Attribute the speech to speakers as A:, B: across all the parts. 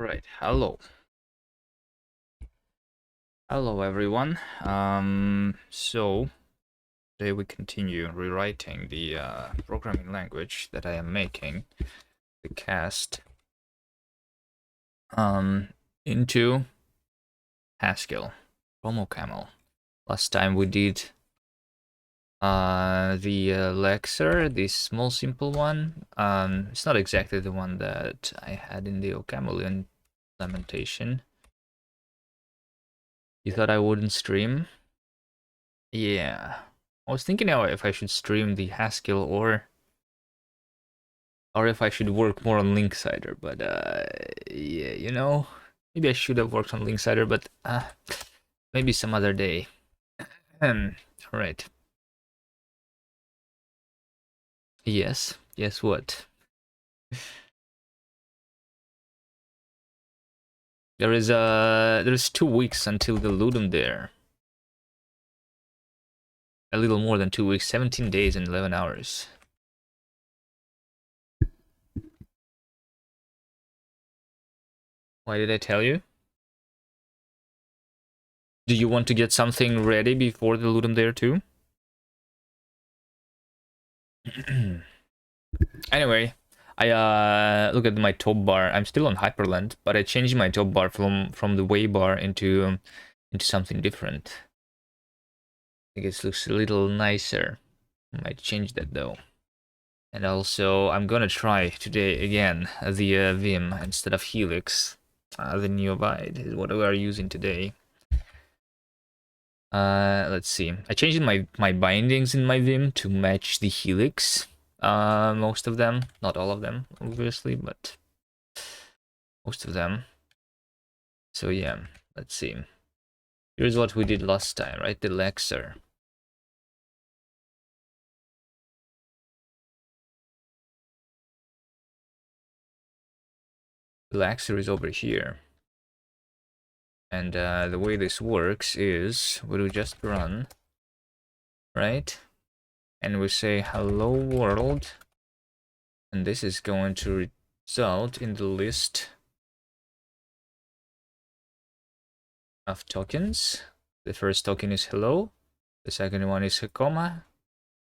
A: Right, hello everyone. So today we continue rewriting the programming language that I am making, the cast, um, into Haskell, Camel. Last time we did the Lexer, this small simple one. It's not exactly the one that I had in the OCaml implementation. You thought I wouldn't stream? Yeah. I was thinking now if I should stream the Haskell or if I should work more on Linksider, but yeah, maybe I should have worked on Linksider, but maybe some other day. All right. Yes. Yes. What? There's 2 weeks until the Ludum there. A little more than 2 weeks, 17 days and 11 hours. Why did I tell you? Do you want to get something ready before the Ludum there too? Anyway, I look at my top bar. I'm still on Hyperland, but I changed my top bar from the way bar into something different. I guess it looks a little nicer. I might change that though. And also, I'm gonna try today again the Vim instead of Helix. The new Abide is what we are using today. Let's see. I changed my bindings in my Vim to match the Helix. Most of them, not all of them, obviously, but most of them. So yeah, let's see. Here's what we did last time, right? The Lexer. The Lexer is over here. And the way this works is we will just run, right? And we say hello world. And this is going to result in the list of tokens. The first token is hello. The second one is a comma.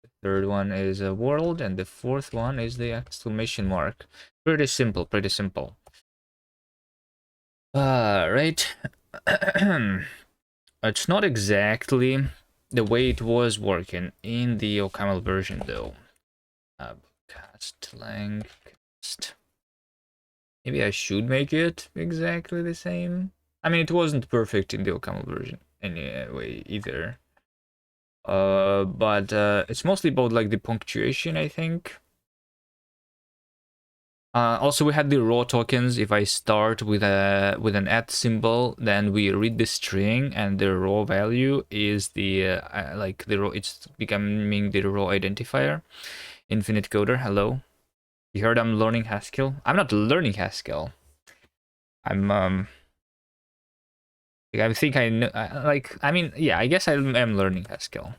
A: The third one is a world. And the fourth one is the exclamation mark. Pretty simple, pretty simple. Right. It's not exactly the way it was working in the OCaml version, though. Cast lang cast. Maybe I should make it exactly the same. I mean, it wasn't perfect in the OCaml version anyway either. But it's mostly about like the punctuation, I think. Also, we had the raw tokens. If I start with an @ symbol, then we read the string, and the raw value is the like the raw. It's becoming the raw identifier. Infinite coder. Hello. You heard I'm learning Haskell. I'm not learning Haskell. I'm I think I know. I mean, yeah. I guess I am learning Haskell.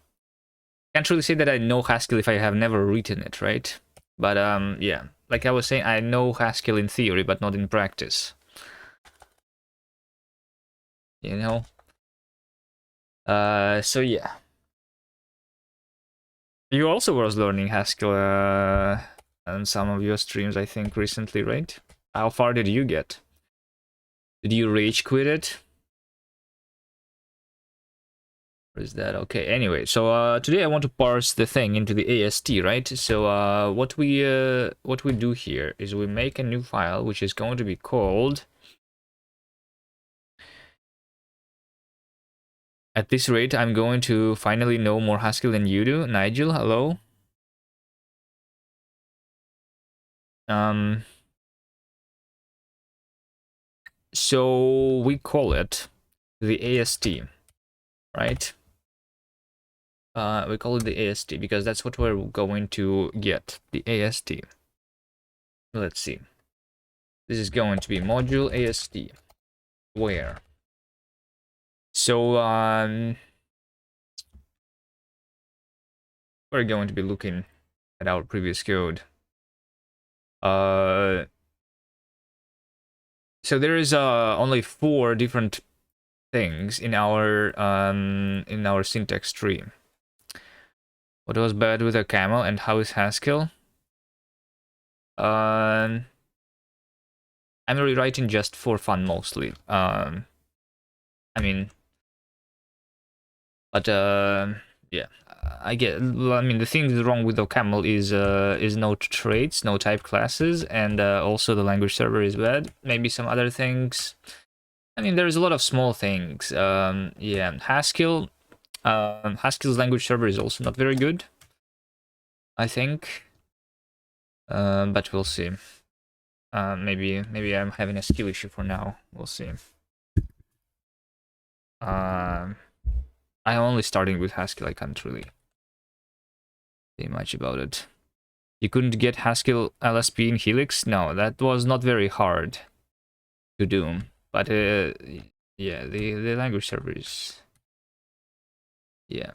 A: Can't really say that I know Haskell if I have never written it, right? But yeah. Like I was saying, I know Haskell in theory, but not in practice. You know? So yeah. You also was learning Haskell on some of your streams, I think, recently, right? How far did you get? Did you rage quit it? Or is that okay? Anyway, so today I want to parse the thing into the AST, right? So what we do here is we make a new file which is going to be called. At this rate, I'm going to finally know more Haskell than you do. Nigel, hello. So we call it the AST, right? We call it the AST because that's what we're going to get, the AST. Let's see. This is going to be module AST. Where? So we're going to be looking at our previous code. So So there is only 4 different things in our syntax tree. What was bad with a camel and how is Haskell? I'm rewriting just for fun mostly. I mean, but yeah, I get. I mean, the thing that's wrong with OCaml is no traits, no type classes, and also the language server is bad. Maybe some other things. I mean, there's a lot of small things. Yeah, Haskell. Haskell's language server is also not very good, I think. But we'll see. Maybe I'm having a skill issue for now. We'll see. I'm only starting with Haskell. I can't really say much about it. You couldn't get Haskell LSP in Helix? No, that was not very hard to do. But yeah, the language server is... Yeah.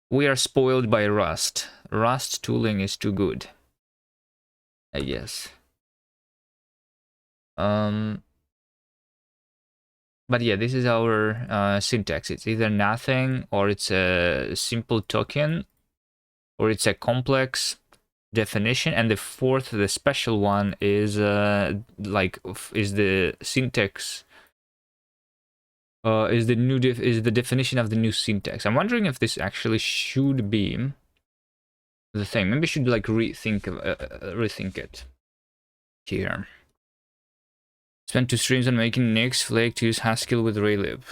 A: We are spoiled by Rust. Rust tooling is too good, I guess. But yeah, this is our syntax. It's either nothing, or it's a simple token, or it's a complex definition, and the fourth, the special one, is is the syntax. Is the definition of the new syntax. I'm wondering if this actually should be the thing. Maybe I should like rethink it here. Spent 2 streams on making Nix Flake to use Haskell with Raylib.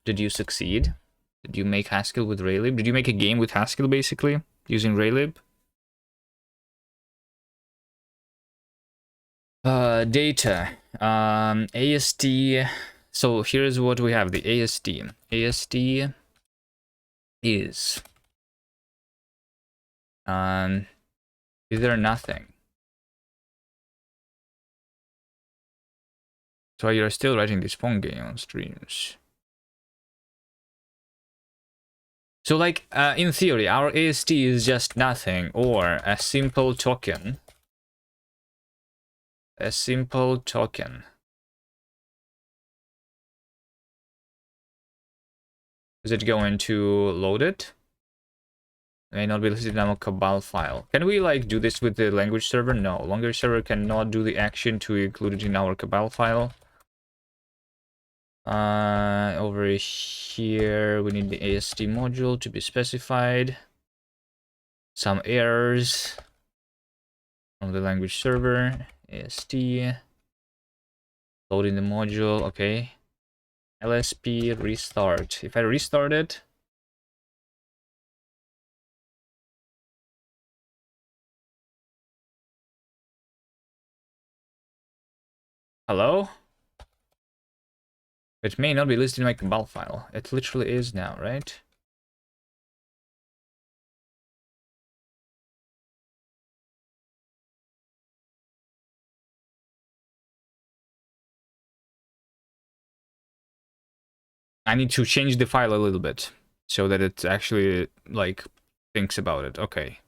A: Did you succeed? Did you make Haskell with Raylib? Did you make a game with Haskell basically using Raylib? Data. AST. So here's what we have. The AST. AST is there nothing. So you're still writing this Pong game on streams. So like in theory, our AST is just nothing, or a simple token. A simple token. Is it going to load it? May not be listed in our cabal file. Can we like do this with the language server? No, language server cannot do the action to include it in our cabal file. Over here we need the AST module to be specified. Some errors on the language server. AST loading the module. Okay, LSP restart. If I restart it, hello? It may not be listed in my cabal file. It literally is now, right? I need to change the file a little bit so that it actually like thinks about it. Okay.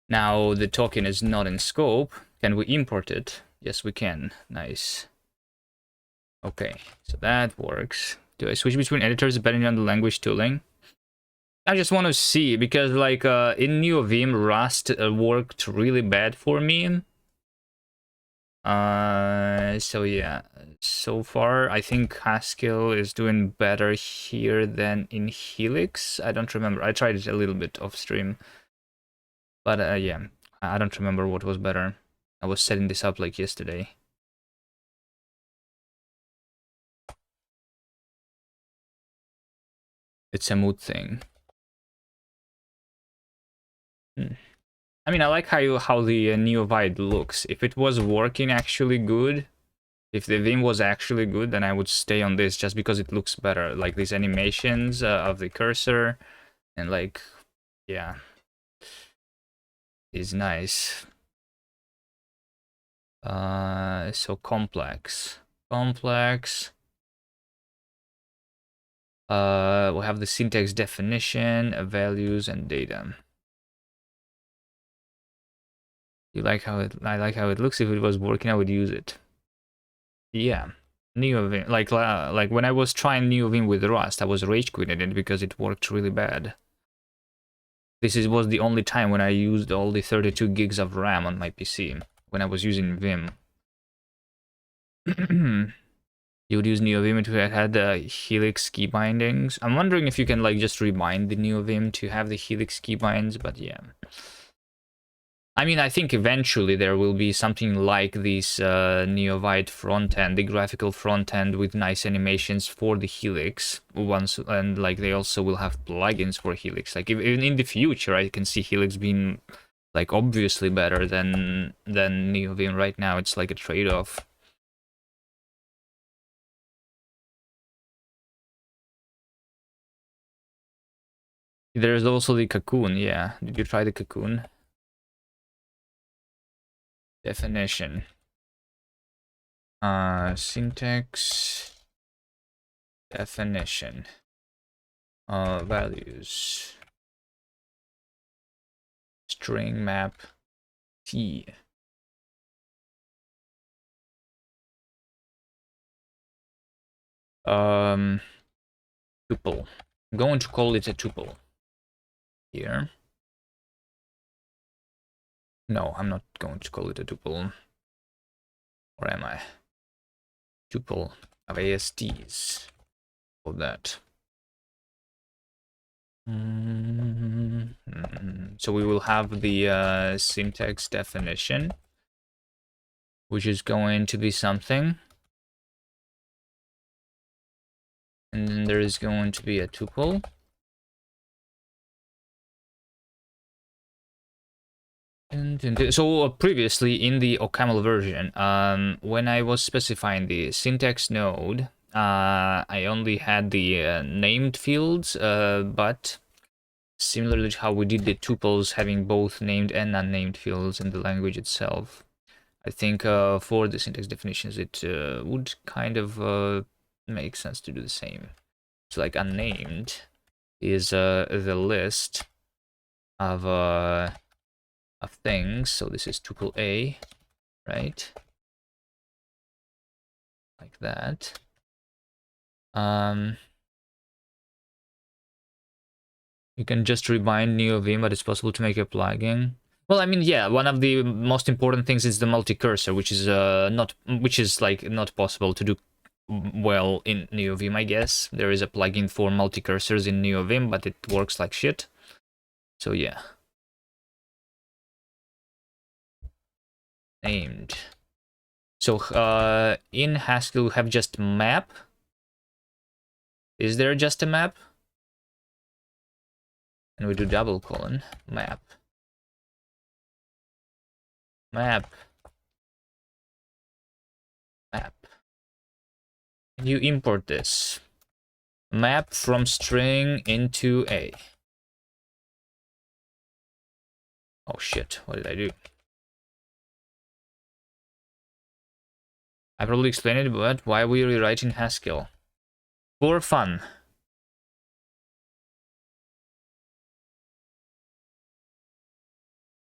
A: Now the token is not in scope. Can we import it? Yes, we can. Nice. Okay, so that works. Do I switch between editors depending on the language tooling? I just want to see, because like in NeoVim, Rust worked really bad for me. So yeah, so far I think Haskell is doing better here than in Helix. I don't remember. I tried it a little bit off stream, but yeah, I don't remember what was better. I was setting this up like yesterday. It's a mood thing. I mean, I like how the NeoVide looks. If it was working actually good, if the Vim was actually good, then I would stay on this just because it looks better. Like these animations of the cursor, and like, yeah, is nice. So complex. We'll have the syntax definition, values, and data. You like how it? I like how it looks. If it was working, I would use it. Yeah, NeoVim. Like when I was trying NeoVim with Rust, I was rage quitting it because it worked really bad. Was the only time when I used all the 32 gigs of RAM on my PC when I was using Vim. You would use NeoVim if it had the Helix key bindings. I'm wondering if you can like just rebind the NeoVim to have the Helix key binds, but yeah. I mean, I think eventually there will be something like this Neovite front end, the graphical front end with nice animations for the Helix once, and like they also will have plugins for Helix. Like even in the future, I can see Helix being like obviously better than NeoVim. Right now, it's like a trade-off. There's also the Cocoon. Yeah, did you try the Cocoon? Definition. Syntax. Definition. Values. String map T. Tuple. I'm going to call it a tuple. Here. No, I'm not going to call it a tuple. Or am I? Tuple of ASTs. All that. So we will have the syntax definition, which is going to be something. And then there is going to be a tuple. So previously in the OCaml version, when I was specifying the syntax node, I only had the named fields, but similarly to how we did the tuples, having both named and unnamed fields in the language itself, I think for the syntax definitions it would kind of make sense to do the same. So like unnamed is the list of things. So this is tuple A, right? Like that. You can just rebind NeoVim, but it's possible to make a plugin. Well, I mean, yeah, one of the most important things is the multi-cursor, which is not possible to do well in NeoVim, I guess. There is a plugin for multi-cursors in NeoVim, but it works like shit. So yeah. Named. So in Haskell we have just map. Is there just a map? And we do double colon map. Map. And you import this. Map from string into A. Oh shit, what did I do? I probably explained it, but why are we rewriting Haskell? For fun.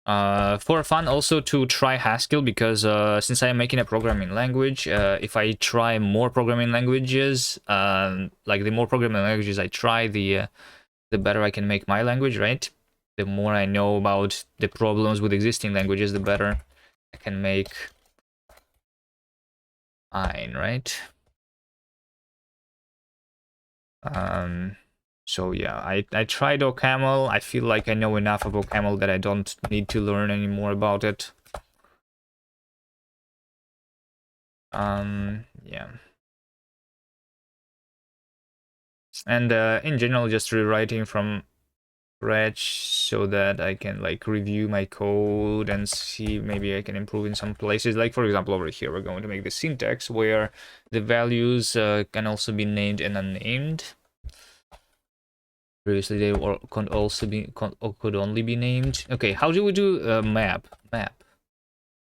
A: For fun, also to try Haskell, because since I am making a programming language, if I try more programming languages, like the more programming languages I try, the better I can make my language, right? The more I know about the problems with existing languages, the better I can make mine, right? So yeah, I tried OCaml. I feel like I know enough of OCaml that I don't need to learn any more about it. Yeah. And in general, just rewriting from scratch so that I can like review my code and see maybe I can improve in some places. Like for example, over here, we're going to make the syntax where the values can also be named and unnamed. Previously, they could only be named. Okay, how do we do map?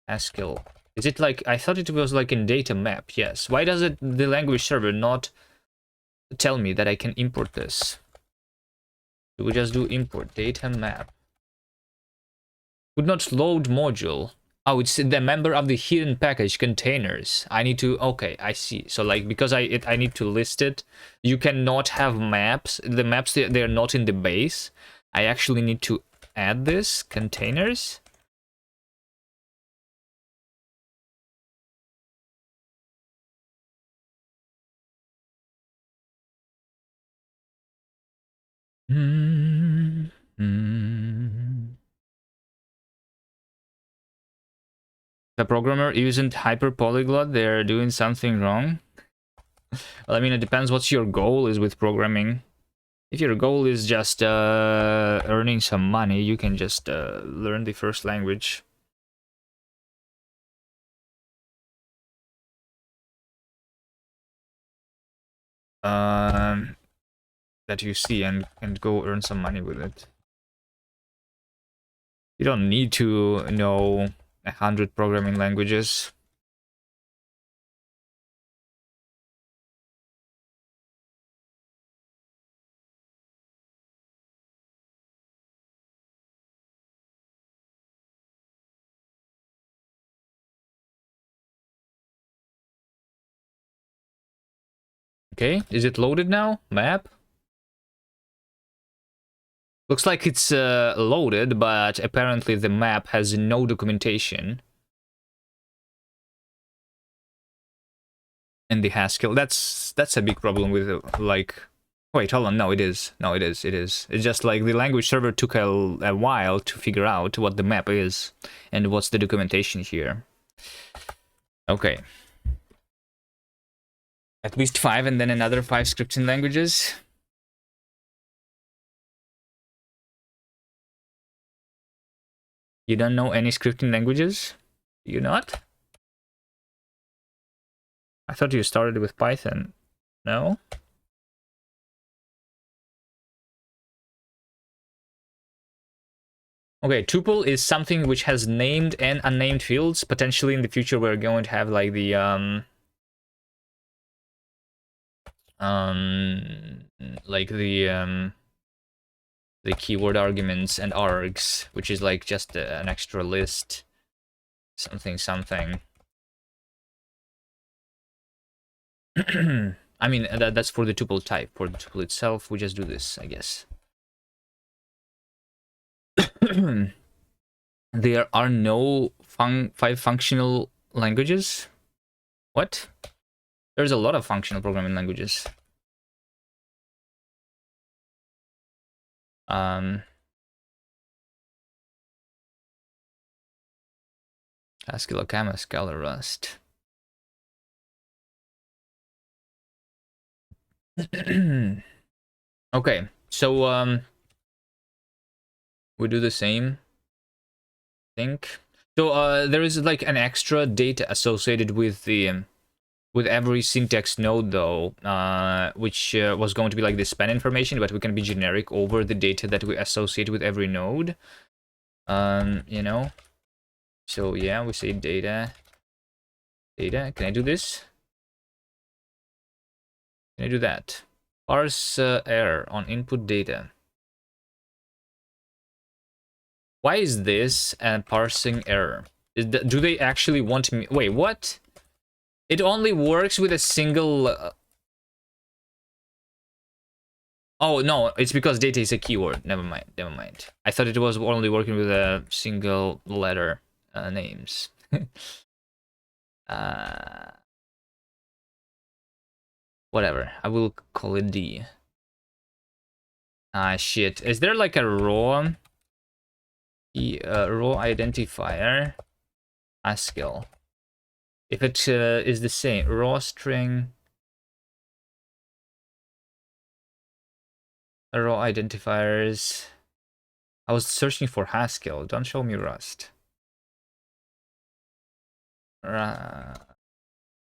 A: Haskell. Is it like, I thought it was like in data map, yes. Why does the language server not tell me that I can import this? Do we just do import data map? Would not load module. Oh, it's the member of the hidden package containers. I need to, okay, I see. So like, because I need to list it, you cannot have maps. The maps, they're not in the base. I actually need to add this, containers. Mm -hmm. The programmer isn't hyper-polyglot, they're doing something wrong. Well, I mean, it depends what your goal is with programming. If your goal is just earning some money, you can just learn the first language. That you see and go earn some money with it. You don't need to know 100 programming languages. Okay, is it loaded now? Map? Looks like it's loaded, but apparently the map has no documentation. In the Haskell, that's a big problem with like. Wait, hold on. No, it is. No, it is. It is. It's just like the language server took a while to figure out what the map is and what's the documentation here. Okay. At least 5 and then another 5 scripting languages. You don't know any scripting languages? Do you not? I thought you started with Python. No? Okay, tuple is something which has named and unnamed fields. Potentially in the future we're going to have like the like the keyword arguments and args, which is like just an extra list, something. I mean, that's for the tuple type. For the tuple itself, we just do this, I guess. There are no 5 functional languages. What? There's a lot of functional programming languages. Haskell, Okama, Scala, Rust. Okay, so we do the same. I think. So there is like an extra data associated with the with every syntax node though, which was going to be like the span information, but we can be generic over the data that we associate with every node. You know. So yeah, we say data. Can I do this? Can I do that? Parse error on input data. Why is this a parsing error? Do they actually want me? Wait, what? It only works with a single. Oh no, it's because data is a keyword. Never mind. I thought it was only working with a single letter names. Whatever. I will call it D. Ah, shit. Is there like a raw identifier? Haskell. If it is the same, raw string, raw identifiers. I was searching for Haskell. Don't show me Rust.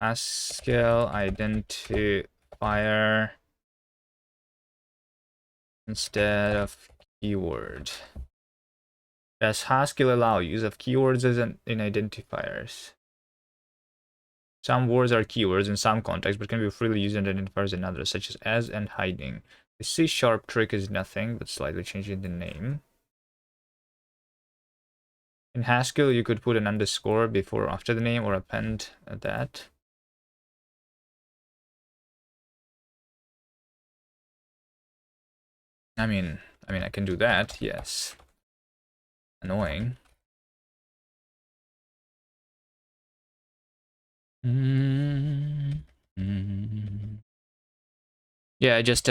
A: Haskell identifier instead of keyword. Does Haskell allow use of keywords as in identifiers? Some words are keywords in some contexts, but can be freely used in identifiers in others, such as and hiding. The C# trick is nothing, but slightly changing the name. In Haskell, you could put an underscore before or after the name or append that. I mean, I can do that, yes. Annoying. Yeah, I just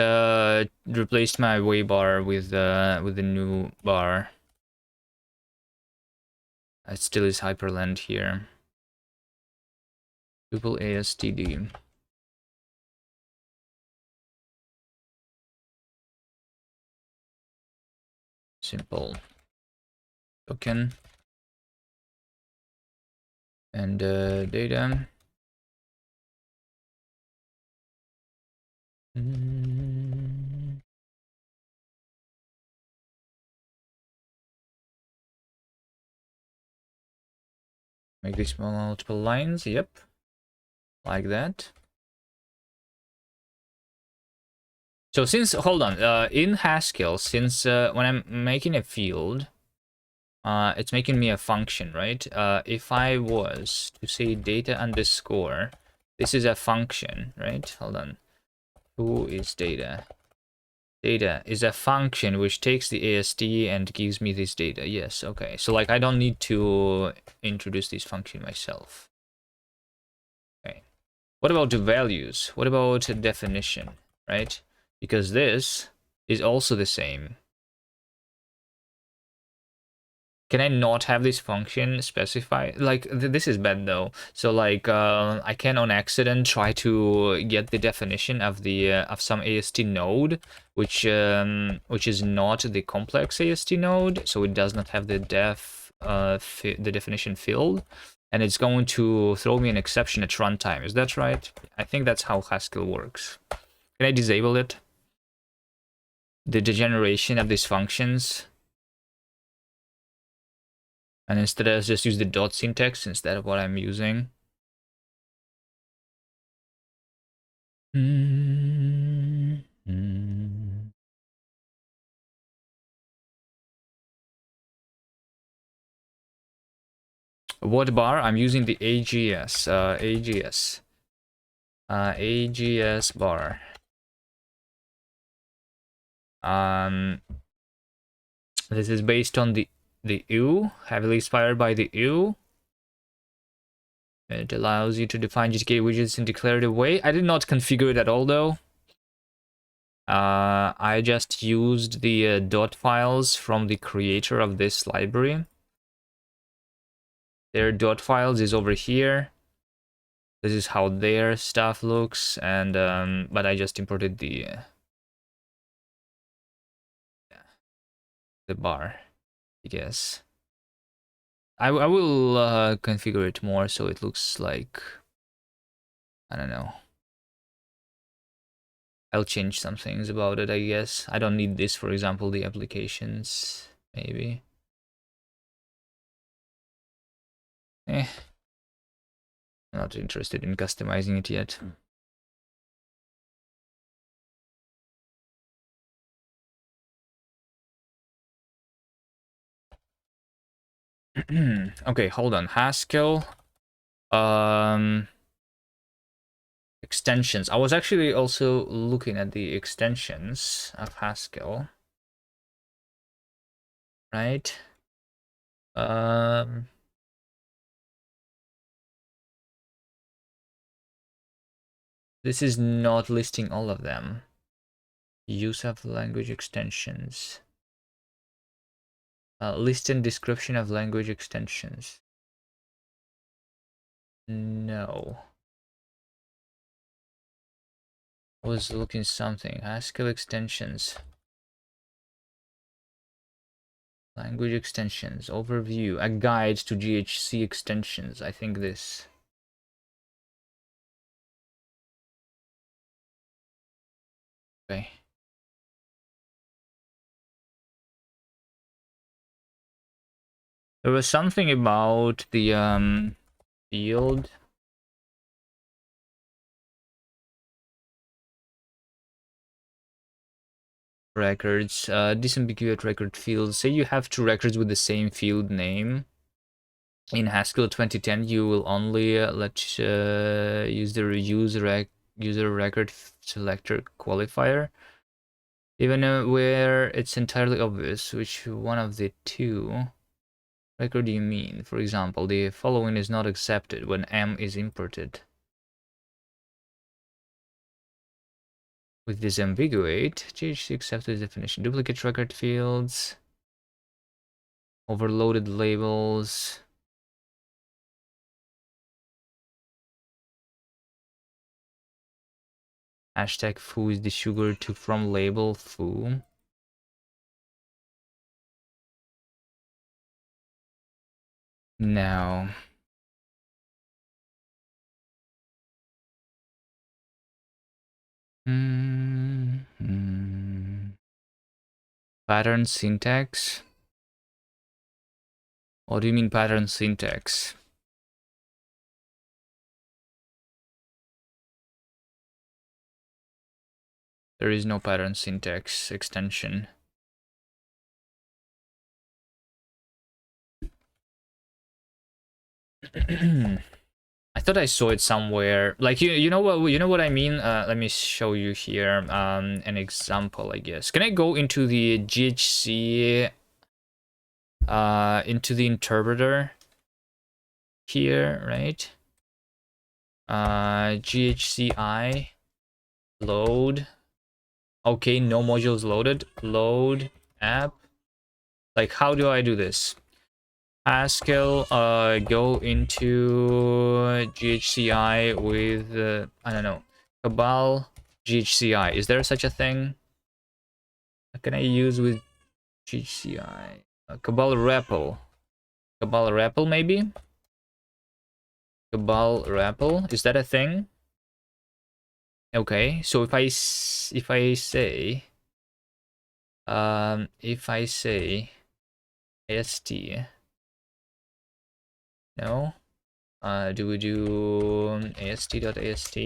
A: replaced my way bar with the new bar. It still is hyperlend here. Tuple ASTD. Simple. Token. And data. Make this multiple lines, yep. Like that. So since, hold on, in Haskell, since when I'm making a field, it's making me a function, right? If I was to say data underscore, this is a function, right? Hold on. Who is data? Data is a function which takes the AST and gives me this data. Yes, okay. So like I don't need to introduce this function myself. Okay. What about the values? What about a definition, right? Because this is also the same. Can I not have this function specified? Like, this is bad though. So like, I can on accident try to get the definition of the of some AST node, which is not the complex AST node, so it does not have the the definition field, and it's going to throw me an exception at runtime. Is that right? I think that's how Haskell works. Can I disable it? The degeneration of these functions. And instead, let's just use the dot syntax instead of what I'm using. What bar? I'm using the AGS. AGS bar. This is based on the U, heavily inspired by the U. It allows you to define GTK widgets in declarative way. I did not configure it at all though. I just used the dot files from the creator of this library. Their dot files is over here. This is how their stuff looks, and but I just imported the bar, I guess. I will configure it more so it looks like, I don't know. I'll change some things about it, I guess. I don't need this, for example, the applications, maybe. I'm not interested in customizing it yet. Okay, hold on. Haskell. Extensions. I was actually also looking at the extensions of Haskell. Right? This is not listing all of them. Use of language extensions. List and description of language extensions. No. I was looking something. Haskell extensions. Language extensions. Overview. A guide to GHC extensions. I think this. Okay. There was something about the field. Records. Disambiguate record fields. Say you have two records with the same field name. in Haskell 2010, you will only use the user record selector qualifier, even where it's entirely obvious which one of the two record you mean. For example, the following is not accepted when M is imported. With this ambiguate, GHC accepted definition. Duplicate record fields, overloaded labels. Hashtag foo is the sugar to from label foo. Now, pattern syntax. What do you mean pattern syntax? There is no pattern syntax extension. I thought I saw it somewhere. Like you know what I mean. Let me show you here an example. I guess. Can I go into the GHC into the interpreter here, right? GHCI load. Okay, no modules loaded. Load app. Like, how do I do this? Haskell, go into GHCI with, I don't know, Cabal GHCI. Is there such a thing? What can I use with GHCI? Cabal REPL. Cabal REPL, maybe? Cabal REPL. Is that a thing? Okay, so if I say AST, no, do we do AST.AST?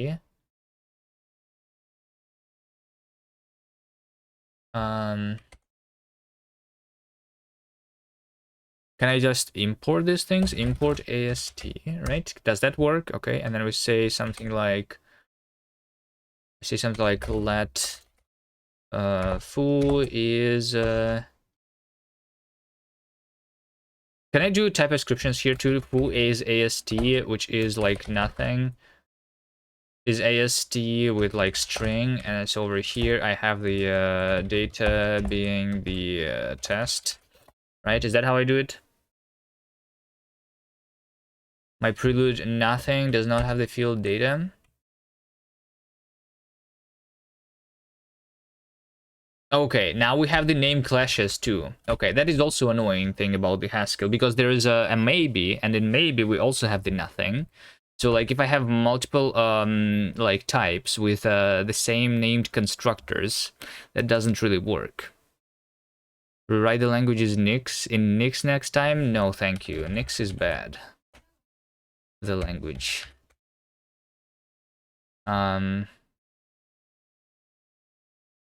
A: Can I just import these things? Import AST, right? Does that work? Okay, and then we say something like let foo is can I do type descriptions here too? Foo is AST, which is like nothing. Is AST with like string, and it's over here. I have the data being the test, right? Is that how I do it? My prelude nothing does not have the field data. Okay, now we have the name clashes too. Okay, that is also annoying thing about the Haskell, because there is a maybe, and in maybe we also have the nothing. So like if I have multiple like types with the same named constructors, that doesn't really work. Rewrite the languages Nix in Nix next time? No, thank you. Nix is bad. The language.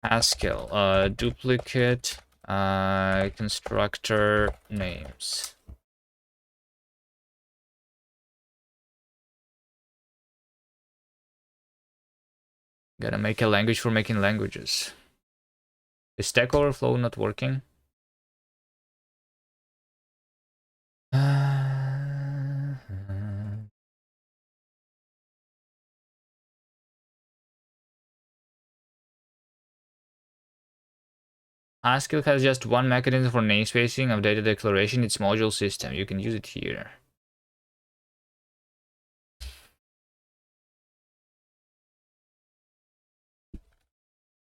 A: Haskell, duplicate constructor names. Gotta make a language for making languages. Is Stack Overflow not working? Haskell has just one mechanism for namespacing of data declaration. It's module system. You can use it here.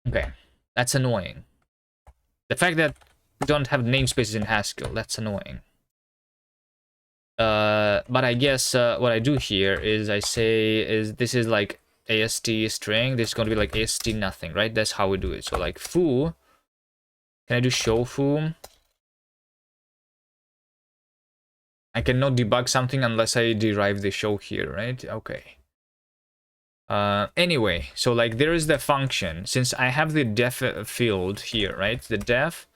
A: Okay, that's annoying. The fact that we don't have namespaces in Haskell, that's annoying. But I guess what I do here is I say this is like AST string. This is going to be like AST nothing, right? That's how we do it. So like foo. Can I do show foo? I cannot debug something unless I derive the show here, right? Okay. Anyway, so like there is the function. Since I have the def field here, right? The def.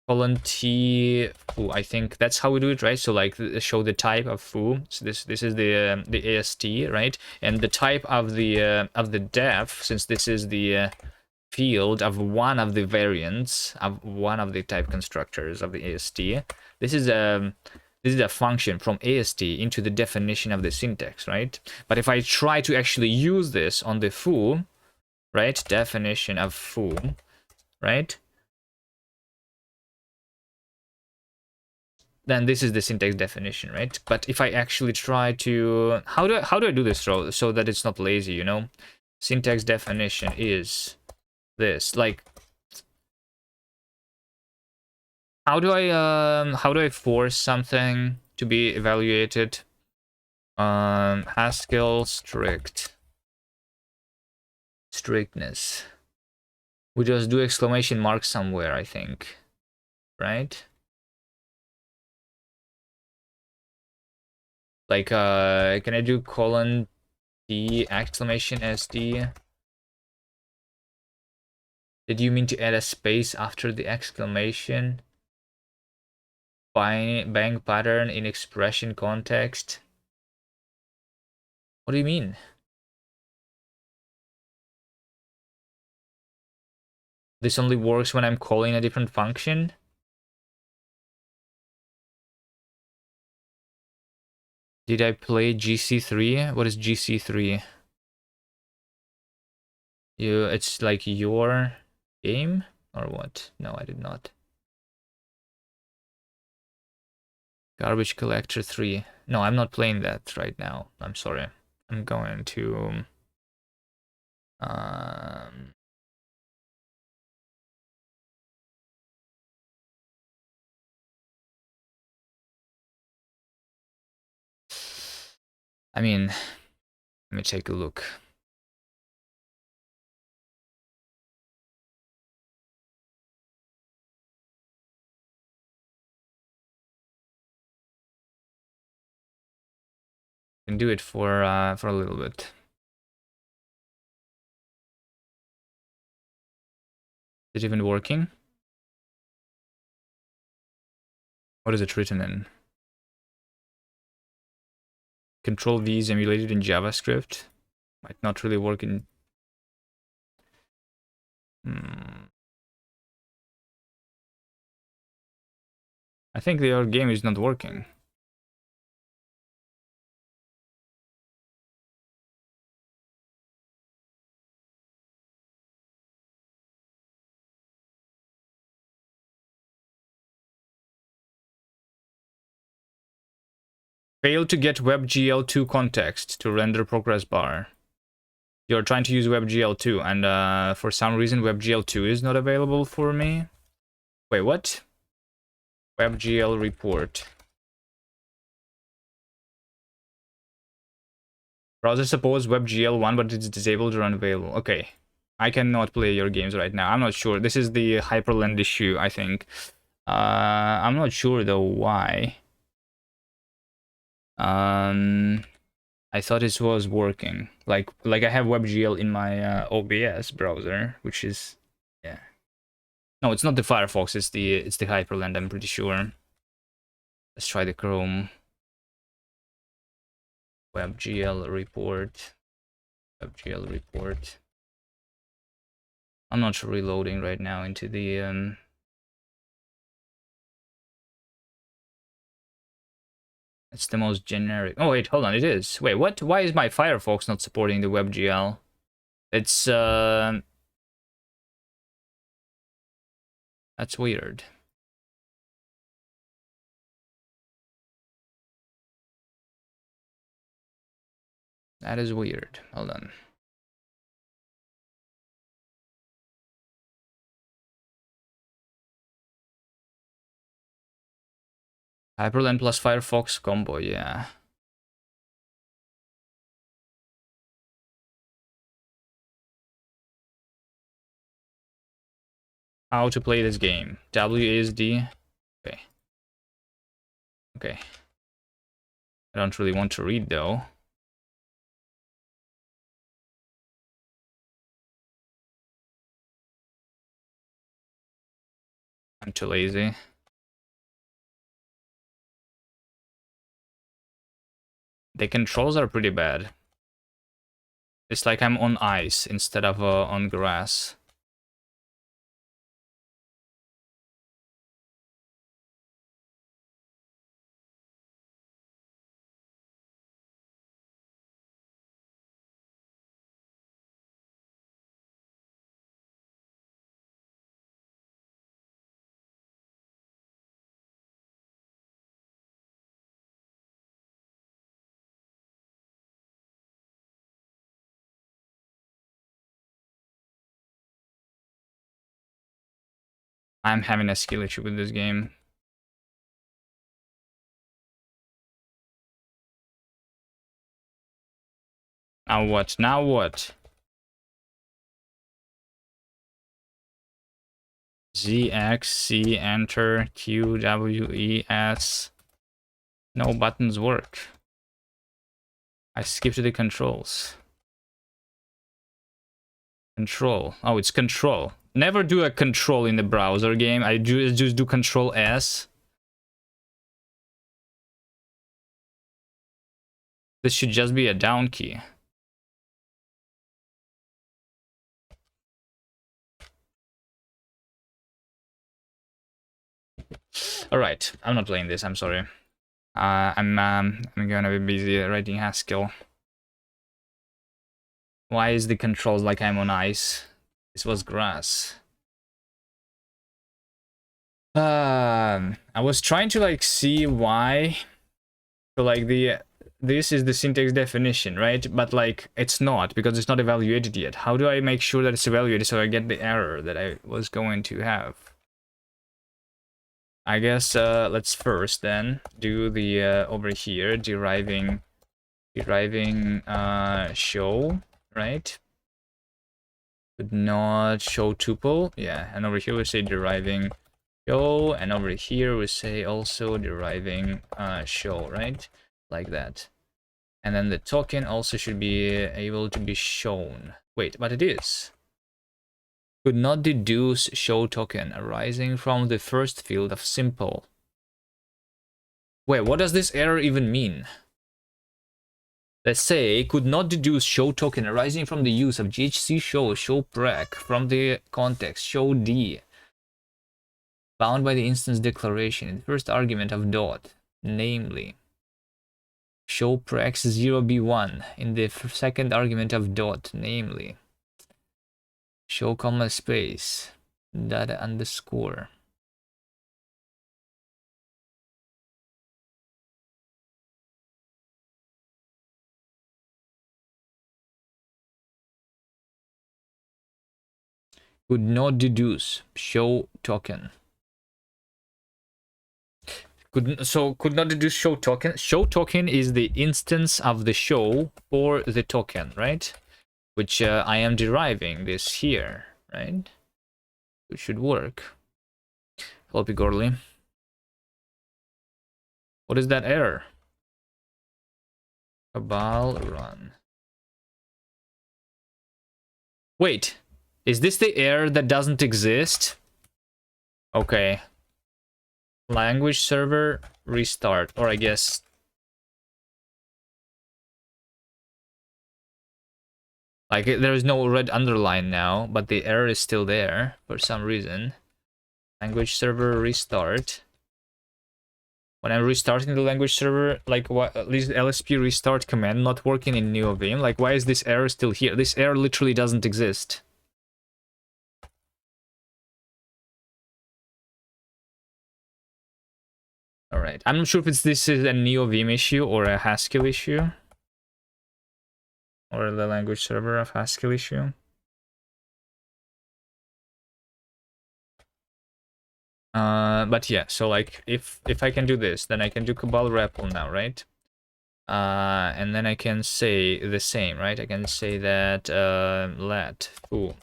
A: colon t foo. I think that's how we do it, right? So like show the type of foo. So this is the AST, right? And the type of the def, since this is the field of one of the variants of one of the type constructors of the AST. This is a function from AST into the definition of the syntax, right? But if I try to actually use this on the foo, right? Definition of foo, right? Then this is the syntax definition, right? But if I actually try to, how do I do this so that it's not lazy, you know? Syntax definition is this. Like, how do I force something to be evaluated? Haskell strictness. We just do exclamation mark somewhere, I think, right? Like, can I do colon d exclamation sd? Did you mean to add a space after the exclamation? Bang pattern in expression context? What do you mean? This only works when I'm calling a different function? Did I play GC3? What is GC3? It's like your game or what? No, I did not. Garbage Collector 3. No, I'm not playing that right now. I'm sorry. I'm going to um I mean, let me take a look. Can do it for a little bit. Is it even working? What is it written in? Control V is emulated in JavaScript. Might not really work in. I think your game is not working. Failed to get WebGL2 context to render progress bar. You're trying to use WebGL2, and for some reason WebGL2 is not available for me. Wait, what? WebGL report. Browser supports WebGL1, but it's disabled or unavailable. Okay. I cannot play your games right now. I'm not sure. This is the hyperlend issue, I think. I'm not sure though why. I thought it was working. Like I have WebGL in my OBS browser, which is, yeah. No, it's not the Firefox. It's the hyperlend. I'm pretty sure. Let's try the Chrome. WebGL report. WebGL report. I'm not reloading right now into the It's the most generic. Oh wait, hold on, it is. Wait, what? Why is my Firefox not supporting the WebGL? It's that's weird. That is weird. Hold on. Hyperlend plus Firefox combo, yeah. How to play this game? WASD. Okay. Okay. I don't really want to read though. I'm too lazy. The controls are pretty bad. It's like I'm on ice instead of on grass. I'm having a skill issue with this game. Now what? Now what? Z, X, C, enter, Q, W, E, S. No buttons work. I skipped the controls. Control. Oh, it's control. Never do a control in the browser game. I just do control S. This should just be a down key. All right, I'm not playing this. I'm sorry. I'm gonna be busy writing Haskell. Why is the controls like I'm on ice? This was grass. I was trying to like see why. So like this is the syntax definition, right? But like it's not because it's not evaluated yet. How do I make sure that it's evaluated so I get the error that I was going to have? I guess let's first then do the over here deriving show, right? Could not show tuple, yeah, and over here we say deriving show, and over here we say also deriving show, right? Like that. And then the token also should be able to be shown. Wait, but it is. Could not deduce show token arising from the first field of simple. Wait, what does this error even mean? Let's say could not deduce show token arising from the use of GHC show prec from the context show D bound by the instance declaration in the first argument of dot, namely show prex 0b1 in the second argument of dot, namely show comma space data underscore. Could not deduce show token. Could not deduce show token. Show token is the instance of the show for the token, right? Which I am deriving this here, right? It should work. Floppy Gorley. What is that error? Cabal run. Wait, is this the error that doesn't exist? Okay. Language server restart, or I guess like there is no red underline now, but the error is still there for some reason. Language server restart. When I'm restarting the language server, like what, at least LSP restart command not working in NeoVim. Like why is this error still here? This error literally doesn't exist. All right, I'm not sure if this is a NeoVim issue or a Haskell issue, or the language server of Haskell issue. But yeah, so like if I can do this, then I can do Cabal REPL now, right? And then I can say the same, right? I can say that let foo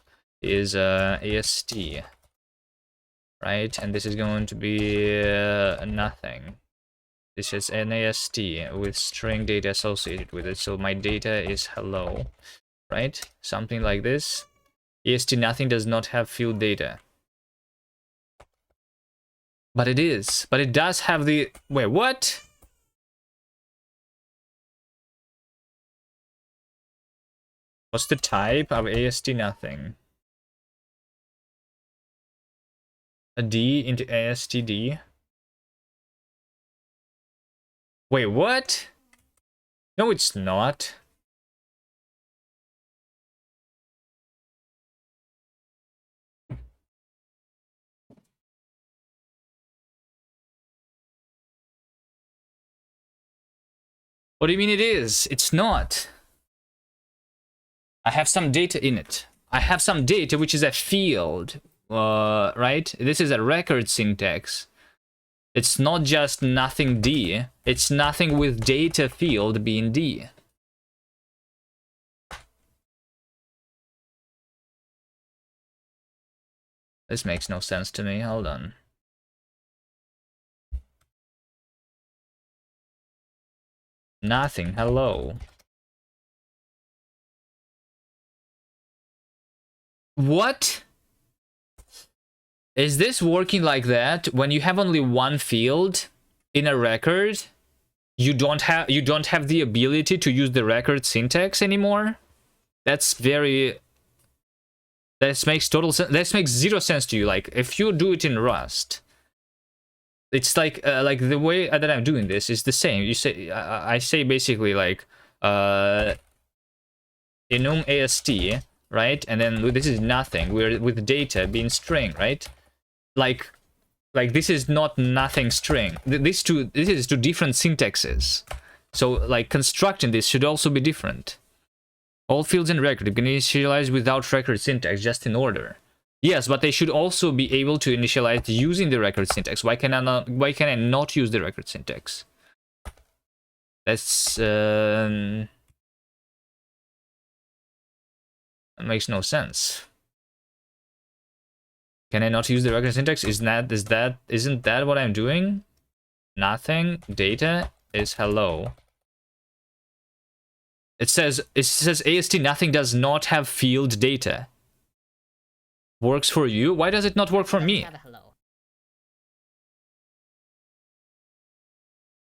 A: is AST, right? And this is going to be nothing. This is an AST with string data associated with it. So my data is hello, right? Something like this. AST nothing does not have field data. But it is. But it does have the... Wait, what? What's the type of AST nothing? A D into ASTD? Wait, what? No, it's not. What do you mean it is? It's not. I have some data in it. I have some data which is a field, right? This is a record syntax. It's not just nothing D. It's nothing with data field being D. This makes no sense to me. Hold on. Nothing. Hello. What? Is this working like that? When you have only one field in a record, you don't have the ability to use the record syntax anymore? That's very... This makes total sense. This makes zero sense to you. Like, if you do it in Rust, it's like the way that I'm doing this is the same. You say, I say basically like, enum AST, right? And then this is nothing. We're with data being string, right? Like this is not nothing string. This is two different syntaxes. So like constructing this should also be different. All fields in record you can initialize without record syntax, just in order. Yes, but they should also be able to initialize using the record syntax. Why can I not use the record syntax? That's that makes no sense. Can I not use the record syntax? Isn't that what I'm doing? Nothing. Data is hello. It says AST nothing does not have field data. Works for you? Why does it not work for me?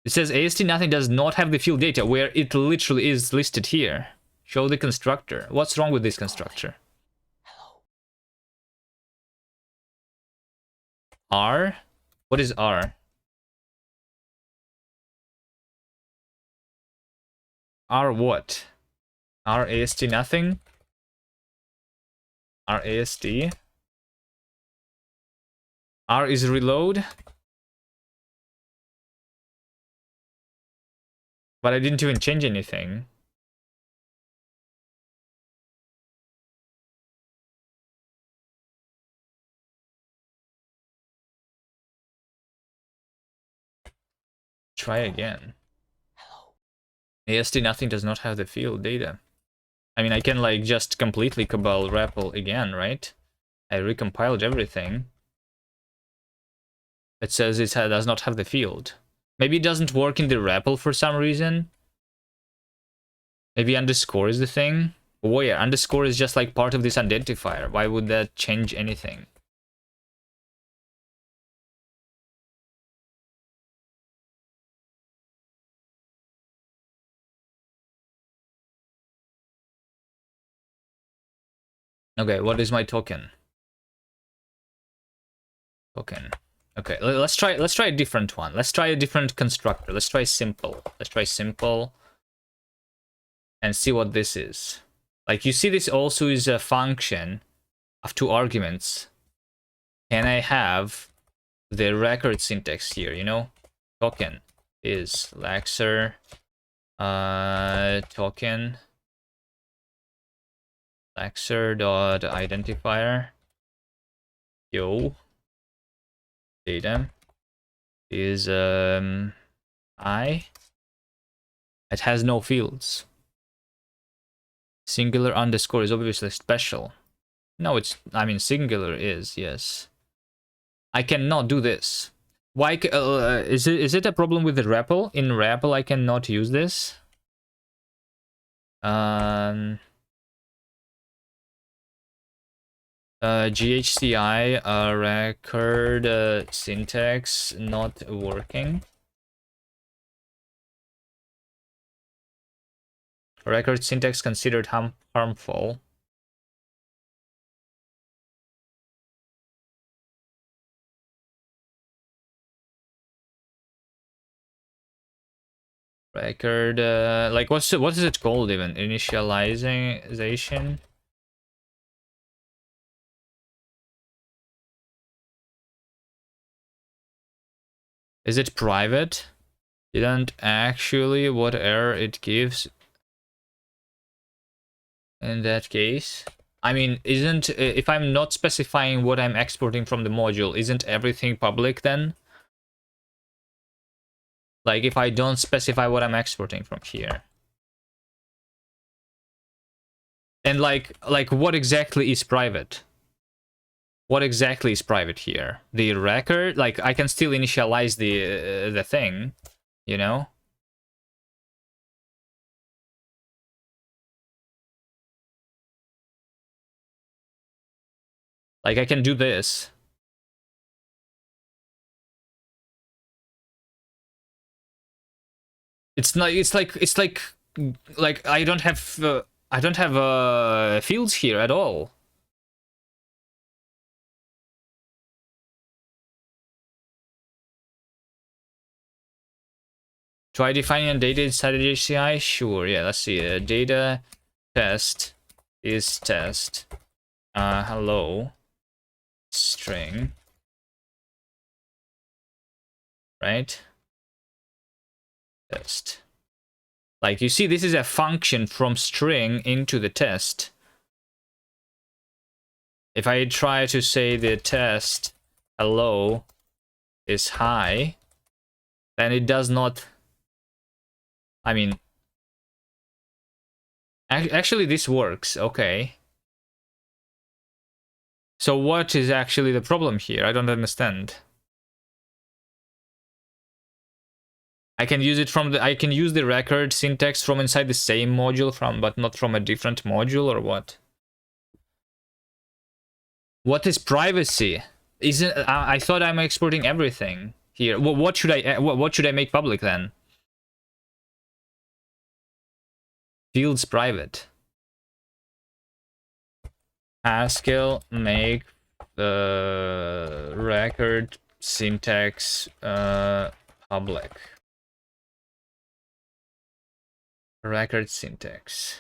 A: It says AST nothing does not have the field data, where it literally is listed here. Show the constructor. What's wrong with this constructor? R? What is R? R what? R AST nothing? R AST? R is reload? But I didn't even change anything. Try again. AST nothing does not have the field data. I mean, I can like just completely cabal REPL again, right? I recompiled everything. It says it does not have the field. Maybe it doesn't work in the REPL for some reason. Maybe underscore is the thing. Oh yeah, underscore is just like part of this identifier. Why would that change anything? Okay, what is my token? Token. Okay, let's try a different one. Let's try a different constructor. Let's try simple. Let's try simple and see what this is. Like, you see, this also is a function of 2 arguments. Can I have the record syntax here, you know? Token is laxer token laxer dot identifier yo data is I. It has no fields. Singular underscore is obviously special. No, it's, I mean, singular is, yes. I cannot do this. Why? Is it a problem with the REPL? In REPL, I cannot use this. GHCI record syntax not working. Record syntax considered harmful. Record, like what is it called even? Initialization? Is it private? Didn't actually what error it gives in that case? I mean, isn't, if I'm not specifying what I'm exporting from the module, isn't everything public then? Like if I don't specify what I'm exporting from here. And like what exactly is private? What exactly is private here? The record? Like I can still initialize the thing, you know? Like I can do this. It's not. It's like I don't have fields here at all. Try defining data inside the JCI. Sure. Yeah. Let's see. Data test is test. Hello. String. Right. Test. Like you see, this is a function from string into the test. If I try to say the test hello is high, then it does not. I mean, actually this works. Okay. So what is actually the problem here? I don't understand. I can use it from the, I can use the record syntax from inside the same module but not from a different module, or what? What is privacy? Isn't, I thought I'm exporting everything here. What should I make public then? Fields private. Haskell make record syntax public. Record syntax.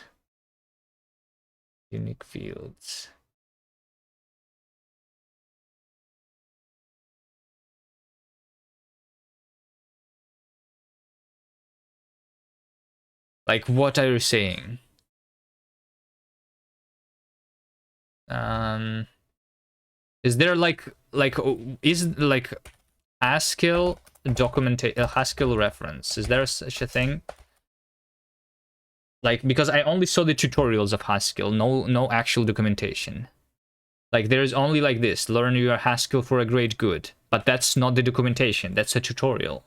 A: Unique fields. Like, what are you saying? Is there is like Haskell documentation, Haskell reference? Is there such a thing? Like, because I only saw the tutorials of Haskell, no actual documentation. Like, there's only like this, learn your Haskell for a great good. But that's not the documentation, that's a tutorial.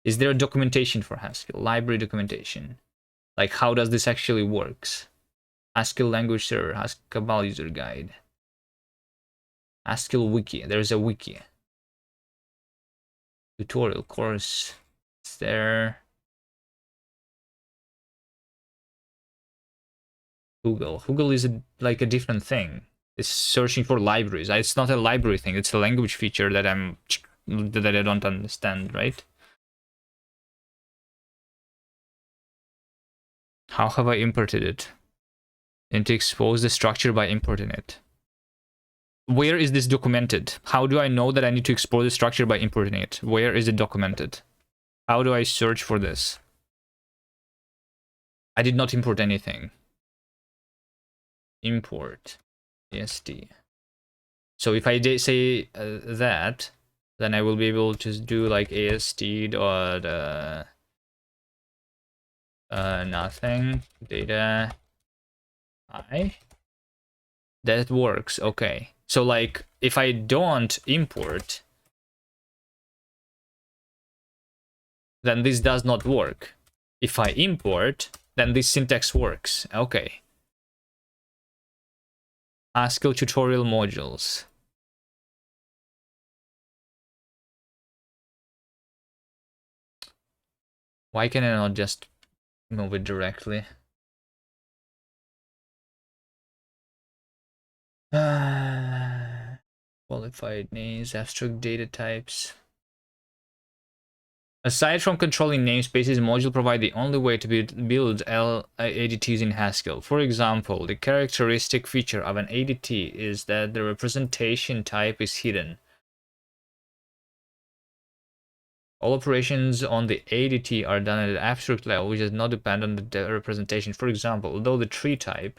A: Is there a documentation for Haskell? Library documentation. Like, how does this actually works? Haskell language server, Haskell user guide. Haskell wiki, there's a wiki. Tutorial course, it's there. Google is like a different thing. It's searching for libraries. It's not a library thing. It's a language feature that I don't understand, right? How have I imported it? And to expose the structure by importing it. Where is this documented? How do I know that I need to export the structure by importing it? Where is it documented? How do I search for this? I did not import anything. Import AST. So if I say that, then I will be able to do like AST dot nothing data I. That works. Okay. So like if I don't import, then this does not work. If I import, then this syntax works. Okay. Haskell tutorial modules. Why can I not just move it directly? Qualified names, abstract data types. Aside from controlling namespaces, modules provide the only way to build ADTs in Haskell. For example, the characteristic feature of an ADT is that the representation type is hidden. All operations on the ADT are done at an abstract level, which does not depend on the representation. For example, although the tree type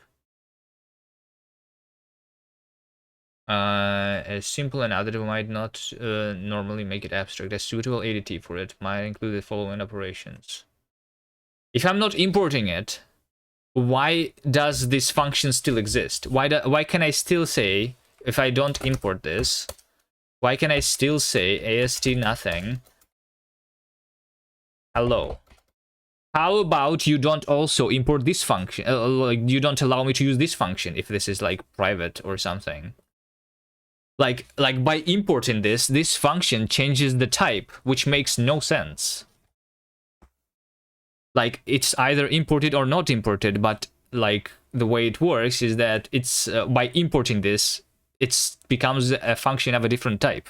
A: is simple and additive might not normally make it abstract, a suitable ADT for it might include the following operations. If I'm not importing it, why does this function still exist? Why can I still say, if I don't import this, why can I still say AST nothing hello? How about you don't also import this function? Like you don't allow me to use this function if this is like private or something. Like by importing this function changes the type, which makes no sense. Like it's either imported or not imported, but like the way it works is that it's by importing this, it becomes a function of a different type.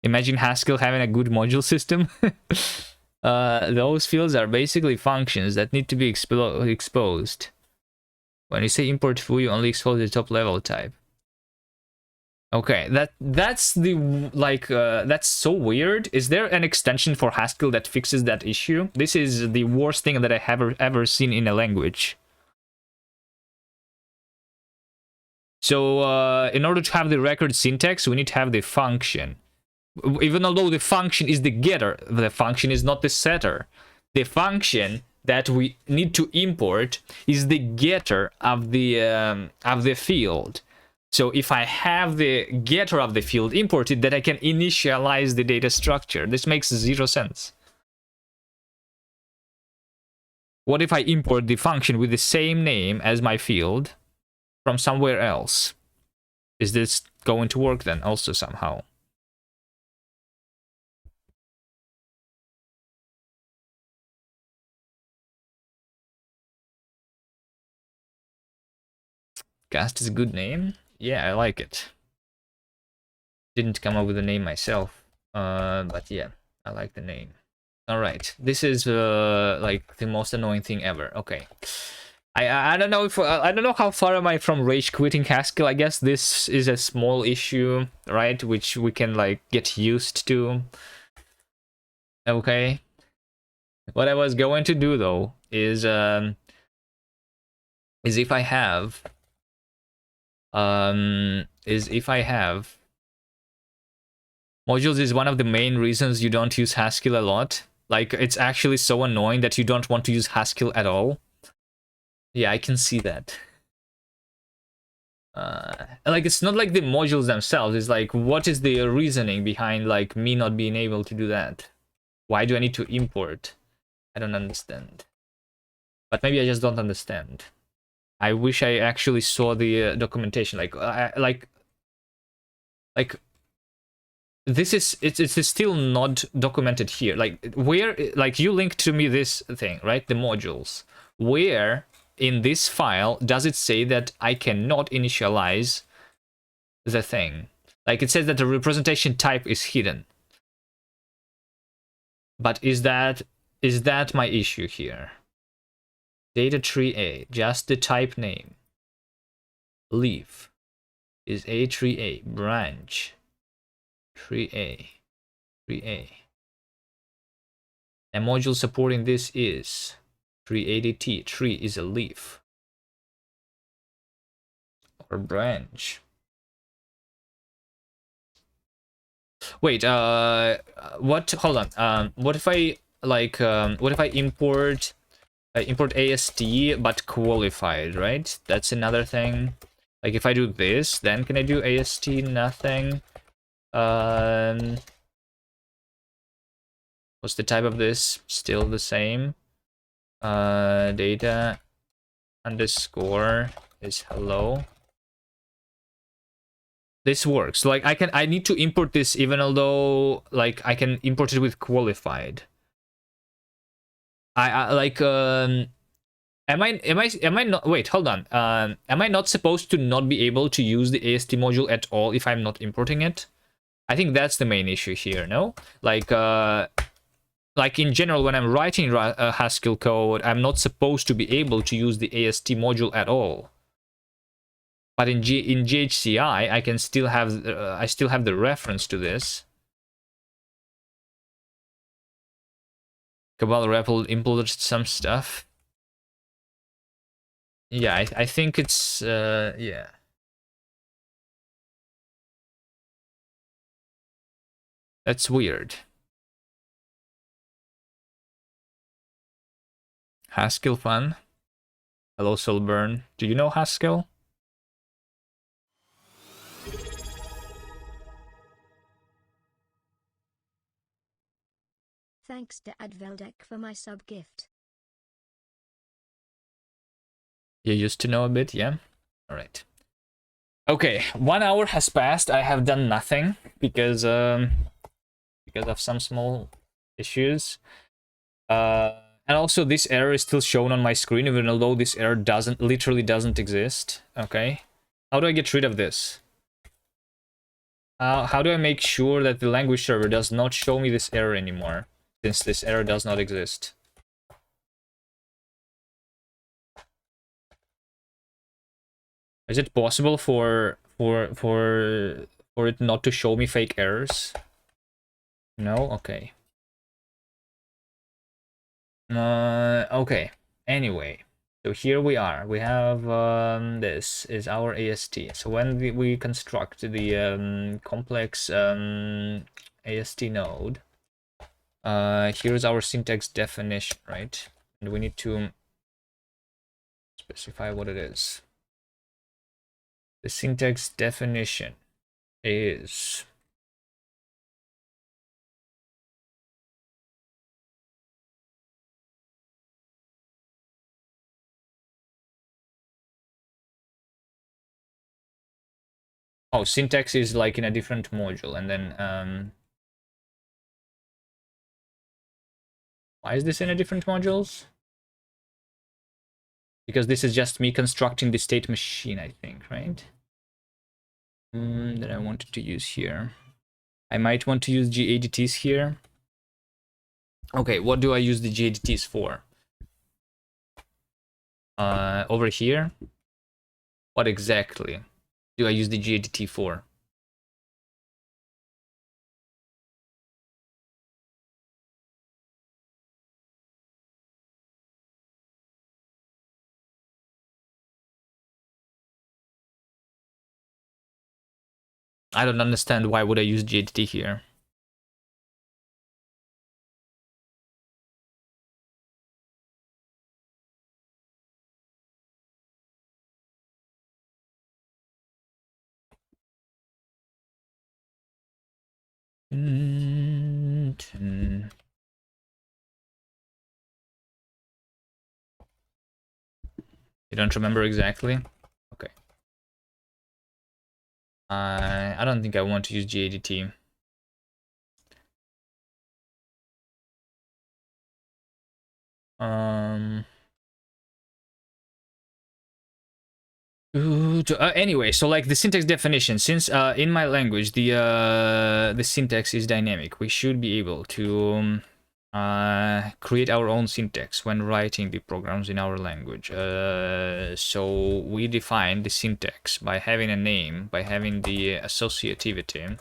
A: Imagine Haskell having a good module system. Those fields are basically functions that need to be exposed. When you say import foo, you only expose the top level type. Okay, that's the that's so weird. Is there an extension for Haskell that fixes that issue? This is the worst thing that I have ever seen in a language. So in order to have the record syntax, we need to have the function. Even although the function is the getter, the function is not the setter. The function that we need to import is the getter of the field. So if I have the getter of the field imported, then I can initialize the data structure. This makes zero sense. What if I import the function with the same name as my field from somewhere else? Is this going to work then also somehow? Gast is a good name. Yeah, I like it. Didn't come up with a name myself, but yeah, I like the name. All right, this is like the most annoying thing ever. Okay, I don't know if I don't know how far am I from rage quitting Haskell. I guess this is a small issue, right? Which we can like get used to. Okay. What I was going to do though is if I have modules is one of the main reasons you don't use Haskell a lot. Like, it's actually so annoying that you don't want to use Haskell at all. Yeah, I can see that. Like, it's not like the modules themselves. It's like, what is the reasoning behind, like, me not being able to do that? Why do I need to import? I don't understand. But maybe I just don't understand. I wish I actually saw the documentation. Like, this is it's still not documented here. Like where, like you linked to me this thing, right? The modules. Where in this file does it say that I cannot initialize the thing? Like it says that the representation type is hidden. But is that my issue here? Data tree A, just the type name. Leaf is a tree A, branch. Tree A. A module supporting this is tree ADT. Tree is a leaf or branch. Wait, what? Hold on. What if I like? What if I import AST but qualified? Right? That's another thing. Like if I do this, then can I do AST nothing? What's the type of this? Still the same. Data underscore is hello. this works. Like I need to import this even although like I can import it with qualified. I like am I not, wait, hold on. Am I not supposed to not be able to use the AST module at all if I'm not importing it? I think that's the main issue here, no? Like in general, when I'm writing Haskell code, I'm not supposed to be able to use the AST module at all. But in GHCI, I can still have I still have the reference to this. Cabal REPL implemented some stuff. Yeah, I think it's yeah. That's weird. Haskell fun. Hello, Silburn. Do you know Haskell?
B: Thanks to Adveldek for my sub gift.
A: You used to know a bit, yeah? Alright. Okay, 1 hour has passed. I have done nothing because of some small issues. And also this error is still shown on my screen, even although this error literally doesn't exist. Okay. How do I get rid of this? How do I make sure that the language server does not show me this error anymore, since this error does not exist? Is it possible for it not to show me fake errors? No? Okay. Okay. Anyway, so here we are. We have this is our AST. So when we construct the complex AST node, here's our syntax definition, right? And we need to specify what it is. The syntax definition is oh, syntax is like in a different module, and then why is this in a different modules? Because this is just me constructing the state machine, I think, right? That I wanted to use here. I might want to use GADTs here. Okay, what do I use the GADTs for? Over here? What exactly do I use the GADT for? I don't understand why would I use GADT here. You don't remember exactly? Okay. I don't think I want to use GADT. Anyway, so like the syntax definition, since in my language the syntax is dynamic, we should be able to create our own syntax when writing the programs in our language. So we define the syntax by having a name, by having the associativity.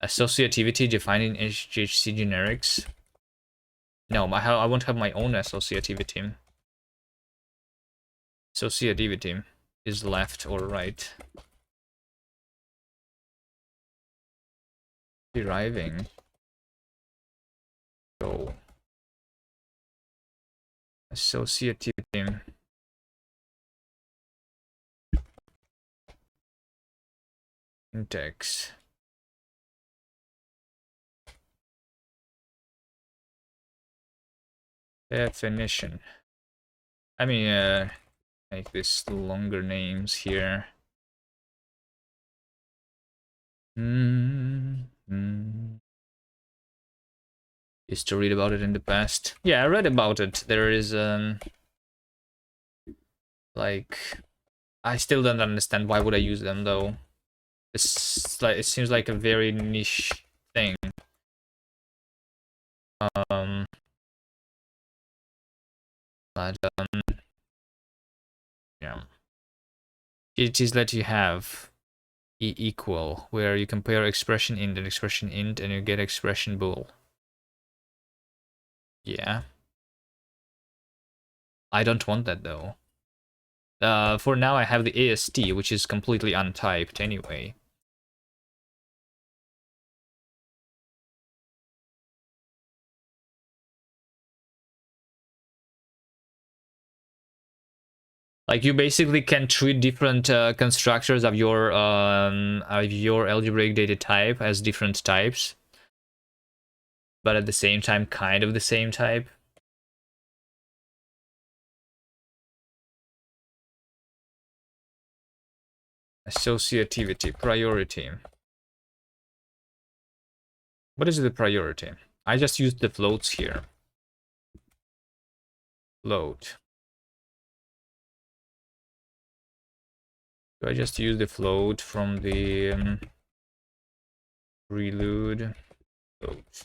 A: Associativity defined in HHC generics. No, I won't have my own associativity. Associativity is left or right. Deriving. So associativity. Syntax. Definition. I mean, make this longer names here. Used to read about it in the past. Yeah, I read about it. There is like, I still don't understand why would I use them though. It's like, it seems like a very niche thing. Um, but yeah, it is that you have equal, where you compare expression int and expression int, and you get expression bool. Yeah, I don't want that though. For now, I have the AST, which is completely untyped anyway. Like, you basically can treat different constructors of your algebraic data type as different types, but at the same time, kind of the same type. Associativity, priority. What is the priority? I just used the floats here. Float. Do I just use the float from the prelude? Float.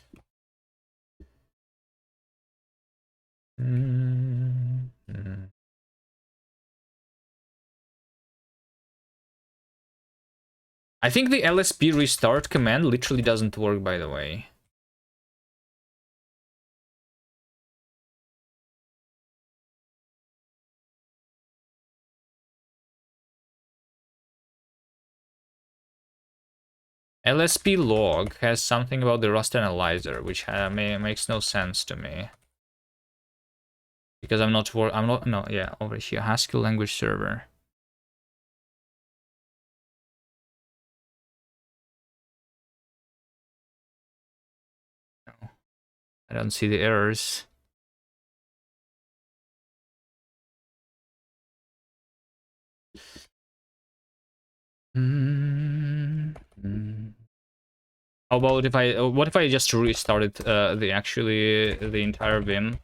A: I think the LSP restart command literally doesn't work, by the way. LSP log has something about the Rust analyzer, which makes no sense to me. Because over here, Haskell language server. No, I don't see the errors. How about if I, what if I just restarted the entire Vim?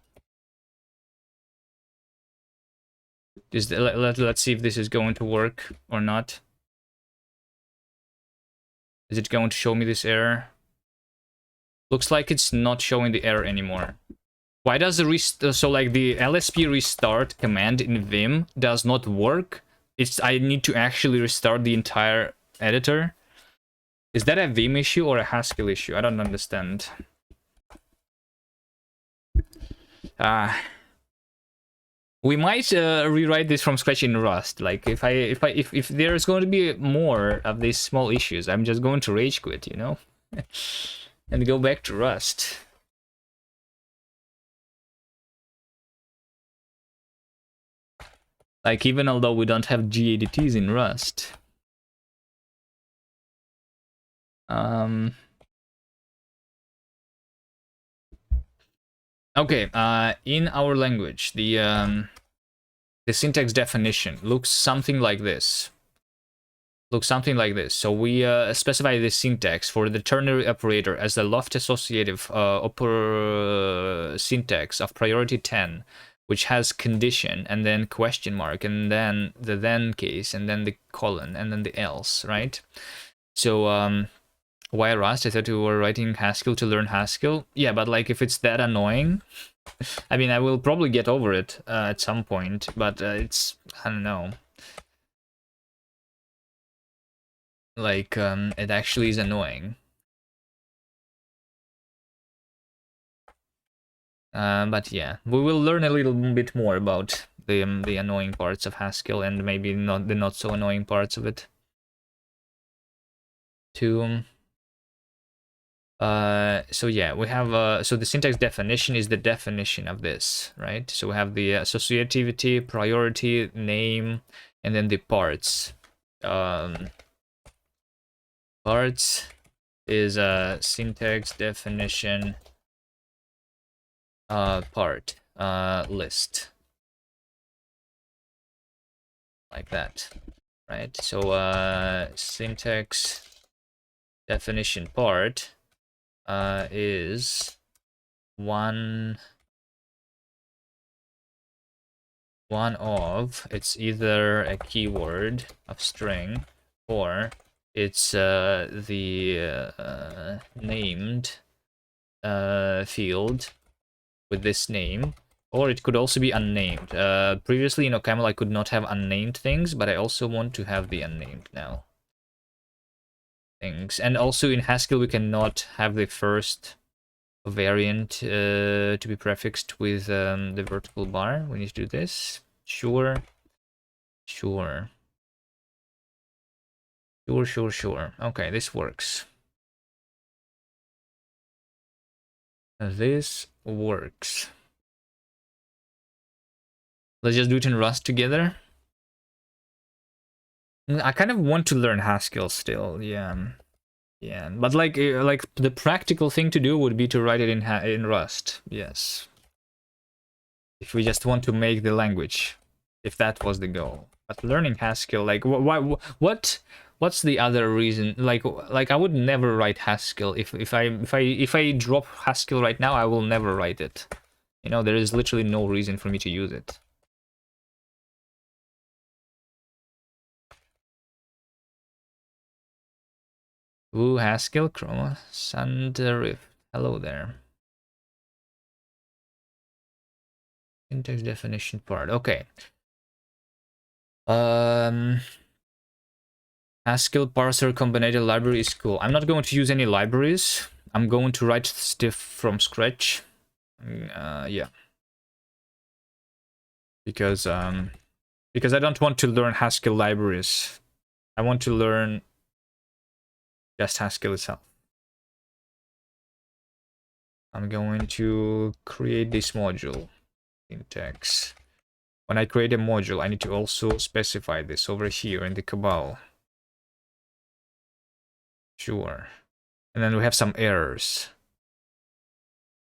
A: Let's see if this is going to work or not. Is it going to show me this error? Looks like it's not showing the error anymore. Why does the so like the LSP restart command in Vim does not work? I need to actually restart the entire editor. Is that a Vim issue or a Haskell issue? I don't understand. We might rewrite this from scratch in Rust. Like if there's going to be more of these small issues, I'm just going to rage quit, you know, and go back to Rust. Like, even although we don't have GADTs in Rust. Okay, in our language, the syntax definition looks something like this. So we specify the syntax for the ternary operator as the loft associative syntax of priority 10, which has condition and then question mark and then the then case and then the colon and then the else, right? So why Rust? I thought you were writing Haskell to learn Haskell. Yeah, but like, if it's that annoying, I mean, I will probably get over it at some point, but it's, I don't know. Like, it actually is annoying. But yeah, we will learn a little bit more about the annoying parts of Haskell and maybe not the not so annoying parts of it. So yeah, we have so the syntax definition is the definition of this, right? So we have the associativity, priority, name, and then the parts. Parts is a syntax definition part list, like that, right? So syntax definition part is one of, it's either a keyword of string or it's the named field with this name, or it could also be unnamed. Previously in OCaml I could not have unnamed things, but I also want to have the unnamed now things. And also in Haskell we cannot have the first variant to be prefixed with the vertical bar. We need to do this. Sure. Okay, this works. This works. Let's just do it in Rust together. I kind of want to learn Haskell still, yeah. Yeah, but like the practical thing to do would be to write it in Rust. Yes. If we just want to make the language, if that was the goal. But learning Haskell, like what's the other reason? Like I would never write Haskell. If I drop Haskell right now, I will never write it. You know, there is literally no reason for me to use it. Ooh, Haskell, Chroma, Sans Serif. Hello there. Syntax definition part. Okay. Haskell parser combinator library is cool. I'm not going to use any libraries. I'm going to write stuff from scratch. Yeah. Because I don't want to learn Haskell libraries. I want to learn just Haskell itself. I'm going to create this module. Syntax. When I create a module, I need to also specify this over here in the cabal. Sure. And then we have some errors.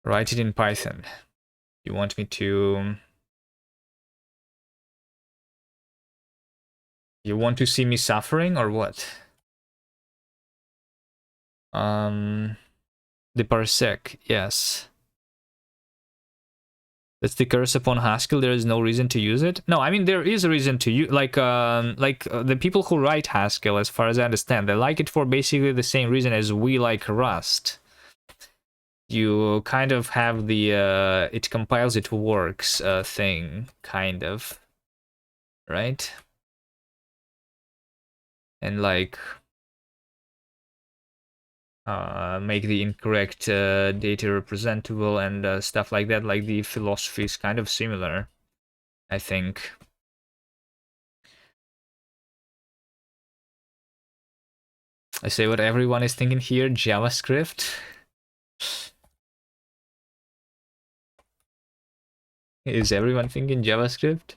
A: Write it in Python. You want me to... You want to see me suffering or what? The parsec, yes. That's the curse upon Haskell. There is no reason to use it. No, I mean there is a reason to use. The people who write Haskell, as far as I understand, they like it for basically the same reason as we like Rust. You kind of have the it compiles, it works thing, kind of, right? And like make the incorrect data representable and stuff like that. Like the philosophy is kind of similar, I think. I say what everyone is thinking here, JavaScript. Is everyone thinking JavaScript?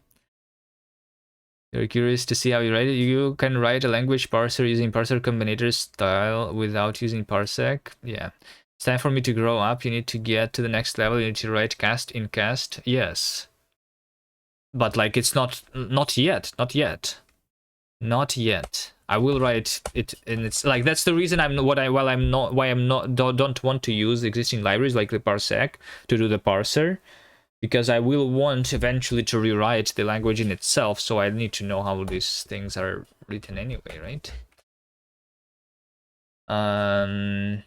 A: You're curious to see how you write it? You can write a language parser using parser combinator style without using parsec. Yeah. It's time for me to grow up. You need to get to the next level. You need to write cast in cast. Yes. But like it's not yet. Not yet. I will write it, and it's like that's the reason don't want to use existing libraries like the parsec to do the parser, because I will want eventually to rewrite the language in itself, so I need to know how these things are written anyway, right? I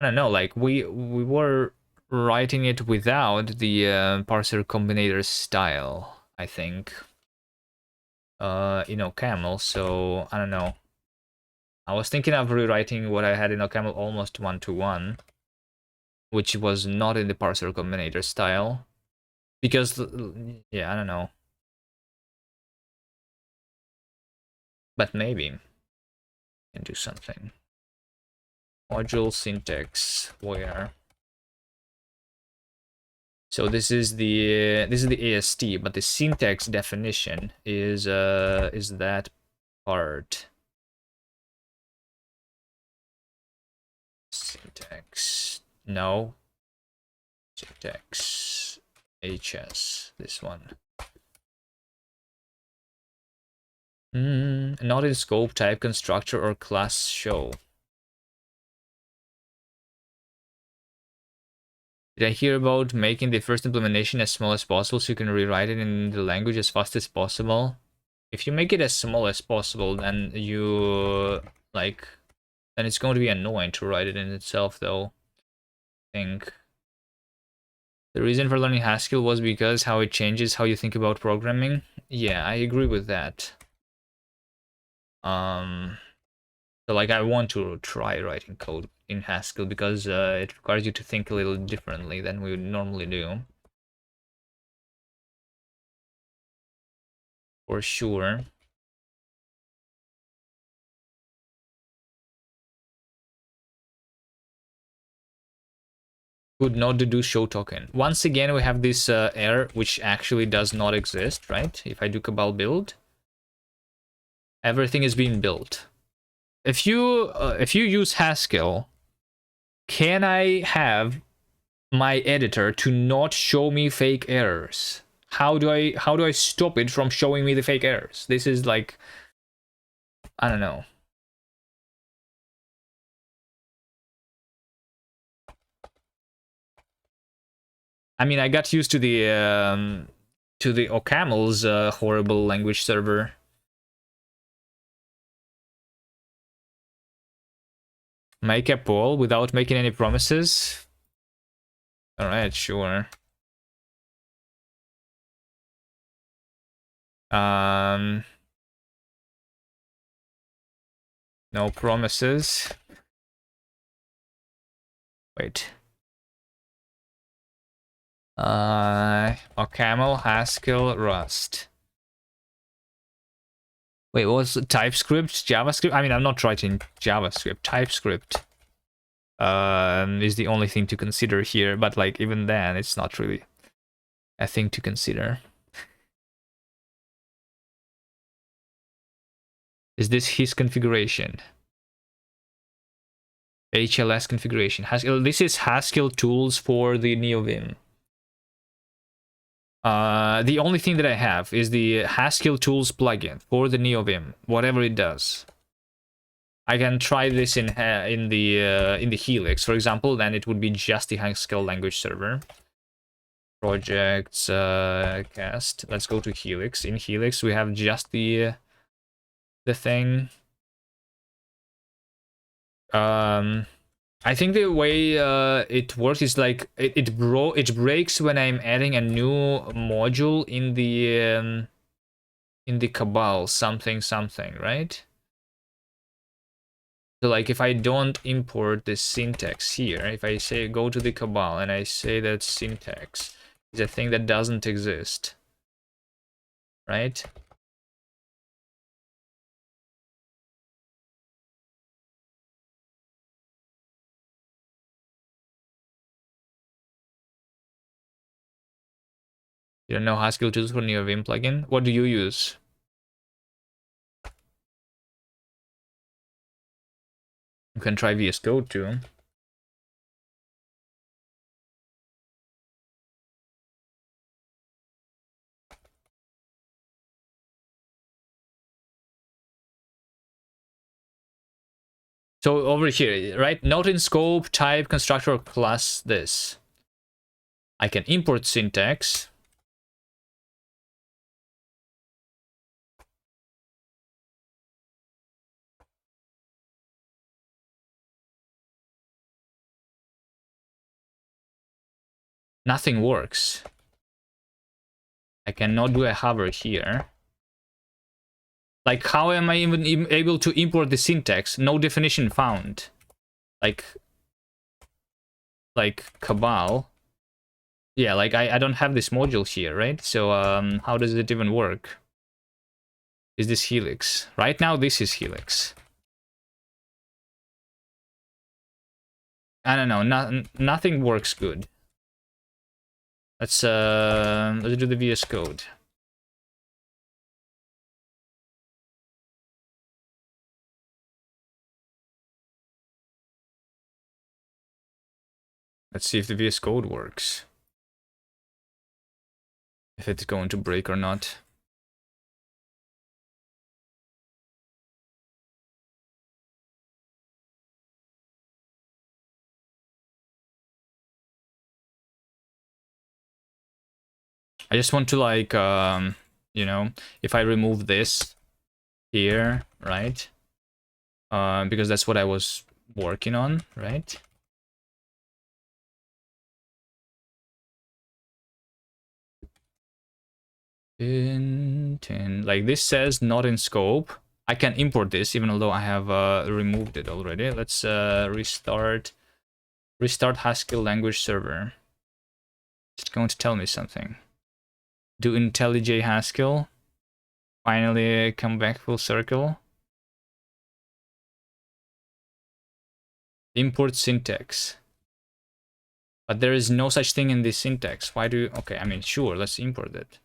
A: don't know, like we were writing it without the parser combinator style, I think. In OCaml, so I don't know. I was thinking of rewriting what I had in OCaml almost one-to-one, which was not in the parser combinator style, because yeah, I don't know, but maybe I can do something. Module syntax where. So this is the AST, but the syntax definition is that part. Syntax, no. Syntax, HS, this one. Not in scope, type, constructor, or class show. Did I hear about making the first implementation as small as possible so you can rewrite it in the language as fast as possible? If you make it as small as possible, then then it's going to be annoying to write it in itself, though. I think the reason for learning Haskell was because how it changes how you think about programming. Yeah, I agree with that. So like I want to try writing code in Haskell because it requires you to think a little differently than we would normally do. For sure. Good not to do show token. Once again, we have this error which actually does not exist, right? If I do Cabal build, everything is being built. If you use Haskell, can I have my editor to not show me fake errors? How do I stop it from showing me the fake errors? This is like, I don't know. I mean, I got used to the OCaml's horrible language server. Make a poll without making any promises. All right, sure. No promises. Wait. OCaml, Haskell, Rust. Wait, what was it? TypeScript, JavaScript? I mean, I'm not writing JavaScript. TypeScript is the only thing to consider here, but like even then, it's not really a thing to consider. Is this his configuration? HLS configuration. Haskell. This is Haskell tools for the NeoVim. The only thing that I have is the Haskell tools plugin for the NeoVim, whatever it does. I can try this in the Helix, for example. Then it would be just the Haskell language server. Projects, cast. Let's go to Helix. In Helix, we have just the thing. I think the way it works is like it breaks when I'm adding a new module in the Cabal something, right? So like if I don't import the syntax here, if I say go to the Cabal and I say that syntax is a thing that doesn't exist, right? You don't know Haskell tools for NeoVim plugin? What do you use? You can try VS Code too. So over here, right? Not in scope, type, constructor, class this. I can import syntax. Nothing works. I cannot do a hover here. Like, how am I even able to import the syntax? No definition found. Like Cabal. Yeah, like I don't have this module here, right? So how does it even work? Is this Helix? Right now, this is Helix. I don't know. Nothing works good. Let's do the VS Code. Let's see if the VS Code works. If it's going to break or not. I just want to like, you know, if I remove this here, right? Because that's what I was working on, right? Like this says not in scope. I can import this even though I have removed it already. Let's restart Haskell language server. It's going to tell me something. Do IntelliJ Haskell. Finally come back full circle. Import syntax. But there is no such thing in this syntax. Why do you... Okay, I mean, sure, let's import it.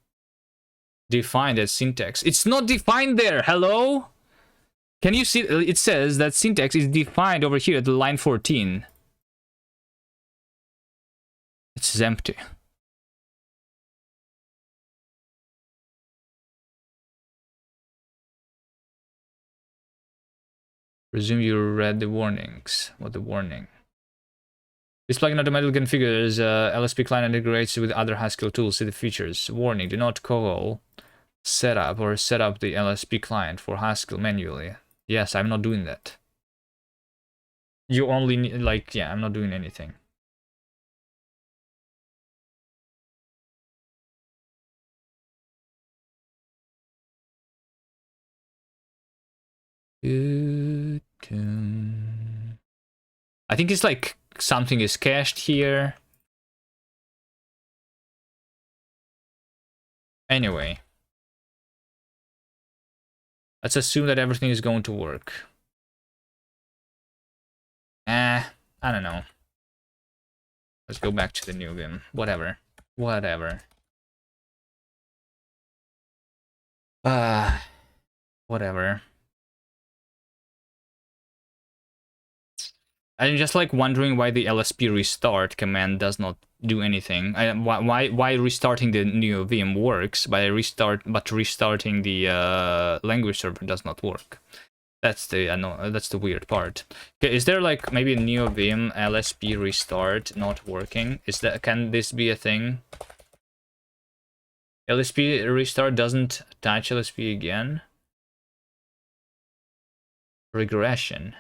A: Defined as syntax. It's not defined there. Hello? Can you see? It says that syntax is defined over here at line 14. It's empty. Presume you read the warnings. What the warning? This plugin automatically configures LSP client integrates with other Haskell tools. See the features. Warning: do not call setup or set up the LSP client for Haskell manually. Yes, I'm not doing that. You only need, like, yeah, I'm not doing anything. I think it's like something is cached here. Anyway, let's assume that everything is going to work. I don't know. Let's go back to the new Vim. Whatever. Whatever. Whatever. I'm just like wondering why the LSP restart command does not do anything. Why restarting the new Vim works, but restarting the language server does not work. That's the weird part. Okay, is there like maybe a new Vim LSP restart not working? Can this be a thing? LSP restart doesn't touch LSP again. Regression.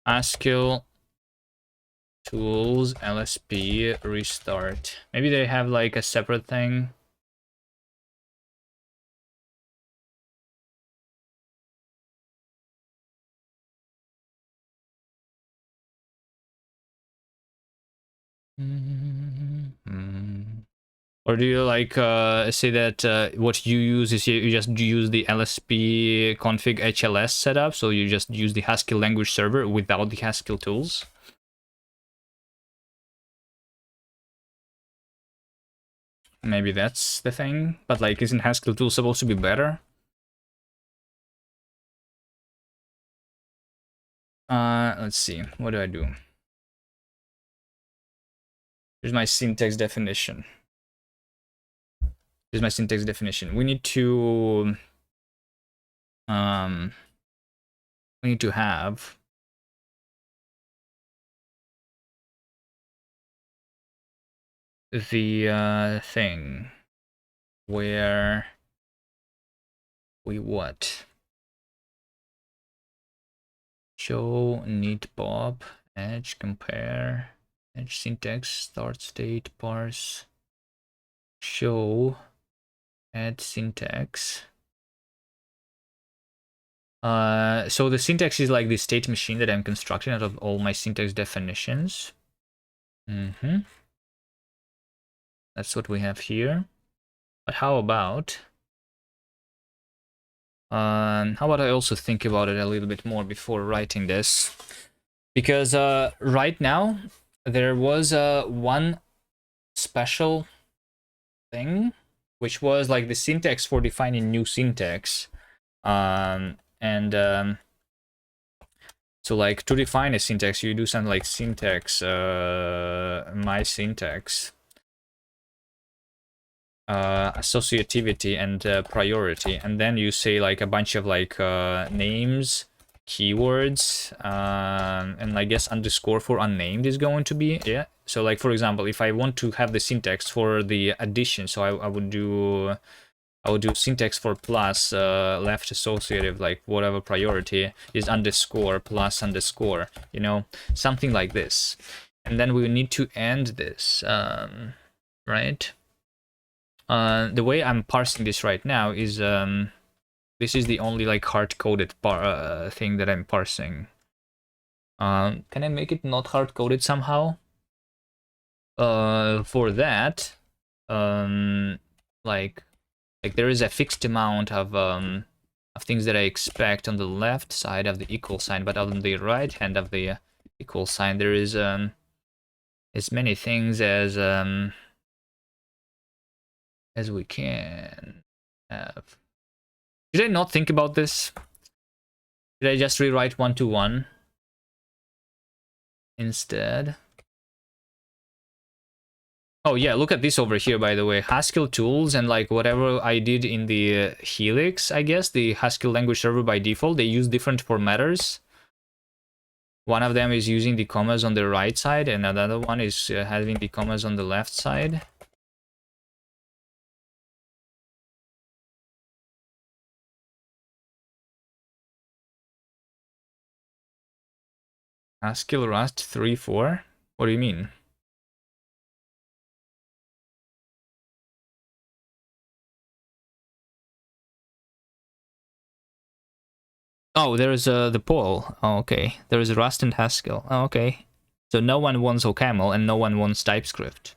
A: Haskell tools LSP restart. Maybe they have like a separate thing. Or do you like say that what you use is you just use the LSP config HLS setup, so you just use the Haskell language server without the Haskell tools? Maybe that's the thing, but like isn't Haskell tools supposed to be better? Let's see, what do I do? Here's my syntax definition. Here's my syntax definition. We need to have the thing where we what? Show need bob edge compare edge syntax start state parse show add syntax. So the syntax is like the state machine that I'm constructing out of all my syntax definitions. That's what we have here. But how about I also think about it a little bit more before writing this? Because right now there was one special thing, which was like the syntax for defining new syntax. So like to define a syntax, you do something like syntax, my syntax, associativity and priority, and then you say like a bunch of like names, keywords, and I guess underscore for unnamed is going to be, yeah. So like for example, if I want to have the syntax for the addition, so I would do syntax for plus, left associative, like whatever priority is underscore plus underscore, you know, something like this. And then we need to end this, right? The way I'm parsing this right now is this is the only like hard-coded thing that I'm parsing. Can I make it not hard-coded somehow? For that, like there is a fixed amount of things that I expect on the left side of the equal sign, but on the right hand of the equal sign there is as many things as we can have. Did I not think about this? Did I just rewrite 1-to-1 instead? Oh yeah, look at this over here, by the way. Haskell tools and like whatever I did in the Helix, I guess, the Haskell language server by default, they use different formatters. One of them is using the commas on the right side, and another one is having the commas on the left side. Haskell Rust 3.4? What do you mean? Oh, there's the poll. Oh, okay. There is Rust and Haskell. Oh, okay. So no one wants OCaml and no one wants TypeScript.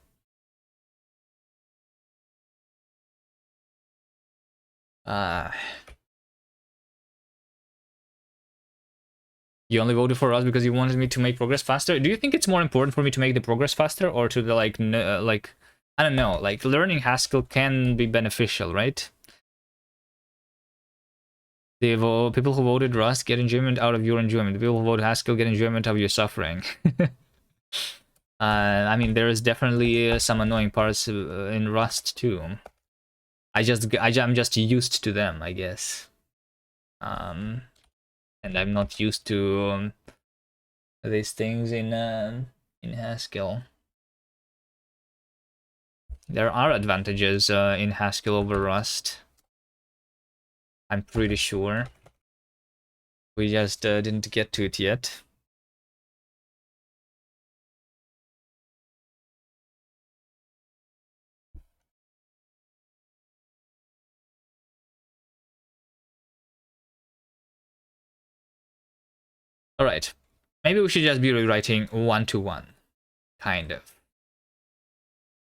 A: You only voted for us because you wanted me to make progress faster? Do you think it's more important for me to make the progress faster or to the like I don't know, like learning Haskell can be beneficial, right? The people who voted Rust get enjoyment out of your enjoyment. The people who voted Haskell get enjoyment out of your suffering. I mean, there is definitely some annoying parts in Rust too. I'm just used to them, I guess. And I'm not used to these things in Haskell. There are advantages in Haskell over Rust. I'm pretty sure. We just didn't get to it yet. All right. Maybe we should just be rewriting 1-to-1. Kind of.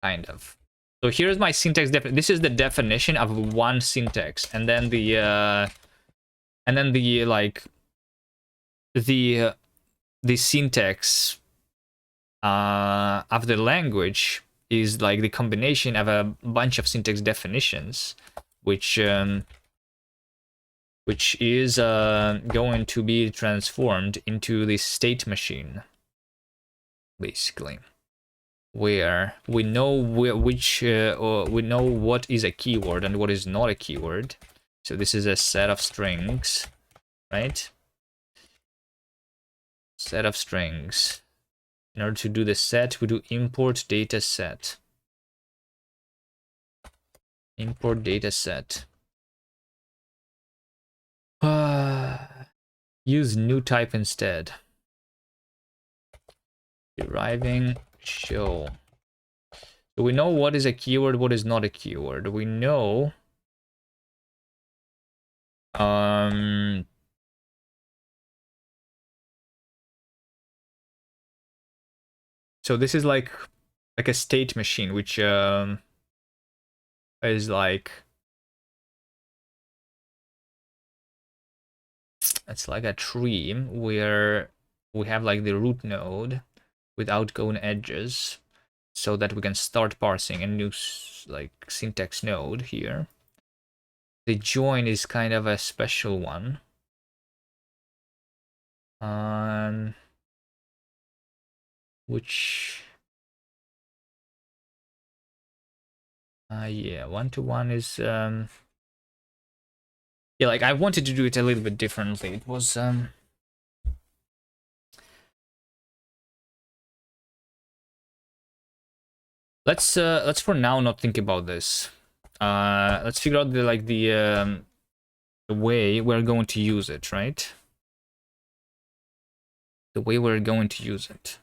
A: Kind of. So here's my syntax this is the definition of one syntax, and then the like the syntax of the language is like the combination of a bunch of syntax definitions, which is going to be transformed into the state machine, basically, where we know we know what is a keyword and what is not a keyword. So this is a set of strings, right? Set of strings. In order to do the set, we do import data set. Import data set. Use new type instead. Deriving show. So we know what is a keyword, what is not a keyword. We know so this is like a state machine, which is like it's like a tree where we have like the root node with outgoing edges, so that we can start parsing a new like syntax node here. The join is kind of a special one. Which yeah, one-to-one is yeah, like I wanted to do it a little bit differently. It was let's for now not think about this. Let's figure out the way we're going to use it, right? The way we're going to use it.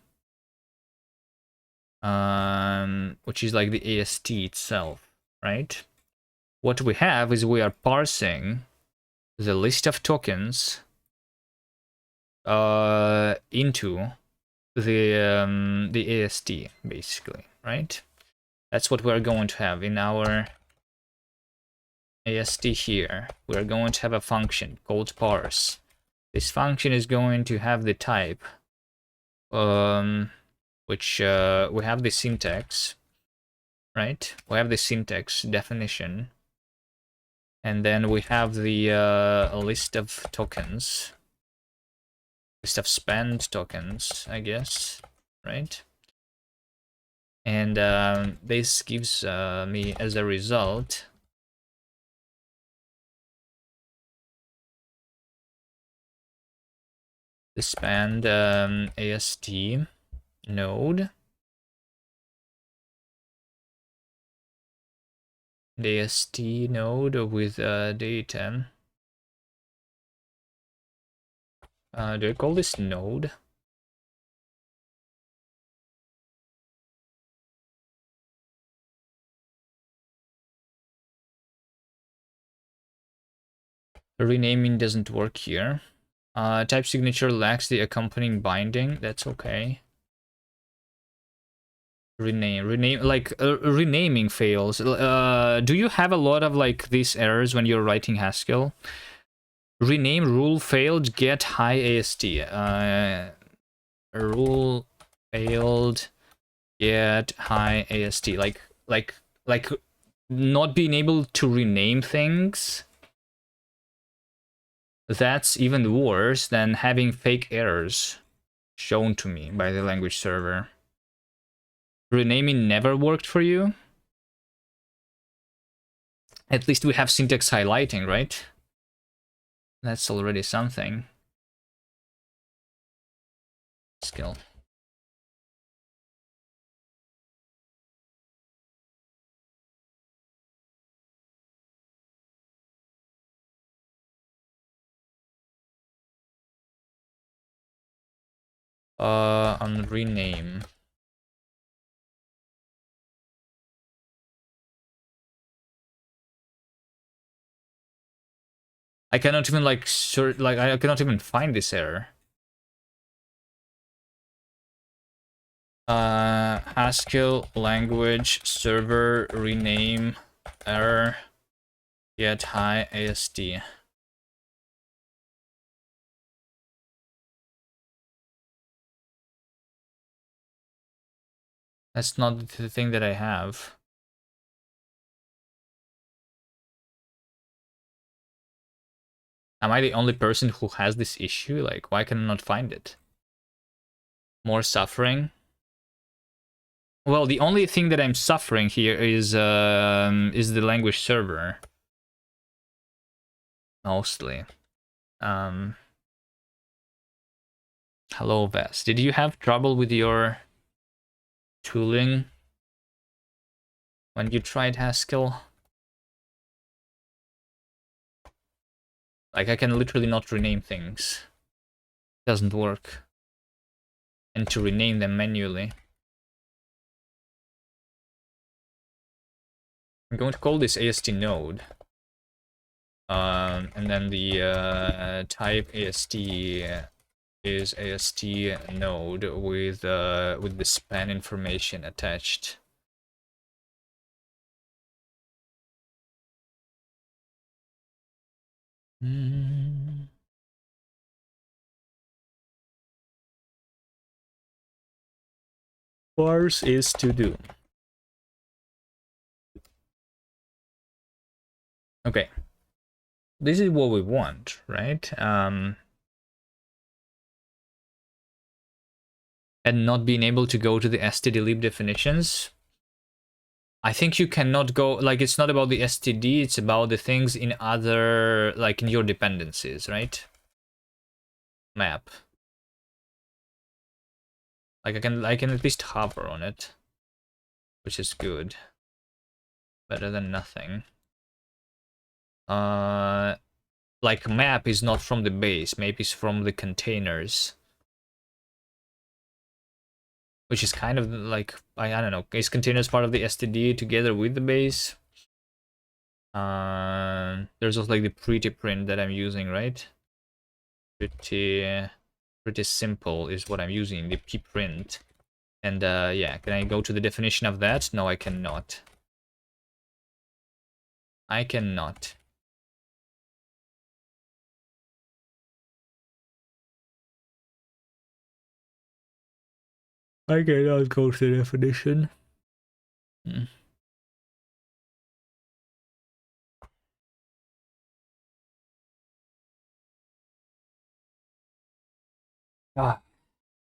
A: Which is like the AST itself, right? What we have is we are parsing the list of tokens into the AST, basically, right? That's what we're going to have in our AST here. We're going to have a function called parse. This function is going to have the type, which we have the syntax, right? We have the syntax definition, and then we have the list of tokens, list of spend tokens, I guess, right? And this gives me as a result the spend AST node, the AST node with data. Do I call this node? Renaming doesn't work here. Type signature lacks the accompanying binding. That's okay. Rename, like renaming fails. Do you have a lot of like these errors when you're writing Haskell? Rename rule failed, get high AST. Rule failed, get high AST. Like not being able to rename things. That's even worse than having fake errors shown to me by the language server. Renaming never worked for you? At least we have syntax highlighting, right? That's already something. Skill. On rename. I cannot even like search, like I cannot even find this error. Haskell language server rename error get high AST. That's not the thing that I have. Am I the only person who has this issue? Like, why can I not find it? More suffering? Well, the only thing that I'm suffering here is the language server. Mostly. Hello, Vest. Did you have trouble with your tooling when you tried Haskell? Like, I can literally not rename things. Doesn't work. And to rename them manually. I'm going to call this AST node. And then the type AST is AST node with the span information attached. Parse is to do. Okay. This is what we want, right? and not being able to go to the stdlib definitions. I think you cannot go, like, it's not about the std, it's about the things in other, like in your dependencies, right? Map. Like I can at least hover on it, which is good. Better than nothing. Like map is not from the base, map is from the containers. Which is kind of like, I don't know, is containers part of the std together with the base? There's also like the pretty print that I'm using, right? Pretty simple is what I'm using, the pprint. And yeah, can I go to the definition of that? No, I cannot. I cannot. I cannot go to the definition.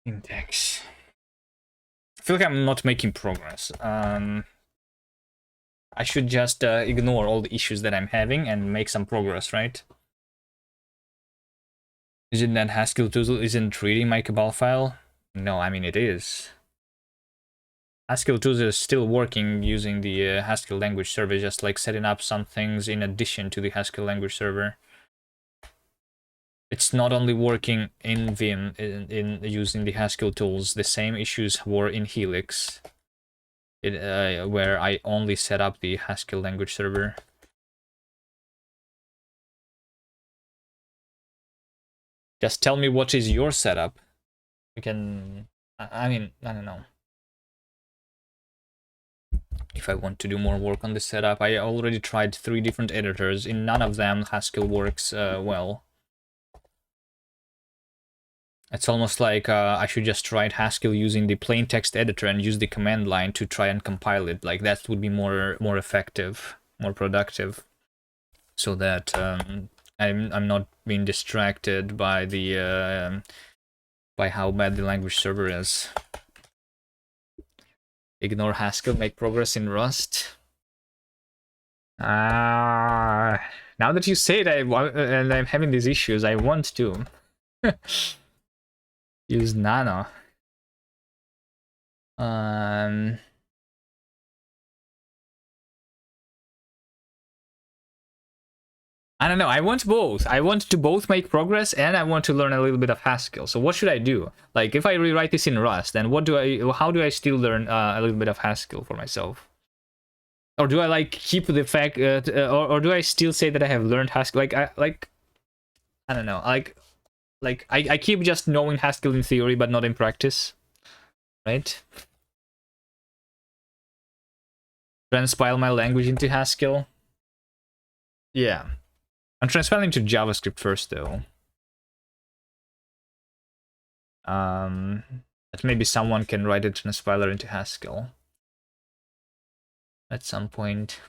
A: Index. I feel like I'm not making progress. I should just ignore all the issues that I'm having and make some progress, right? Is it that Haskell tool isn't reading my cabal file? No, I mean it is. Haskell tools is still working using the Haskell language server, just like setting up some things in addition to the Haskell language server. It's not only working in Vim in using the Haskell tools, the same issues were in Helix, where I only set up the Haskell language server. Just tell me what is your setup. We can, I mean, I don't know. If I want to do more work on the setup, I already tried 3 different editors. In none of them Haskell works well. It's almost like I should just write Haskell using the plain text editor and use the command line to try and compile it. Like that would be more effective, more productive, so that I'm not being distracted by the by how bad the language server is. Ignore Haskell, make progress in Rust. Now that you say it, and I'm having these issues, I want to use Nano. I don't know. I want both. I want to both make progress and I want to learn a little bit of Haskell. So what should I do? Like if I rewrite this in Rust, then how do I still learn a little bit of Haskell for myself? Or do I like keep the fact, or do I still say that I have learned Haskell? I don't know. I keep just knowing Haskell in theory, but not in practice, right? Transpile my language into Haskell. Yeah. I'm transpiling to JavaScript first, though. That maybe someone can write a transpiler into Haskell at some point.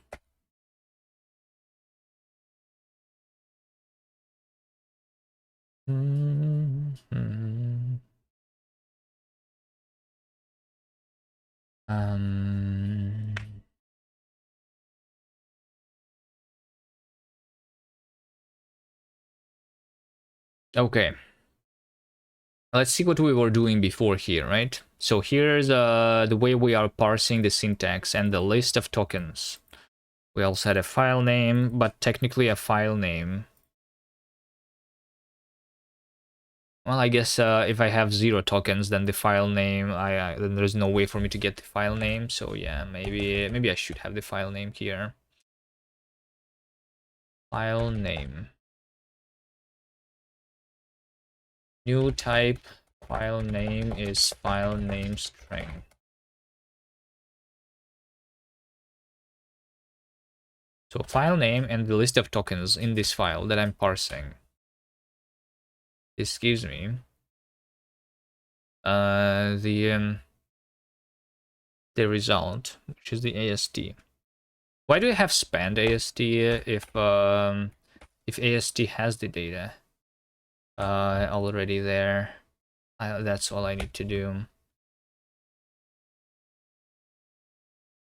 A: Okay. Let's see what we were doing before here, right? So here's the way we are parsing the syntax and the list of tokens. We also had a file name, but technically a file name. Well, I guess if I have 0 tokens, then the file name, then there's no way for me to get the file name. So yeah, maybe I should have the file name here. File name. New type file name is file name string. So file name and the list of tokens in this file that I'm parsing. This gives me the result, which is the AST. Why do I have spanned AST if AST has the data already there? That's all I need to do.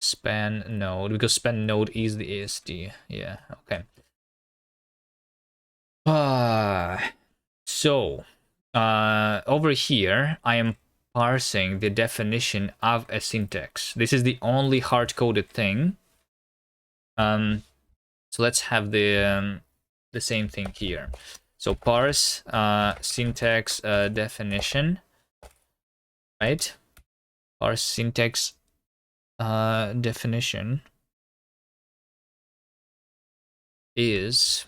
A: Span node, because span node is the ASD. Yeah, okay. So over here I am parsing the definition of a syntax. This is the only hard-coded thing. So let's have the same thing here. So parse syntax definition, right? Parse syntax definition is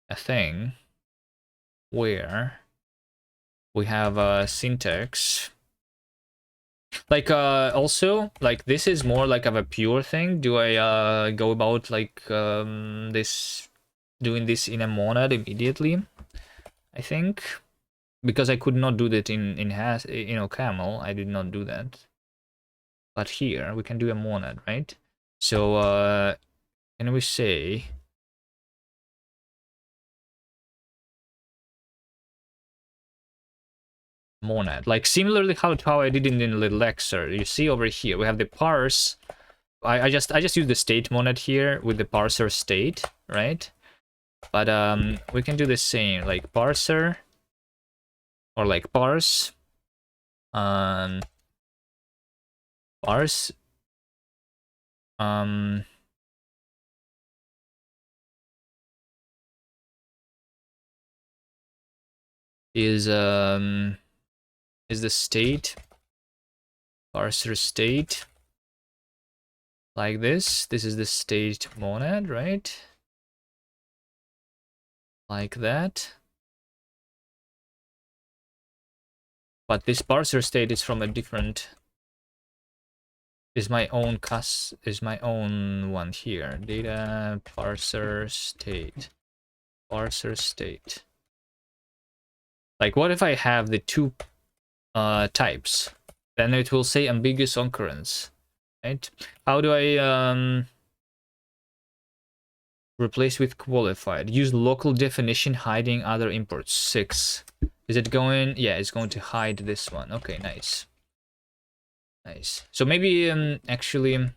A: a thing where we have a syntax. Like also, like this is more like of a pure thing. Do I go about like this, doing this in a monad immediately? I think, because I could not do that in camel, I did not do that. But here we can do a monad, right? So can we say monad, like similarly how I did it in the little lexer? You see over here we have the parse. I just use the state monad here with the parser state, right? But we can do the same, like parser, or like parse, parse, is the state, parser state, like this. This is the state monad, right? Like that. But this parser state is from a different, is my own one here. Data parser state. Parser state. Like what if I have the two types? Then it will say ambiguous occurrence, right? How do I replace with qualified? Use local definition hiding other imports. 6. Is it going? Yeah, it's going to hide this one. Okay, nice. Nice. So maybe actually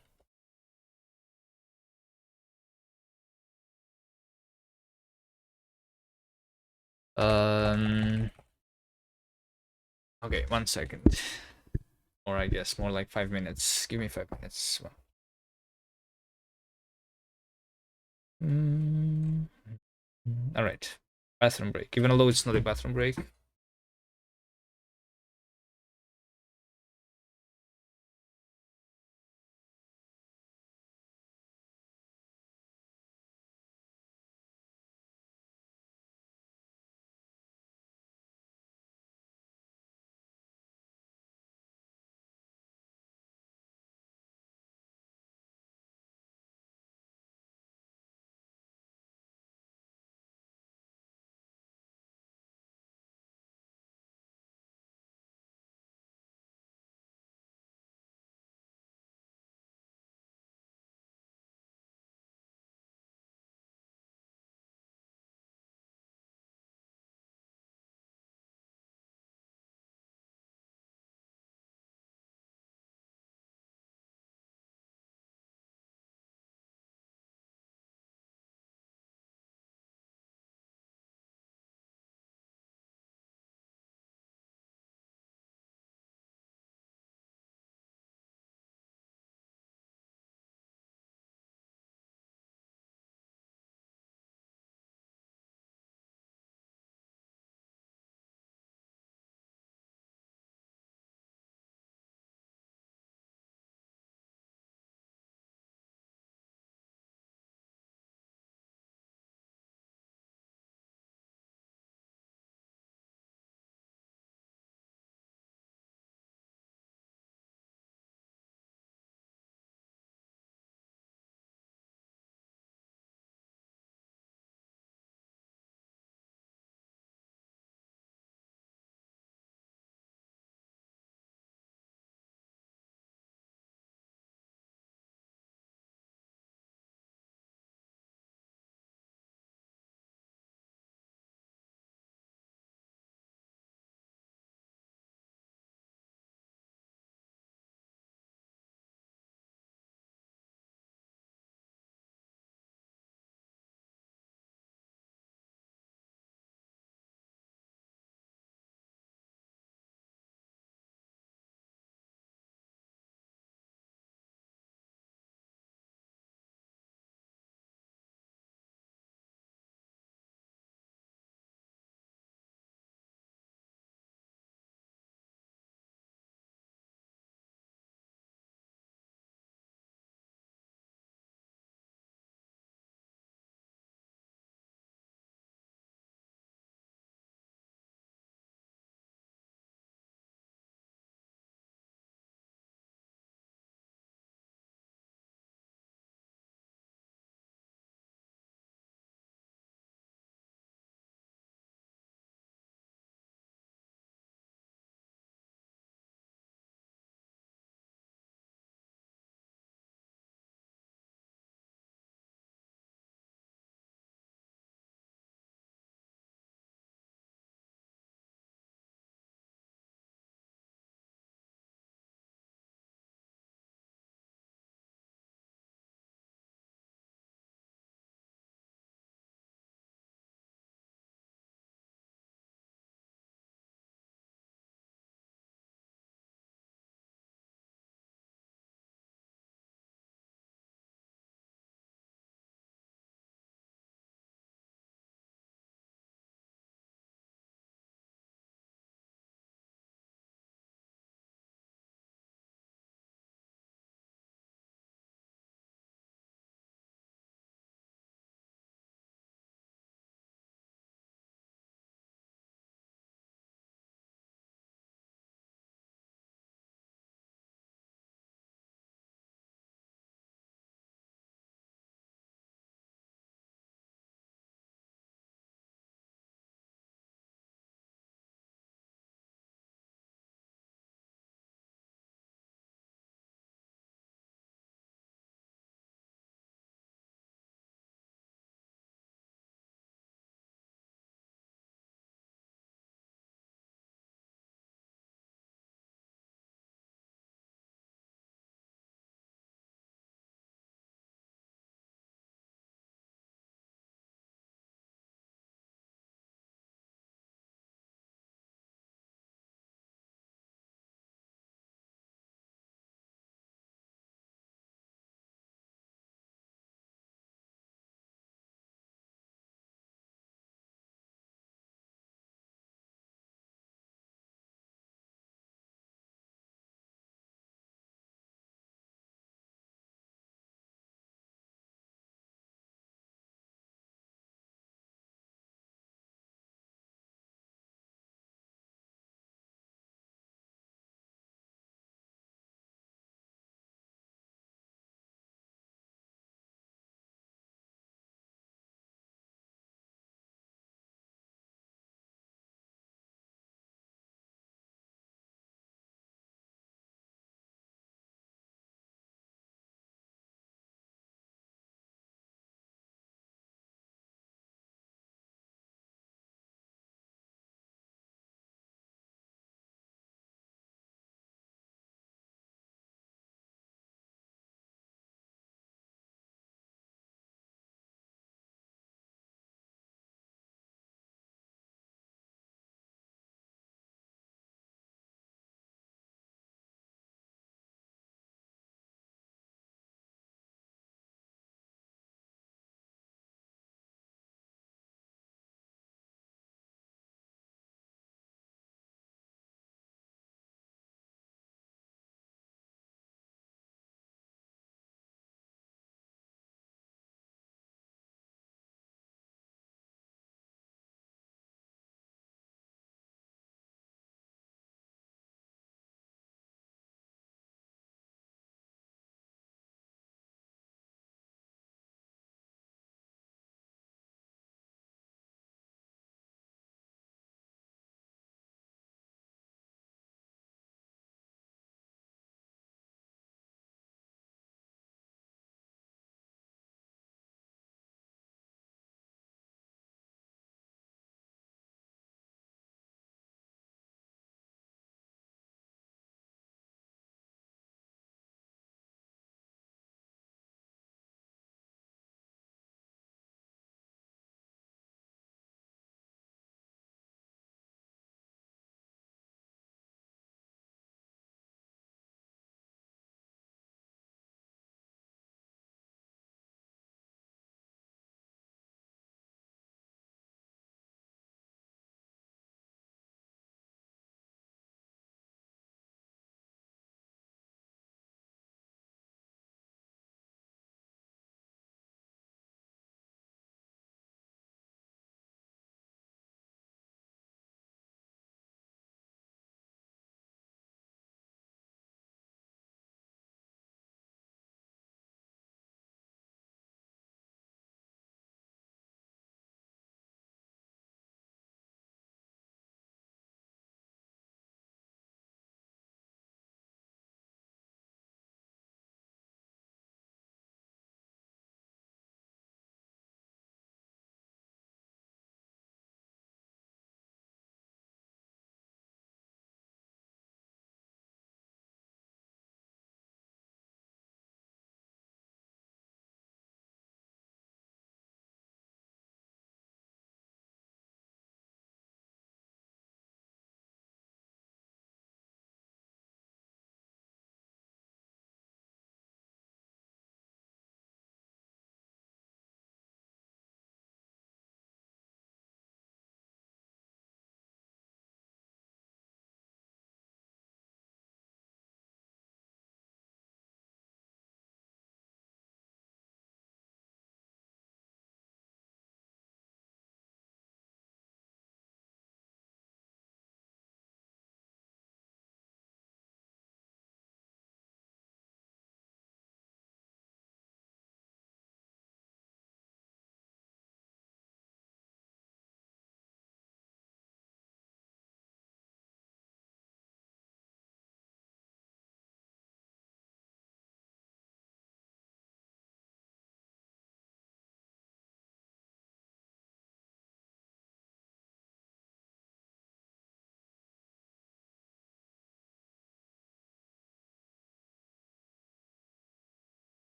A: okay, 1 second. Or I guess more like 5 minutes. Give me 5 minutes. All right. Bathroom break. Even though it's not a bathroom break.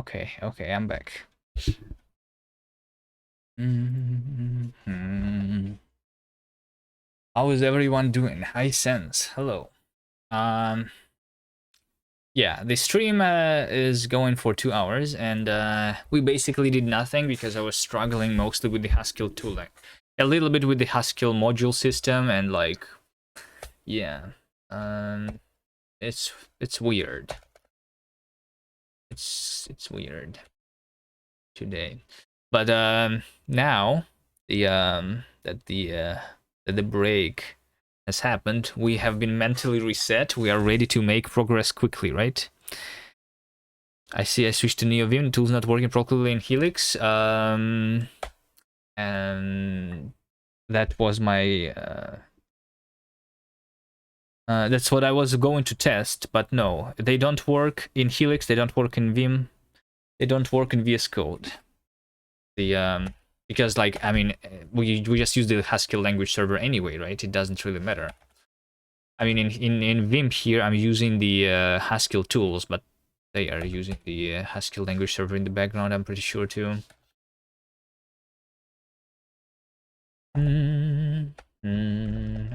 A: Okay, I'm back. How is everyone doing? Hi, Sense. Hello. Yeah, the stream is going for 2 hours, and we basically did nothing because I was struggling mostly with the Haskell tooling, a little bit with the Haskell module system, and like, yeah, it's weird. It's weird today, but now that the break has happened, we have been mentally reset. We are ready to make progress quickly, right? I see I switched to NeoVim. The tool's not working properly in Helix. And that was my... that's what I was going to test, but no. They don't work in Helix, they don't work in Vim, they don't work in VS Code. Because, like, I mean, we just use the Haskell language server anyway, right? It doesn't really matter. I mean, in Vim here, I'm using the Haskell tools, but they are using the Haskell language server in the background, I'm pretty sure, too. I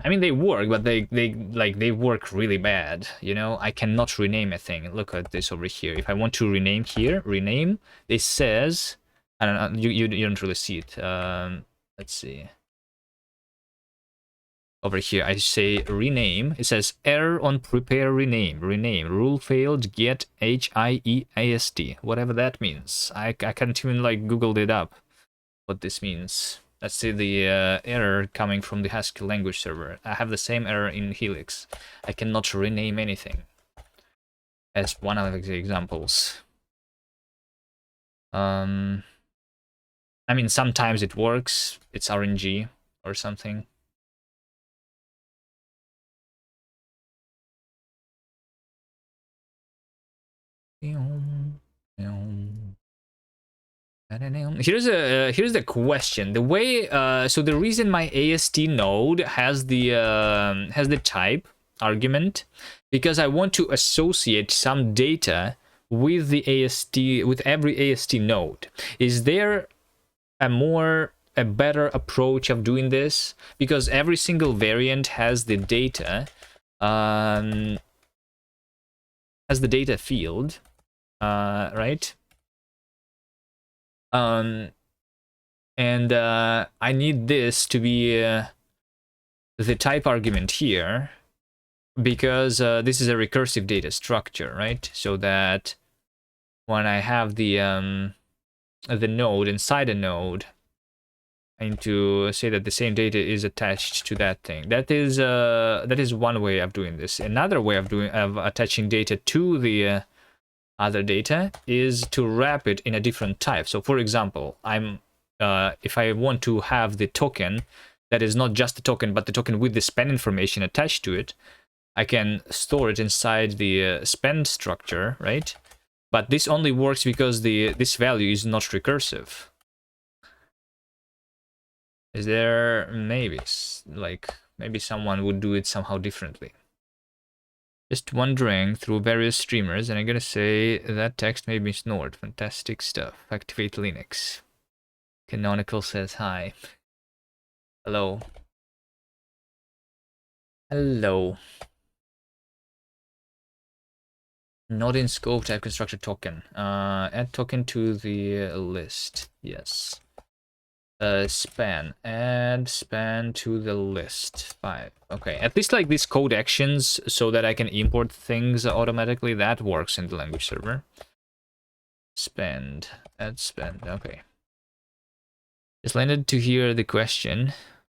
A: mean, they work, but they work really bad, you know? I cannot rename a thing. Look at this over here. If I want to rename here, rename, it says... I don't know, you don't really see it. Let's see. Over here, I say rename. It says error on prepare rename. Rename. Rule failed, get HIEAST. Whatever that means. I can't even, like, Googled it up. What this means. Let's see the error coming from the Haskell language server. I have the same error in Helix. I cannot rename anything. As one of the examples. I mean, sometimes it works. It's RNG or something. Here's the question. The way so the reason my AST node has the type argument, because I want to associate some data with the AST, with every AST node. Is there a better approach of doing this? Because every single variant has the data field, right? And I need this to be the type argument here, because this is a recursive data structure, right? So that when I have the node inside a node, I need to say that the same data is attached to that thing. That is one way of doing this. Another way of attaching data to the other data is to wrap it in a different type. So, for example, if I want to have the token that is not just the token, but the token with the spend information attached to it, I can store it inside the spend structure, right? But this only works because this value is not recursive. Is there maybe someone would do it somehow differently? Just wandering through various streamers, and I gotta say that text made me snort. Fantastic stuff. Activate Linux. Canonical says hi. Hello. Hello. Not in scope, type constructor token. Add token to the list. Yes. Span. Add span to the list. 5. Okay. At least like these code actions so that I can import things automatically. That works in the language server. Spend. Add spend. Okay. Just landed to hear the question,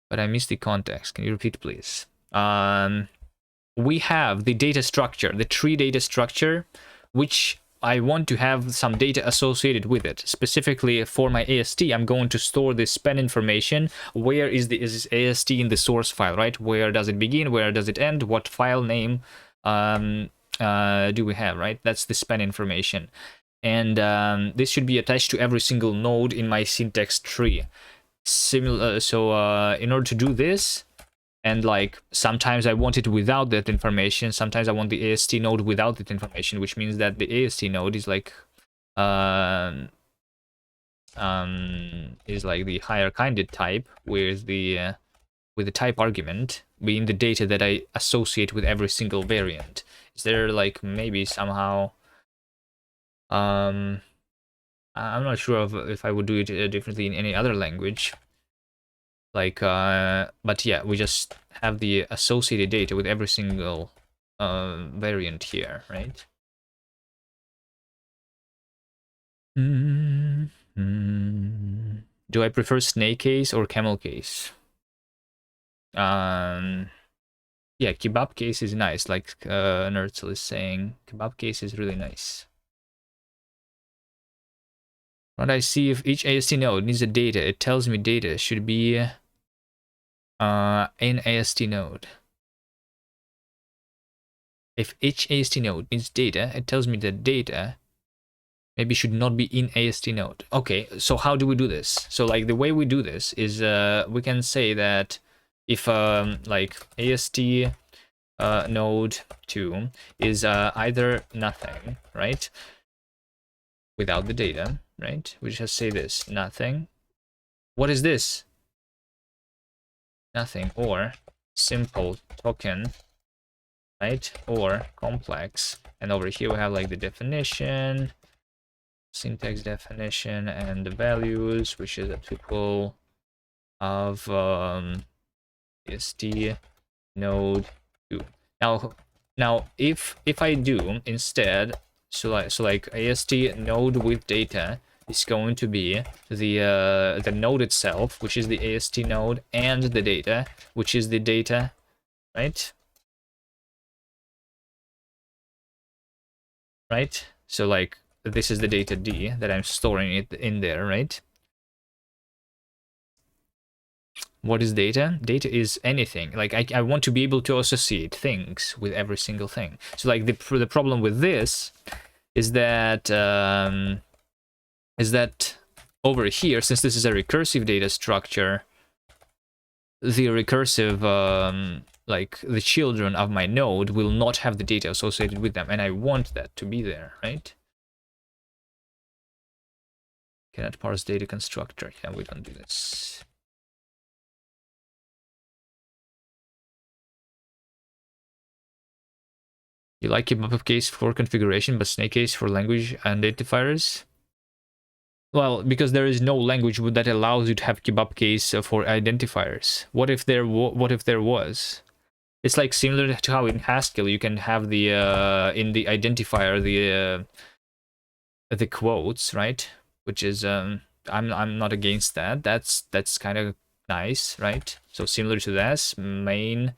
A: but I missed the context. Can you repeat, please? We have the data structure, the tree data structure, which I want to have some data associated with it. Specifically for my AST, I'm going to store the span information. Where is this AST in the source file, right? Where does it begin? Where does it end? What file name do we have, right? That's the span information. And this should be attached to every single node in my syntax tree. So in order to do this, and like sometimes I want it without that information, sometimes I want the AST node without that information, which means that the AST node is like um, is like the higher kinded type with the type argument being the data that I associate with every single variant. Is there like maybe somehow I'm not sure if I would do it differently in any other language. Like but yeah, we just have the associated data with every single variant here, right? Do I prefer snake case or camel case? Yeah, kebab case is nice, like Nertzel is saying. Kebab case is really nice. When I see if each AST node needs a data, it tells me data should be in AST node. If each AST node needs data, it tells me that data maybe should not be in AST node. Okay, so how do we do this? So like the way we do this is we can say that if like AST node 2 is either nothing, right? Without the data, right? We just say this, nothing. What is this? Nothing, or simple token, right? Or complex. And over here we have like the definition, syntax definition, and the values, which is a tuple of AST node 2. Now if I do instead, so like AST node with data is going to be the node itself, which is the AST node, and the data, which is the data, right? Right? So like this is the data D that I'm storing it in there, right? What is data? Data is anything. Like I want to be able to associate things with every single thing. So like the problem with this is that over here, since this is a recursive data structure, the recursive like the children of my node will not have the data associated with them, and I want that to be there, right? Cannot parse data constructor. Yeah, we don't do this. You like kebab case for configuration, but snake case for language identifiers? Well, because there is no language that allows you to have kebab case for identifiers. What if there was? It's like similar to how in Haskell you can have the in the identifier the quotes, right? Which is I'm not against that. That's kind of nice, right? So similar to this main,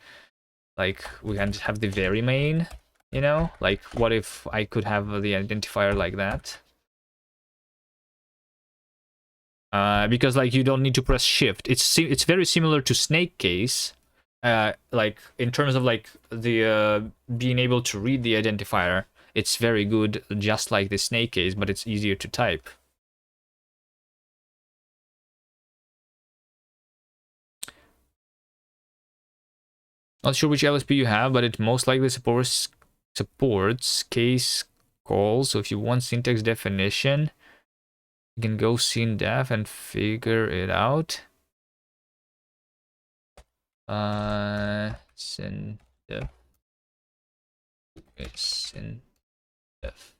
A: like we can have the very main, you know? Like what if I could have the identifier like that? Because like you don't need to press shift. It's very similar to snake case, like in terms of like the being able to read the identifier. It's very good, just like the snake case, but it's easier to type. Not sure which LSP you have, but it most likely supports case calls. So if you want syntax definition, you can go syndef and figure it out. Syndef. It's syndef.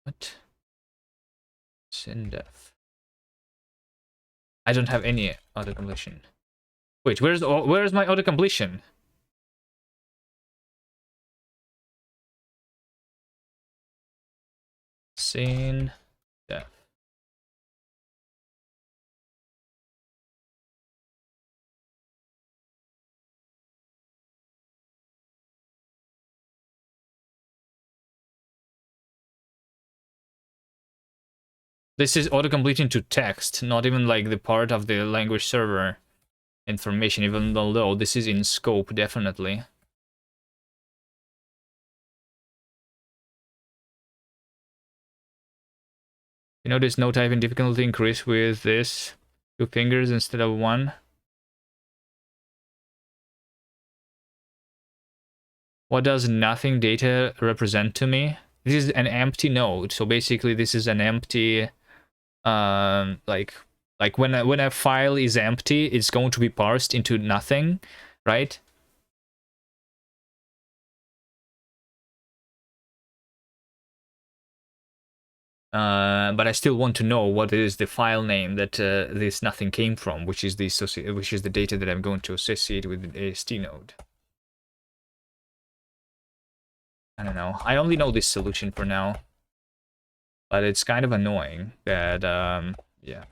A: What? Syndef. I don't have any auto-completion. Wait, where's my auto-completion? Syndef. This is auto-completing to text, not even like the part of the language server information, even though this is in scope, definitely. You notice no typing difficulty increase with this 2 fingers instead of 1. What does nothing data represent to me? This is an empty node. So basically this is an empty, like when a file is empty, it's going to be parsed into nothing, right? But I still want to know what is the file name that this nothing came from, which is the data that I'm going to associate with the AST node. I don't know. I only know this solution for now, but it's kind of annoying that yeah.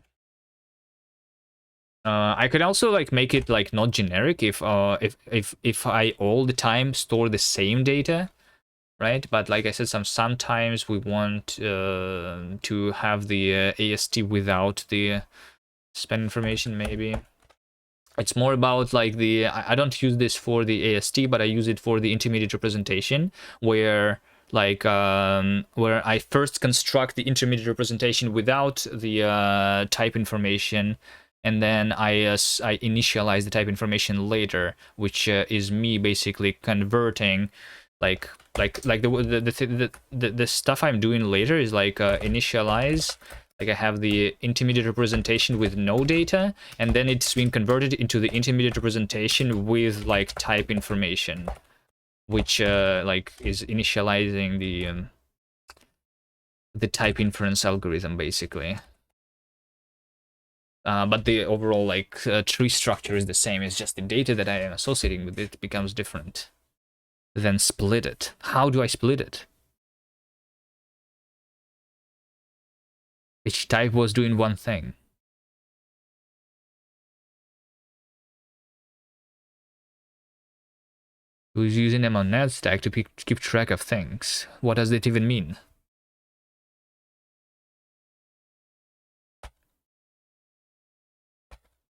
A: I could also like make it like not generic if I all the time store the same data, right? But like I said, sometimes we want to have the AST without the spend information. Maybe it's more about like the I don't use this for the AST, but I use it for the intermediate representation, where like where I first construct the intermediate representation without the type information, and then I initialize the type information later, which is me basically converting like the stuff I'm doing later is like initialize. Like I have the intermediate representation with no data, and then it's been converted into the intermediate representation with like type information, which like is initializing the type inference algorithm basically. But the overall like tree structure is the same. It's just the data that I am associating with it becomes different. Then split it. How do I split it? Each type was doing one thing. Who's using them on NetStack to keep track of things? What does that even mean?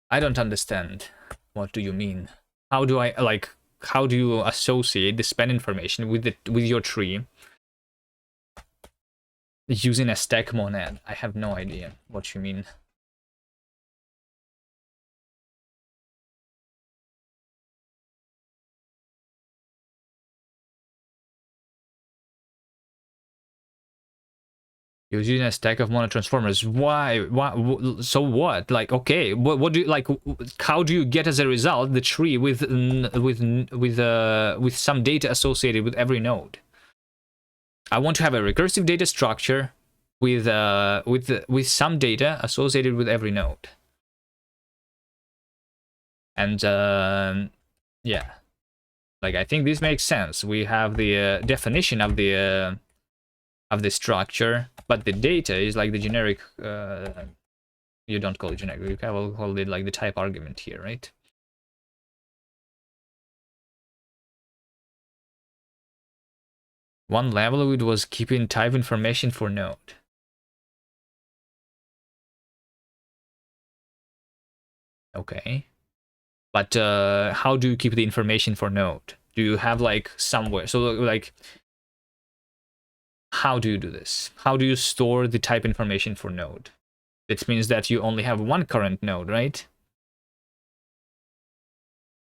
A: I don't understand. What do you mean? How do I like? How do you associate the spend information with your tree using a stack monad? I have no idea what you mean. You're using a stack of mono transformers. Why? So what? Like, okay, what do you like? How do you get as a result the tree with some data associated with every node? I want to have a recursive data structure with some data associated with every node. And yeah, like I think this makes sense. We have the definition of the structure, but the data is like the generic. You don't call it generic. You can call it like the type argument here, right? One level of it was keeping type information for node. Okay. But how do you keep the information for node? Do you have like somewhere? So like, how do you do this? How do you store the type information for node? That means that you only have one current node, right?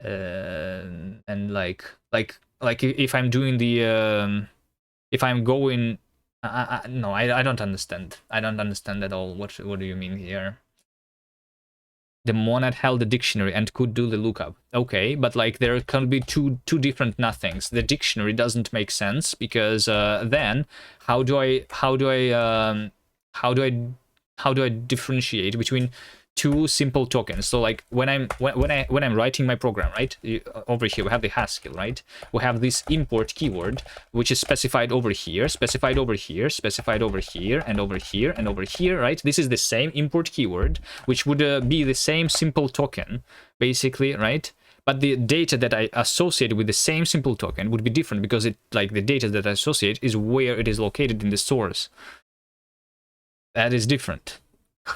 A: And like if I'm doing the if I'm going, no, I don't understand. I don't understand at all. What do you mean here? The monad held the dictionary and could do the lookup. Okay, but like there can be two different nothings. The dictionary doesn't make sense because then how do I differentiate between two simple tokens? So like when I'm writing my program, right? Over here we have the Haskell, right? We have this import keyword which is specified over here, specified over here, specified over here, and over here, and over here, right? This is the same import keyword, which would be the same simple token, basically, right? But the data that I associate with the same simple token would be different because it like the data that I associate is where it is located in the source. That is different.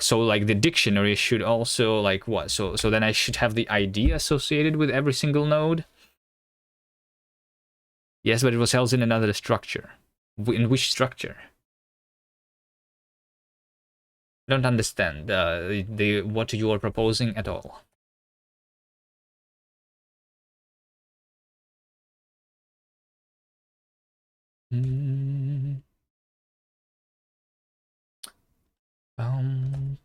A: So like the dictionary should also like what? So then I should have the ID associated with every single node. Yes, but it was held in another structure. In which structure? I don't understand what you are proposing at all. Mm. Ba-dum.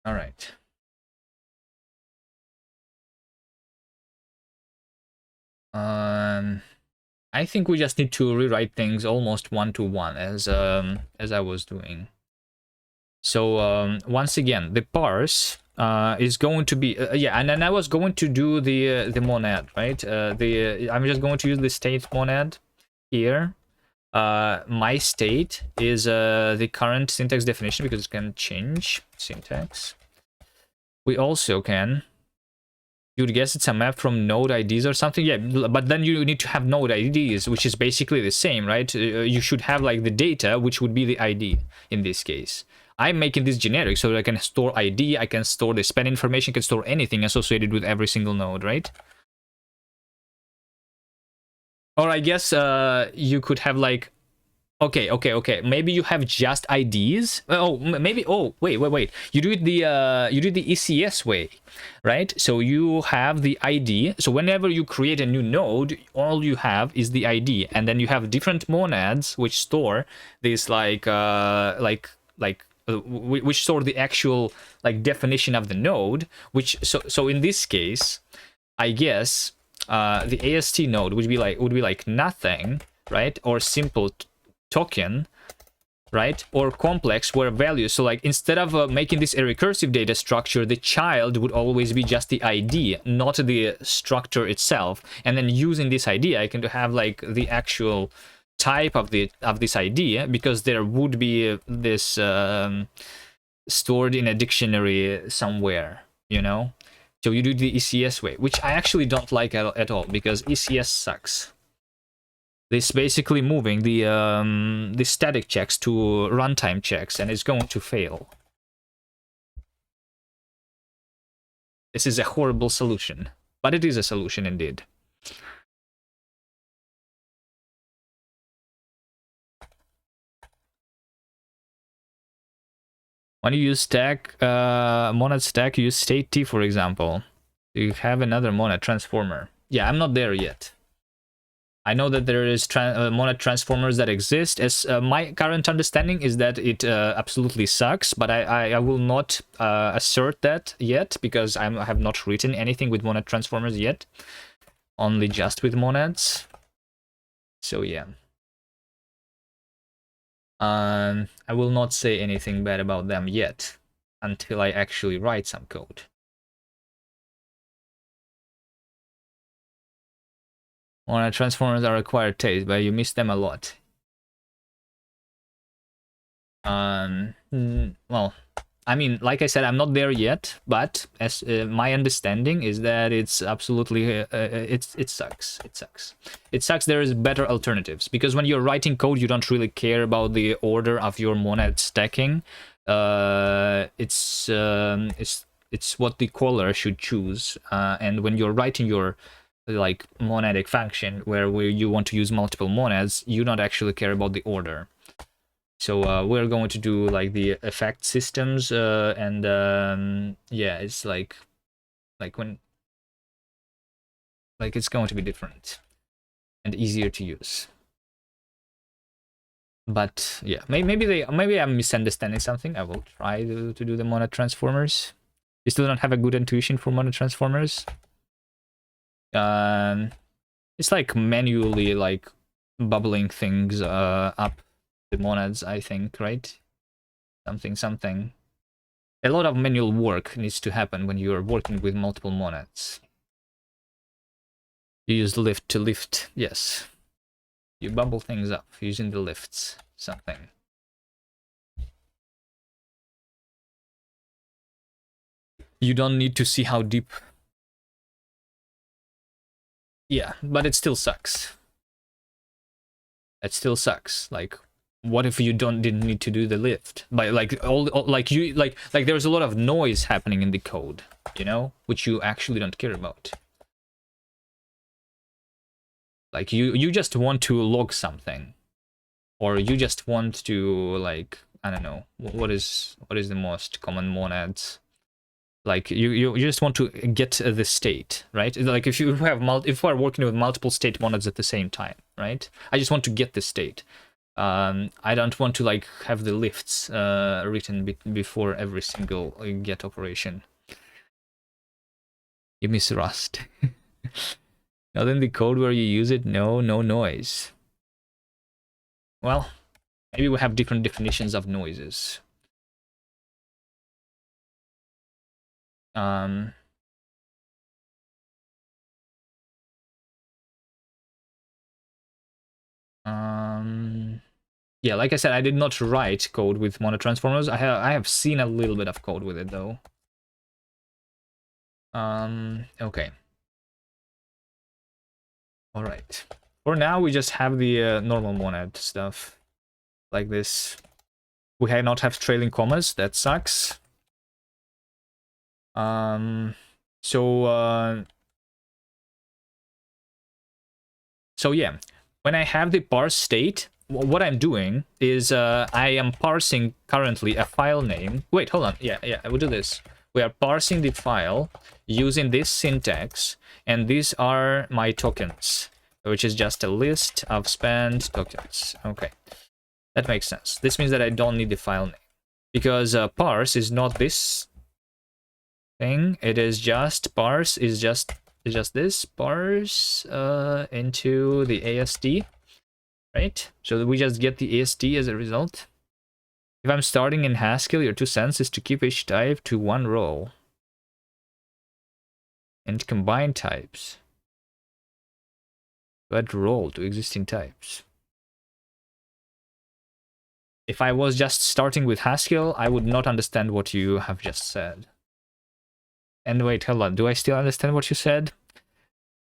A: All right. I think we just need to rewrite things almost one to one as I was doing. So once again, the parse is going to be yeah, and then I was going to do the monad, right? I'm just going to use the state monad here. My state is the current syntax definition because it can change syntax. We also can. You'd guess it's a map from node IDs or something. Yeah, but then you need to have node IDs, which is basically the same, right? You should have like the data, which would be the ID in this case. I'm making this generic so that I can store ID, I can store the span information, I can store anything associated with every single node, right? Or I guess you could have like Okay. Maybe you have just IDs. Oh, maybe. Oh, wait. You do it the ECS way, right? So you have the ID. So whenever you create a new node, all you have is the ID, and then you have different monads which store this which store the actual like definition of the node. Which so in this case, I guess the AST node would be like nothing, right? Or simple token, right? Or complex where values, so like instead of making this a recursive data structure, the child would always be just the ID, not the structure itself. And then using this ID, I can have like the actual type of this ID, because there would be this stored in a dictionary somewhere, you know. So you do the ECS way, which I actually don't like at all, because ECS sucks. This basically moving the static checks to runtime checks, and it's going to fail. This is a horrible solution, but it is a solution indeed. When you use stack, monad stack, you use state T, for example. You have another monad transformer. Yeah, I'm not there yet. I know that there is monad transformers that exist. As my current understanding is that it absolutely sucks, but I will not assert that yet, because I have not written anything with monad transformers yet. Only just with monads. So yeah. I will not say anything bad about them yet until I actually write some code. Monad transformers are acquired taste, but you miss them a lot. Well, I mean, like I said, I'm not there yet, but as my understanding is that it's absolutely it sucks. It sucks. There is better alternatives, because when you're writing code, you don't really care about the order of your monad stacking. It's what the caller should choose, and when you're writing your like monadic function where you want to use multiple monads, you don't actually care about the order. So we're going to do like the effect systems, and yeah, it's like when it's going to be different and easier to use. But yeah, maybe I'm misunderstanding something. I will try to do the monad transformers. You still don't have a good intuition for monad transformers. It's like manually like bubbling things up the monads, I think, right? Something. A lot of manual work needs to happen when you're working with multiple monads. You use lift to lift, yes. You bubble things up using the lifts, something. You don't need to see how deep. Yeah, but it still sucks. It still sucks. Like, what if you didn't need to do the lift? But like like there's a lot of noise happening in the code, you know, which you actually don't care about. Like you just want to log something, or you just want to like I don't know. What is the most common monads? Like you just want to get the state, right? Like if you have if we are working with multiple state monads at the same time, right? I just want to get the state. I don't want to like have the lifts written before every single get operation. Give me Rust. Not in the code where you use it. No noise. Well, maybe we have different definitions of noises. Um, yeah, like I said, I did not write code with monotransformers. I have seen a little bit of code with it though. Okay. All right. For now, we just have the normal monad stuff like this. We not have trailing commas. That sucks. So yeah, when I have the parse state, what I'm doing is I am parsing currently a file name. Wait, hold on. Yeah, I will do this. We are parsing the file using this syntax, and these are my tokens, which is just a list of spanned tokens. Okay, that makes sense. This means that I don't need the file name, because parse is not this thing. It is just parse is just this parse into the AST, right? So we just get the AST as a result. If I'm starting in Haskell, your 2 cents is to keep each type to 1 row and combine types. Add roll to existing types. If I was just starting with Haskell, I would not understand what you have just said. And wait, hold on. Do I still understand what you said?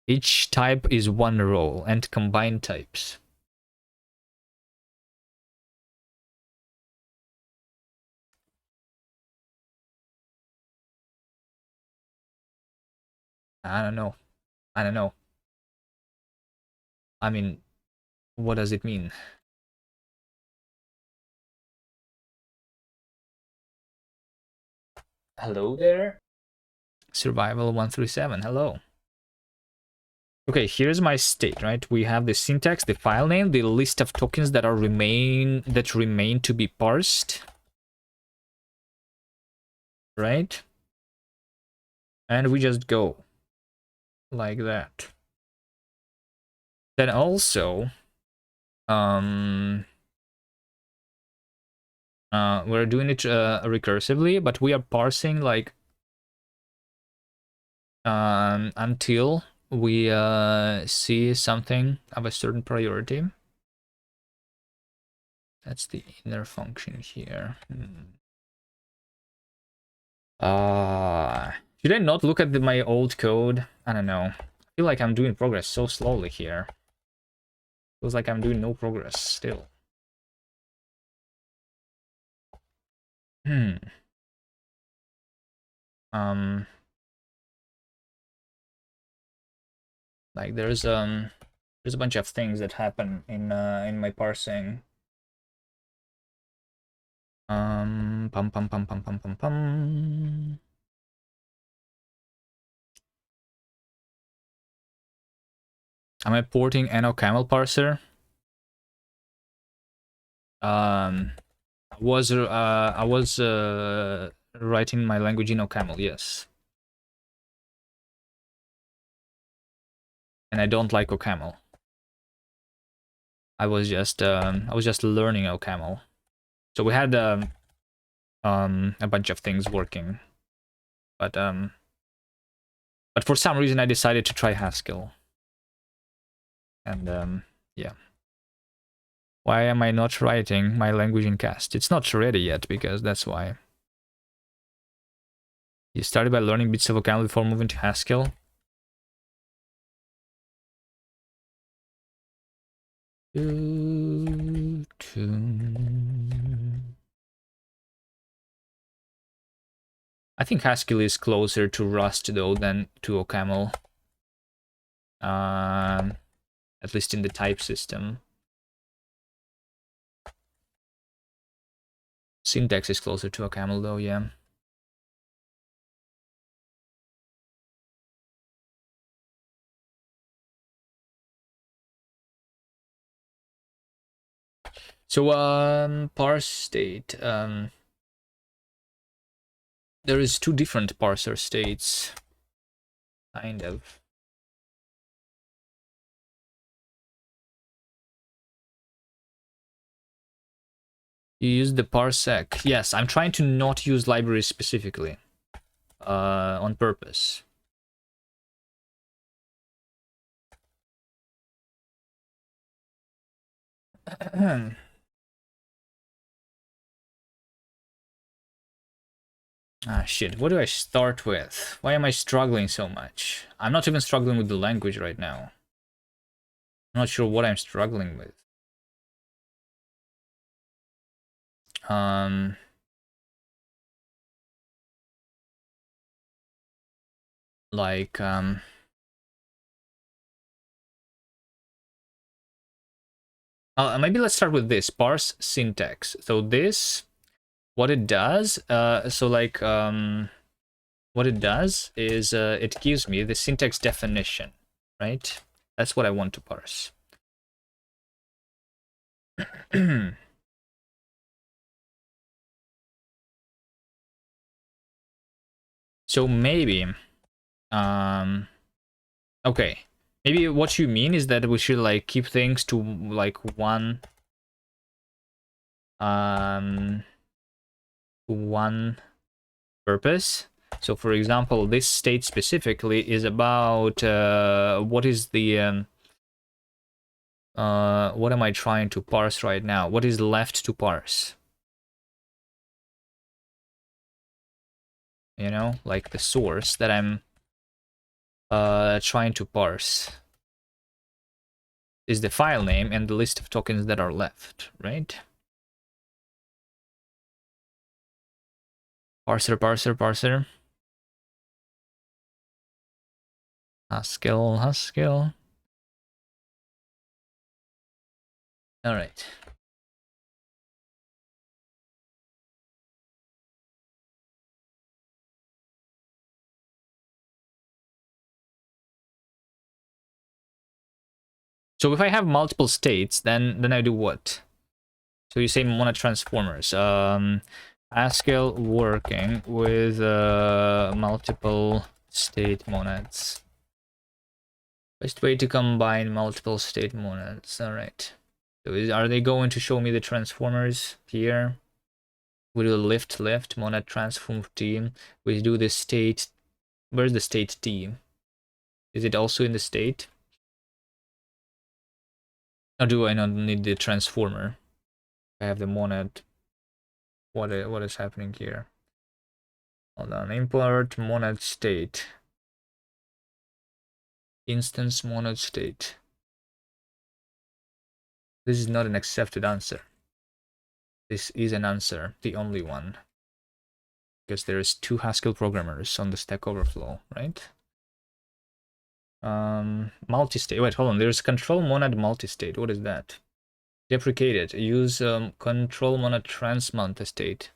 A: Each type is 1 row and combine types. I don't know. I mean, what does it mean? Hello there? Survival 137, hello. Okay, here's my state, right? We have the syntax, the file name, the list of tokens that remain to be parsed. Right? And we just go like that. Then also we're doing it recursively, but we are parsing like until we see something of a certain priority. That's the inner function here. Should I not look at my old code? I don't know. I feel like I'm doing progress so slowly here. Feels like I'm doing no progress still. Like there's a bunch of things that happen in my parsing. Pum pum pum pum pum pum pum. Am I porting NoCaml parser? I was writing my language in OCaml, yes. And I don't like OCaml. I was just learning OCaml. So we had a bunch of things working, but for some reason I decided to try Haskell. And yeah. Why am I not writing my language in cast? It's not ready yet, because that's why. You started by learning bits of OCaml before moving to Haskell. I think Haskell is closer to Rust though than to OCaml. At least in the type system. Syntax is closer to a camel though, yeah. So parse state. There is two different parser states, kind of. You use the parsec. Yes, I'm trying to not use libraries specifically, on purpose. Ah, shit. What do I start with? Why am I struggling so much? I'm not even struggling with the language right now. I'm not sure what I'm struggling with. Like, maybe let's start with this, parse syntax. So this, what it does, what it does is it gives me the syntax definition, right? That's what I want to parse. So maybe, okay, maybe what you mean is that we should like keep things to like one purpose. So for example, this state specifically is about what is the what am I trying to parse right now? What is left to parse? You know, like the source that I'm trying to parse is the file name and the list of tokens that are left, right? Parser, parser, parser. Haskell, Haskell. All right. So if I have multiple states, then I do what? So you say monad transformers. Haskell working with multiple state monads. Best way to combine multiple state monads. All right. So are they going to show me the transformers here? We do lift monad transform t. We do the state. Where's the state t? Is it also in the state? Or do I not need the transformer? I have the monad. What is happening here? Hold on. Import monad state. Instance monad state. This is not an accepted answer. This is an answer, the only one. Because there's 2 Haskell programmers on the Stack Overflow, right? Multi-state. Wait, hold on. There's control monad multi-state. What is that? Deprecated. Use control monad trans multi-state.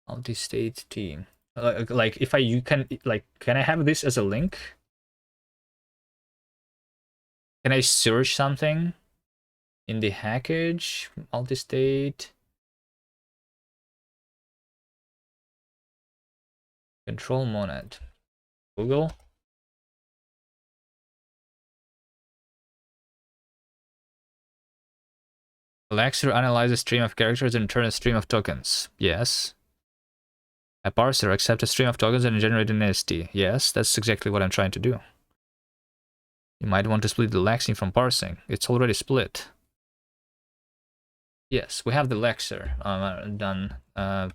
A: Multi-state team. Like if you can I have this as a link? Can I search something in the package? Multi-state. Control monad. Google. Elixir analyzes a stream of characters and returns a stream of tokens. Yes. A parser accepts a stream of tokens and generate an ST. Yes, that's exactly what I'm trying to do. You might want to split the lexing from parsing. It's already split. Yes, we have the lexer done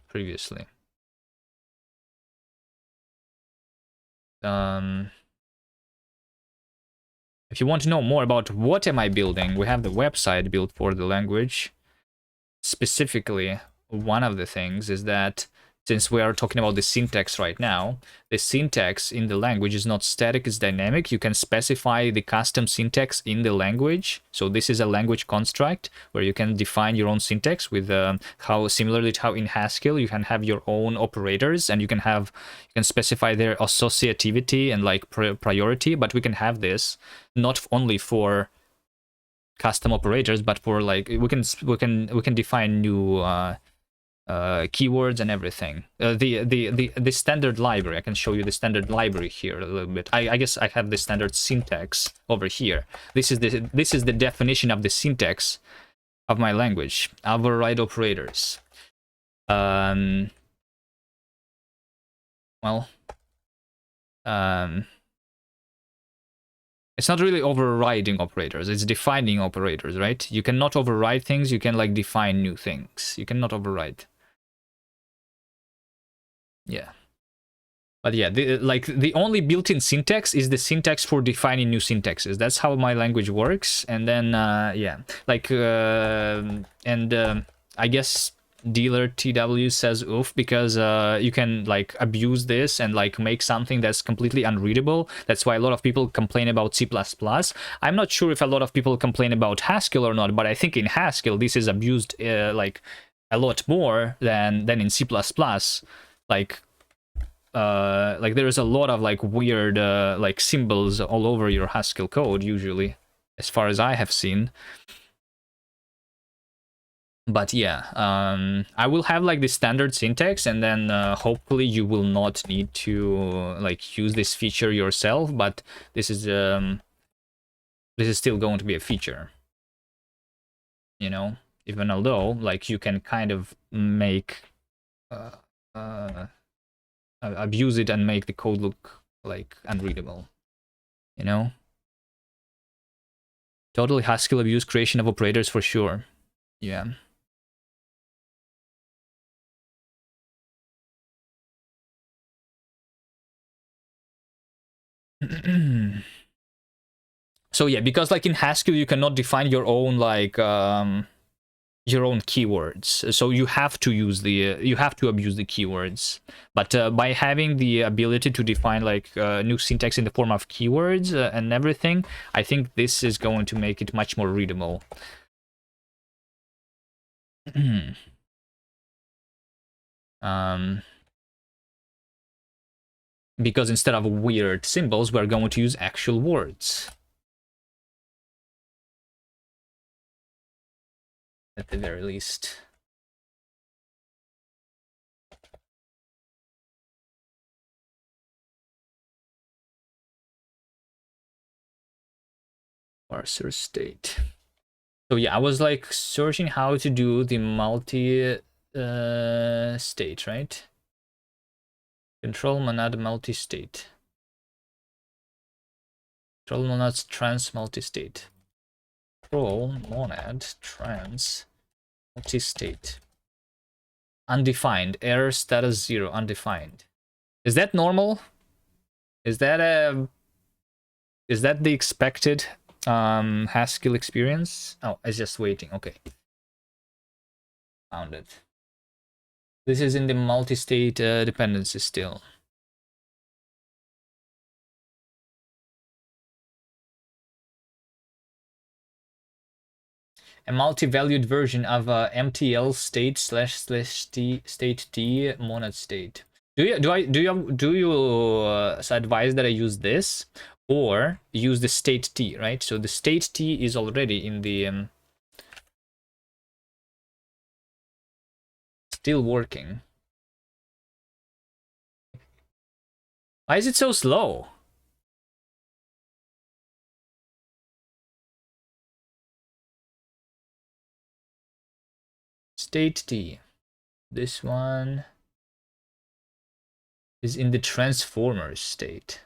A: previously. If you want to know more about what am I building, we have the website built for the language. Specifically, one of the things is that since we are talking about the syntax right now, the syntax in the language is not static, it's dynamic. You can specify the custom syntax in the language. So this is a language construct where you can define your own syntax with how similarly to how in Haskell you can have your own operators, and you can specify their associativity and like priority. But we can have this not only for custom operators, but for like we can define new keywords and everything. The standard library, I can show you the standard library here a little bit. I guess I have the standard syntax over here. This is the definition of the syntax of my language. Override operators. It's not really overriding operators, it's defining operators, right? You cannot override things, you can like define new things. You cannot override. Yeah. But yeah, the only built-in syntax is the syntax for defining new syntaxes. That's how my language works. And then yeah, like I guess dealer TW says oof because you can like abuse this and like make something that's completely unreadable. That's why a lot of people complain about C++. I'm not sure if a lot of people complain about Haskell or not, but I think in Haskell this is abused like a lot more than in C++. Like there is a lot of like weird like symbols all over your Haskell code usually, as far as I have seen. But yeah, I will have like the standard syntax, and then hopefully you will not need to like use this feature yourself, but this is still going to be a feature, you know, even although like you can kind of make abuse it and make the code look like unreadable, you know. Totally Haskell abuse creation of operators for sure. Yeah. So yeah, because like in Haskell you cannot define your own like your own keywords, so you have to use the you have to abuse the keywords. But by having the ability to define like new syntax in the form of keywords and everything, I think this is going to make it much more readable. Because instead of weird symbols, we're going to use actual words. At the very least. Parser state. So yeah, I was like searching how to do the multi state, right? Control monad multi-state. Control monad's trans multi-state. Control monad trans multi-state. Undefined. Error status 0. Undefined. Is that normal? Is that the expected Haskell experience? Oh, it's just waiting. Okay. Found it. This is in the multi-state dependency still. A multi-valued version of MTL state / t state t monad state. Do you advise that I use this or use the state t, right? So the state t is already in the still working. Why is it so slow? State t. This one is in the transformers state.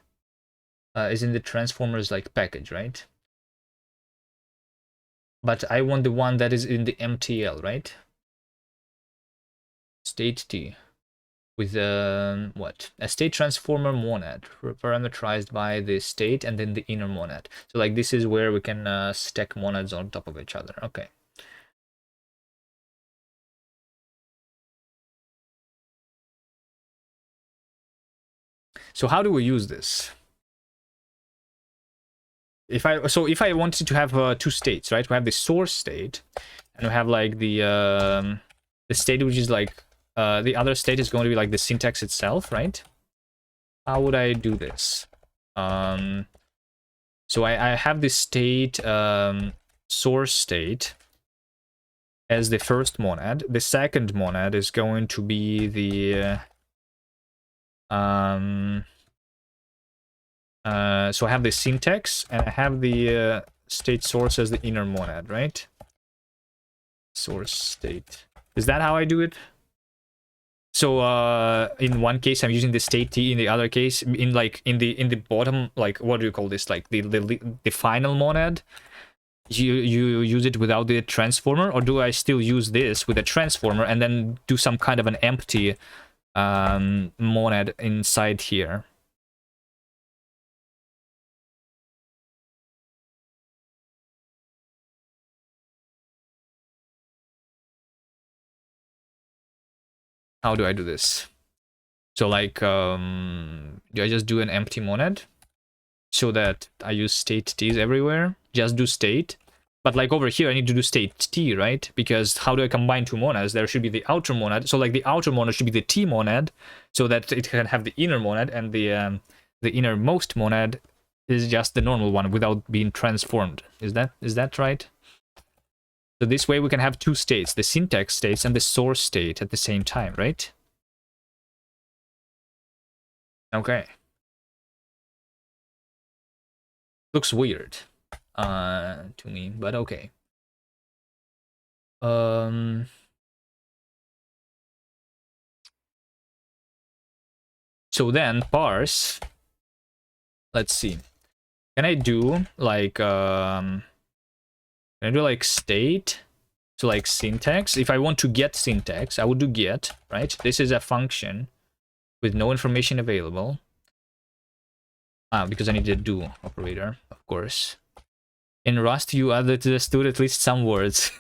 A: Is in the transformers like package, right? But I want the one that is in the MTL, right? State t with what? A state transformer monad parameterized by the state and then the inner monad. So like this is where we can stack monads on top of each other. Okay. So how do we use this? If I wanted to have two states, right? We have the source state, and we have like the state which is like the other state is going to be like the syntax itself, right? How would I do this? So I have this state source state as the first monad. The second monad is going to be the so I have the syntax and I have the state source as the inner monad, right? Source state. Is that how I do it? So in one case I'm using the state t, in the other case in the bottom, like what do you call this, like the final monad, you use it without the transformer, or do I still use this with a transformer and then do some kind of an empty monad inside here? How do I do this? So like do I just do an empty monad so that I use state t's everywhere? Just do state. But like over here, I need to do state t, right? Because how do I combine two monads? There should be the outer monad. So like the outer monad should be the t monad, so that it can have the inner monad, and the innermost monad is just the normal one without being transformed. Is that right? So this way we can have two states, the syntax states and the source state at the same time, right? Okay. Looks weird to me, but okay. So then parse, let's see. Can I do like state? So like syntax. If I want to get syntax, I would do get, right? This is a function with no information available. Because I need a do operator, of course. In Rust, you added to the stud at least some words.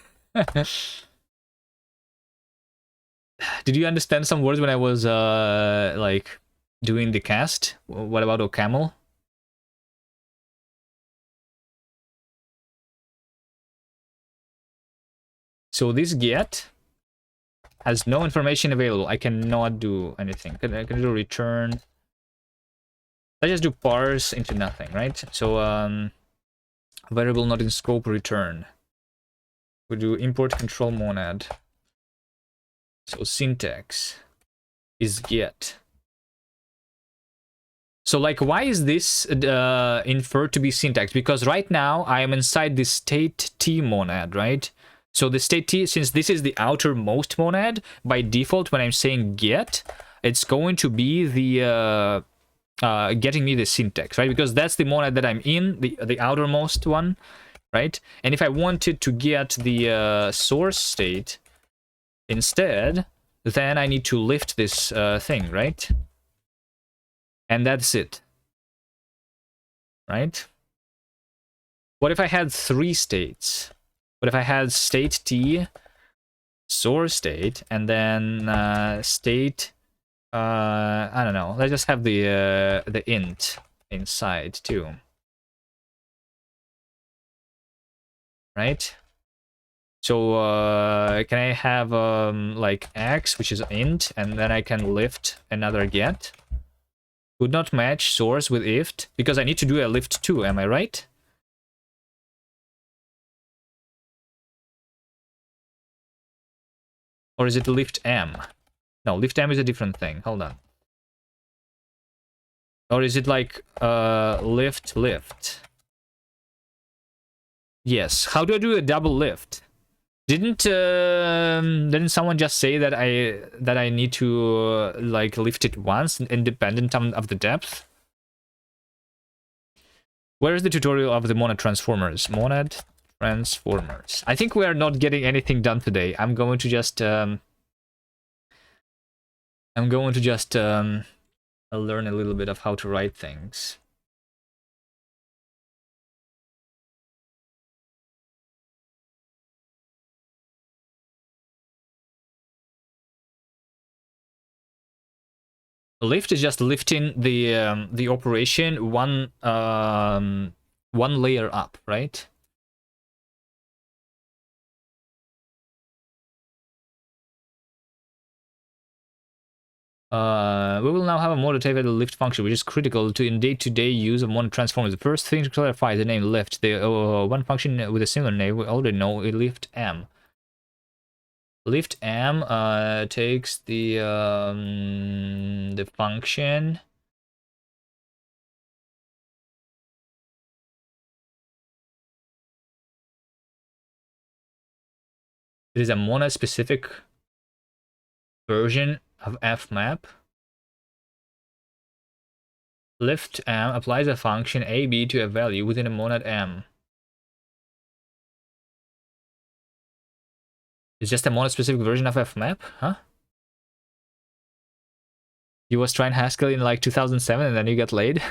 A: Did you understand some words when I was like doing the cast? What about OCaml? So this get has no information available. I cannot do anything. I can do return. Let's just do parse into nothing, right? So variable not in scope return. We do import control monad. So syntax is get. So like, why is this inferred to be syntax? Because right now I am inside the state t monad, right? So the state t, since this is the outermost monad, by default when I'm saying get, it's going to be the getting me the syntax, right? Because that's the monad that I'm in, the outermost one, right? And if I wanted to get the source state instead, then I need to lift this thing, right? And that's it, right? What if I had three states? What if I had state t, source state, and then state, I don't know, let's just have the int inside too, right? So can I have like x, which is int, and then I can lift another get? Would not match source with if, because I need to do a lift too, am I right? Or is it lift m? No, lift m is a different thing. Hold on. Or is it like lift? Yes. How do I do a double lift? Didn't someone just say that I need to like lift it once, independent of the depth? Where is the tutorial of the monad transformers? Monad transformers. I think we are not getting anything done today. I'm going to just learn a little bit of how to write things. Lift is just lifting the operation one layer up, right? We will now have a more detailed lift function, which is critical to in day-to-day use of one transformers. The first thing to clarify is the name lift. The one function with a similar name we already know is lift m. Lift m takes the function. It is a monad-specific version of fmap. Lift m applies a function ab to a value within a monad m. It's just a monad-specific version of fmap, huh? You was trying Haskell in like 2007 and then you got laid?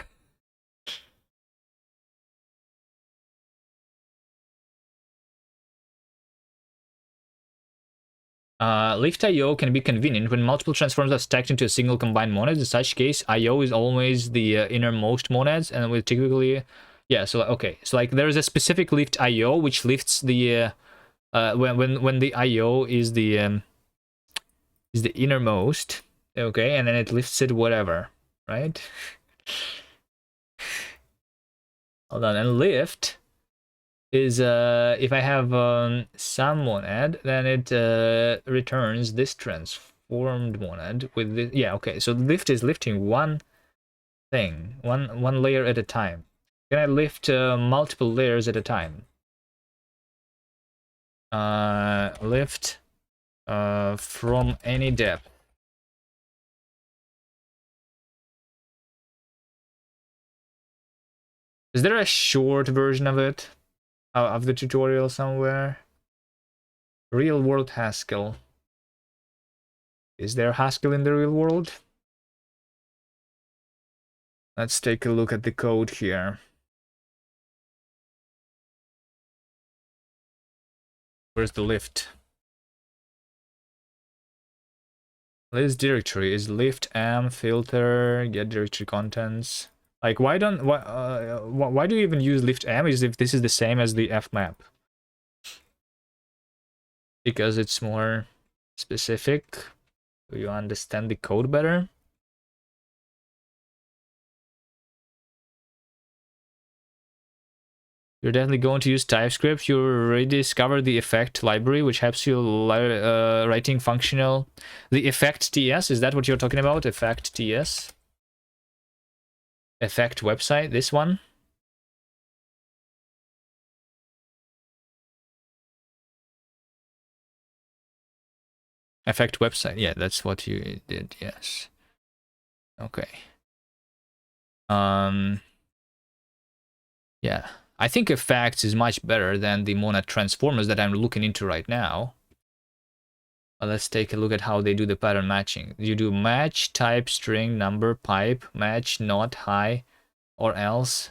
A: Lift I/O can be convenient when multiple transforms are stacked into a single combined monad. In such case, I/O is always the innermost monads, and we typically, yeah. So okay, so like there is a specific lift I/O which lifts the when the I/O is the innermost, okay, and then it lifts it whatever, right? Hold on, and lift is if I have some monad, then it returns this transformed monad with this. Yeah, okay. So lift is lifting one thing, one layer at a time. Can I lift multiple layers at a time? Lift from any depth. Is there a short version of it? Of the tutorial somewhere? Real world Haskell. Is there Haskell in the real world? Let's take a look at the code here. Where's the lift? This directory is lift m filter get directory contents. Like why do you even use lift m is if this is the same as the fmap? Because it's more specific. Do you understand the code better? You're definitely going to use TypeScript. You already discovered the effect library, which helps you writing functional. The effect TS, is that what you're talking about? Effect TS? Effect website, this one? Effect website, yeah, that's what you did, yes. Okay. Yeah. I think effects is much better than the monad transformers that I'm looking into right now. Let's take a look at how they do the pattern matching. You do match type string number pipe match not high or else.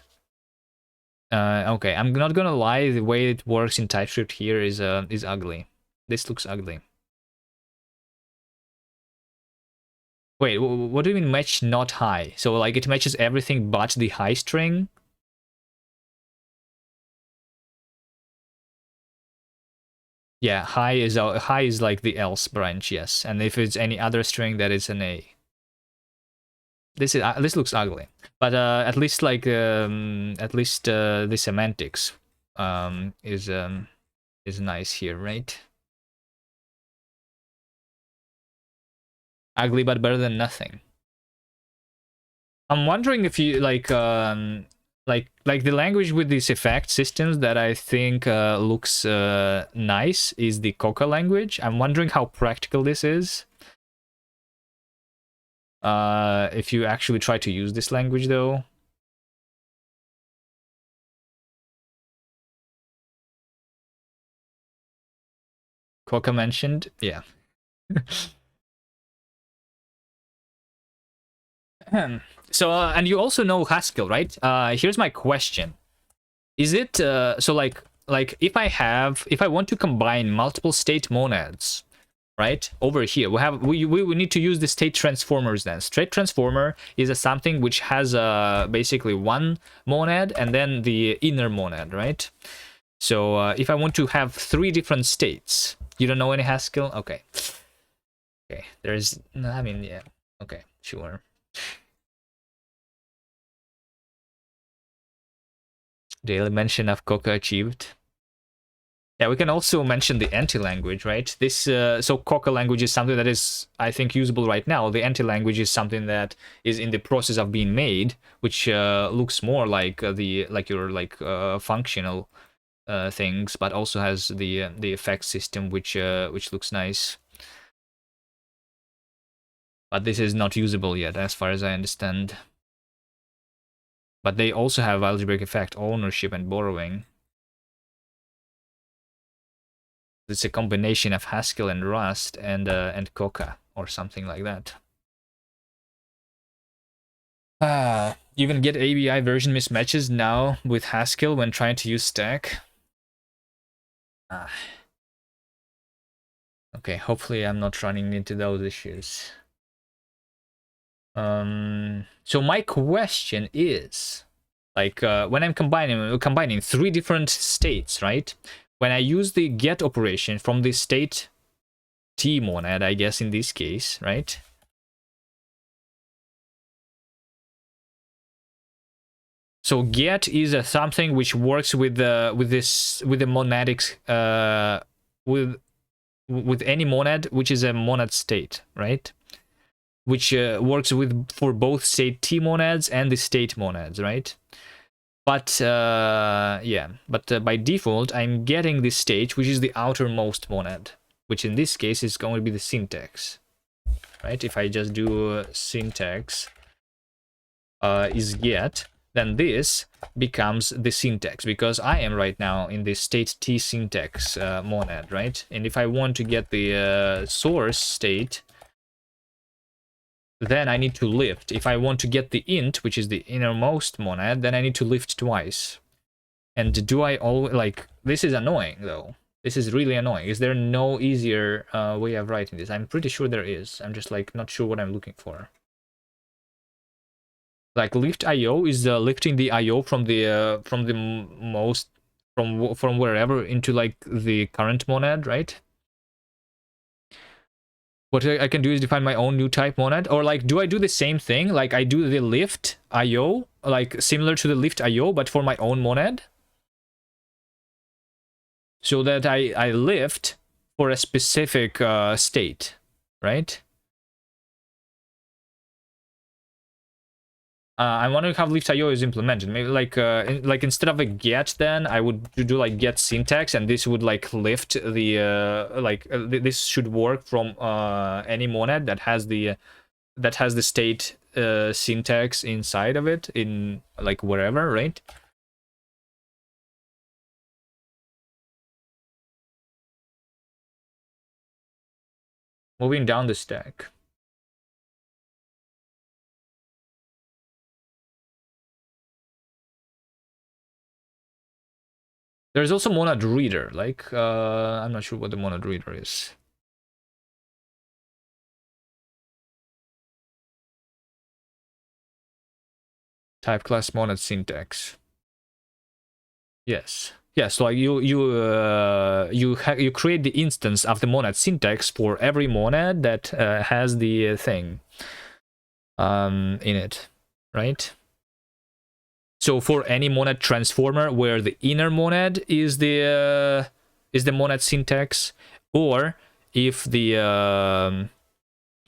A: Okay, I'm not gonna lie, the way it works in TypeScript here is ugly. This looks ugly. Wait, what do you mean match not high? So like it matches everything but the high string? Yeah, high is like the else branch, yes. And if it's any other string, that is an A. This looks ugly, but at least like the semantics is nice here, right? Ugly but better than nothing. I'm wondering if you like the language with these effect systems that I think looks nice is the Coca language. I'm wondering how practical this is. If you actually try to use this language though. Coca mentioned, yeah. So and you also know Haskell, right? Here's my question: is it so like if I want to combine multiple state monads, right? Over here, we need to use the state transformers then. State transformer is something which has basically one monad and then the inner monad, right? So if I want to have 3 different states, you don't know any Haskell? Okay. Okay, there's, I mean, yeah. Okay, sure. Daily mention of Coca achieved. Yeah, we can also mention the anti-language, right? This so Coca language is something that is, I think, usable right now. The anti-language is something that is in the process of being made, which looks more like your functional things, but also has the effect system, which looks nice. But this is not usable yet, as far as I understand. But they also have algebraic effect, ownership, and borrowing. It's a combination of Haskell and Rust and Coca or something like that. You even get ABI version mismatches now with Haskell when trying to use stack. Okay, hopefully I'm not running into those issues. So my question is, like, when I'm combining 3 different states, right? When I use the get operation from the state T monad, I guess in this case, right? So get is something which works with the monadics with any monad which is a monad state, right? Which works for both state T monads and the state monads, right? But yeah, but by default, I'm getting this state, which is the outermost monad, which in this case is going to be the syntax, right? If I just do syntax is get, then this becomes the syntax, because I am right now in the state T syntax monad, right? And if I want to get the source state, then I need to lift. If I want to get the int, which is the innermost monad, then I need to lift twice. And do I always, like, this is annoying though. This is really annoying. Is there no easier way of writing this? I'm pretty sure there is. I'm just like not sure what I'm looking for. Like lift IO is lifting the IO from wherever into like the current monad, right? What I can do is define my own new type monad, or like, do I do the same thing? Like I do the lift IO, like similar to the lift IO, but for my own monad? So that I lift for a specific state, right? I wonder how lift IO is implemented. Maybe like instead of a get, then I would do like get syntax, and this would like lift the this should work from any monad that has the state syntax inside of it in like wherever, right? Moving down the stack. There's also monad reader, like I'm not sure what the monad reader is. Type class monad syntax. Yes. Yes, like you create the instance of the monad syntax for every monad that has the thing in it, right? So for any monad transformer where the inner monad is the monad syntax, or if the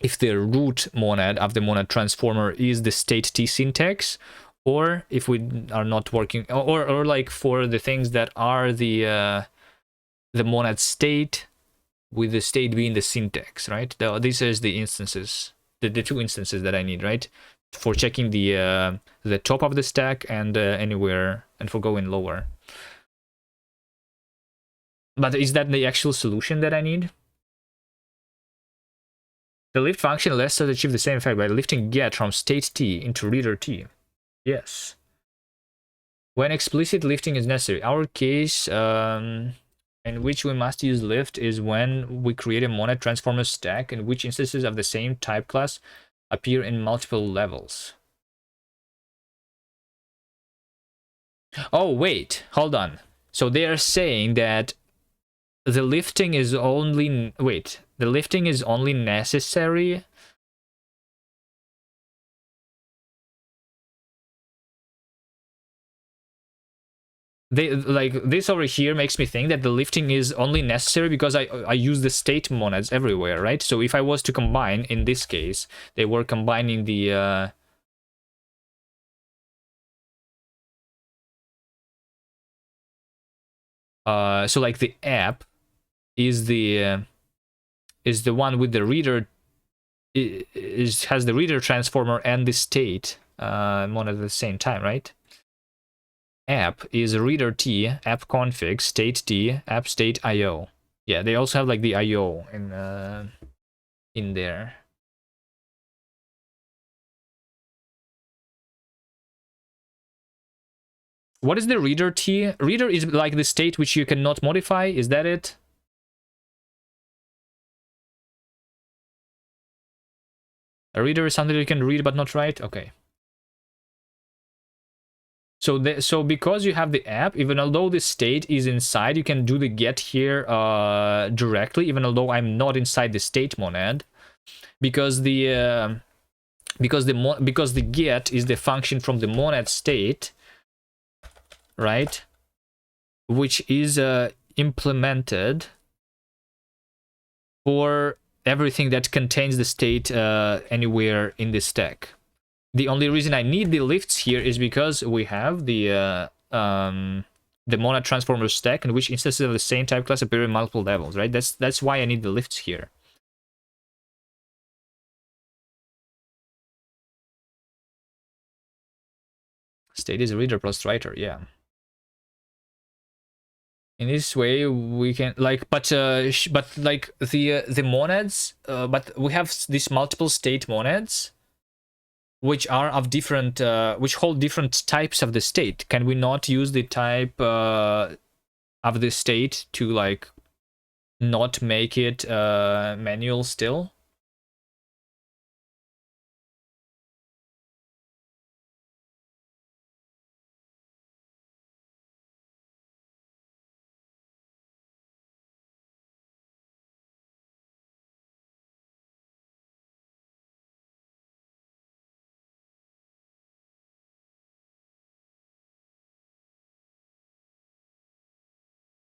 A: root monad of the monad transformer is the state T syntax, or if we are not working, or like for the things that are the monad state, with the state being the syntax, right? These are the instances, the 2 instances that I need, right? For checking the top of the stack and anywhere, and for going lower. But is that the actual solution that I need? The lift function lets us achieve the same effect by lifting get from state T into reader T. Yes. When explicit lifting is necessary. Our case, in which we must use lift is when we create a monad transformer stack in which instances of the same type class appear in multiple levels. Oh, wait, hold on. So they are saying that the lifting is only... Wait, the lifting is only necessary... They, like, this over here makes me think that the lifting is only necessary because I use the state monads everywhere, right? So if I was to combine, in this case, they were combining the... so like the app is the one with the reader, has the reader transformer and the state monad at the same time, right? App is reader T, app config, state T, app state IO. Yeah, they also have like the IO in there. What is the reader T? Reader is like the state which you cannot modify, is that it? A reader is something you can read but not write? Okay. So because you have the app, even although the state is inside, you can do the get here directly, even although I'm not inside the state monad, because the get is the function from the monad state, right? Which is implemented for everything that contains the state anywhere in the stack. The only reason I need the lifts here is because we have the monad transformer stack in which instances of the same type class appear in multiple levels, right? That's why I need the lifts here. State is a reader plus writer, yeah. In this way, we can like, but like the monads, but we have these multiple state monads, which are of different, which hold different types of the state. Can we not use the type of the state to like not make it manual still?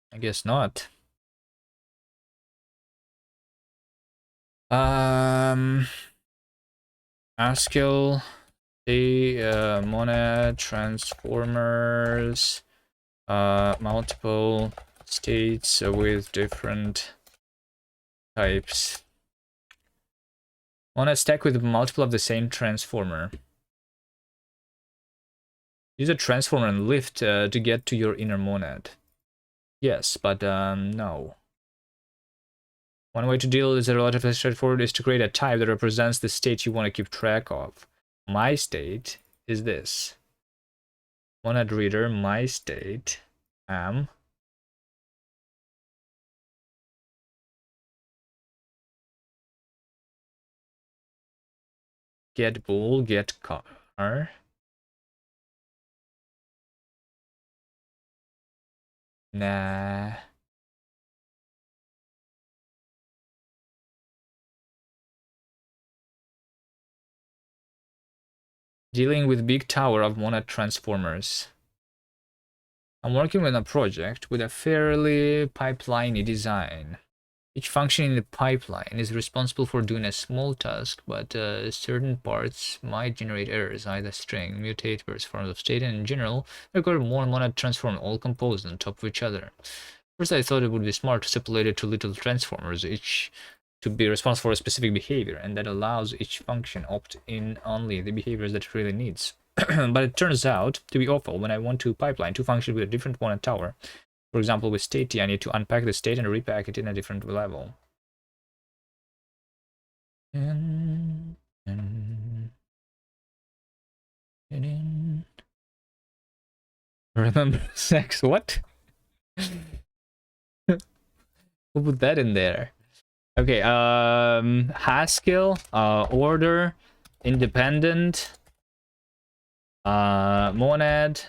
A: I guess not. Haskell, the monad transformers, multiple states with different types. Monad stack with multiple of the same transformer. Use a transformer and lift to get to your inner monad. Yes, but no. One way to deal is relatively straightforward is to create a type that represents the state you want to keep track of. My state is this. Monad reader, my state, am. Get bool, get car. Nah. Dealing with big tower of monad transformers. I'm working on a project with a fairly pipeliney design. Each function in the pipeline is responsible for doing a small task, but certain parts might generate errors, either string, mutate various forms of state, and in general, require more monad transform all composed on top of each other. First, I thought it would be smart to separate it to little transformers, each to be responsible for a specific behavior, and that allows each function opt in only the behaviors that it really needs. But it turns out to be awful when I want to pipeline two functions with a different monad tower. For example, with state T, I need to unpack the state and repack it in a different level. Remember sex? What? Who put that in there? Okay, Haskell, order, independent, monad,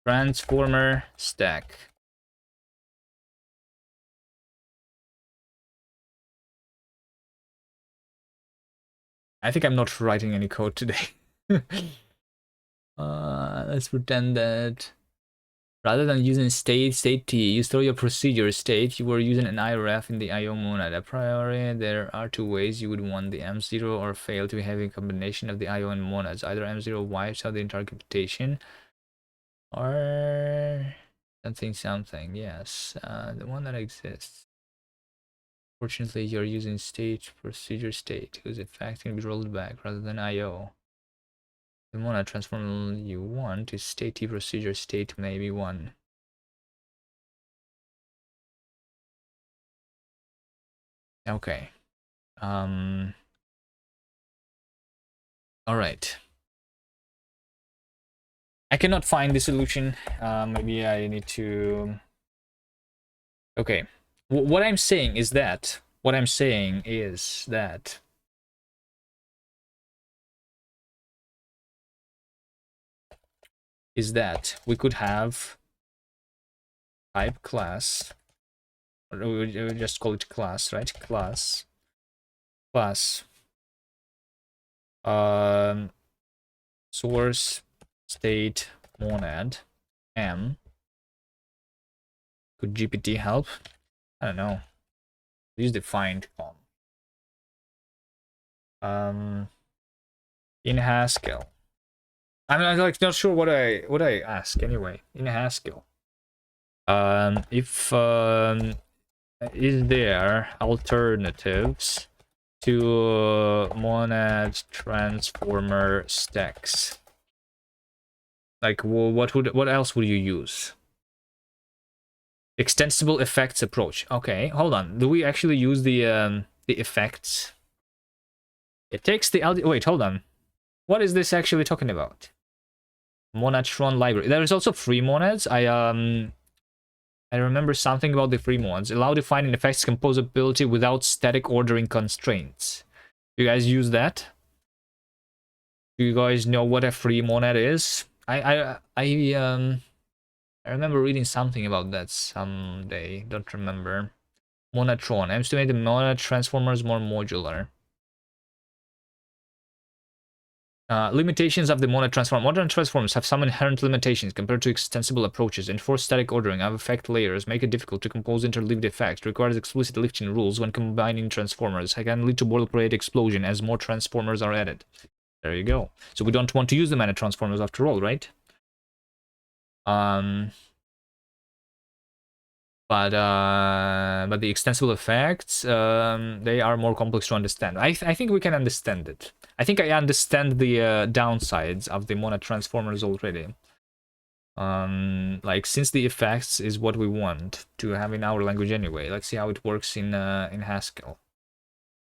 A: transformer, stack. I think I'm not writing any code today. Let's pretend that rather than using state t, you store your procedure state. You were using an IRF in the IO monad. A priori, there are two ways you would want the M0 or fail to have a combination of the IO and monads. Either M0 wipes out the entire computation, or something. Yes, the one that exists. Fortunately, you're using state procedure state, whose effect can be rolled back rather than IO. The monad transform you want is state t procedure state maybe 1. Okay. All right. I cannot find the solution. Maybe I need to. Okay. What I'm saying is that we could have type class, or we just call it class, right? Class source state monad m. Could GPT help? I don't know. Use the find com. In Haskell. I'm like not sure what I ask anyway. In Haskell. If is there alternatives to monad transformer stacks? Like what else would you use? Extensible effects approach. Okay, hold on. Do we actually use the effects? It takes the wait, hold on. What is this actually talking about? Monadtron library. There is also free monads. I remember something about the free monads. Allow defining effects composability without static ordering constraints. You guys use that? Do you guys know what a free monad is? I remember reading something about that someday. Don't remember. Monadtron aims to make the monad transformers more modular. Limitations of the monad transform. Modern transformers have some inherent limitations compared to extensible approaches. Enforce static ordering of effect layers make it difficult to compose interleaved effects. Requires explicit lifting rules when combining transformers. It can lead to boilerplate explosion as more transformers are added. There you go. So we don't want to use the monad transformers after all, right? But the extensible effects, they are more complex to understand. I think we can understand it. I think I understand the downsides of the monad transformers already. Like since the effects is what we want to have in our language anyway. Let's see how it works in Haskell.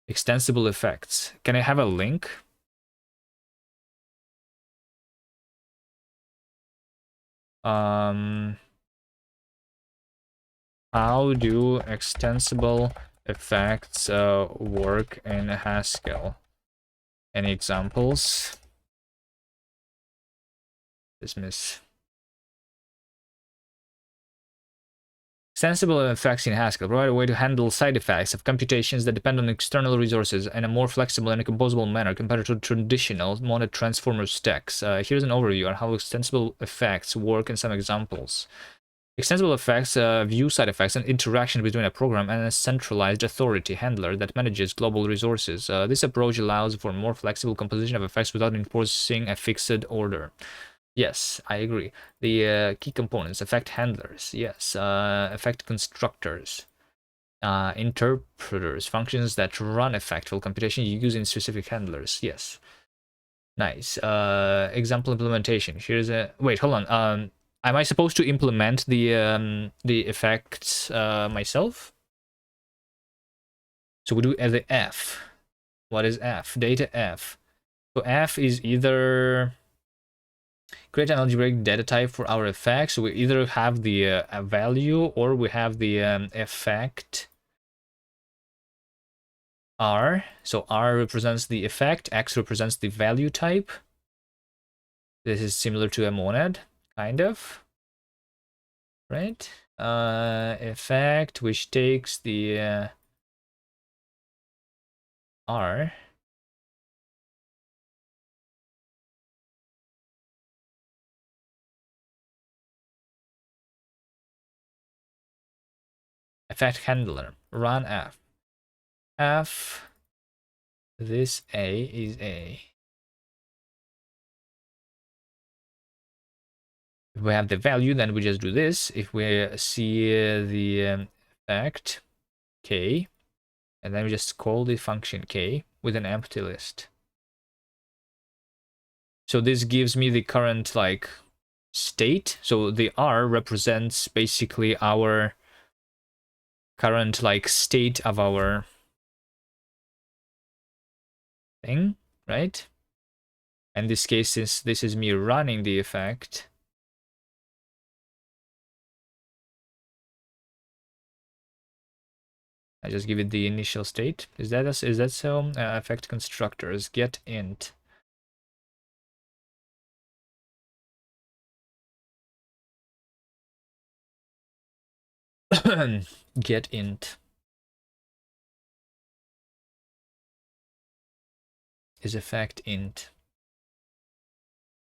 A: Extensible effects. Can I have a link? How do extensible effects work in Haskell? Any examples? Dismiss. Extensible effects in Haskell provide a way to handle side effects of computations that depend on external resources in a more flexible and composable manner compared to traditional monad transformer stacks. Here's an overview on how extensible effects work and some examples. Extensible effects view side effects and interaction between a program and a centralized authority handler that manages global resources. This approach allows for more flexible composition of effects without enforcing a fixed order. Yes, I agree. The key components, effect handlers, yes. Effect constructors, interpreters, functions that run effectful computation using specific handlers, yes. Nice. Example implementation. Here's a... Wait, hold on. Am I supposed to implement the effects myself? So we do the F. What is F? Data F. So F is either create an algebraic data type for our effects. So we either have the value or we have the effect R. So R represents the effect, X represents the value type. This is similar to a monad, kind of. Right? Effect, which takes the R. Effect handler, run F. F, this A is A. If we have the value, then we just do this. If we see the effect, K, and then we just call the function K with an empty list. So this gives me the current like state. So the R represents basically our current like state of our thing, right? In this case, since this is me running the effect, I just give it the initial state. Is that so? Effect constructors get int. Get int is effect int.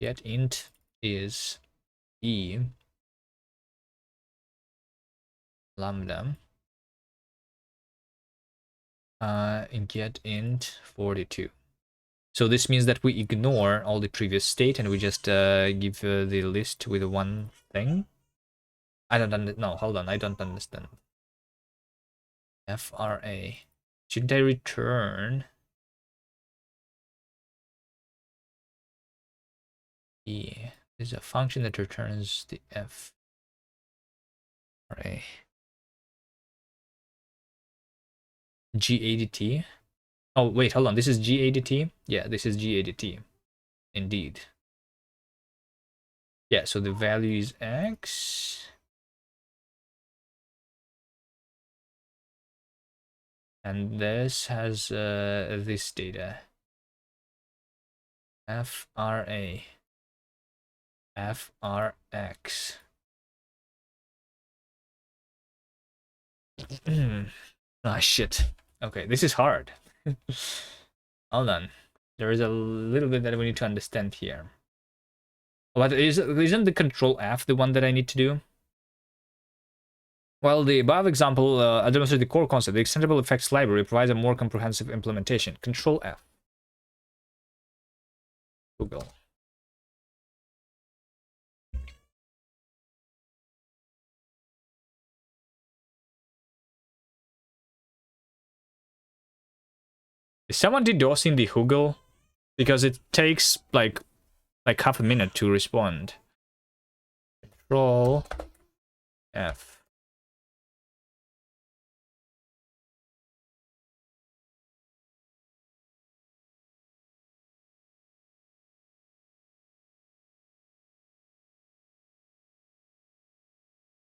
A: Get int is e lambda get int 42. So this means that we ignore all the previous state and we just give the list with one thing. I don't no, hold on, I don't understand. FRA. Shouldn't I return E? This is a function that returns the FRA. G80T. Oh, wait, hold on. This is G80T? Yeah, this is G80T. Indeed. Yeah, so the value is X. And this has this data. FRA. FRX. Ah, shit. Okay, this is hard. Hold on. There is a little bit that we need to understand here. What isn't the control F the one that I need to do? Well, the above example demonstrates the core concept. The extendable effects library provides a more comprehensive implementation. Control F. Google. Is someone DDoSing the Google? Because it takes like half a minute to respond. Control F.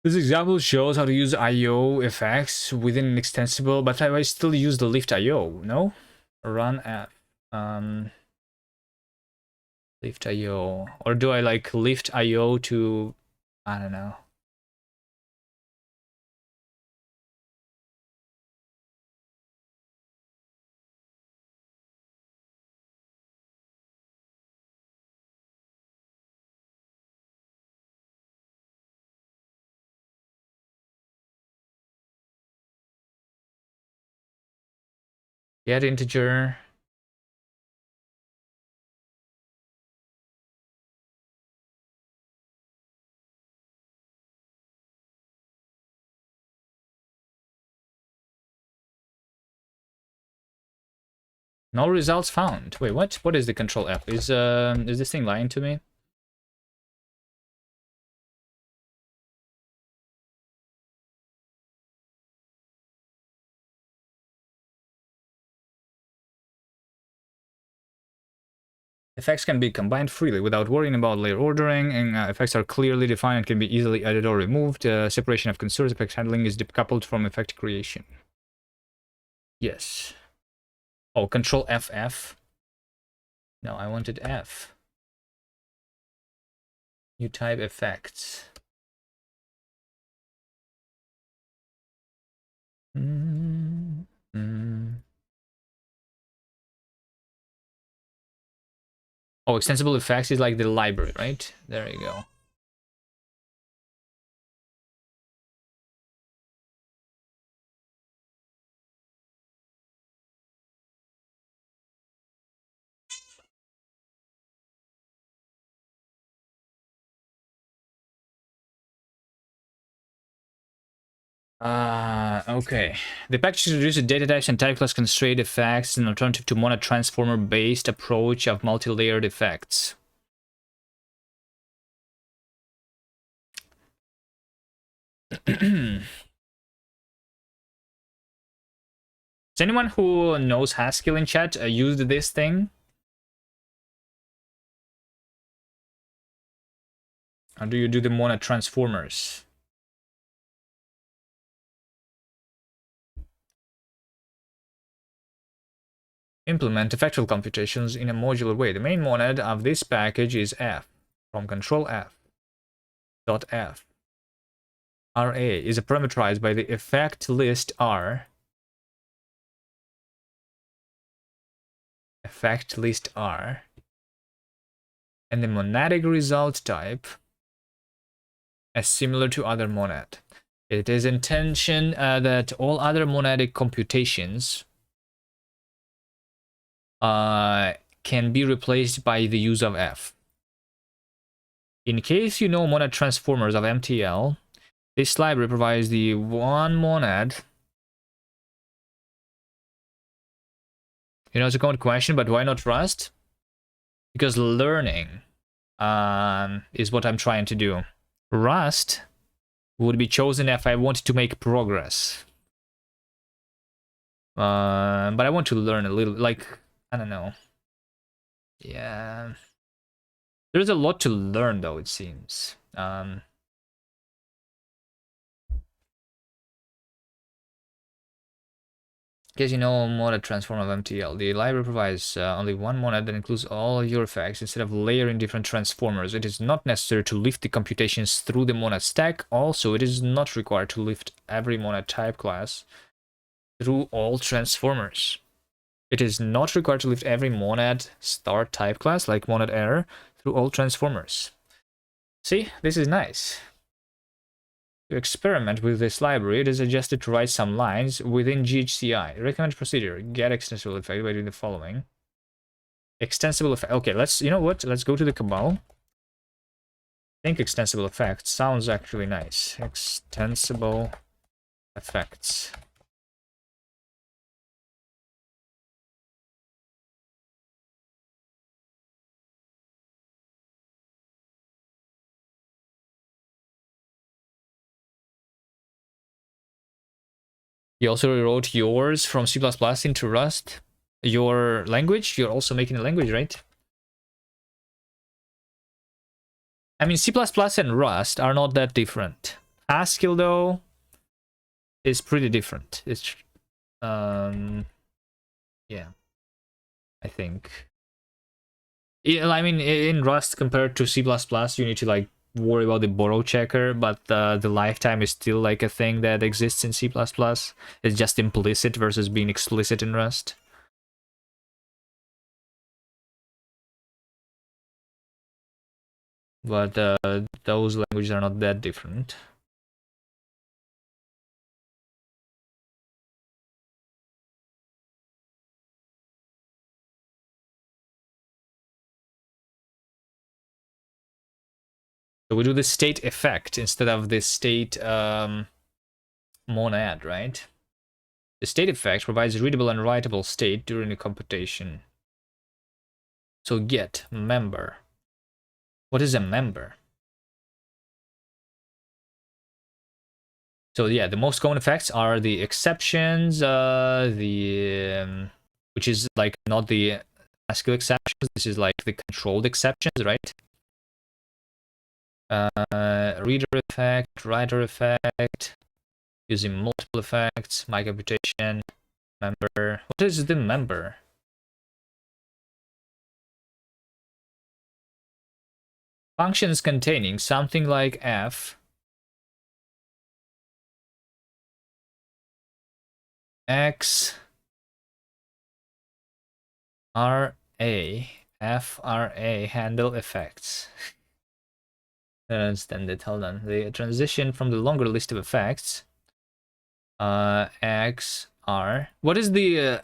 A: This example shows how to use I/O effects within an extensible, but I still use the lift I/O, no? Run F. Lift I/O. Or do I like lift I/O to, I don't know. Get integer. No results found. Wait, what? What is the control F? Is this thing lying to me? Effects can be combined freely without worrying about layer ordering, and effects are clearly defined and can be easily added or removed. Separation of concerns, effect handling is decoupled from effect creation. Yes. Oh, Control FF. No, I wanted F. You type effects. Oh, extensible effects is like the library, right? There you go. Okay. The package introduces data types and type class constraint effects, an alternative to mono transformer based approach of multi-layered effects. Is anyone who knows Haskell in chat used this thing? How do you do the mono transformers? Implement effectual computations in a modular way. The main monad of this package is F, from control F. Dot F. RA is parameterized by the effect list R. Effect list R. And the monadic result type as similar to other monad. It is intention that all other monadic computations can be replaced by the use of F. In case you know monad transformers of MTL, this library provides the one monad. You know, it's a common question, but why not Rust? Because learning is what I'm trying to do. Rust would be chosen if I wanted to make progress. But I want to learn a little, like, I don't know. Yeah. There's a lot to learn, though, it seems. Because you know monad transform of MTL. The library provides only one monad that includes all your effects instead of layering different transformers. It is not necessary to lift the computations through the monad stack. Also, it is not required to lift every monad type class through all transformers. It is not required to lift every monad start type class, like monad error, through all transformers. See, this is nice. To experiment with this library, it is suggested to write some lines within GHCI. Recommended procedure: get extensible effect by doing the following. Extensible effect. Okay, let's, you know what? Let's go to the Cabal. I think extensible effects sounds actually nice. Extensible effects. You also rewrote yours from C++ into Rust. Your language, you're also making a language, right? I mean, C++ and Rust are not that different. Haskell, though, is pretty different. It's, yeah, I think. I mean, in Rust compared to C++, you need to like worry about the borrow checker, but the lifetime is still like a thing that exists in C++. It's just implicit versus being explicit in Rust. But those languages are not that different. So we do the state effect instead of the state monad, right? The state effect provides readable and writable state during the computation. So get member. What is a member? So yeah, the most common effects are the exceptions, which is like not the Haskell exceptions. This is like the controlled exceptions, right? Reader effect, writer effect, using multiple effects, my computation, member. What is the member? functions containing something like f x ra fra handle effects. I don't understand it. Hold on. The transition from the longer list of effects. X R. What is the?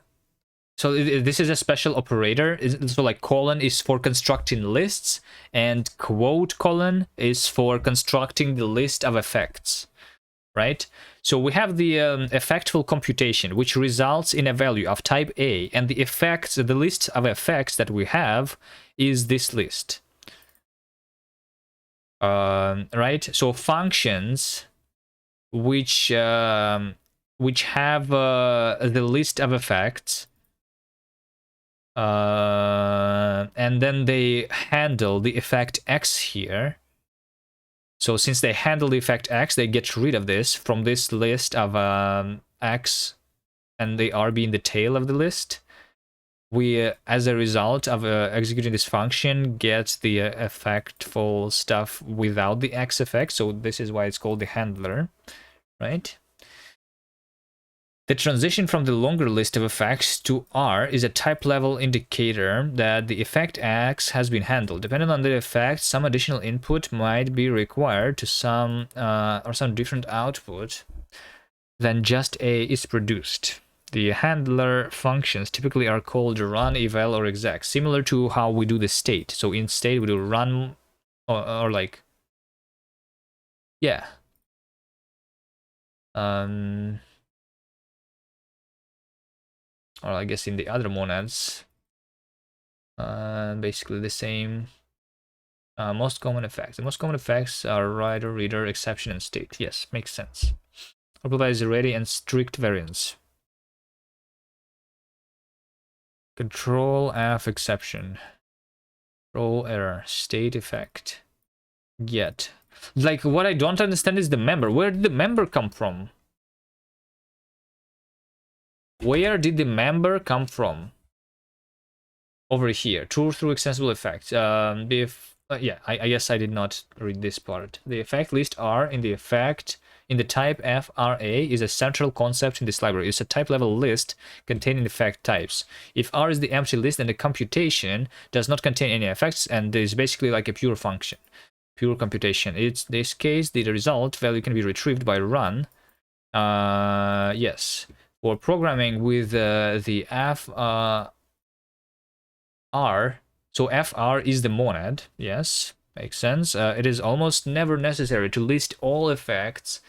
A: So this is a special operator. So like colon is for constructing lists, and quote colon is for constructing the list of effects, right? So we have the effectful computation, which results in a value of type A, and the effects, the list of effects that we have is this list. Right? So functions which have the list of effects, and then they handle the effect X here. So since they handle the effect X, they get rid of this from this list of X, and they are being the tail of the list. We, as a result of executing this function, get the effectful stuff without the X effect. So this is why it's called the handler, right? The transition from the longer list of effects to R is a type level indicator that the effect X has been handled. Depending on the effect, some additional input might be required to some different output than just A is produced. The handler functions typically are called run, eval, or exec, similar to how we do the state. So in state we do run or like, yeah. Or I guess in the other monads, basically the same. Most common effects. The most common effects are writer, reader, exception, and state. Yes, makes sense. Provides ready and strict variance. Control F exception. Control error. State effect. Get. Like, what I don't understand is the member. Where did the member come from? Where did the member come from? Over here. True through extensible effects. Yeah, I guess I did not read this part. The effect list R in the effect in the type FRA is a central concept in this library. It's a type level list containing effect types. If R is the empty list, then the computation does not contain any effects, and is basically like a pure function, pure computation. In this case, the result value can be retrieved by run. Yes, for programming with the R. So FR is the monad, yes, makes sense. It is almost never necessary to list all effects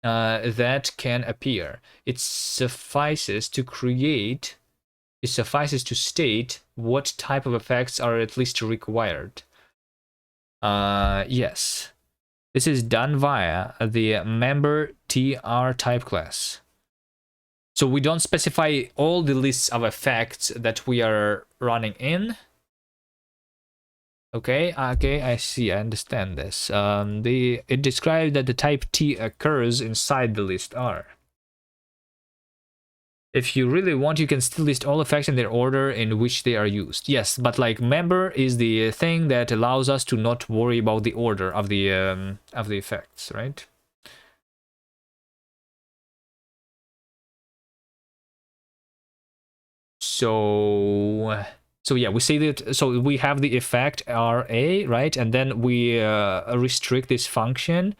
A: that can appear. It suffices to state what type of effects are at least required. Yes, this is done via the member TR type class. So we don't specify all the lists of effects that we are running in. Okay, I see, I understand this. It describes that the type T occurs inside the list R. If you really want, you can still list all effects in their order in which they are used. Yes, but like member is the thing that allows us to not worry about the order of the effects, right? So yeah, we say that, so we have the effect RA, right? And then we restrict this function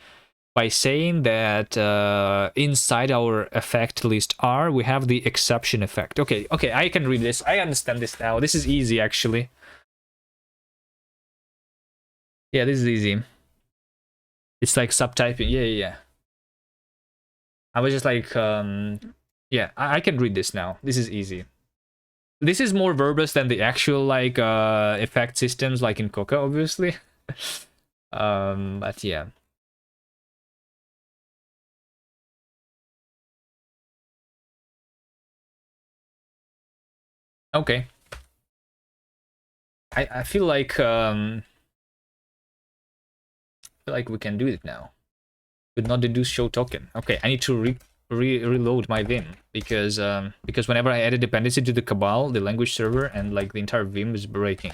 A: by saying that inside our effect list R, we have the exception effect. Okay, I can read this. I understand this now. This is easy, actually. Yeah, this is easy. It's like subtyping. Yeah. I was just like, yeah, I can read this now. This is easy. This is more verbose than the actual like effect systems like in Coca, obviously. But yeah. Okay. I feel like we can do it now. Could not deduce show token. Okay, I need to reload my Vim because whenever I added dependency to the Cabal, the language server, and like the entire Vim is breaking.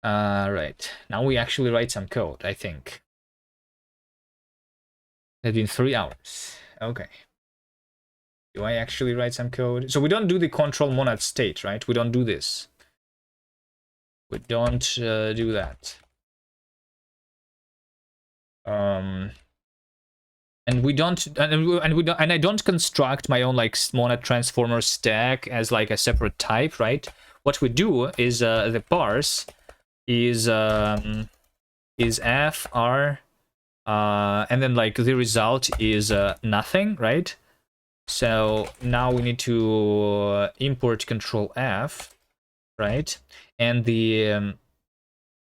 A: Right. Now we actually write some code, I think. It's been 3 hours. Okay. Do I actually write some code? So we don't do the control monad state, right? We don't do this. We don't do that. And we don't, and I don't construct my own like monad transformer stack as like a separate type, right? What we do is the parse is f r, and then like the result is nothing, right? So now we need to import control f, right? And the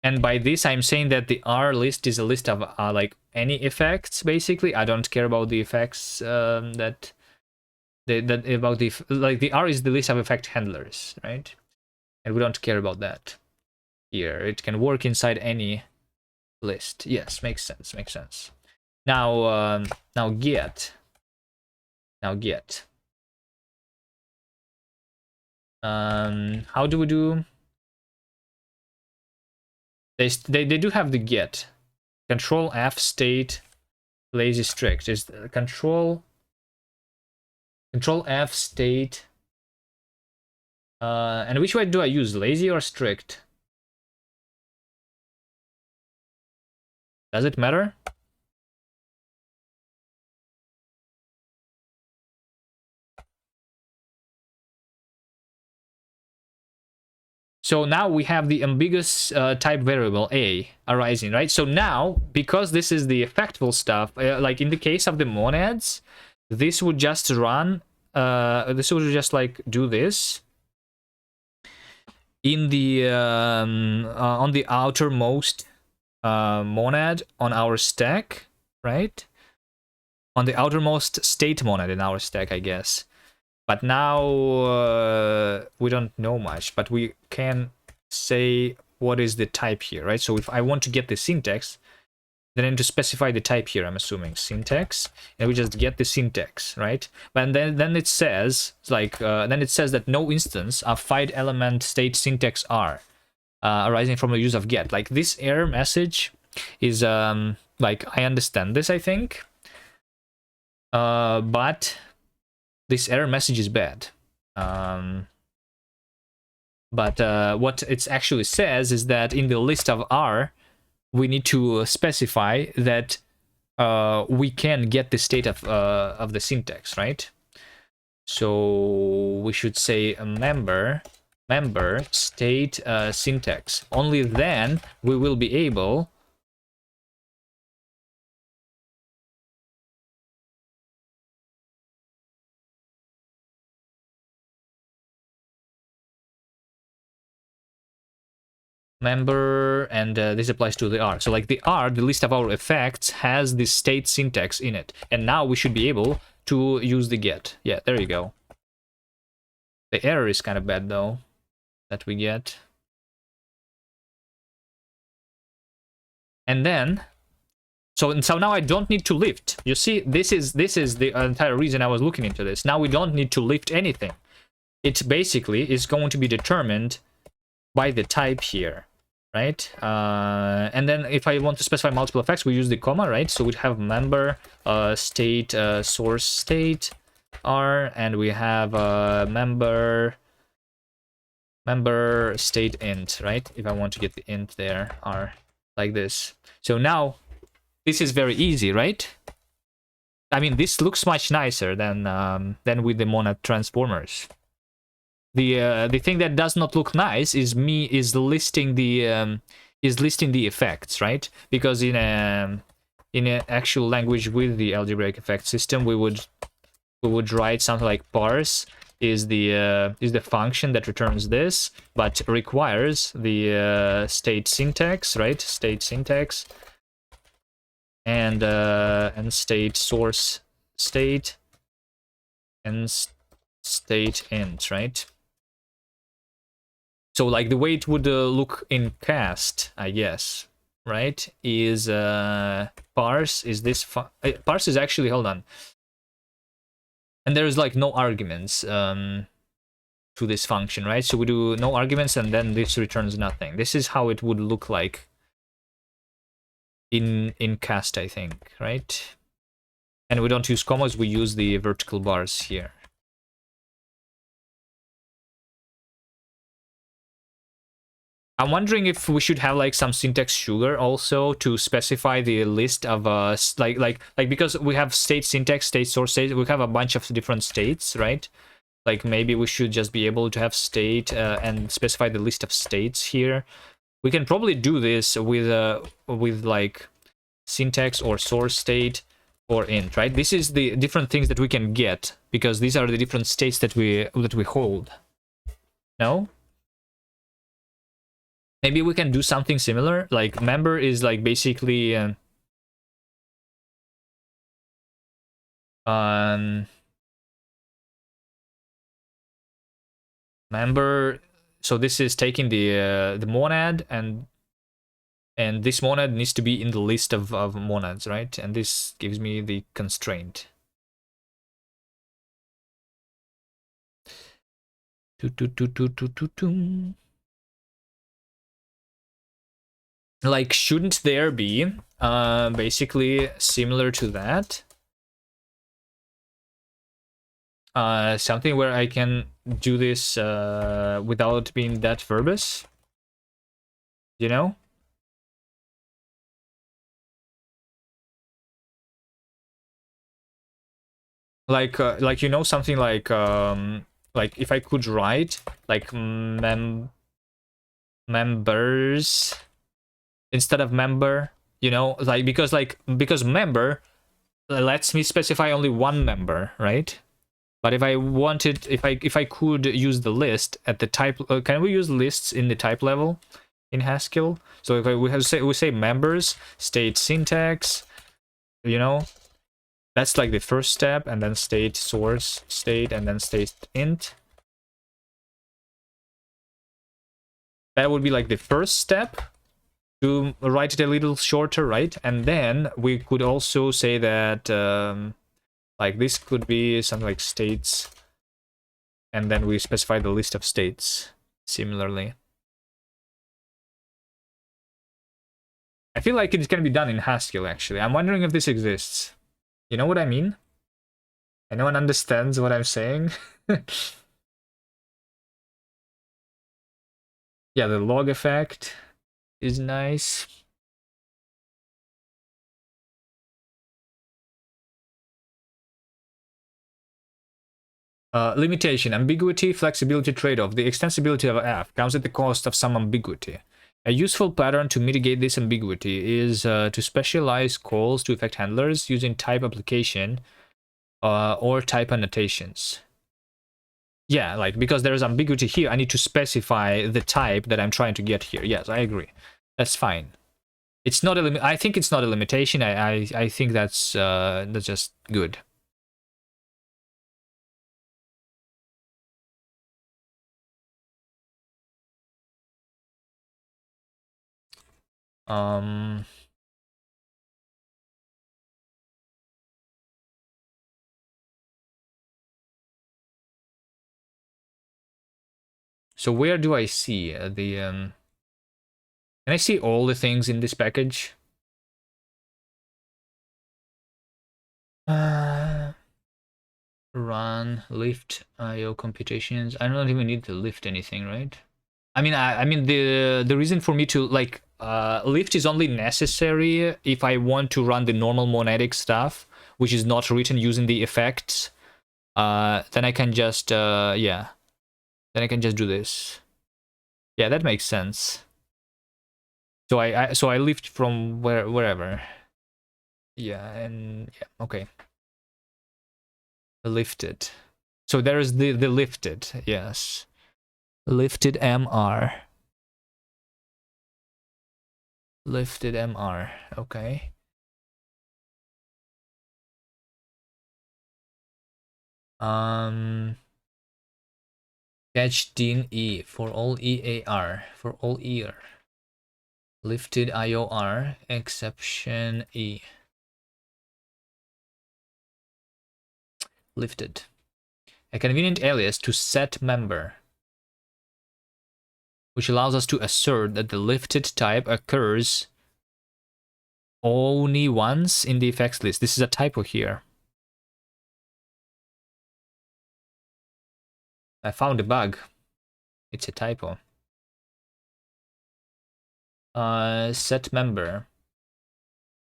A: and by this I'm saying that the R list is a list of like any effects. Basically, I don't care about the effects that about the like the R is the list of effect handlers, right? And we don't care about that here. It can work inside any list. Yes, makes sense. Makes sense. Now now get. How do we do? They do have the get. Control F state lazy strict is control F state. And which way do I use, lazy or strict? Does it matter? So now we have the ambiguous type variable a arising, right? So now, because this is the effectful stuff, like in the case of the monads, this would just run, this would just like do this in the on the outermost monad on our stack, right? On the outermost state monad in our stack, I guess. But now we don't know much, but we can say what is the type here, right? So if I want to get the syntax, then I need to specify the type here, I'm assuming syntax, and we just get the syntax, right? But then it says, like, then it says that no instance of 5-element state syntax R arising from the use of get. Like, this error message is, like, I understand this, I think, but this error message is bad. But what it actually says is that in the list of R, we need to specify that we can get the state of the syntax, right? So we should say a member state syntax. Only then we will be able member, and this applies to the R. So like the R, the list of our effects, has the state syntax in it. And now we should be able to use the get. Yeah, there you go. The error is kind of bad though, that we get. And then, so now I don't need to lift. You see, this is the entire reason I was looking into this. Now we don't need to lift anything. It basically is going to be determined by the type here, right? And then if I want to specify multiple effects, we use the comma, right? So we have member state source state R, and we have member state int, right? If I want to get the int there, R, like this. So now this is very easy, right? I mean, this looks much nicer than with the monad transformers. The thing that does not look nice is listing the effects, right? Because in an actual language with the algebraic effect system, we would write something like parse is the function that returns this, but requires the state syntax, right? State syntax and state source state and state int, right? So like the way it would look in cast, I guess, right, is parse is this parse is actually, hold on, and there is like no arguments. to this function, right? So we do no arguments and then this returns nothing. This is how it would look like in cast, I think, right? And we don't use commas, we use the vertical bars here. I'm wondering if we should have like some syntax sugar also to specify the list of like because we have state syntax, state source state, we have a bunch of different states, right? Like maybe we should just be able to have state and specify the list of states here. We can probably do this with like syntax or source state or int, right? This is the different things that we can get because these are the different states that we hold. No? Maybe we can do something similar. Like member is like basically member. So this is taking the monad and this monad needs to be in the list of monads, right? And this gives me the constraint. Like, shouldn't there be basically similar to that? Something where I can do this without being that verbose? You know? Like you know, something like if I could write like members instead of member, you know, like because member lets me specify only one member, right? But if I wanted, if I could use the list at the type, can we use lists in the type level in Haskell? So if we say members, state syntax, you know, that's like the first step, and then state source state, and then state int. That would be like the first step to write it a little shorter, right? And then we could also say that like this could be something like states, and then we specify the list of states similarly. I feel like it can be done in Haskell, actually. I'm wondering if this exists. You know what I mean? Anyone understands what I'm saying? Yeah, the log effect is nice. Limitation, ambiguity, flexibility trade-off. The extensibility of f comes at the cost of some ambiguity. A useful pattern to mitigate this ambiguity is to specialize calls to effect handlers using type application or type annotations. Yeah, like because there's ambiguity here, I need to specify the type that I'm trying to get here. Yes, I agree. That's fine. It's not a I think it's not a limitation. I think that's just good. So where do I see the can I see all the things in this package? Run, lift, IO computations. I don't even need to lift anything, right? I mean the reason for me to like lift is only necessary if I want to run the normal monadic stuff, which is not written using the effects. Then I can just yeah. Then I can just do this. Yeah, that makes sense. So I lift from wherever. Yeah, and yeah, okay. Lifted. So there is the lifted, yes. Lifted MR. Lifted MR, okay. Catch Dean E for all EAR, for all EAR. Lifted IOR, exception E. Lifted. A convenient alias to set member. which allows us to assert that the lifted type occurs only once in the effects list. This is a typo here. I found a bug. It's a typo. Set member.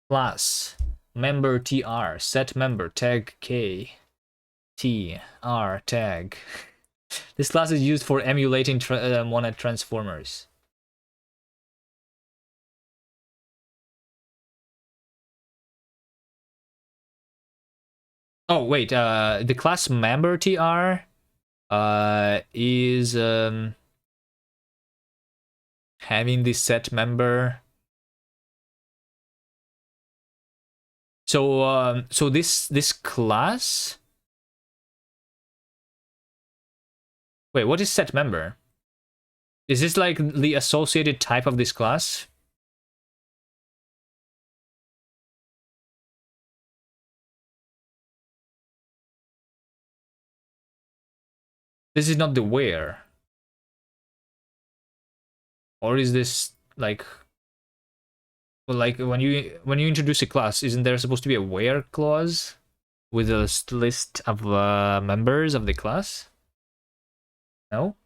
A: Class. Member tr. Set member. Tag k. tr tag. This class is used for emulating monad transformers. Oh, wait. The class member tr is having the set member. So so this class. Wait, what is set member? Is this like the associated type of this class? This is not the where. Or is this like, well, like when you introduce a class, isn't there supposed to be a where clause with a list of members of the class? No?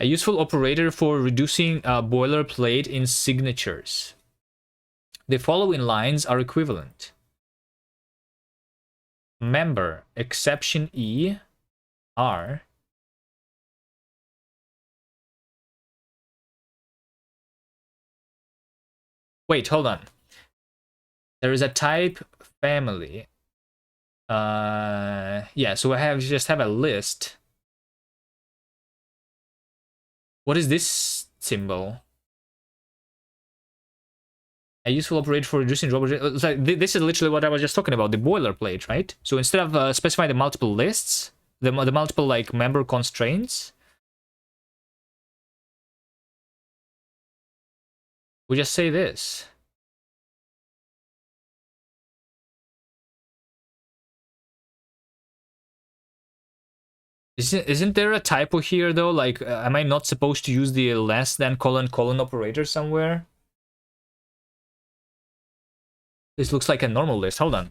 A: A useful operator for reducing boilerplate in signatures. The following lines are equivalent. Member, exception E, R. Wait, hold on. There is a type family. Yeah, so I just have a list. What is this symbol? A useful operator for reducing robot. This is literally what I was just talking about, the boilerplate, right? So instead of specifying the multiple lists, the multiple like member constraints, we just say this. Isn't there a typo here though? Like, am I not supposed to use the less than colon operator somewhere? This looks like a normal list. Hold on.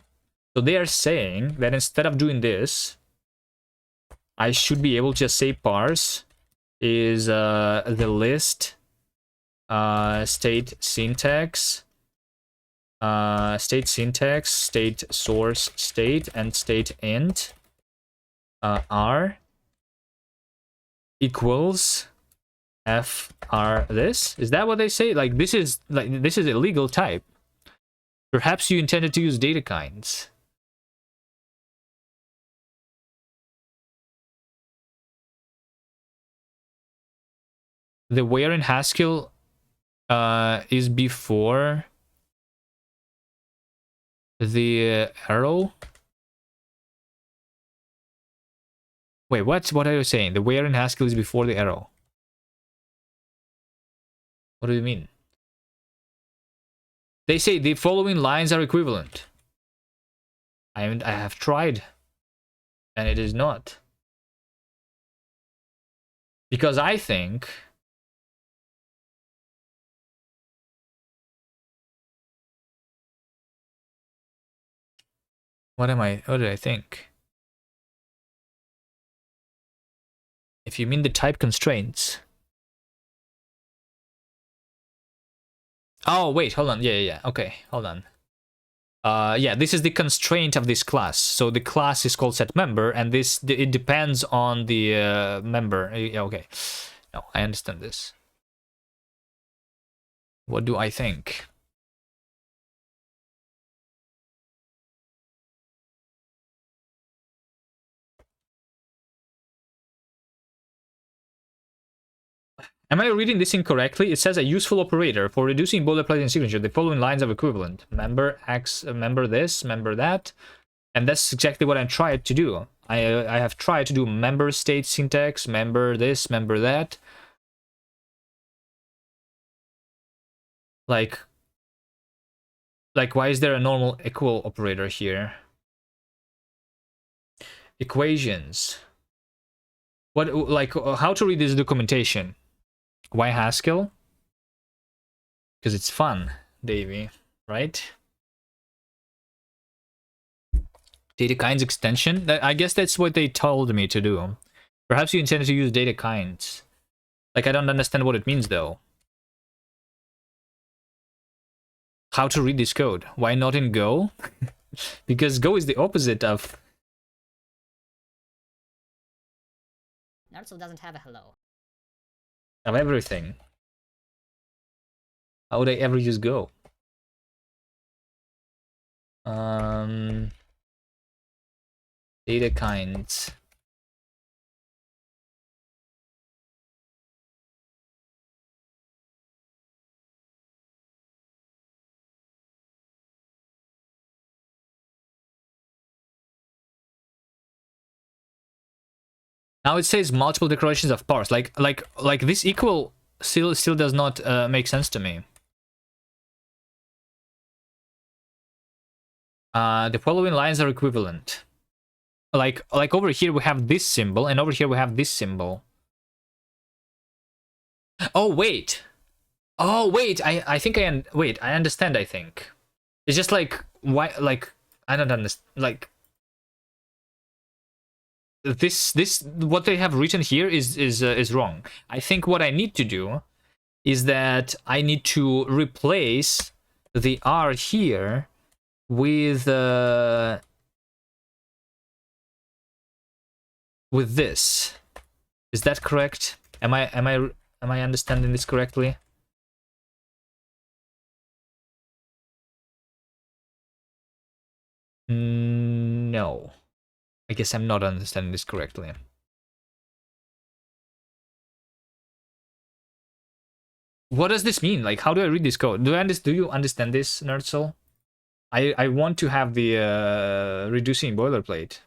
A: So they are saying that instead of doing this, I should be able to just say parse is the list state syntax, state source state, and state int r equals fr this. Is that what they say? Like this is a legal type. Perhaps you intended to use data kinds. The where in Haskell is before the arrow. Wait, what are you saying? The where in Haskell is before the arrow. What do you mean? They say the following lines are equivalent. I have tried, and it is not. Because I think what did I think? If you mean the type constraints. Oh, wait, hold on. Yeah. Okay, hold on. Yeah, this is the constraint of this class. So the class is called setMember, and it depends on the member. Yeah, okay. No, I understand this. What do I think? Am I reading this incorrectly? It says a useful operator for reducing boilerplate in signature. The following lines are equivalent. Member X, member this, member that. And that's exactly what I tried to do. I have tried to do member state syntax, member this, member that. Like why is there a normal equal operator here? Equations. What, like, how to read this documentation? Why Haskell? Because it's fun, Davey, right? Data kinds extension? I guess that's what they told me to do. Perhaps you intended to use data kinds. Like, I don't understand what it means, though. How to read this code? Why not in Go? Because Go is the opposite of...
C: Naruto doesn't have a hello.
A: of everything. How would I ever use Go? Data kinds. Now it says multiple declarations of parse. Like this equal still does not make sense to me. The following lines are equivalent. Like over here we have this symbol, and over here we have this symbol. Oh wait. Oh wait. I think I understand. I think it's just like why, like I don't understand. Like this what they have written here is wrong. I think what I need to do is that I need to replace the R here with this. Is that correct? Am I understanding this correctly? No. I guess I'm not understanding this correctly. What does this mean? Like, how do I read this code? Do you understand this, Nerdsoul? I want to have the reducing boilerplate.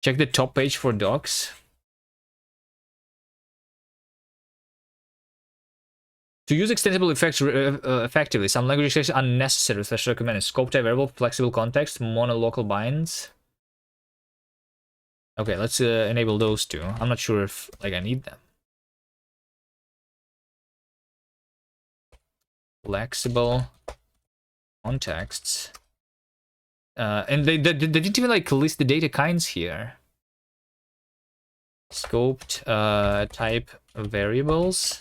A: Check the top page for docs. To use extensible effects effectively, some language extensions are unnecessary. Slash recommended. Scope type variable, flexible context, monolocal binds. Okay, let's enable those two. I'm not sure if like I need them. Flexible contexts. And they didn't even like list the data kinds here. Scoped type variables.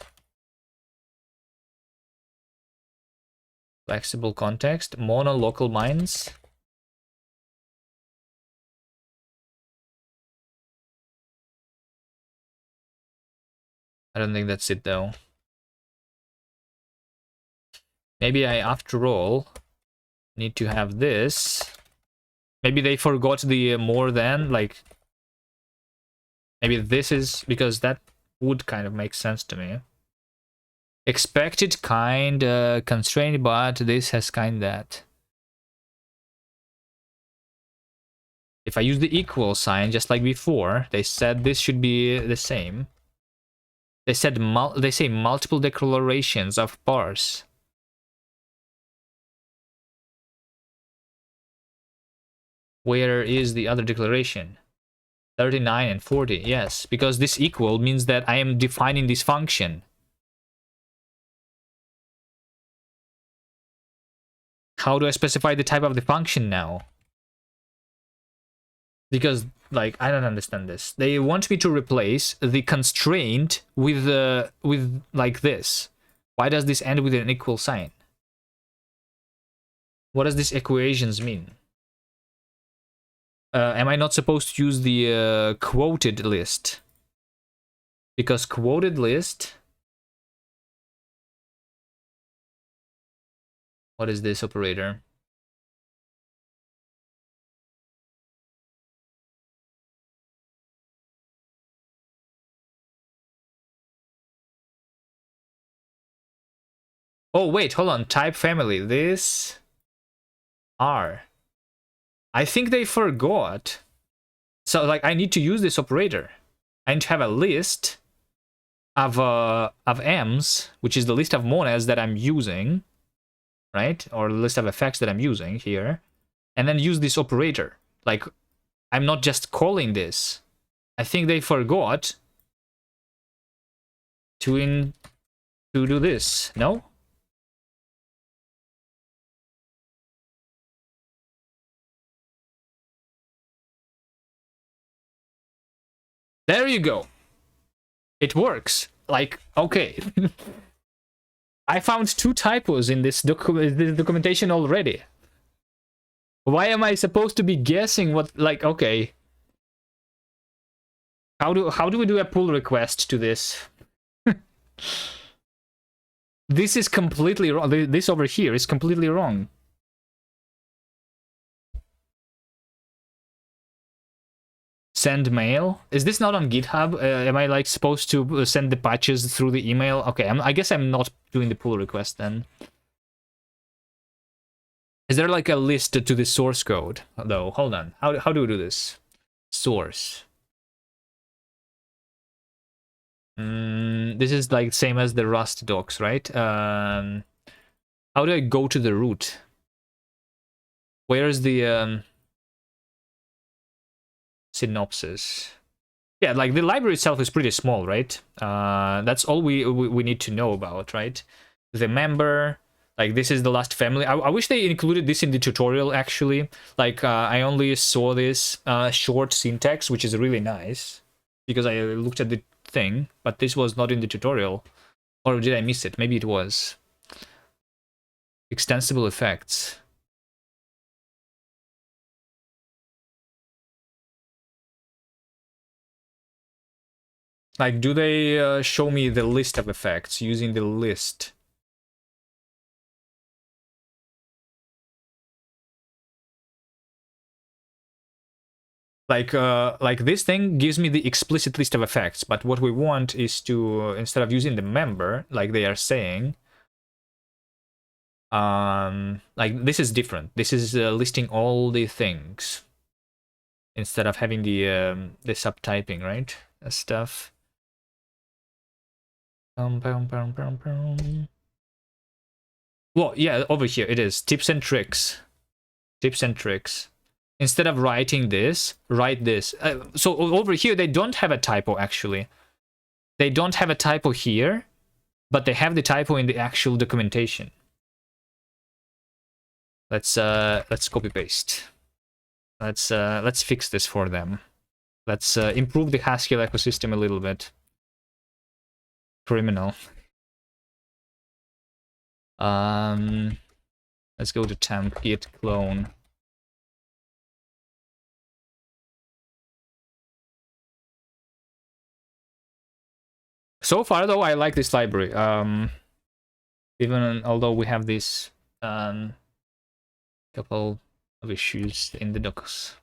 A: Flexible context. Monolocal binds. I don't think that's it though. Maybe I, after all, need to have this. Maybe they forgot the more than, like... Maybe this is... because that would kind of make sense to me. Expected kind constraint, but this has kind that. If I use the equal sign, just like before, they said this should be the same. They said they say multiple declarations of parse. Where is the other declaration? 39 and 40, yes, because this equal means that I am defining this function. How do I specify the type of the function now? Because, like, I don't understand this. They want me to replace the constraint with like this. Why does this end with an equal sign? What does these equations mean? Am I not supposed to use the quoted list? Because quoted list... What is this operator? Oh, wait, hold on. Type family. This... R. I think they forgot. So, like, I need to use this operator. I need to have a list of m's, which is the list of monads that I'm using, right? Or the list of effects that I'm using here. and then use this operator. Like, I'm not just calling this. I think they forgot to do this. No? There you go. It works. Like, okay. I found 2 typos in this documentation already. Why am I supposed to be guessing what, like, okay. How do we do a pull request to this? This is completely wrong. This over here is completely wrong. Send mail. Is this not on GitHub? Am I like supposed to send the patches through the email? Okay, I guess I'm not doing the pull request then. Is there like a list to the source code though? Hold on. How do we do this? Source. This is like same as the Rust docs, right? How do I go to the root? Where's the synopsis? Yeah, like the library itself is pretty small, right? That's all we need to know about, right? The member, like this is the last family. I wish they included this in the tutorial actually. Like I only saw this short syntax, which is really nice because I looked at the thing, but this was not in the tutorial. Or did I miss it? Maybe it was. Extensible effects. Like, do they show me the list of effects using the list? Like this thing gives me the explicit list of effects, but what we want is to, instead of using the member, like they are saying, like this is different. This is listing all the things instead of having the subtyping, right? Stuff. Well, yeah, over here it is tips and tricks. Tips and tricks. Instead of writing this, write this. So over here they don't have a typo actually. They don't have a typo here, but they have the typo in the actual documentation. Let's copy paste. Let's fix this for them. Let's improve the Haskell ecosystem a little bit. Criminal. Let's go to temp git clone. So far though, I like this library. Even although we have this couple of issues in the docs.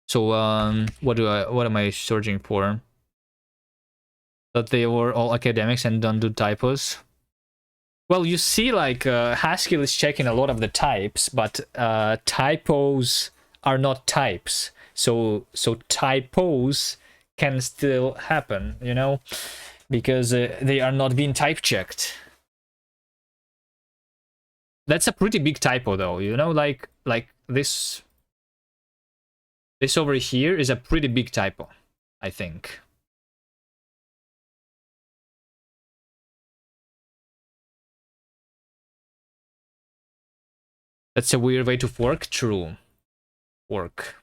A: So what am I searching for? That they were all academics and don't do typos. Well, you see, like Haskell is checking a lot of the types, but typos are not types. So typos can still happen, you know, because they are not being type checked. That's a pretty big typo, though, you know, like this over here is a pretty big typo, I think. That's a weird way to fork. True. Fork.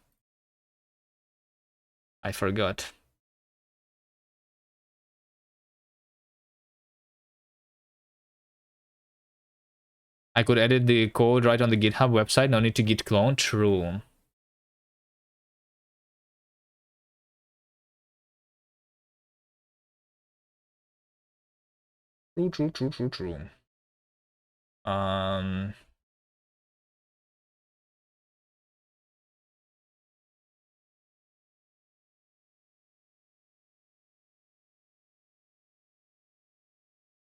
A: I forgot. I could edit the code right on the GitHub website. No need to git clone. True. True.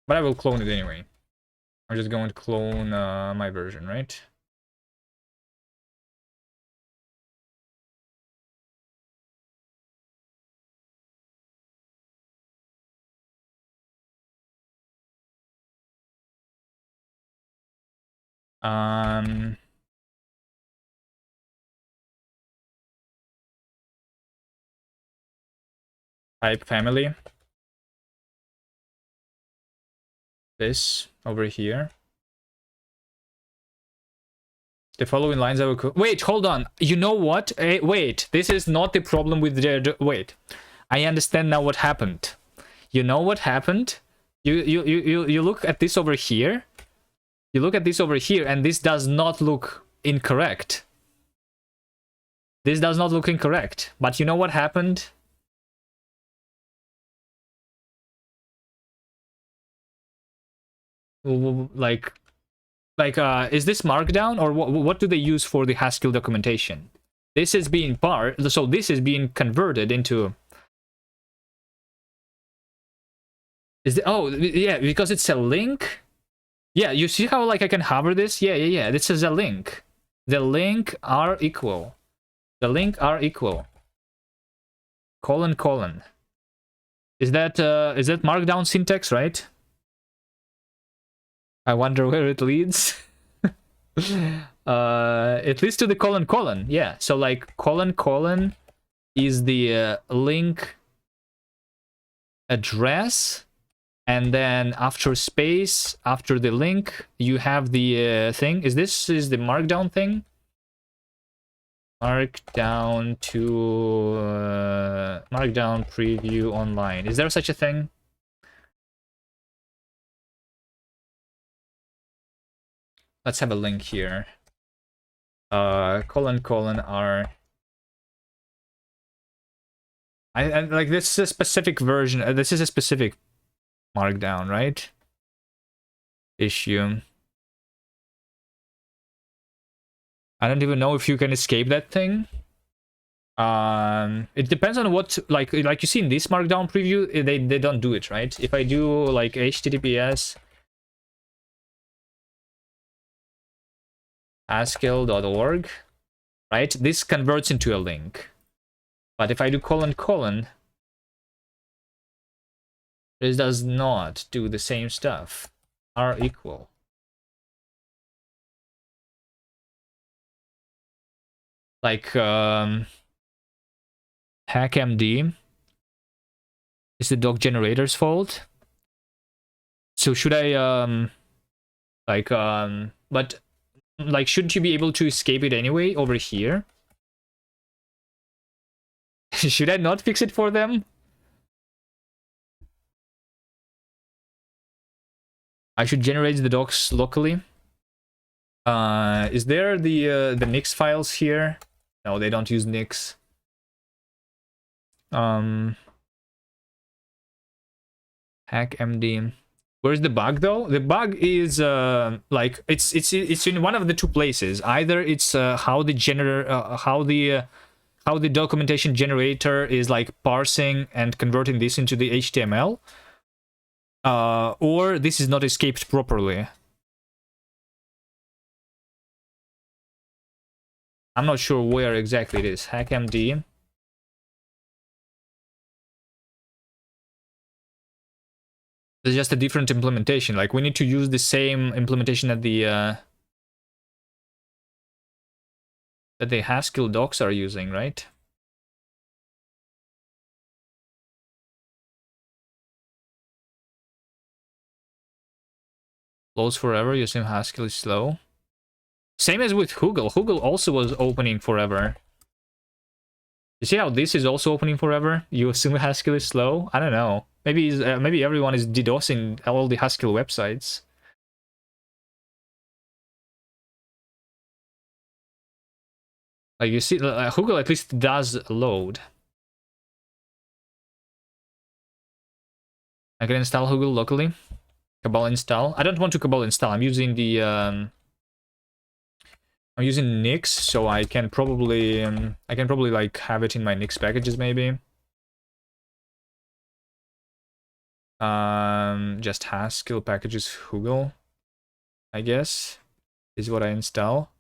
A: But I will clone it anyway. I'm just going to clone my version, right? Um, type family. This over here. The following lines are wait, hold on. You know what? Wait, this is not the problem with the wait. I understand now what happened. You know what happened? You look at this over here. You look at this over here, and this does not look incorrect. This does not look incorrect. But you know what happened? Like, is this Markdown, or what do they use for the Haskell documentation? This is being so this is being converted into. Oh yeah, because it's a link. Yeah, you see how like I can hover this? Yeah. This is a link. The link are equal. The link are equal. Colon. Is that Markdown syntax, right? I wonder where it leads. It leads to the colon. Yeah, so like colon is the link address, and then after space, after the link, you have the thing. Is the Markdown thing? Markdown to Markdown preview online. Is there such a thing? Let's have a link here. Colon R. I like, this is a specific version. This is a specific Markdown, right? Issue. I don't even know if you can escape that thing. It depends on what, like you see in this Markdown preview, they don't do it, right? If I do like HTTPS haskell.org, right? This converts into a link. But if I do colon, this does not do the same stuff. Are equal. Like hackmd is the doc generator's fault. So should I but like, shouldn't you be able to escape it anyway over here? Should I not fix it for them? I should generate the docs locally. Is there the Nix files here? No, they don't use Nix. hackmd. Where's the bug though? The bug is like it's in one of the two places. Either it's how the documentation generator is like parsing and converting this into the HTML, or this is not escaped properly. I'm not sure where exactly it is. hackmd. It's just a different implementation. Like, we need to use the same implementation that the Haskell docs are using, right? Close forever using Haskell is slow. Same as with Hugel. Hugel also was opening forever. You see how this is also opening forever? You assume Haskell is slow? I don't know. Maybe everyone is DDoSing all the Haskell websites. Like, you see, Hugel at least does load. I can install Hugel locally. Cabal install. I don't want to Cabal install. I'm using the I'm using Nix, so I can probably like have it in my Nix packages maybe. Just Haskell packages Hugel, I guess, is what I install.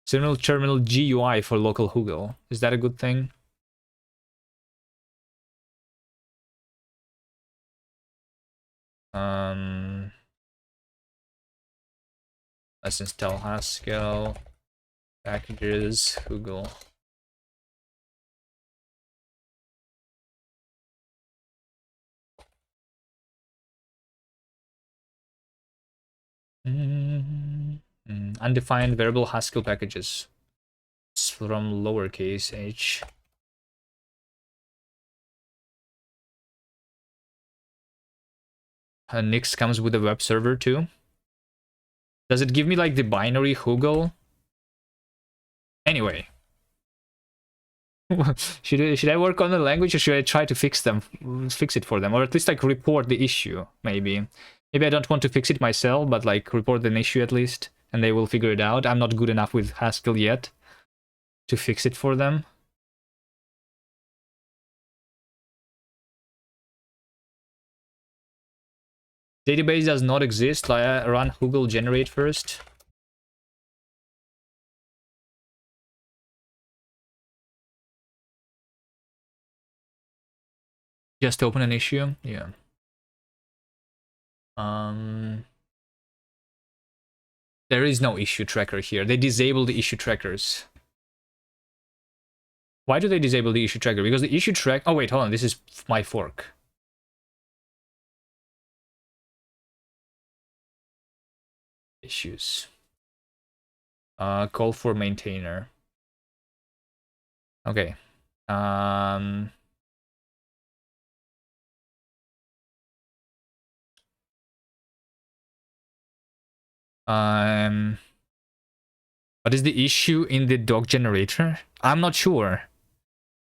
A: Terminal GUI for local Hugel. Is that a good thing? Let's install Haskell packages Google. Undefined variable Haskell packages. It's from lowercase h. Nix comes with a web server too. Does it give me like the binary Google? Anyway. should I work on the language, or should I try to fix it for them, or at least like report the issue? Maybe I don't want to fix it myself, but like report an issue at least, and they will figure it out. I'm not good enough with Haskell yet to fix it for them. Database does not exist. Run Google generate first. Just open an issue. Yeah. There is no issue tracker here. They disable the issue trackers. Why do they disable the issue tracker? Because the issue track... Oh, wait, hold on. This is my fork. Issues. Call for maintainer. Okay. What is the issue in the doc generator? I'm not sure.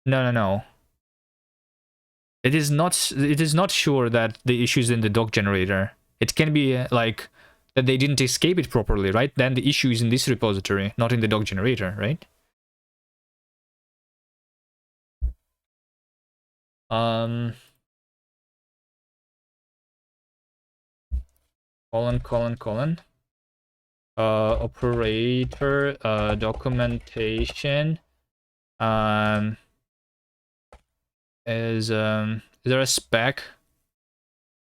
A: No. It is not sure that the issue is in the doc generator. It can be like that they didn't escape it properly, right? Then the issue is in this repository, not in the doc generator, right? Colon. Operator, documentation. Is there a spec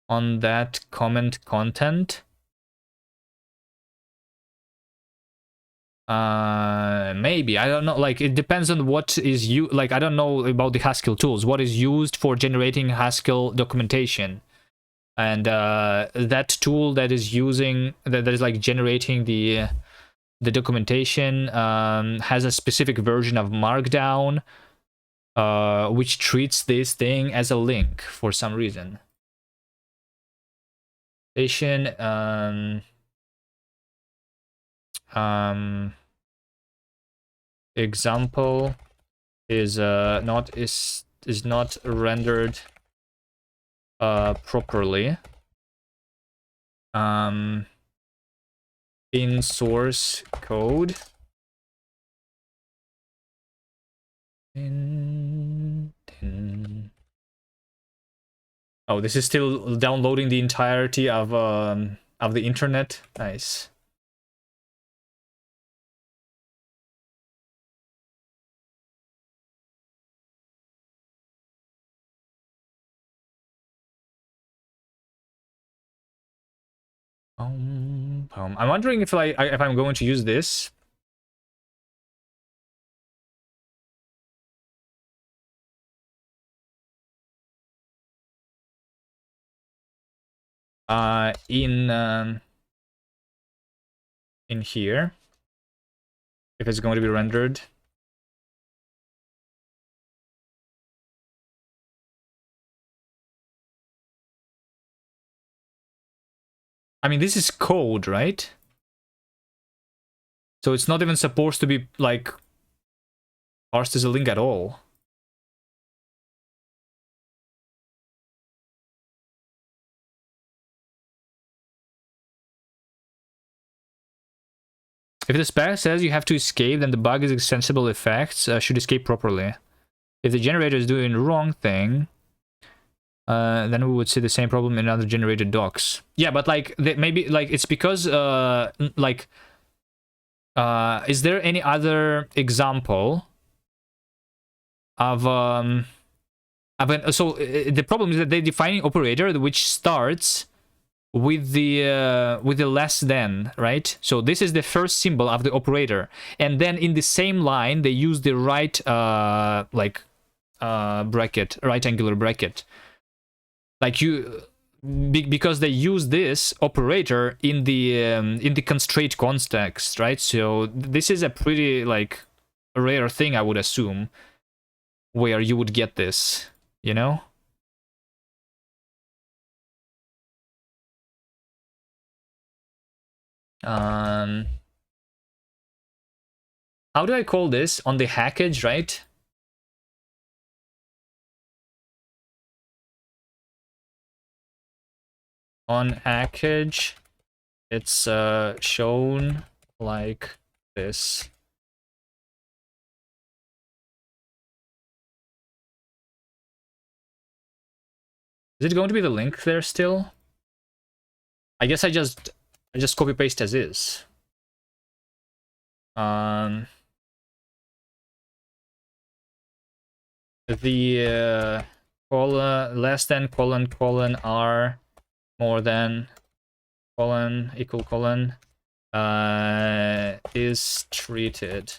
A: on that comment content? Maybe, I don't know, like it depends on what is you like. I don't know about the Haskell tools, what is used for generating Haskell documentation, and that tool that is using that is like generating the documentation has a specific version of Markdown which treats this thing as a link for some reason. Example is not rendered properly in source code. Oh, this is still downloading the entirety of the internet. Nice. I'm wondering if I'm going to use this. In here, if it's going to be rendered. I mean, this is code, right? So it's not even supposed to be like parsed as a link at all. If the spec says you have to escape, then the bug is extensible effects should escape properly. If the generator is doing the wrong thing, then we would see the same problem in other generated docs. Yeah, but like maybe like it's because is there any other example of the problem is that they're defining operator which starts with the less than, right? So this is the first symbol of the operator, and then in the same line they use the right bracket, right angular bracket, like because they use this operator in the constraint context, right? So this is a pretty like rare thing, I would assume, where you would get this, you know? How do I call this on the hackage, right? On hackage, it's shown like this. Is it going to be the link there still? I guess I just copy paste as is. The colon less than colon r more than colon equal colon is treated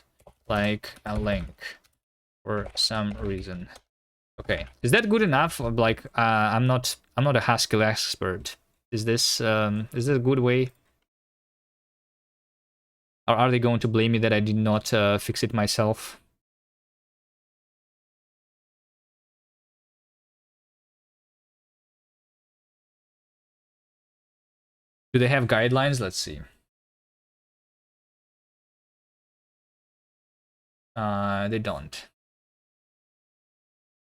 A: like a link for some reason. Okay, is that good enough? Like I'm not a Haskell expert. Is this a good way? Or are they going to blame me that I did not fix it myself? Do they have guidelines? Let's see. They don't.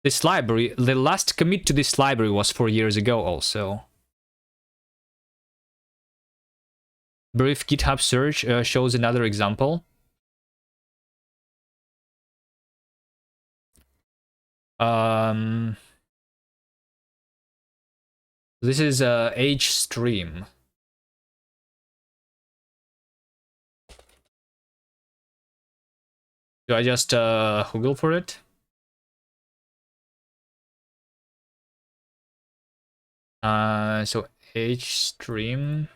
A: This library, the last commit to this library was 4 years ago also. Brief GitHub search shows another example. This is hstream. Do I just Google for it? So hstream.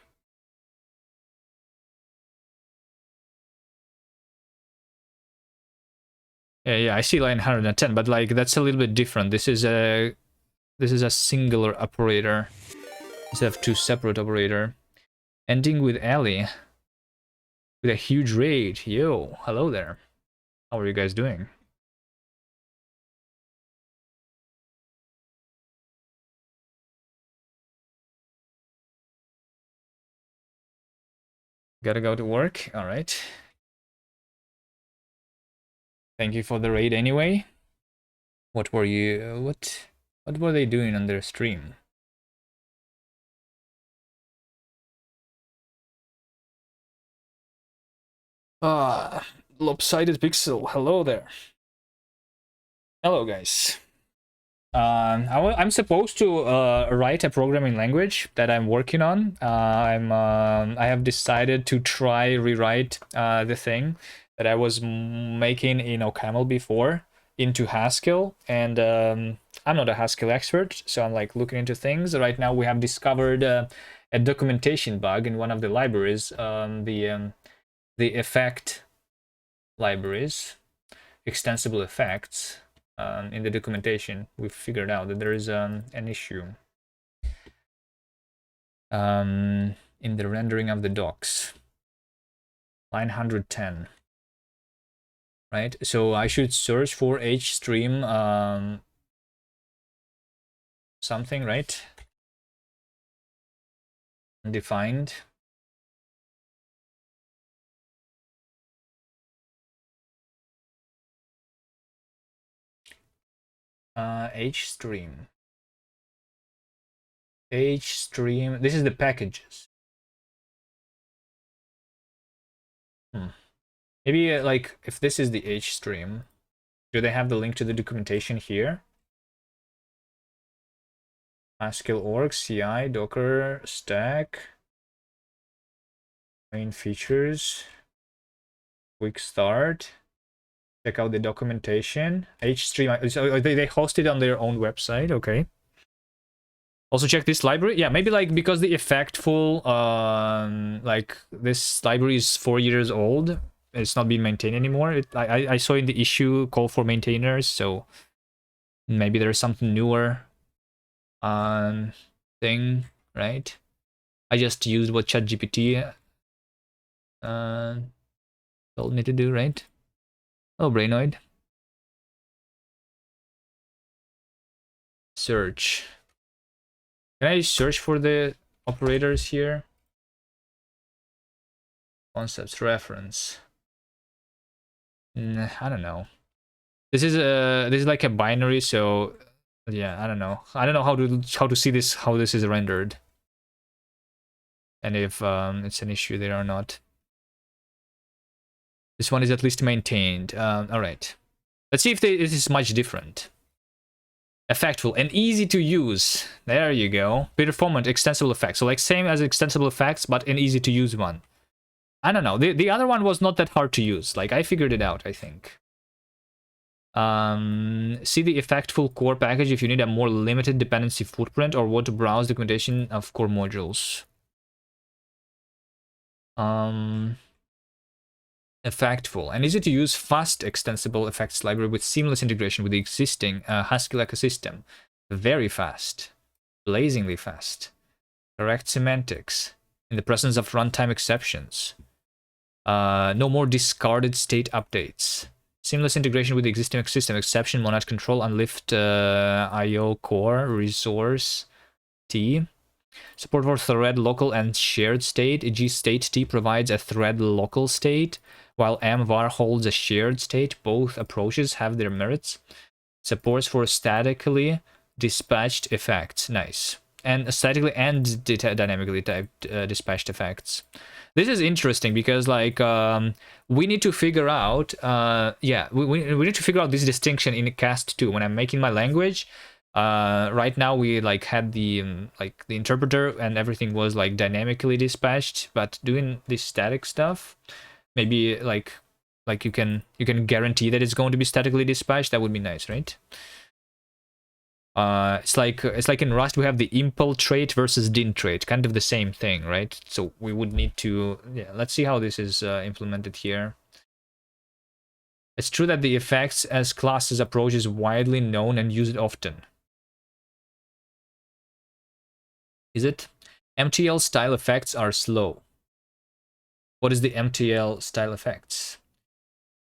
A: Yeah, I see line 110, but like that's a little bit different. This is a singular operator instead of two separate operator. Ending with Ali with a huge raid. Yo, hello there. How are you guys doing? Gotta go to work. All right. Thank you for the raid anyway. What were you? What were they doing on their stream? Lopsided pixel. Hello there. Hello, guys. I'm supposed to write a programming language that I'm working on. I have decided to try rewrite the thing that I was making in OCaml before into Haskell, and I'm not a Haskell expert, so I'm like looking into things. Right now, we have discovered a documentation bug in one of the libraries, the effect libraries, extensible effects. In the documentation, we've figured out that there is an issue in the rendering of the docs. Line 110. Right? So I should search for hstream something, right? Defined. hstream. hstream. This is the packages. Maybe like if this is the hstream, do they have the link to the documentation here? Haskell org, CI, Docker, stack, main features, quick start. Check out the documentation. hstream. So they host it on their own website. Okay. Also check this library. Yeah, maybe like because the effectful, like this library is 4 years old. It's not being maintained anymore. I saw in the issue call for maintainers, so maybe there's something newer thing, right? I just used what ChatGPT told me to do, right? Oh, Brainoid. Search. Can I search for the operators here? Concepts, reference. I don't know. This is like a binary, so yeah, I don't know. I don't know how to see this, how this is rendered, and if it's an issue there or not. This one is at least maintained. All right. Let's see if this is much different. Effectful and easy to use. There you go. Performant extensible effects. So like same as extensible effects, but an easy to use one. I don't know. The other one was not that hard to use. Like I figured it out, I think. See the effectful core package if you need a more limited dependency footprint or want to browse documentation of core modules. Effectful and easy to use, fast extensible effects library with seamless integration with the existing Haskell ecosystem. Very fast, blazingly fast. Correct semantics in the presence of runtime exceptions. No more discarded state updates. Seamless integration with the existing system, exception, monad control, unlift IO core, resource T. Support for thread local and shared state, e.g. state T provides a thread local state, while mvar holds a shared state. Both approaches have their merits. Supports for statically dispatched effects, nice. And statically and dynamically typed dispatched effects. This is interesting because like we need to figure out we need to figure out this distinction in cast 2 when I'm making my language. Right now we like had the the interpreter and everything was like dynamically dispatched, but doing this static stuff, maybe like you can guarantee that it's going to be statically dispatched. That would be nice, right? It's like in Rust we have the impl trait versus dint trait, kind of the same thing, right? So we would need to, let's see how this is implemented here. It's true that the effects as classes approach is widely known and used often. Is it? MTL style effects are slow. What is the MTL style effects?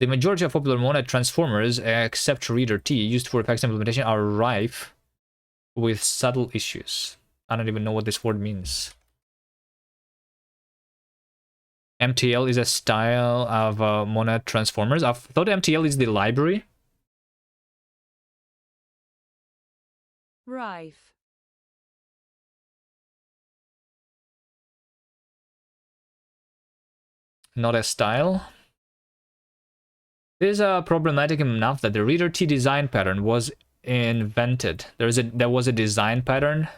A: The majority of popular monad transformers, except reader T, used for effects implementation, are rife with subtle issues. I don't even know what this word means. MTL is a style of monad transformers. I thought MTL is the library.
D: Rife.
A: Not a style. This is problematic enough that the reader T design pattern was invented. There was a design pattern.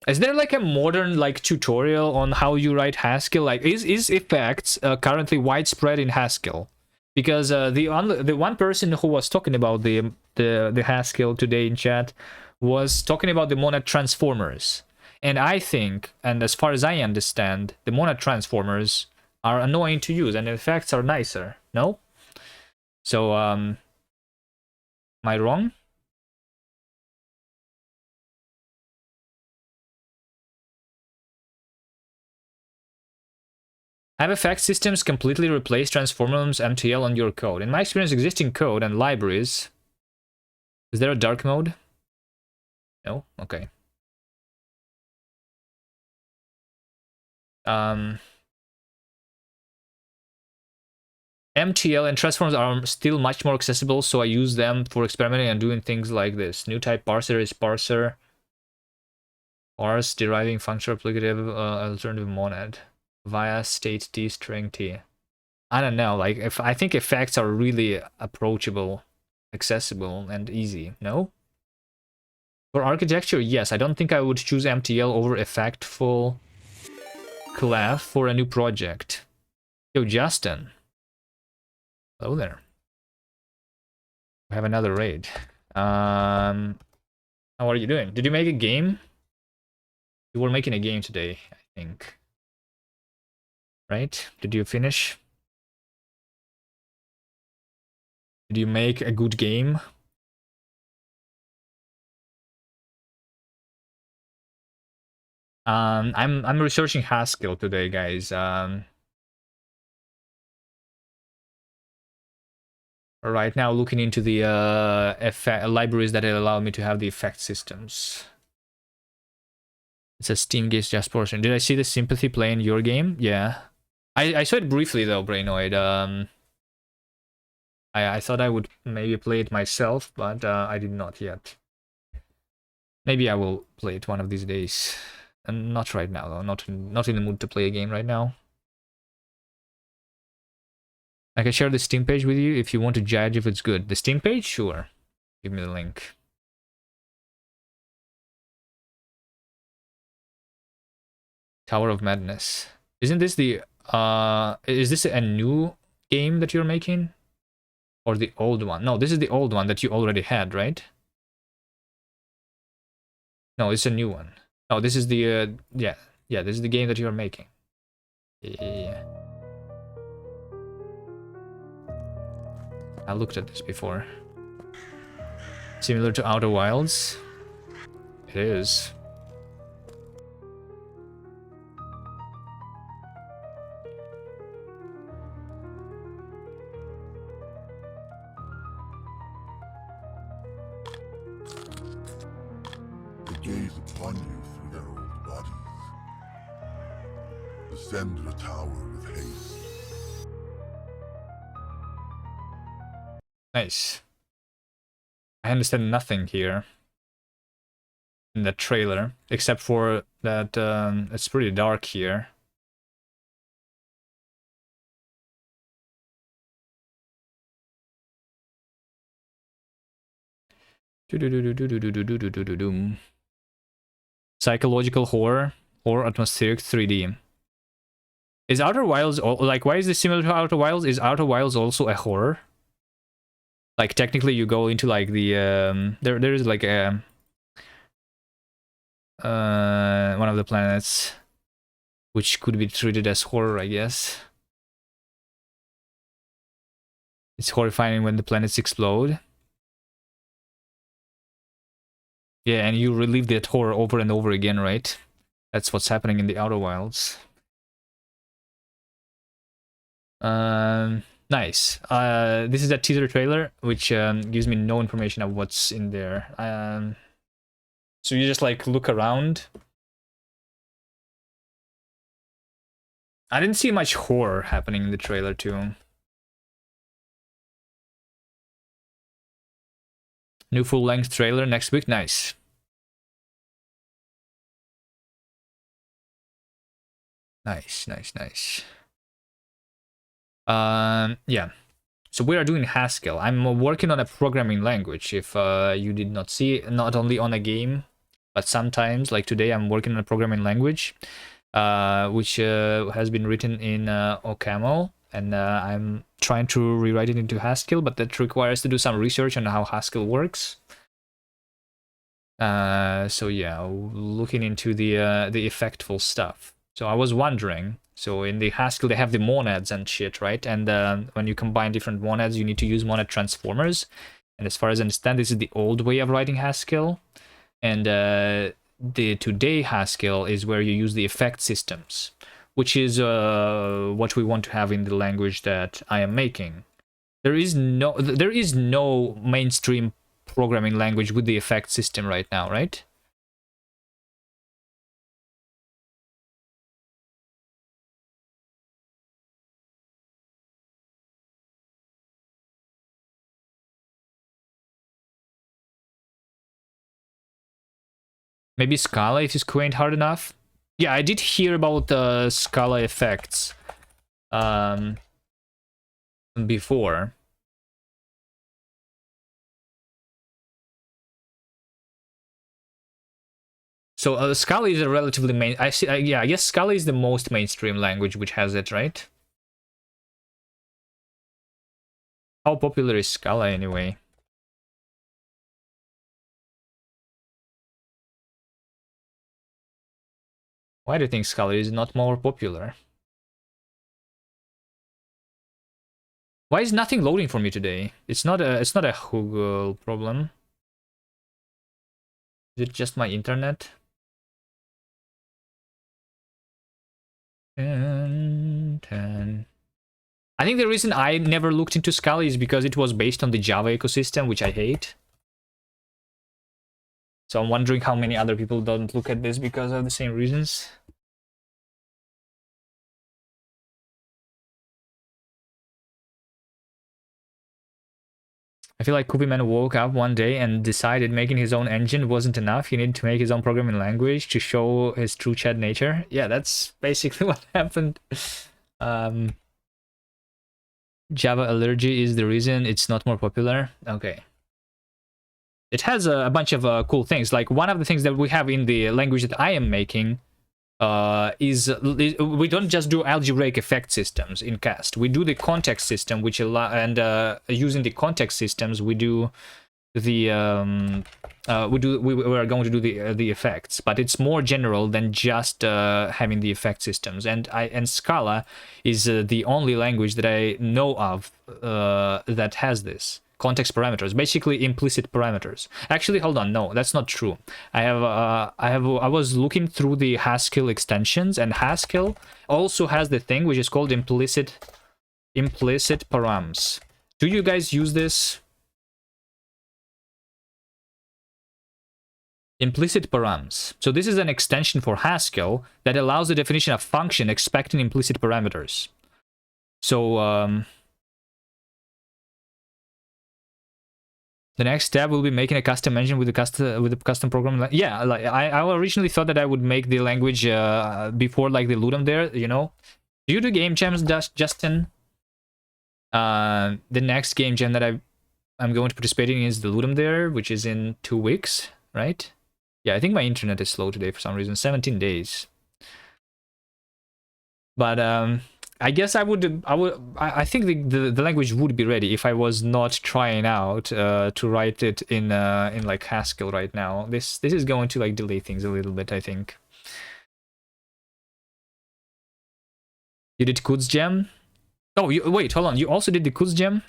A: Is there like a modern tutorial on how you write Haskell? Like is effects currently widespread in Haskell? Because the one person who was talking about the Haskell today in chat was talking about the monad transformers. And I think, and as far as I understand, the monad transformers are annoying to use and the effects are nicer. No? So am I wrong? Have effect systems completely replaced transformers MTL on your code? In my experience, existing code and libraries. Is there a dark mode? No? Okay. MTL and transformers are still much more accessible, so I use them for experimenting and doing things like this. New type parser is parser. Parse deriving function applicative alternative monad via state T string T. I don't know, like if I think effects are really approachable, accessible, and easy. No? For architecture, yes. I don't think I would choose MTL over effectful clef for a new project. Yo, Justin. Hello there. We have another raid. How are you doing? Did you make a game? You were making a game today, I think. Right? Did you finish? Did you make a good game? I'm researching Haskell today, guys. Right now looking into the libraries that allow me to have the effect systems. It says Steam Gates just portion. Did I see the sympathy play in your game? Yeah. I saw it briefly though, Brainoid. I thought I would maybe play it myself, but I did not yet. Maybe I will play it one of these days. And not right now though. Not in the mood to play a game right now. I can share the Steam page with you if you want to judge if it's good. The Steam page? Sure. Give me the link. Tower of Madness. Isn't this the is this a new game that you're making? Or the old one? No, this is the old one that you already had, right? No, it's a new one. Oh, this is the yeah, this is the game that you're making. Yeah. I looked at this before. Similar to Outer Wilds? It is.
D: They gaze upon you through their old bodies. Ascend the tower with haste.
A: Nice. I understand nothing here in the trailer, except for that it's pretty dark here. Psychological horror or atmospheric 3D. Is Outer Wilds like, why is this similar to Outer Wilds? Is Outer Wilds also a horror? Like technically you go into like the there is like a one of the planets which could be treated as horror, I guess. It's horrifying when the planets explode. Yeah, and you relive that horror over and over again, right? That's what's happening in the Outer Wilds. Nice. This is a teaser trailer, which gives me no information of what's in there. So you just like look around. I didn't see much horror happening in the trailer too. New full-length trailer next week. Nice. Nice, nice, nice. Yeah. So we are doing Haskell. I'm working on a programming language. If you did not see, not only on a game, but sometimes, like today, I'm working on a programming language, which has been written in OCaml, and I'm trying to rewrite it into Haskell, but that requires to do some research on how Haskell works. So yeah, looking into the effectful stuff. So I was wondering, so in the Haskell they have the monads and shit, right? And when you combine different monads, you need to use monad transformers. And as far as I understand, this is the old way of writing Haskell. And the today Haskell is where you use the effect systems, which is what we want to have in the language that I am making. There is no mainstream programming language with the effect system right now, right? Maybe Scala if you squint hard enough. Yeah, I did hear about the Scala effects before. So Scala is a relatively main. I see. Yeah, I guess Scala is the most mainstream language which has it, right? How popular is Scala anyway? Why do you think Scala is not more popular? Why is nothing loading for me today? It's not a Google problem. Is it just my internet? 10. I think the reason I never looked into Scala is because it was based on the Java ecosystem, which I hate. So I'm wondering how many other people don't look at this because of the same reasons. I feel like Kubiman woke up one day and decided making his own engine wasn't enough. He needed to make his own programming language to show his true Chad nature. Yeah, that's basically what happened. Java allergy is the reason it's not more popular. Okay. It has a bunch of cool things. Like one of the things that we have in the language that I am making is we don't just do algebraic effect systems in cast. We do the context system, which using the context systems we do the we are going to do the effects, but it's more general than just having the effect systems. And Scala is the only language that I know of that has this. Context parameters, basically implicit parameters. Actually, hold on, no, that's not true. I was looking through the Haskell extensions, and Haskell also has the thing which is called implicit params. Do you guys use this? Implicit params. So this is an extension for Haskell that allows the definition of function expecting implicit parameters. So the next step will be making a custom engine with the custom program. Yeah, like I originally thought that I would make the language before like the Ludum there, you know. Do you do game jams, Justin? The next game jam that I'm going to participate in is the Ludum there, which is in 2 weeks, right? Yeah, I think my internet is slow today for some reason. 17 days. But I guess I think the language would be ready if I was not trying out to write it in like Haskell right now. This is going to like delay things a little bit, I think. You did Kuds Gem? Oh, wait, hold on. You also did the Kuds Gem?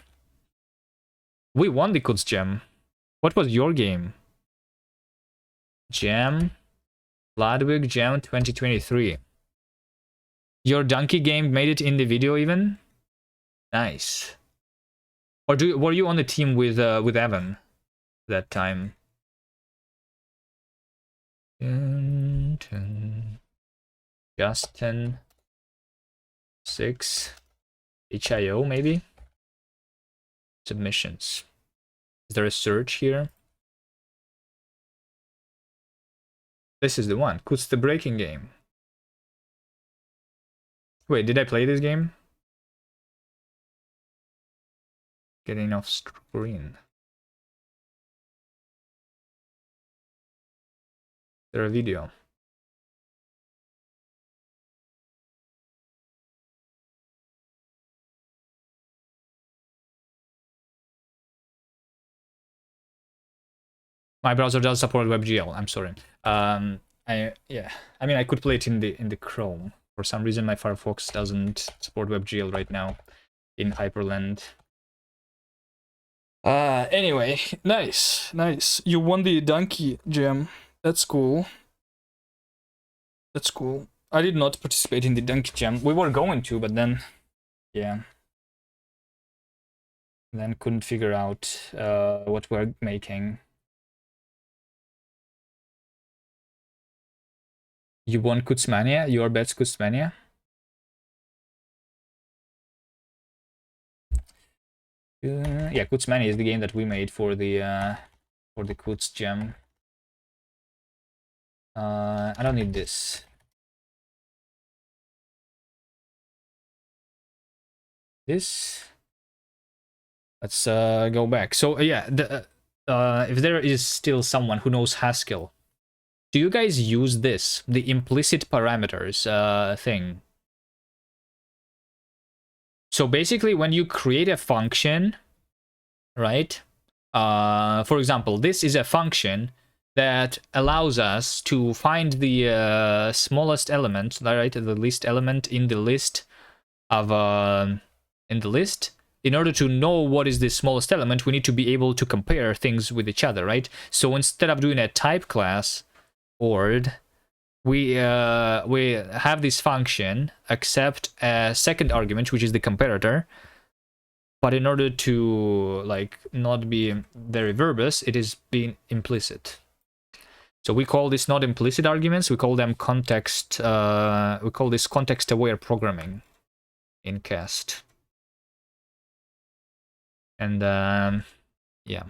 A: We won the Kuds Gem. What was your game? Jam? Ludwig Jam 2023. Your donkey game made it in the video even? Nice. Or were you on the team with Evan that time? Justin 6 HIO maybe? Submissions. Is there a search here? This is the one. Kuts the breaking game. Wait, did I play this game? Getting off screen. Is there a video? My browser does support WebGL. I'm sorry. I mean, I could play it in the Chrome. For some reason, my Firefox doesn't support WebGL right now in Hyperland. Anyway, nice. You won the donkey jam. That's cool. That's cool. I did not participate in the donkey jam. We were going to, but then, yeah. Then couldn't figure out what we're making. You won Kutzmania? Your bet's Kutzmania? Yeah, Kutzmania is the game that we made for the Kutz gem. I don't need this. This. Let's go back. So yeah, if there is still someone who knows Haskell, do you guys use this, the implicit parameters thing? So basically, when you create a function, right? For example, this is a function that allows us to find the smallest element, right, the least element in the list of in the list. In order to know what is the smallest element, we need to be able to compare things with each other, right? So instead of doing a type class ord, we have this function accept a second argument, which is the comparator. But in order to like not be very verbose, it is being implicit. So we call this not implicit arguments. We call them context. We call this context-aware programming in cast. And yeah,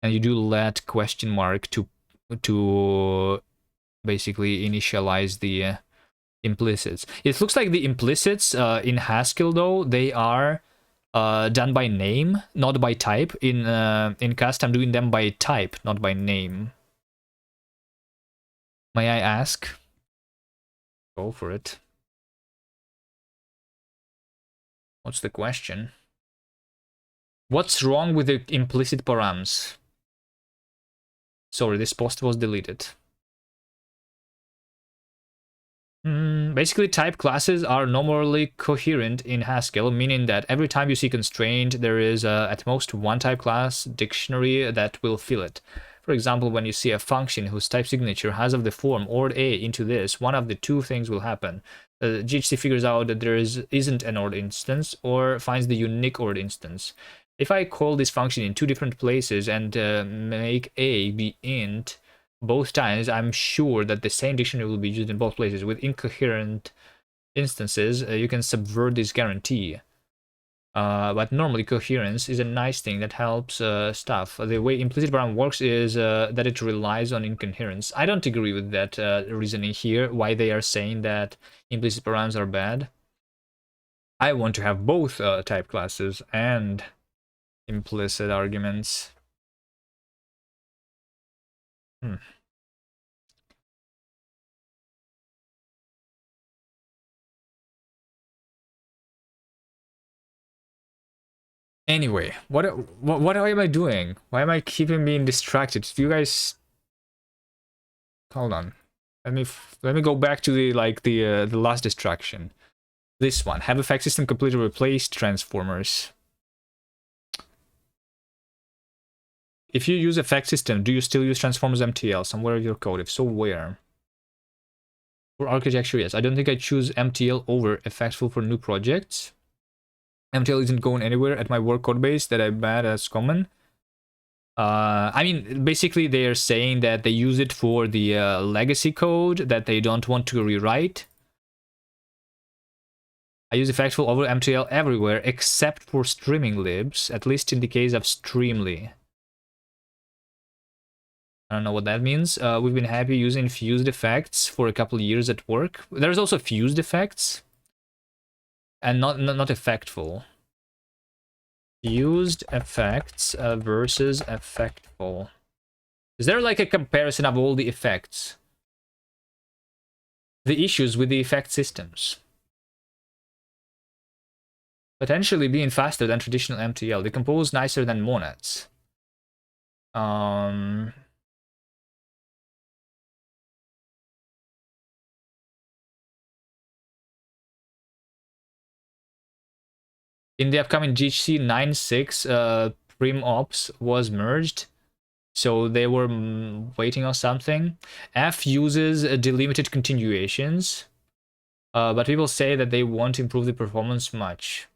A: and you do let question mark to basically initialize the implicits. It looks like the implicits in Haskell though they are done by name, not by type. In cast, I'm doing them by type, not by name. May I ask? Go for it. What's the question? What's wrong with the implicit params? Sorry, this post was deleted. Basically, type classes are normally coherent in Haskell, meaning that every time you see constraint, there is at most one type class dictionary that will fill it. For example, when you see a function whose type signature has of the form OR A into this, one of the two things will happen. GHC figures out that there isn't an OR instance or finds the unique OR instance. If I call this function in two different places and make A be int, both times, I'm sure that the same dictionary will be used in both places. With incoherent instances, you can subvert this guarantee. But normally, coherence is a nice thing that helps stuff. The way implicit param works is that it relies on incoherence. I don't agree with that reasoning here, why they are saying that implicit params are bad. I want to have both type classes and implicit arguments. Anyway, what am I doing? Why am I keeping being distracted? Do you guys hold on? Let me go back to the last distraction. This one. Have effect system completely replaced transformers. If you use effect system, do you still use transformers MTL somewhere in your code? If so, where? For architecture, yes. I don't think I choose MTL over effectful for new projects. MTL isn't going anywhere at my work code base that I bet as common. I mean, basically they are saying that they use it for the legacy code that they don't want to rewrite. I use effectful over MTL everywhere except for streaming libs, at least in the case of Streamly. I don't know what that means. We've been happy using fused effects for a couple of years at work. There's also fused effects and not effectful. Fused effects versus effectful. Is there like a comparison of all the effects? The issues with the effect systems. Potentially being faster than traditional MTL. Decompose nicer than monads. In the upcoming GHC 9.6, prim ops was merged, so they were waiting on something. F uses delimited continuations, but people say that they won't improve the performance much.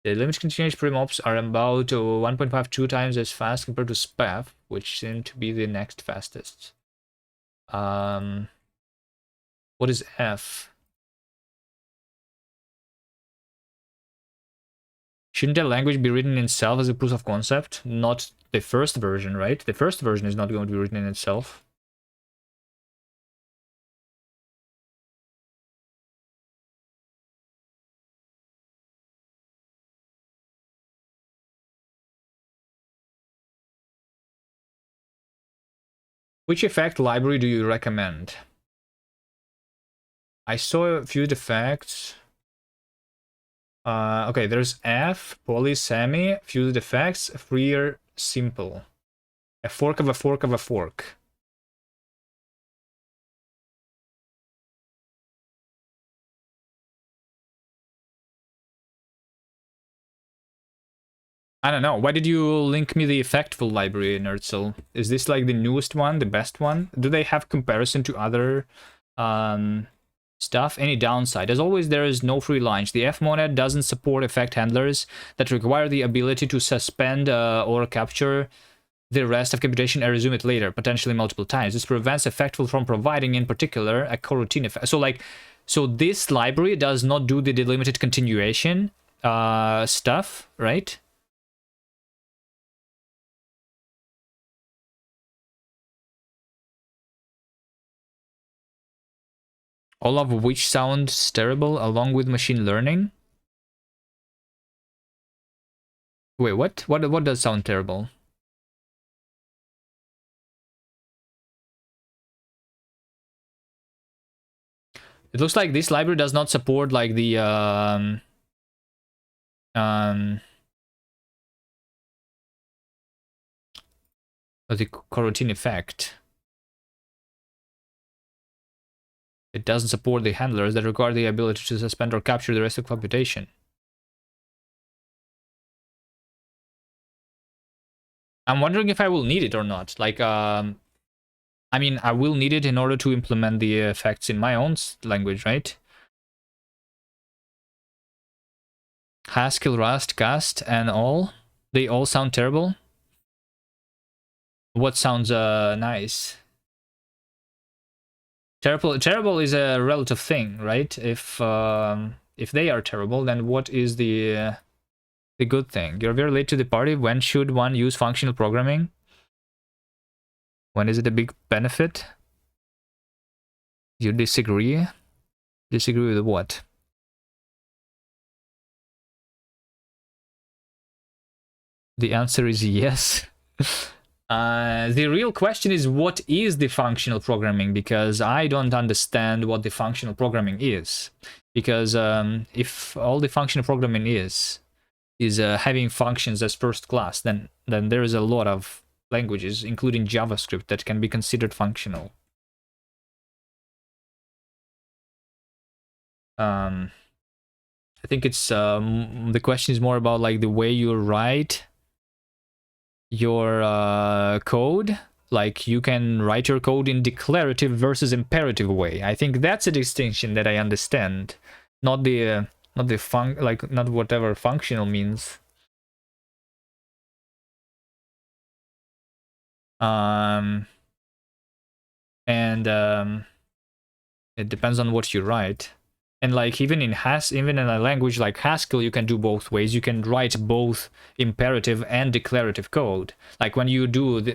A: The limited continuation prim ops are about 1.52 times as fast compared to SPEF, which seem to be the next fastest. What is F? Shouldn't that language be written in itself as a proof of concept? Not the first version, right? The first version is not going to be written in itself. Which effect library do you recommend? I saw fused effects. Okay, there's F, poly, semi, fused effects, freer, simple. A fork of a fork of a fork. I don't know. Why did you link me the effectful library, Nerdcell? Is this like the newest one, the best one? Do they have comparison to other stuff? Any downside? As always, there is no free lunch. The fmonad doesn't support effect handlers that require the ability to suspend or capture the rest of computation and resume it later, potentially multiple times. This prevents effectful from providing, in particular, a coroutine effect. So this library does not do the delimited continuation stuff, right? All of which sounds terrible along with machine learning. Wait, what? What does sound terrible? It looks like this library does not support like the coroutine effect. It doesn't support the handlers that require the ability to suspend or capture the rest of computation. I'm wondering if I will need it or not. Like, I mean, I will need it in order to implement the effects in my own language, right? Haskell, Rust, Cast, and all. They all sound terrible. What sounds nice? Terrible is a relative thing, right? If they are terrible, then what is the good thing? You're very late to the party. When should one use functional programming? When is it a big benefit? You disagree? Disagree with what? The answer is yes. The real question is, what is the functional programming? Because I don't understand what the functional programming is. Because if all the functional programming is having functions as first class, then there is a lot of languages, including JavaScript, that can be considered functional. I think it's the question is more about like the way you write your code. Like, you can write your code in declarative versus imperative way. I think that's a distinction that I understand, not whatever functional means. It depends on what you write. And like even in a language like Haskell, you can do both ways. You can write both imperative and declarative code. Like when you do the,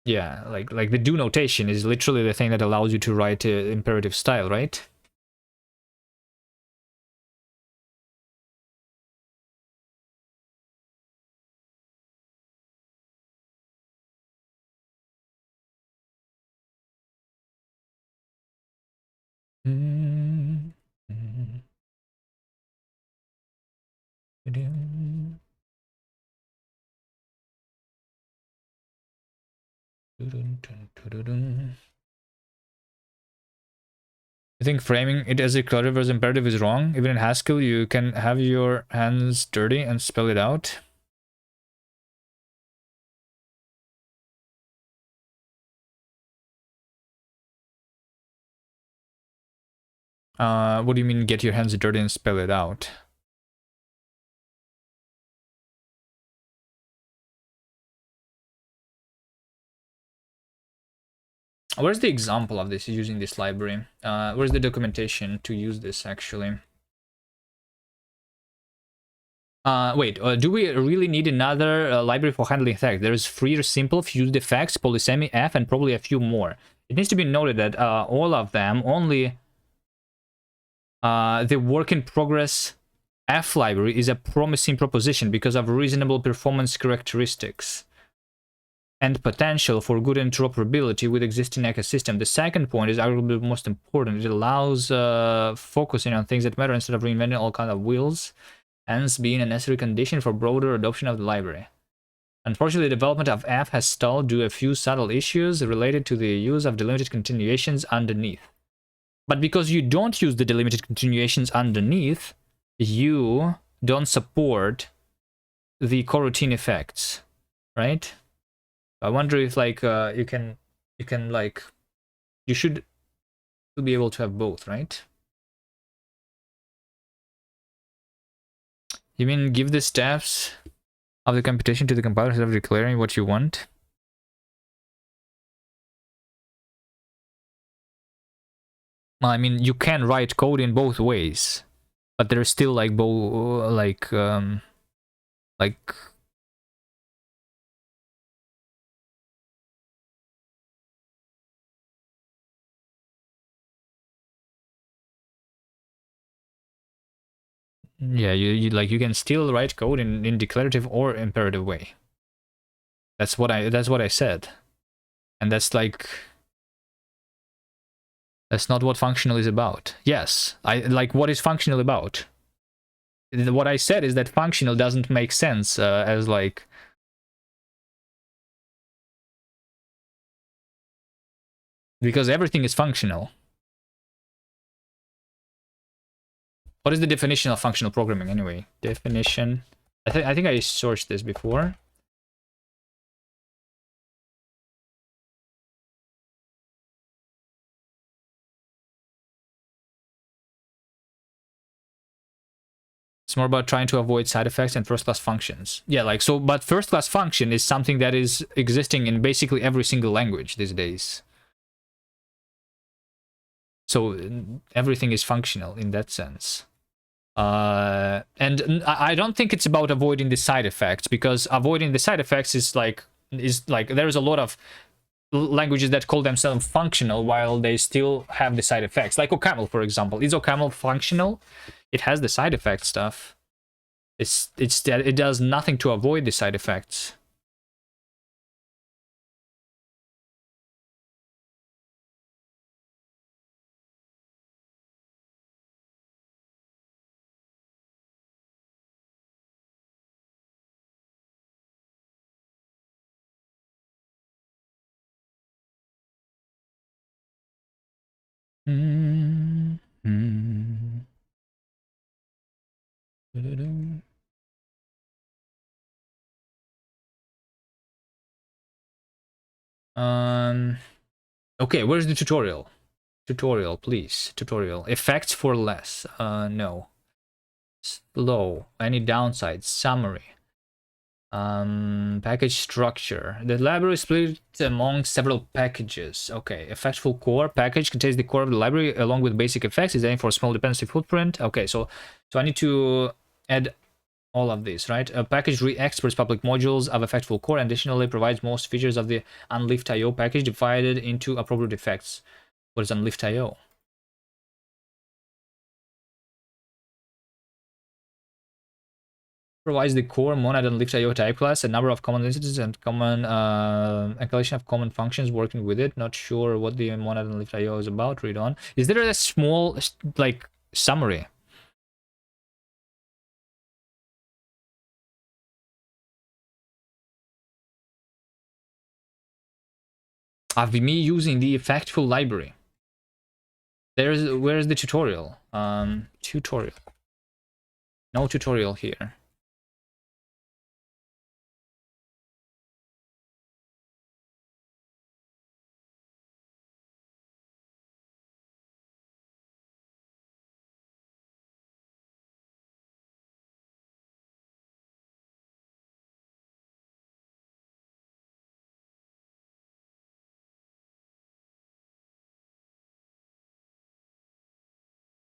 A: yeah, like the do notation is literally the thing that allows you to write imperative style, right? I think framing it as declarative versus imperative is wrong. Even in Haskell, you can have your hands dirty and spell it out. What do you mean get your hands dirty and spell it out? Where's the example of this using this library? Where's the documentation to use this actually? Wait, do we really need another library for handling text? There is free, simple, fused effects, polysemi, F, and probably a few more. It needs to be noted that all of them, only the work in progress F library is a promising proposition because of reasonable performance characteristics and potential for good interoperability with existing ecosystem. The second point is arguably the most important. It allows focusing on things that matter instead of reinventing all kinds of wheels, hence being a necessary condition for broader adoption of the library. Unfortunately, the development of F has stalled due to a few subtle issues related to the use of delimited continuations underneath. But because you don't use the delimited continuations underneath, you don't support the coroutine effects, right? I wonder if like you can like you should be able to have both, right? You mean give the steps of the computation to the compiler instead of declaring what you want? Well, I mean, you can write code in both ways, but there's still like like yeah, you like you can still write code in declarative or imperative way. That's what I said, and that's like that's not what functional is about. Yes, I like what is functional about. What I said is that functional doesn't make sense as like because everything is functional. What is the definition of functional programming anyway? Definition. I think I searched this before. It's more about trying to avoid side effects and first-class functions. Yeah, like so, but first-class function is something that is existing in basically every single language these days. So everything is functional in that sense. And I don't think it's about avoiding the side effects, because avoiding the side effects is like there's a lot of languages that call themselves functional while they still have the side effects. Like OCaml, for example. Is OCaml functional? It has the side effect stuff. It's that it does nothing to avoid the side effects. Okay, where's the tutorial? Tutorial, please. Tutorial. Effects for less. No. Slow. Any downsides? Summary. Package structure. The library is split among several packages. Okay. Effectful core package contains the core of the library along with basic effects. Is aiming for a small dependency footprint. Okay, so I need to add all of this, right? A package re-exports public modules of effectful core and additionally provides most features of the unlift.io package divided into appropriate effects. What is unlift.io? Provides the core monad and lift.io type class, a number of common instances and common a collection of common functions working with it. Not sure what the monad and lift.io is about. Read on. Is there a small like summary? Of me using the effectful library. Where's the tutorial? Tutorial. No tutorial here.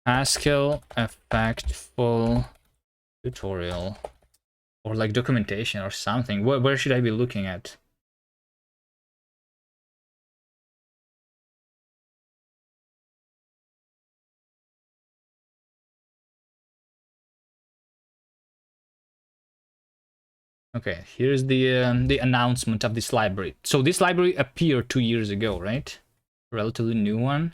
A: Haskell effectful tutorial. Or like documentation or something. Where should I be looking at? Okay, here's the announcement of this library. So this library appeared 2 years ago, right? Relatively new one.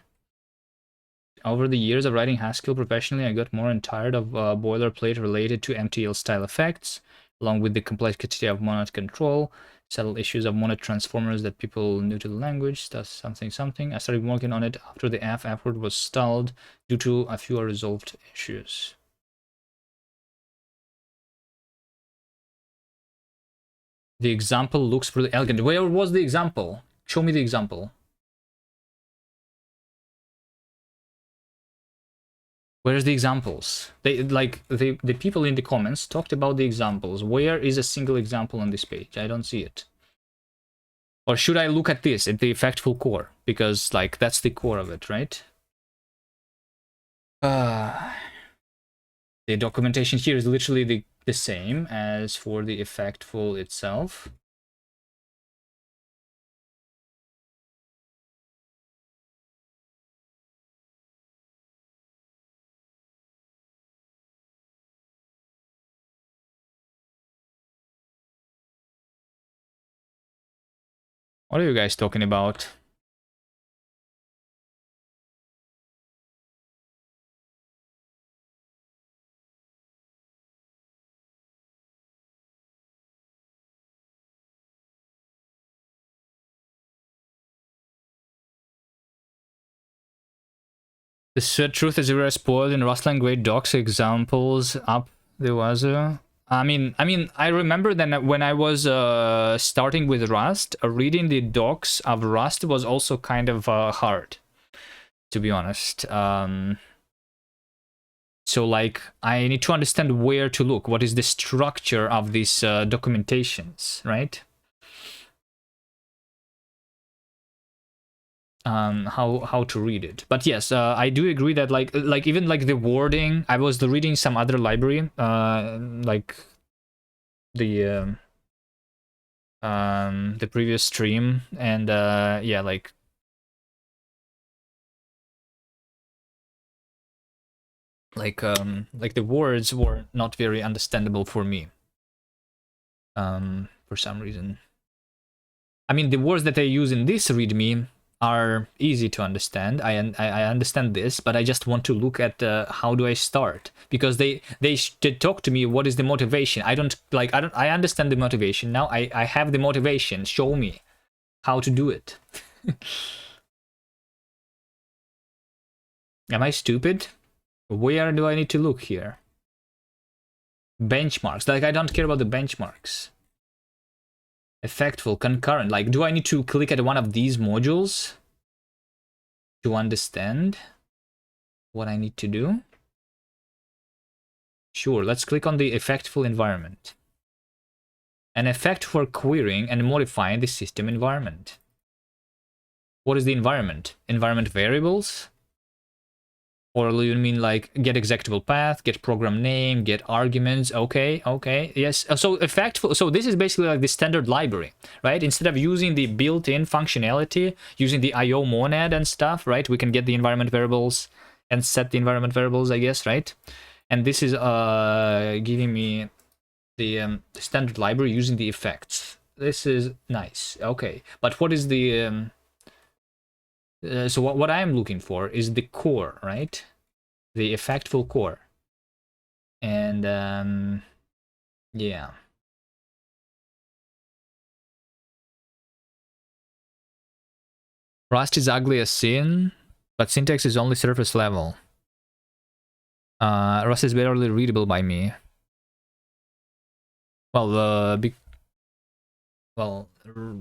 A: Over the years of writing Haskell professionally, I got more and tired of boilerplate related to MTL style effects. along with the complexity of monad control, settle issues of monad transformers that people new to the language, does something something. I started working on it after the effort was stalled due to a few unresolved issues. The example looks pretty elegant. Where was the example? Show me the example. Where's the examples? The people in the comments talked about the examples. Where is a single example on this page? I don't see it. Or should I look at this, at the effectful core? Because like that's the core of it, right? The documentation here is literally the same as for the effectful itself. What are you guys talking about? The truth is very spoiled in Rustling Great Docs examples up there was a... I mean, I remember that when I was starting with Rust, reading the docs of Rust was also kind of hard, to be honest. So, like, I need to understand where to look. What is the structure of these documentations, right? How to read it. But yes, I do agree that like even like the wording, I was reading some other library, like the previous stream, and yeah, like the words were not very understandable for me, for some reason. I mean, the words that I use in this readme are easy to understand. I understand this, but I just want to look at how do I start, because they talk to me what is the motivation. I understand the motivation now. I have the motivation. Show me how to do it. Am I stupid? Where do I need to look here? Benchmarks. Like, I don't care about the benchmarks. Effectful, concurrent. Like, do I need to click at one of these modules to understand what I need to do? Sure, let's click on the effectful environment. An effect for querying and modifying the system environment. What is the environment? Environment variables? Or you mean like get executable path, get program name, get arguments? Okay, yes. So effectful. So this is basically like the standard library, right? Instead of using the built-in functionality, using the IO monad and stuff, right? We can get the environment variables and set the environment variables, I guess, right? And this is giving me the standard library using the effects. This is nice. Okay, but what is the so what I am looking for is the core, right? The effectful core. And yeah. Rust is ugly as sin, but syntax is only surface level. Rust is barely readable by me. Well,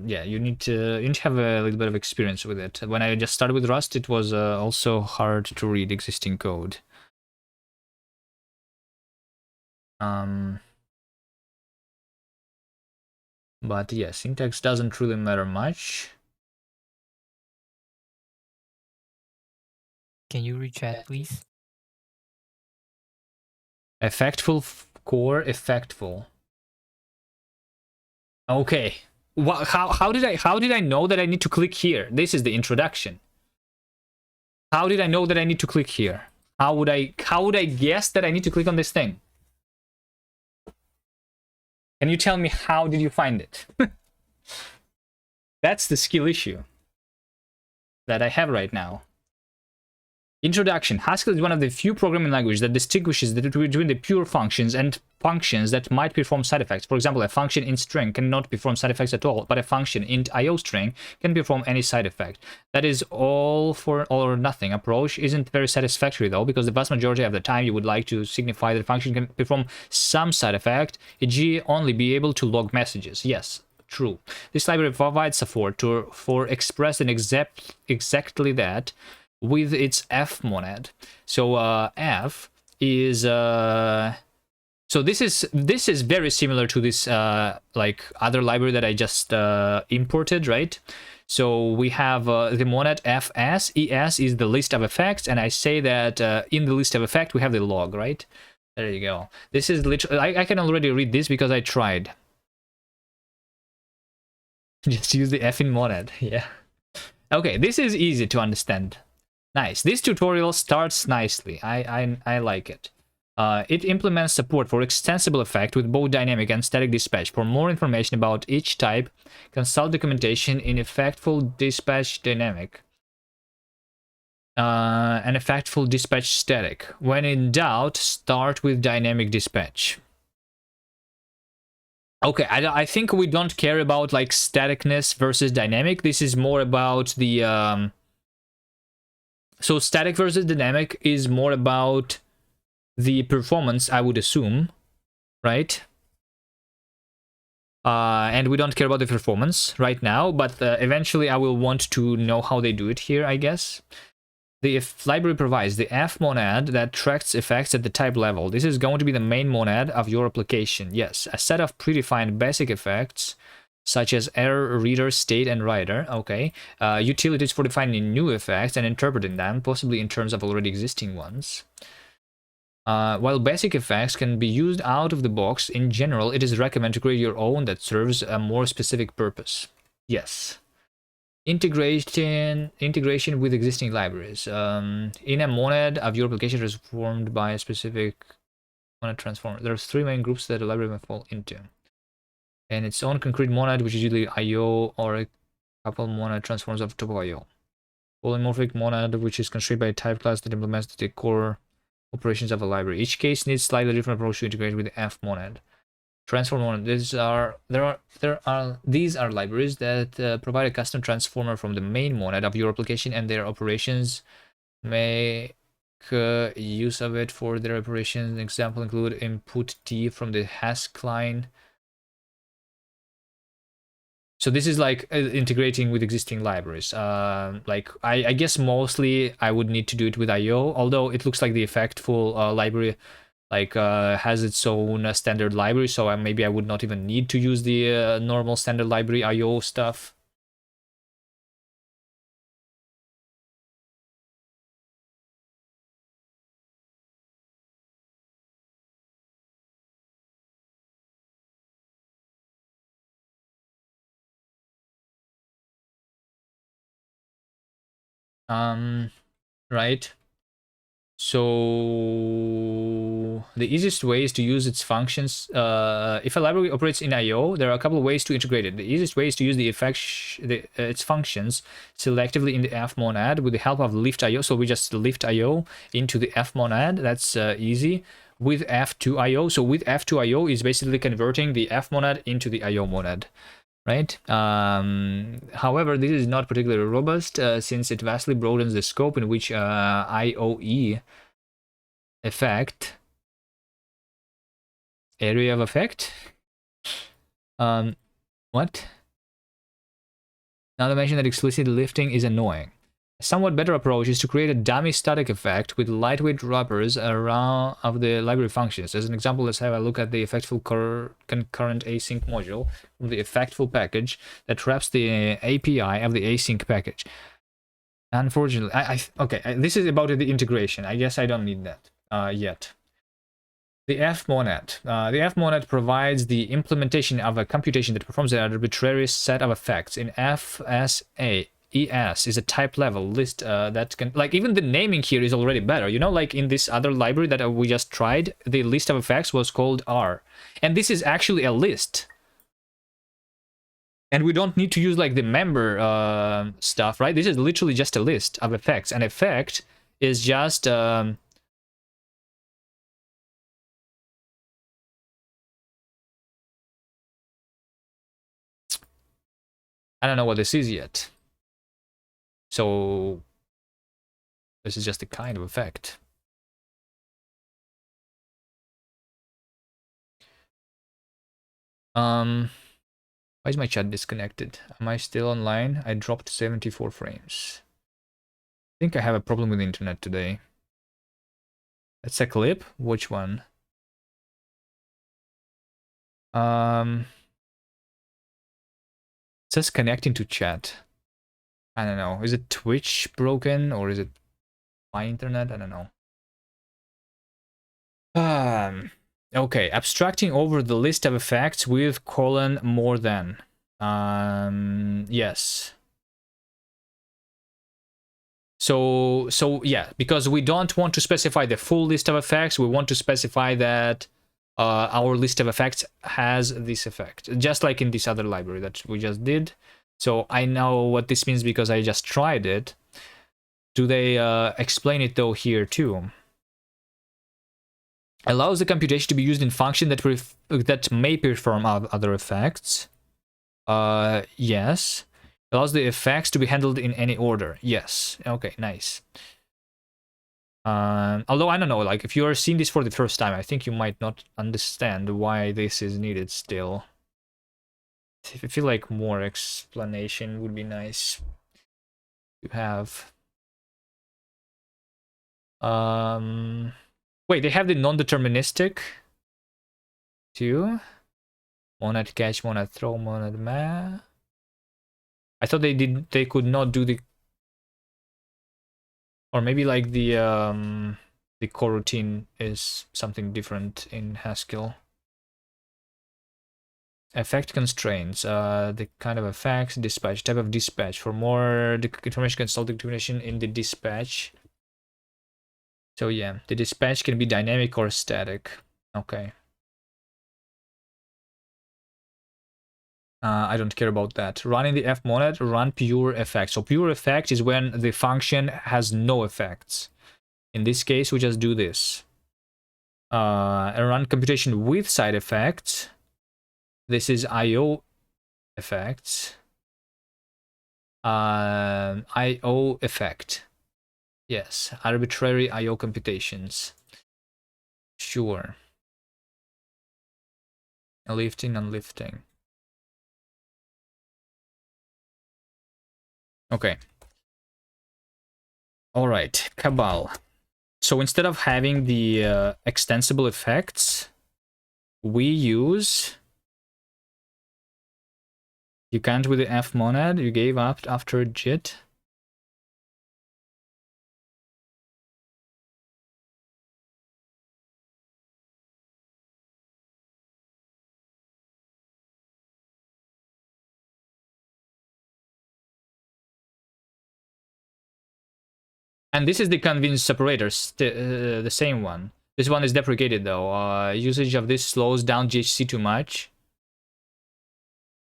A: yeah, you need to have a little bit of experience with it. When I just started with Rust, it was also hard to read existing code. But yeah, syntax doesn't really matter much.
E: Can you rechat, please?
A: Effectful core, effectful. Okay. How did I know that I need to click here? This is the introduction. How did I know that I need to click here? How would I guess that I need to click on this thing? Can you tell me how did you find it? That's the skill issue that I have right now. Introduction. Haskell is one of the few programming languages that distinguishes between the pure functions and functions that might perform side effects. For example, a function int string cannot perform side effects at all, but a function int io string can perform any side effect. That is all for all or nothing approach. Isn't very satisfactory though, because the vast majority of the time you would like to signify that a function can perform some side effect, e.g. only be able to log messages. Yes, true. This library provides support for expressing exactly that with its f monad. So f is so this is very similar to this like other library that I just imported, right? So we have the monad fs. Es is the list of effects, and I say that in the list of effect we have the log, right? There you go. This is literally, I can already read this because I tried. Just use the f in monad. Yeah. Okay, this is easy to understand. Nice. This tutorial starts nicely. I like it. It implements support for extensible effect with both dynamic and static dispatch. For more information about each type, consult documentation in effectful dispatch dynamic and effectful dispatch static. When in doubt, start with dynamic dispatch. Okay, I think we don't care about like staticness versus dynamic. This is more about the so static versus dynamic is more about the performance, I would assume, right? And we don't care about the performance right now, but eventually I will want to know how they do it here, I guess. The library provides the f monad that tracks effects at the type level. This is going to be the main monad of your application. Yes, a set of predefined basic effects such as error, reader, state, and writer. Okay. Utilities for defining new effects and interpreting them, possibly in terms of already existing ones. While basic effects can be used out of the box, in general, it is recommended to create your own that serves a more specific purpose. Yes. Integration with existing libraries. In a monad of your application transformed by a specific monad transformer. There's 3 main groups that a library may fall into. And its own concrete monad, which is usually IO, or a couple monad transforms of top of IO. Polymorphic monad, which is constrained by a type class that implements the core operations of a library. Each case needs slightly different approach to integrate with the f monad. Transform monad. These are libraries that provide a custom transformer from the main monad of your application, and their operations make use of it for their operations. Example include input t from the Haskell line. So this is like integrating with existing libraries. Like I guess mostly I would need to do it with IO, although it looks like the effectful library like has its own standard library, so maybe I would not even need to use the normal standard library IO stuff. Right. So the easiest way is to use its functions. If a library operates in IO, there are a couple of ways to integrate it. The easiest way is to use its functions selectively in the f monad with the help of lift IO. So we just lift IO into the f monad. That's easy. With f2 IO. So with f2 IO is basically converting the f monad into the IO monad. Right. However, this is not particularly robust since it vastly broadens the scope in which IOE effect, area of effect. What? Now to mention that explicit lifting is annoying. A somewhat better approach is to create a dummy static effect with lightweight wrappers around of the library functions. As an example, let's have a look at the effectful concurrent async module from the effectful package that wraps the API of the async package. Unfortunately, okay, this is about the integration. I guess I don't need that yet. The f monad. The f monad provides the implementation of a computation that performs an arbitrary set of effects in FSA. ES is a type level list that can, like, even the naming here is already better, you know, like in this other library that we just tried, the list of effects was called R, and this is actually a list, and we don't need to use like the member stuff, right? This is literally just a list of effects. An effect is just I don't know what this is yet. So this is just a kind of effect. Why is my chat disconnected? Am I still online? I dropped 74 frames. I think I have a problem with the internet today. That's a clip? Which one? It says connecting to chat. I don't know. Is it Twitch broken or is it my internet? I don't know. Okay, abstracting over the list of effects with colon more than. Yes. So yeah, because we don't want to specify the full list of effects, we want to specify that our list of effects has this effect, just like in this other library that we just did. So I know what this means because I just tried it. Do they explain it though here too? Allows the computation to be used in function that may perform other effects. Yes. Allows the effects to be handled in any order. Yes. Okay, nice. Although I don't know, like if you are seeing this for the first time, I think you might not understand why this is needed still. I feel like more explanation would be nice to have. Wait, they have the non-deterministic too? Monad catch, monad throw, monad ma. I thought they could not do the, or maybe like the coroutine is something different in Haskell. Effect constraints, the kind of effects, dispatch, type of dispatch. For more information, consult the documentation in the dispatch. So yeah, the dispatch can be dynamic or static. Okay. I don't care about that. Running the fmonad, run pure effect. So pure effect is when the function has no effects. In this case, we just do this. And run computation with side effects. This is IO effects. IO effect. Yes, arbitrary IO computations. Sure. Lifting, unlifting. Okay. All right, Cabal. So instead of having the extensible effects, we use... You can't with the fmonad, you gave up after JIT. And this is the convenience separator, the same one. This one is deprecated though. Usage of this slows down GHC too much.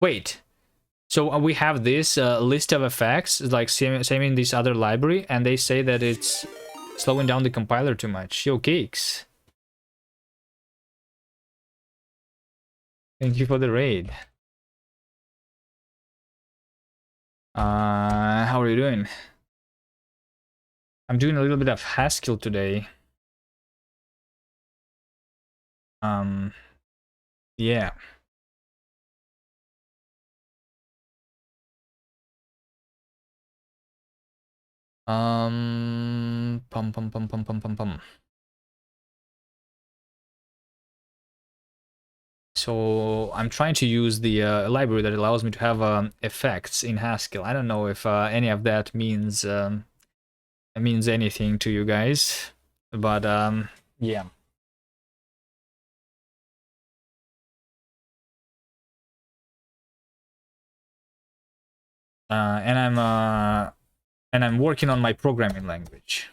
A: Wait. So we have this list of effects, like same in this other library, and they say that it's slowing down the compiler too much. Yo, cakes. Thank you for the raid. How are you doing? I'm doing a little bit of Haskell today. Yeah. Pum pum pum pum pum pum pum. So I'm trying to use the library that allows me to have effects in Haskell. I don't know if any of that means anything to you guys, but yeah. And I'm working on my programming language,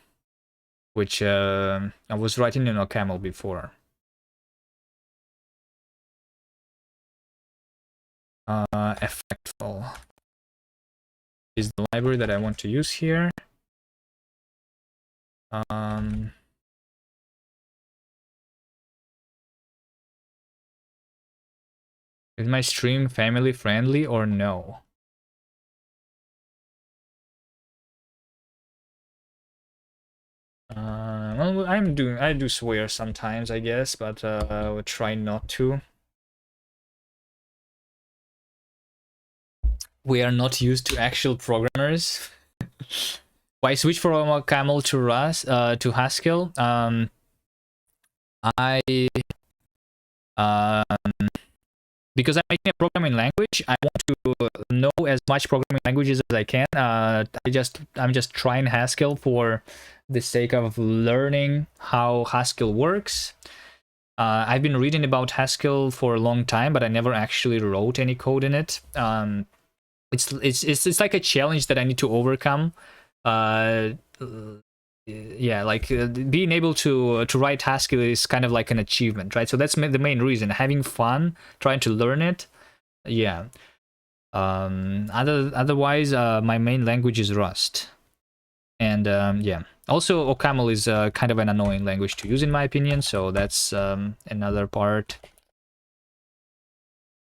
A: which I was writing in OCaml before. Effectful is the library that I want to use here. Is my stream family friendly or no? Well, I do swear sometimes, I guess, but I would try not to. We are not used to actual programmers. Why switch from Camel to to Haskell? I because I'm making a programming language, I want to know as much programming languages as I can. I'm just trying Haskell for the sake of learning how Haskell works. I've been reading about Haskell for a long time, but I never actually wrote any code in it. It's like a challenge that I need to overcome. Yeah, like being able to write Haskell is kind of like an achievement, right? So that's the main reason. Having fun, trying to learn it. Yeah. Otherwise, my main language is Rust, and yeah. Also, OCaml is kind of an annoying language to use, in my opinion. So that's another part.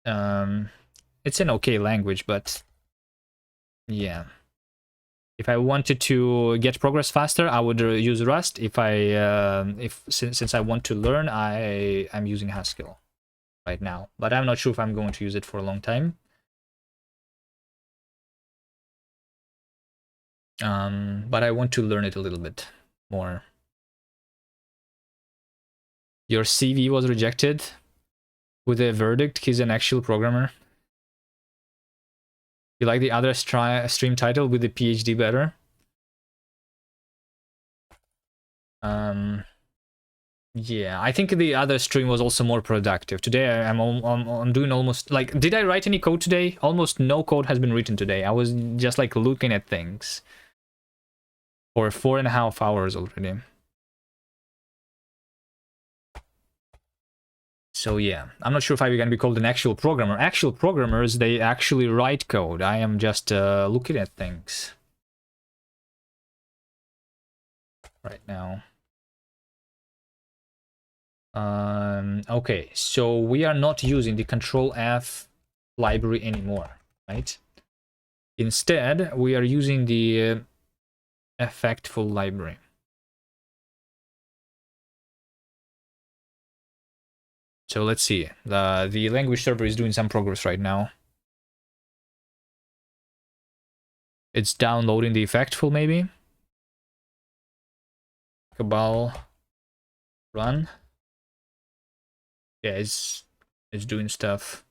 A: It's an okay language, but yeah. If I wanted to get progress faster, I would use Rust. Since I want to learn, I'm using Haskell right now. But I'm not sure if I'm going to use it for a long time. But I want to learn it a little bit more. Your CV was rejected with a verdict. He's an actual programmer. You like the other stream title with the PhD better? Yeah, I think the other stream was also more productive. Today I'm doing almost like, did I write any code today? Almost no code has been written today. I was just like looking at things for 4.5 hours already. So yeah, I'm not sure if I can be called an actual programmer. Actual programmers, they actually write code. I am just looking at things right now. Okay, so we are not using the Control F library anymore, right? Instead, we are using the effectful library. So let's see. The language server is doing some progress right now. It's downloading the effectful, maybe. Cabal run. Yeah, it's doing stuff.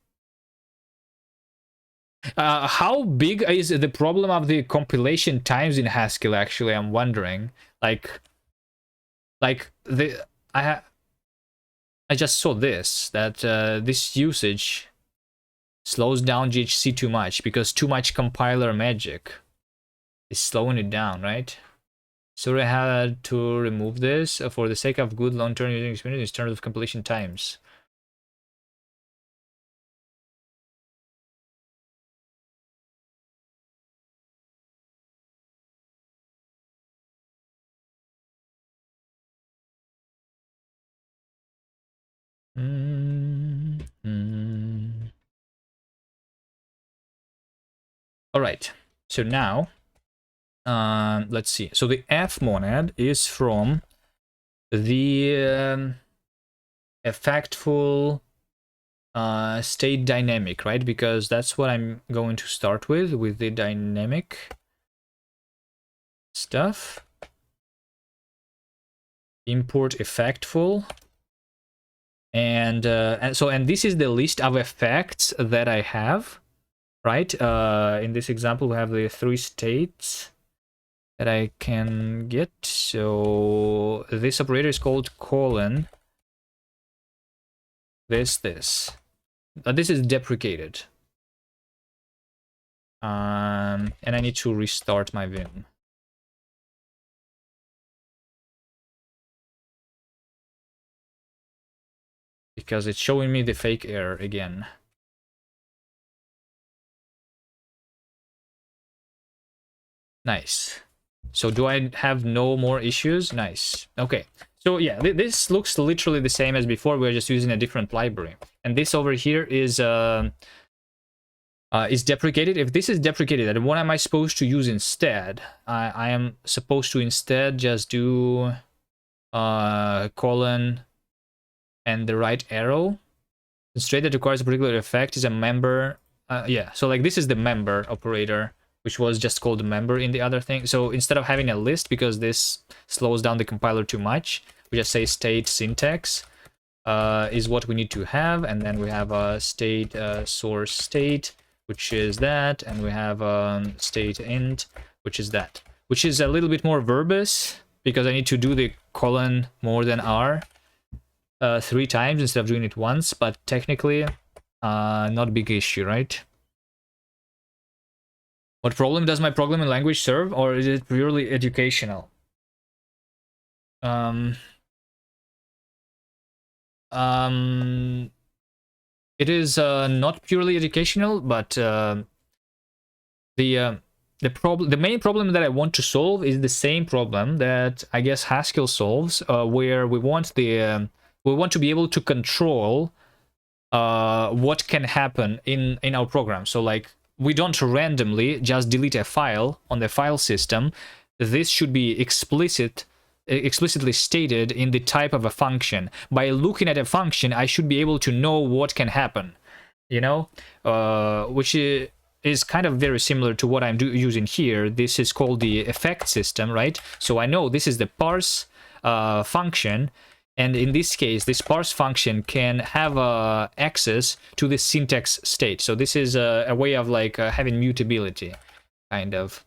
A: How big is the problem of the compilation times in Haskell? Actually, I'm wondering. Like I just saw that this usage slows down GHC too much because too much compiler magic is slowing it down, right? So I had to remove this for the sake of good long-term using experience in terms of compilation times. All right, so now let's see. So the F monad is from the effectful state dynamic, right? Because that's what I'm going to start with the dynamic stuff. Import effectful. And this is the list of effects that I have, right? In this example, we have the 3 states that I can get. So this operator is called colon. This. This is deprecated. And I need to restart my Vim. Because it's showing me the fake error again. Nice. So do I have no more issues? Nice. Okay. So yeah, this looks literally the same as before. We're just using a different library. And this over here is is deprecated. If this is deprecated, then what am I supposed to use instead? I am supposed to instead just do colon and the right arrow. The state that requires a particular effect is a member. Yeah, so like this is the member operator, which was just called member in the other thing. So instead of having a list, because this slows down the compiler too much, we just say state syntax is what we need to have, and then we have a state source state, which is that, and we have state int, which is that, which is a little bit more verbose because I need to do the colon more than r 3 times instead of doing it once, but technically not a big issue, right? What problem does my programming language serve, or is it purely educational? It is not purely educational, but the main problem that I want to solve is the same problem that I guess Haskell solves, where we want to be able to control what can happen in our program. So like we don't randomly just delete a file on the file system. This should be explicitly stated in the type of a function. By looking at a function, I should be able to know what can happen, you know, which is kind of very similar to what I'm using here. This is called the effect system, right? So I know this is the parse function, and in this case, this parse function can have access to the syntax state. So this is a way of like having mutability, kind of.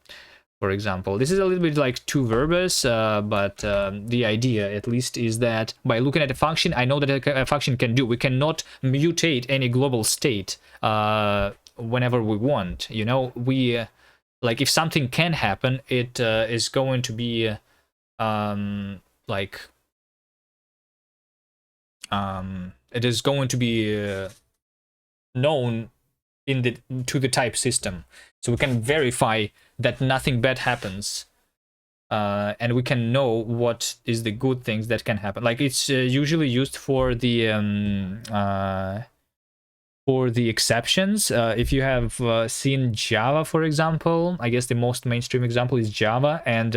A: For example, this is a little bit like too verbose, but the idea at least is that by looking at a function, I know that a function can do. We cannot mutate any global state whenever we want. You know, we like if something can happen, it is going to be it is going to be known to the type system, so we can verify that nothing bad happens, and we can know what is the good things that can happen. Like it's usually used for the exceptions. If you have seen Java, for example, I guess the most mainstream example is Java, and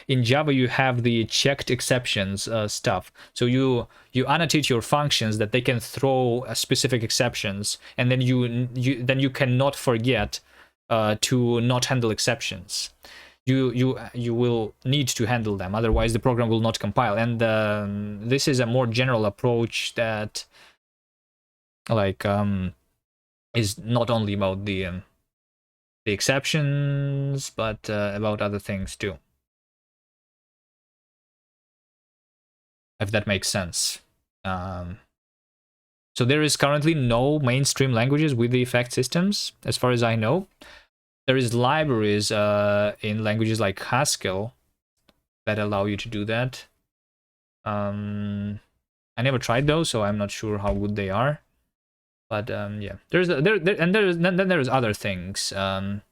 A: in Java you have the checked exceptions stuff. So you annotate your functions that they can throw specific exceptions, and then you cannot forget to not handle exceptions. You will need to handle them, otherwise the program will not compile. And this is a more general approach that like is not only about the exceptions, but about other things too, if that makes sense. So there is currently no mainstream languages with the effect systems, as far as I know. There is libraries in languages like Haskell that allow you to do that. I never tried those, so I'm not sure how good they are. But yeah, there's other things that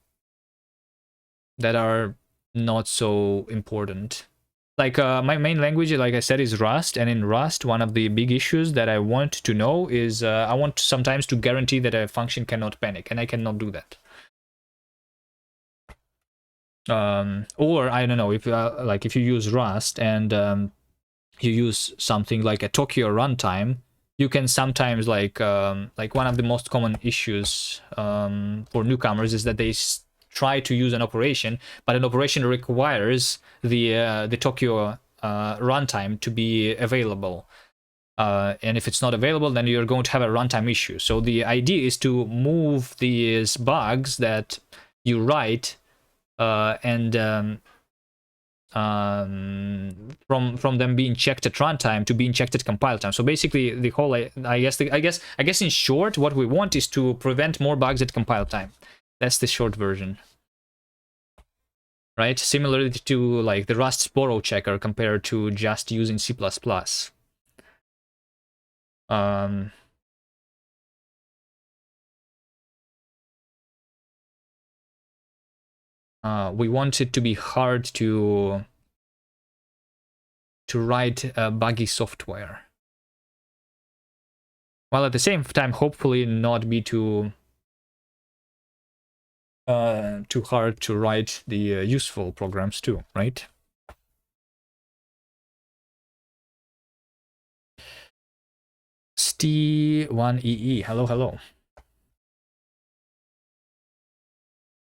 A: are not so important. Like my main language, like I said, is Rust, and in Rust, one of the big issues that I want to know is I want sometimes to guarantee that a function cannot panic, and I cannot do that. Or I don't know, if like if you use Rust and you use something like a Tokyo runtime, you can sometimes like one of the most common issues for newcomers is that they try to use an operation, but an operation requires the Tokyo runtime to be available. And if it's not available, then you're going to have a runtime issue. So the idea is to move these bugs that you write from them being checked at runtime to being checked at compile time. So basically, the whole I guess in short, what we want is to prevent more bugs at compile time. That's the short version, right? Similarly to like the Rust Sporo checker compared to just using C++. We want it to be hard to write buggy software, while at the same time hopefully not be too too hard to write the useful programs too, right? ST1EE, hello, hello.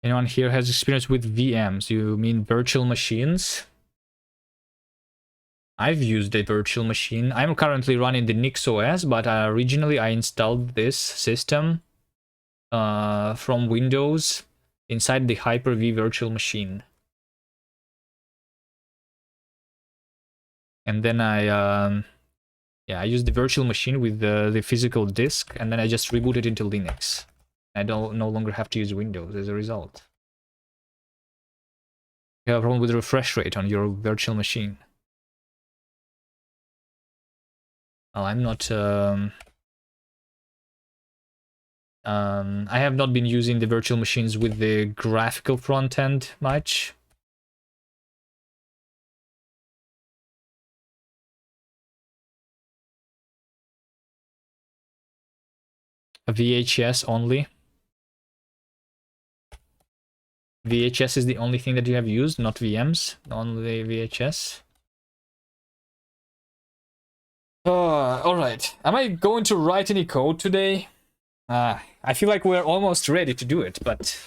A: Anyone here has experience with VMs? You mean virtual machines? I've used a virtual machine. I'm currently running the NixOS, but originally I installed this system from Windows inside the Hyper-V virtual machine. And then I used the virtual machine with the physical disk, and then I just rebooted into Linux. I no longer have to use Windows as a result. You have a problem with refresh rate on your virtual machine. Oh, I'm not... I have not been using the virtual machines with the graphical front end much. A VHS only. VHS is the only thing that you have used, not VMs, only VHS. Alright. Am I going to write any code today? I feel like we're almost ready to do it, but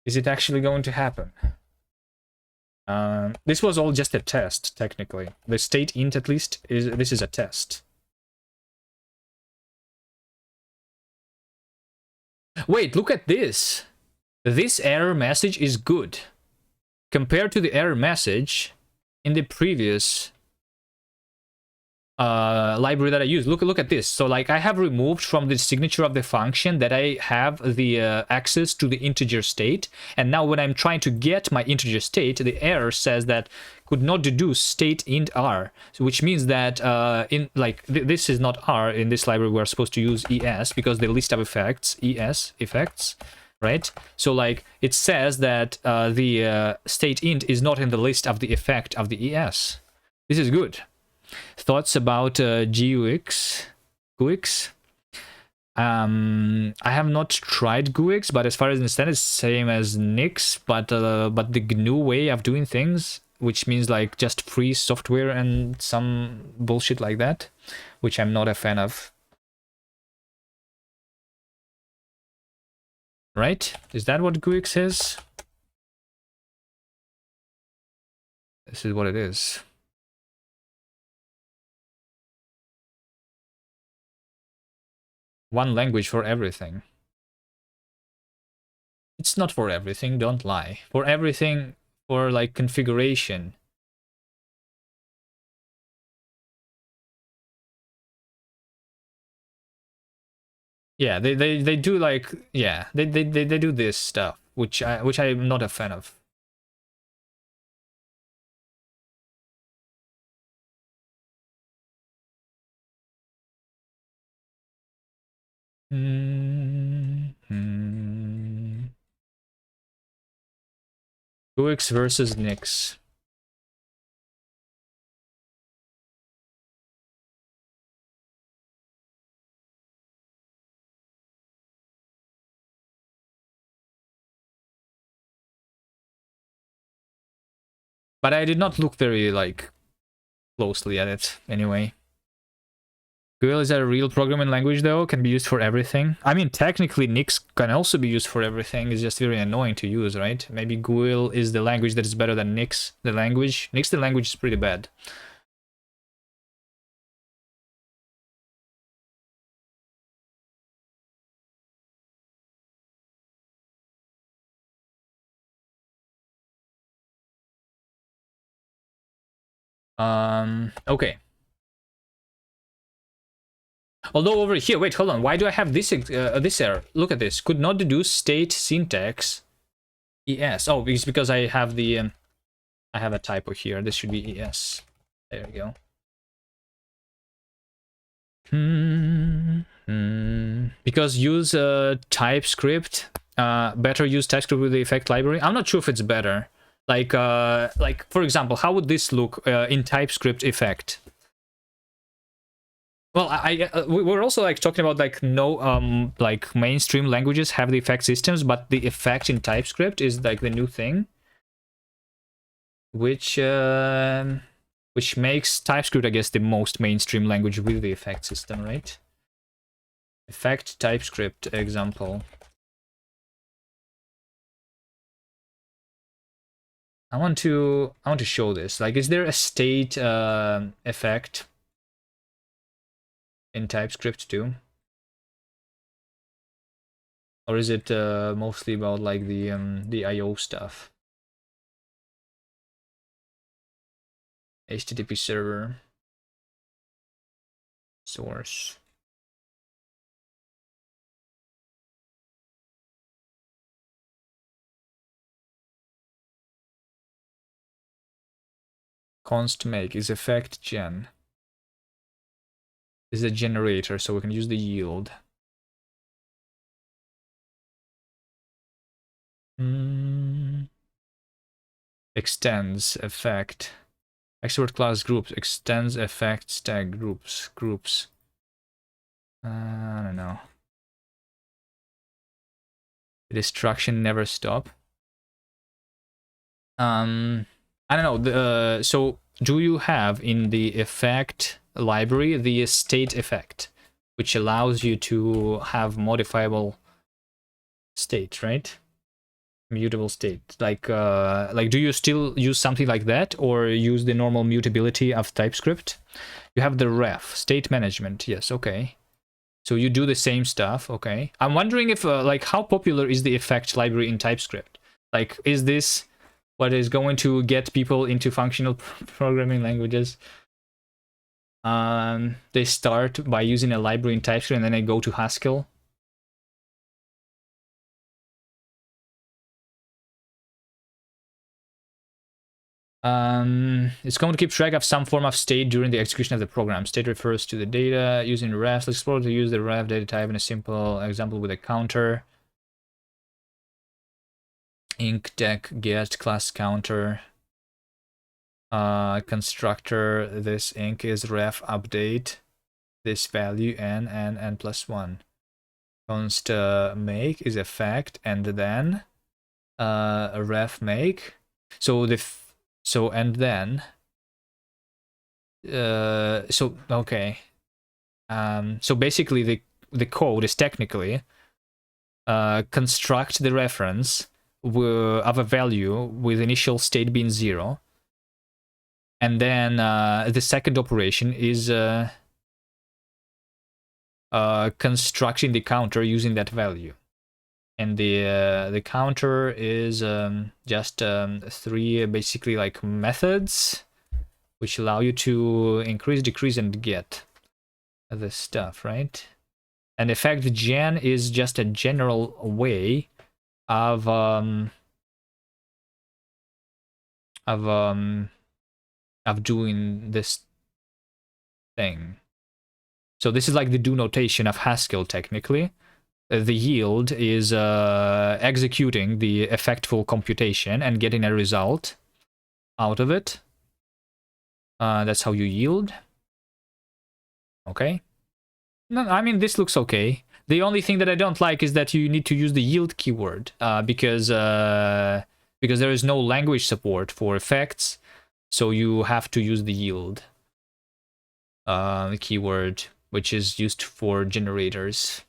A: is it actually going to happen? This was all just a test, technically. The state int, at least, this is a test. Wait, look at this. This error message is good compared to the error message in the previous library that I used. Look at this. So like I have removed from the signature of the function that I have the access to the integer state, and now when I'm trying to get my integer state, the error says that could not deduce state int r, so which means that this is not r. In this library we're supposed to use es because the list of effects es effects, right? So like it says that the state int is not in the list of the effect of the es. This is good. Thoughts about GUX? I have not tried GUX, but as far as I understand, it's same as Nix, but the GNU way of doing things, which means like just free software and some bullshit like that, which I'm not a fan of. Right? Is that what GUX is? This is what it is. One language for everything. It's not for everything, don't lie. For everything, for like configuration. Yeah, they do like, yeah, they do this stuff, which I'm not a fan of. GUX versus Nix. But I did not look very like closely at it anyway. GUL is a real programming language though, can be used for everything. I mean, technically Nix can also be used for everything, it's just very annoying to use, right? Maybe GUL is the language that is better than Nix, the language. Nix, the language, is pretty bad. Okay. Although over here, wait, hold on. Why do I have this this error? Look at this. Could not deduce state syntax es. Oh, it's because I have the I have a typo here. This should be es. There we go. Because use TypeScript. Better use TypeScript with the effect library. I'm not sure if it's better. Like for example, how would this look in TypeScript effect? Well, we're also like talking about like no like mainstream languages have the effect systems, but the effect in TypeScript is like the new thing, which makes TypeScript, I guess, the most mainstream language with the effect system, right? Effect TypeScript example. I want to show this. Like, is there a state effect in TypeScript too? Or is it mostly about like the I/O stuff? HTTP server source. Const make is effect gen. This is a generator, so we can use the yield. Extends effect. Export class groups extends effect stack groups. I don't know. The destruction never stop. I don't know. So do you have in the effect library the state effect, which allows you to have modifiable state, right? Mutable state. Like do you still use something like that, or use the normal mutability of TypeScript? You have the ref state management. Yes, okay. So you do the same stuff, okay. I'm wondering if like how popular is the effect library in TypeScript? Like, is this what is going to get people into functional programming languages? They start by using a library in TypeScript and then they go to Haskell. It's going to keep track of some form of state during the execution of the program. State refers to the data using ref. Let's explore to use the ref data type in a simple example with a counter. Inc deck get class counter. Constructor, this inc is ref update this value n plus 1. Const make is effect and then a ref make. So and then so okay. So basically the code is technically construct the reference of a value with initial state being 0, and then the second operation is constructing the counter using that value. And the counter is just 3 basically like methods which allow you to increase, decrease, and get this stuff, right? And effect gen is just a general way of doing this thing. So this is like the do notation of Haskell technically. The yield is executing the effectful computation and getting a result out of it. That's how you yield. Okay. No, I mean, this looks okay. The only thing that I don't like is that you need to use the yield keyword because there is no language support for effects, so you have to use the yield keyword, which is used for generators.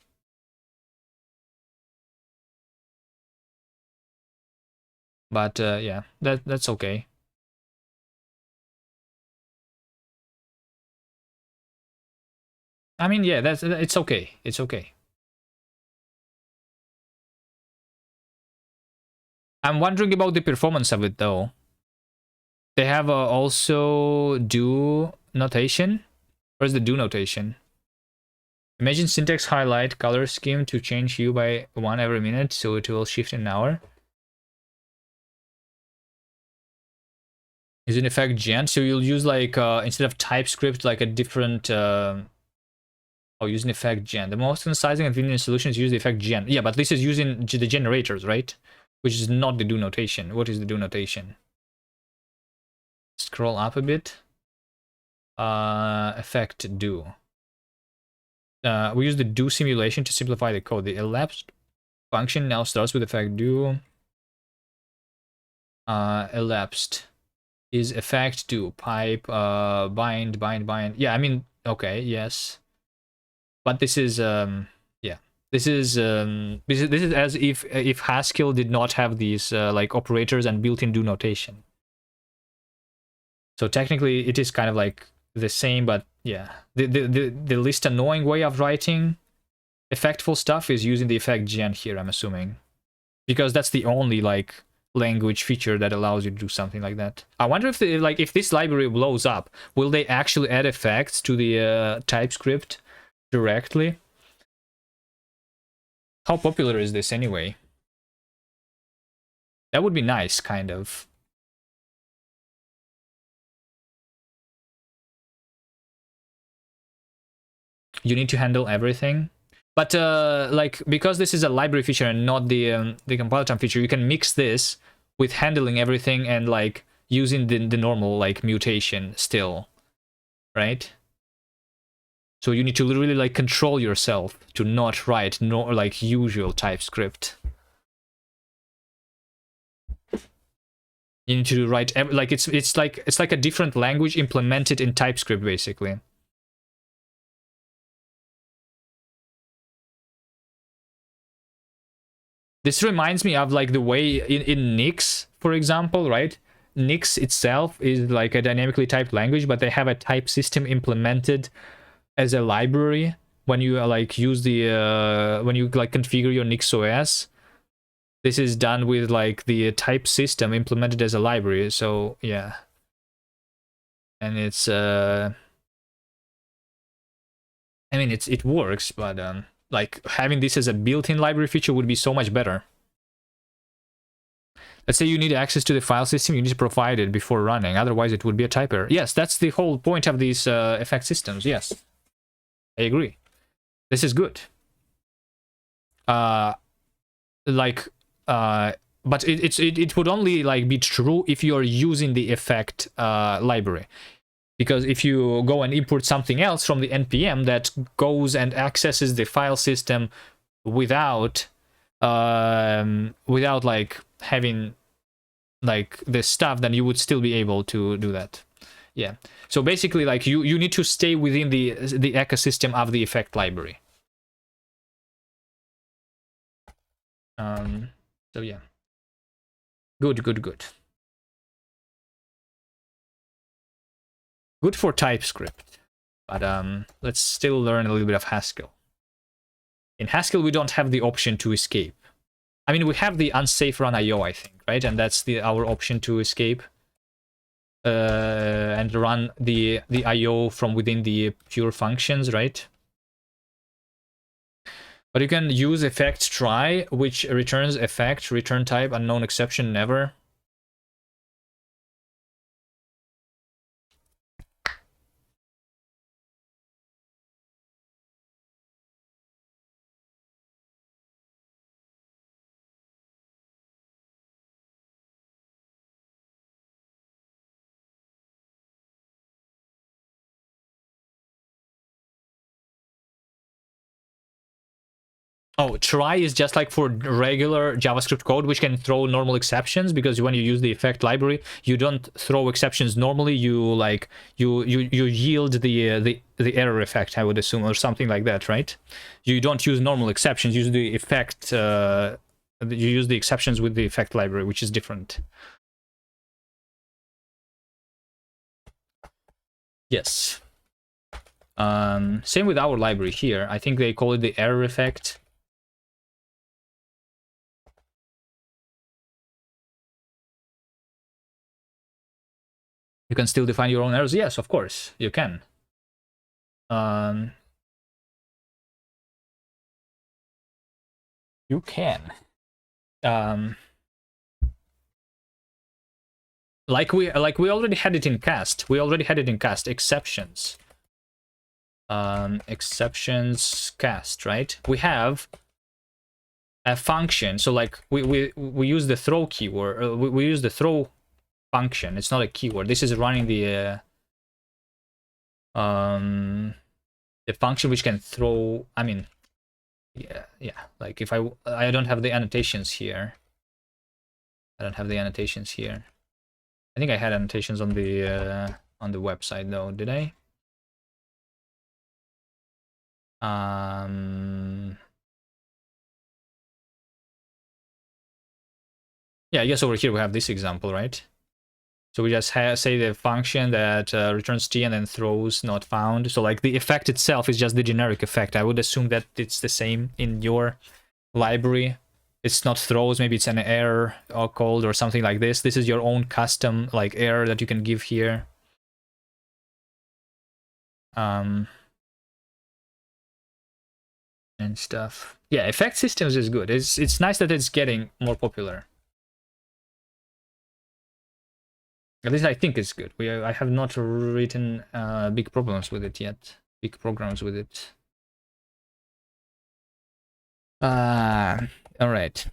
A: But yeah, that's okay. I mean, yeah, it's okay. It's okay. I'm wondering about the performance of it though. They have also do notation. Where's the do notation? Imagine syntax highlight color scheme to change hue by 1 every minute, so it will shift in an hour. Is in effect gen, so you'll use like instead of TypeScript like a different use an effect gen. The most concise and convenient solution is use the effect gen. Yeah, but this is using the generators, right? Which is not the do notation. What is the do notation? Scroll up a bit. Effect do. we use the do simulation to simplify the code. The elapsed function now starts with effect do. Elapsed is effect do pipe bind. Yeah, I mean, okay, yes. But this is yeah. This is as if Haskell did not have these like operators and built-in do notation. So technically it is kind of like the same, but yeah. The least annoying way of writing effectful stuff is using the effect gen here, I'm assuming. Because that's the only like language feature that allows you to do something like that. I wonder if if this library blows up, will they actually add effects to the TypeScript directly? How popular is this anyway? That would be nice, kind of. You need to handle everything. But like, because this is a library feature and not the compiler time feature, you can mix this with handling everything and like using the normal like mutation still, right? So you need to really like control yourself to not write like usual TypeScript. You need to write like it's like a different language implemented in TypeScript basically. This reminds me of like the way in Nix, for example, right? Nix itself is like a dynamically typed language, but they have a type system implemented as a library when you like use the when you like configure your Nix OS. This is done with like the type system implemented as a library. So yeah, and it's I mean it works, but like having this as a built-in library feature would be so much better. Let's say you need access to the file system, you need to provide it before running, otherwise it would be a type error. Yes, that's the whole point of these effect systems, yes. I agree. This is good. But it would only like be true if you're using the effect library. Because if you go and import something else from the npm that goes and accesses the file system without like having like this stuff, then you would still be able to do that. Yeah. So basically, like you need to stay within the ecosystem of the effect library. So yeah. Good. Good for TypeScript, but let's still learn a little bit of Haskell. In Haskell, we don't have the option to escape. I mean, we have the unsafe run IO, I think, right? And that's our option to escape and run the IO from within the pure functions, right? But you can use effect try, which returns effect, return type, unknown exception, never. Oh, try is just like for regular JavaScript code, which can throw normal exceptions, because when you use the effect library, you don't throw exceptions normally. You like you yield the error effect, I would assume, or something like that, right? You don't use normal exceptions. You use the effect. You use the exceptions with the effect library, which is different. Yes. Same with our library here. I think they call it the error effect. You can still define your own errors. Yes, of course, you can. You can. Like we already had it in cast. We already had it in cast. Exceptions. Exceptions cast, right? We have a function. So like we use the throw keyword. We use the throw function. It's not a keyword. This is running the the function which can throw, I mean, yeah, like if I don't have the annotations here. I don't have the annotations here. I think I had annotations on the website though, did I? Yeah, I guess over here we have this example, right? So we just say the function that returns t and then throws not found. So like the effect itself is just the generic effect. I would assume that it's the same in your library. It's not throws, maybe it's an error or called or something like this. This is your own custom like error that you can give here. And stuff. Yeah, effect systems is good. It's nice that it's getting more popular. At least I think it's good. I have not written big problems with it yet. Big programs with it. All right.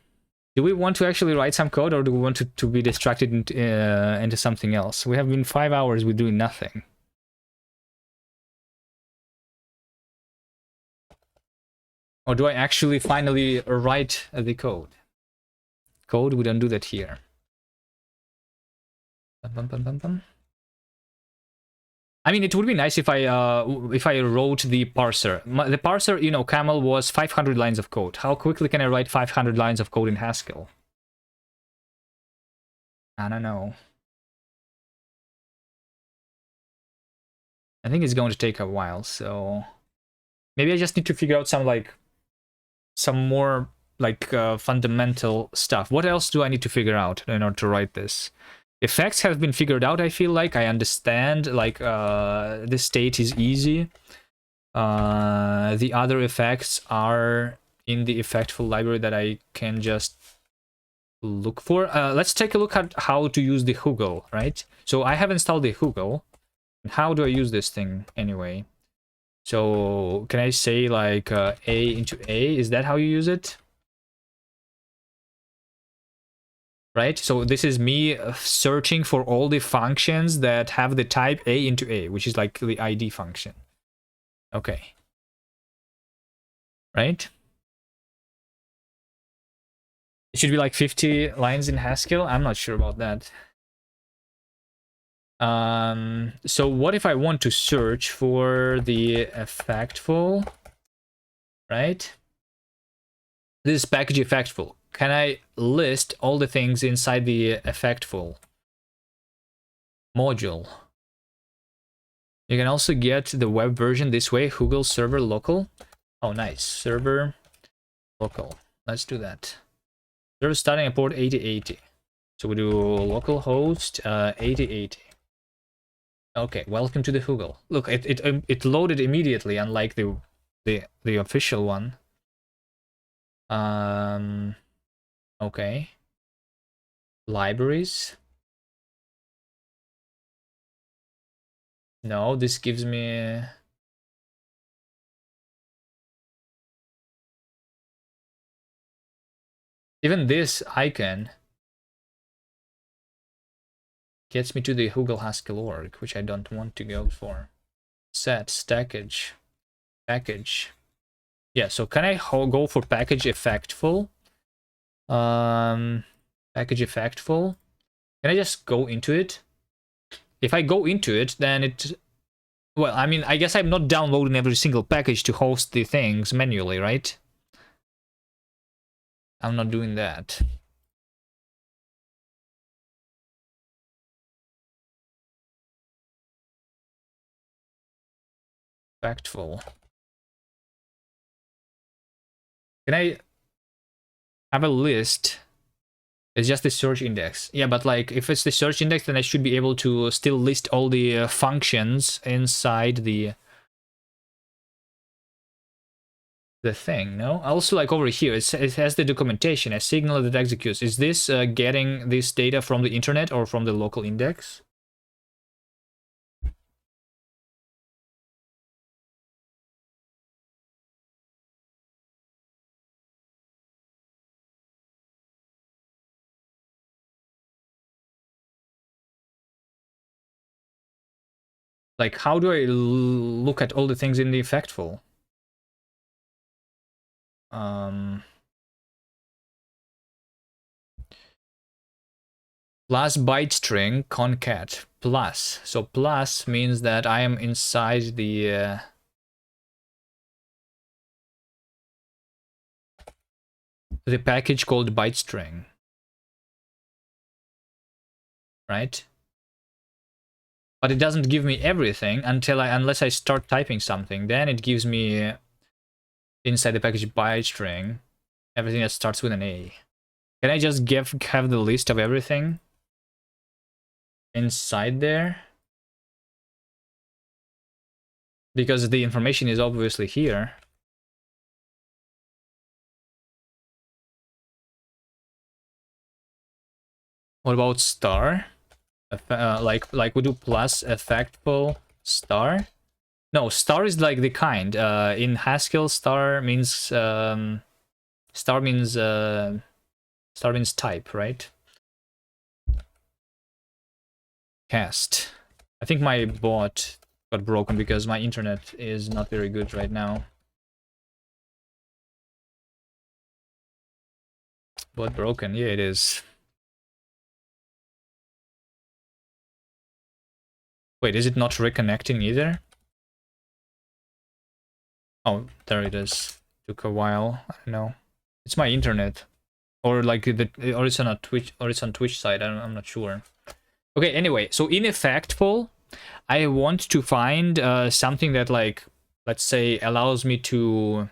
A: Do we want to actually write some code, or do we want to be distracted into something else? We have been 5 hours with doing nothing. Or do I actually finally write the code? Code, we don't do that here. Bum, bum, bum, bum. I mean, it would be nice if I wrote the parser. The parser, you know, Camel was 500 lines of code. How quickly can I write 500 lines of code in Haskell? I don't know. I think it's going to take a while, so maybe I just need to figure out some more fundamental stuff. What else do I need to figure out in order to write this? Effects have been figured out, I feel like. I understand, like, this state is easy. The other effects are in the effectful library that I can just look for. Let's take a look at how to use the Hugel, right? So I have installed the Hugel. How do I use this thing anyway? So can I say like A into A? Is that how you use it? Right? So this is me searching for all the functions that have the type A into A, which is like the ID function. Okay. Right? It should be like 50 lines in Haskell. I'm not sure about that. So what if I want to search for the effectful, right? This is package effectful. Can I list all the things inside the effectful module? You can also get the web version this way, Google server local. Oh, nice. Server local. Let's do that. Server starting at port 8080. So we do localhost 8080. Okay, welcome to the Google. Look, it loaded immediately, unlike the official one. Okay. Libraries. No, this gives me... Even this icon gets me to the Google Haskell org, which I don't want to go for. Set, stackage, package. Yeah, so can I go for package effectful? Package effectful. Can I just go into it? If I go into it, then it... Well, I mean, I guess I'm not downloading every single package to host the things manually, right? I'm not doing that. Effectful. Can I have a list? It's just the search index. Yeah, but like if it's the search index, then I should be able to still list all the functions inside the thing, no? Also, like over here, it has the documentation, a signal that executes. Is this getting this data from the internet or from the local index? Like, how do I look at all the things in the effectful? Plus byte string concat plus. So plus means that I am inside the package called byte string, right? But it doesn't give me everything unless I start typing something. Then it gives me inside the package byte string everything that starts with an A. Can I just have the list of everything inside there? Because the information is obviously here. What about star? Like we do plus effectful star? No, star is like the kind. In Haskell, star means type, right? Cast. I think my bot got broken because my internet is not very good right now. Bot broken, yeah, it is. Wait, is it not reconnecting either? Oh, there it is. Took a while. I don't know. It's my internet, or like or it's on a Twitch, or it's on Twitch side. I'm not sure. Okay. Anyway, so in effectful, I want to find something that, like, let's say, allows me to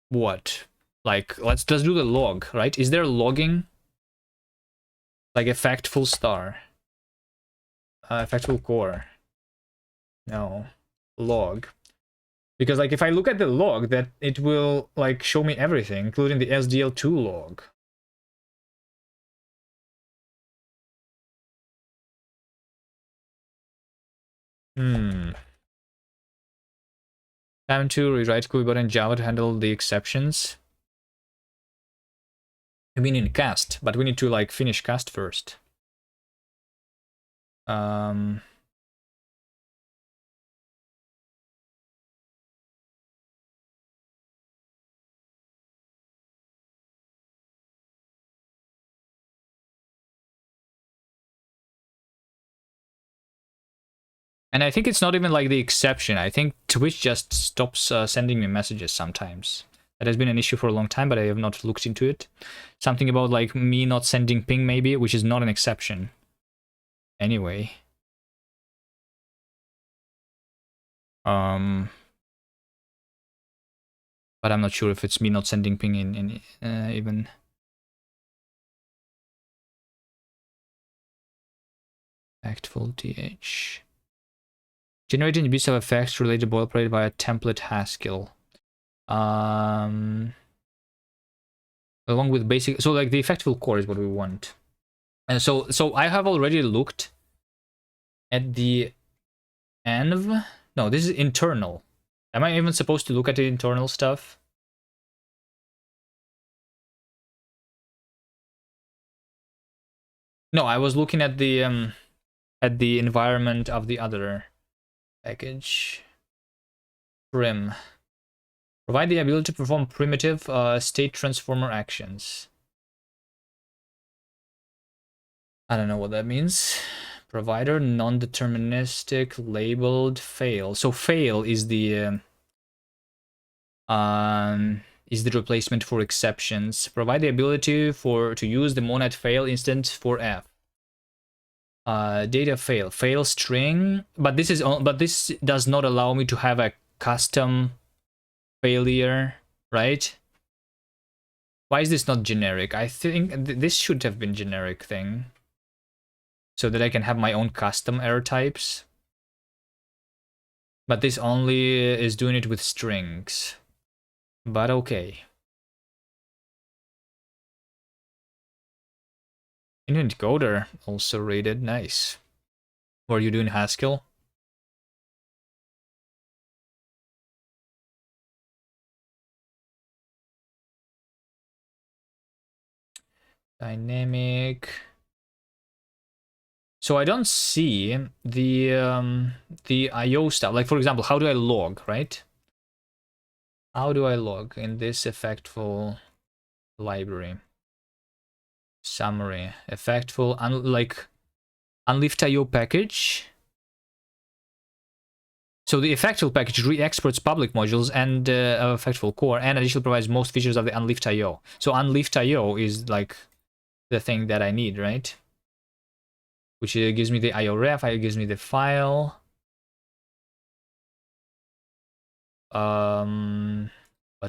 A: what? Like, let's do the log, right? Is there logging? Like effectful star, effectful core. No, log. Because, like, if I look at the log, that it will, like, show me everything, including the SDL2 log. Time to rewrite Cubebot in Java to handle the exceptions. I mean in cast, but we need to, like, finish cast first. And I think it's not even like the exception. I think Twitch just stops sending me messages sometimes. That has been an issue for a long time, but I have not looked into it. Something about, like, me not sending ping maybe, which is not an exception. Anyway. But I'm not sure if it's me not sending ping in even. Effectful th. Generating use of effects related to boilerplate via template Haskell. Along with basic, so like the effectful core is what we want. And so I have already looked at the env. No, this is internal. Am I even supposed to look at the internal stuff? No, I was looking at the environment of the other package. Prim. Provide the ability to perform primitive state transformer actions. I don't know what that means. Provider non-deterministic labeled fail. So fail is the replacement for exceptions. Provide the ability to use the monad fail instance for f. Data fail string, but this does not allow me to have a custom failure, right? Why is this not generic? I think this should have been generic thing, so that I can have my own custom error types. But this only is doing it with strings. But okay. Init-coder also rated. Nice. What are you doing, Haskell? Dynamic So I don't see the IO stuff. Like, for example, how do I log, right? How do I log in this effectful library? Summary. Effectful, like, unlift IO package. So the effectful package re-exports public modules and effectful core, and additionally provides most features of the unlift IO. So unlift IO is like the thing that I need, right? Which gives me the IO ref, it gives me the file. But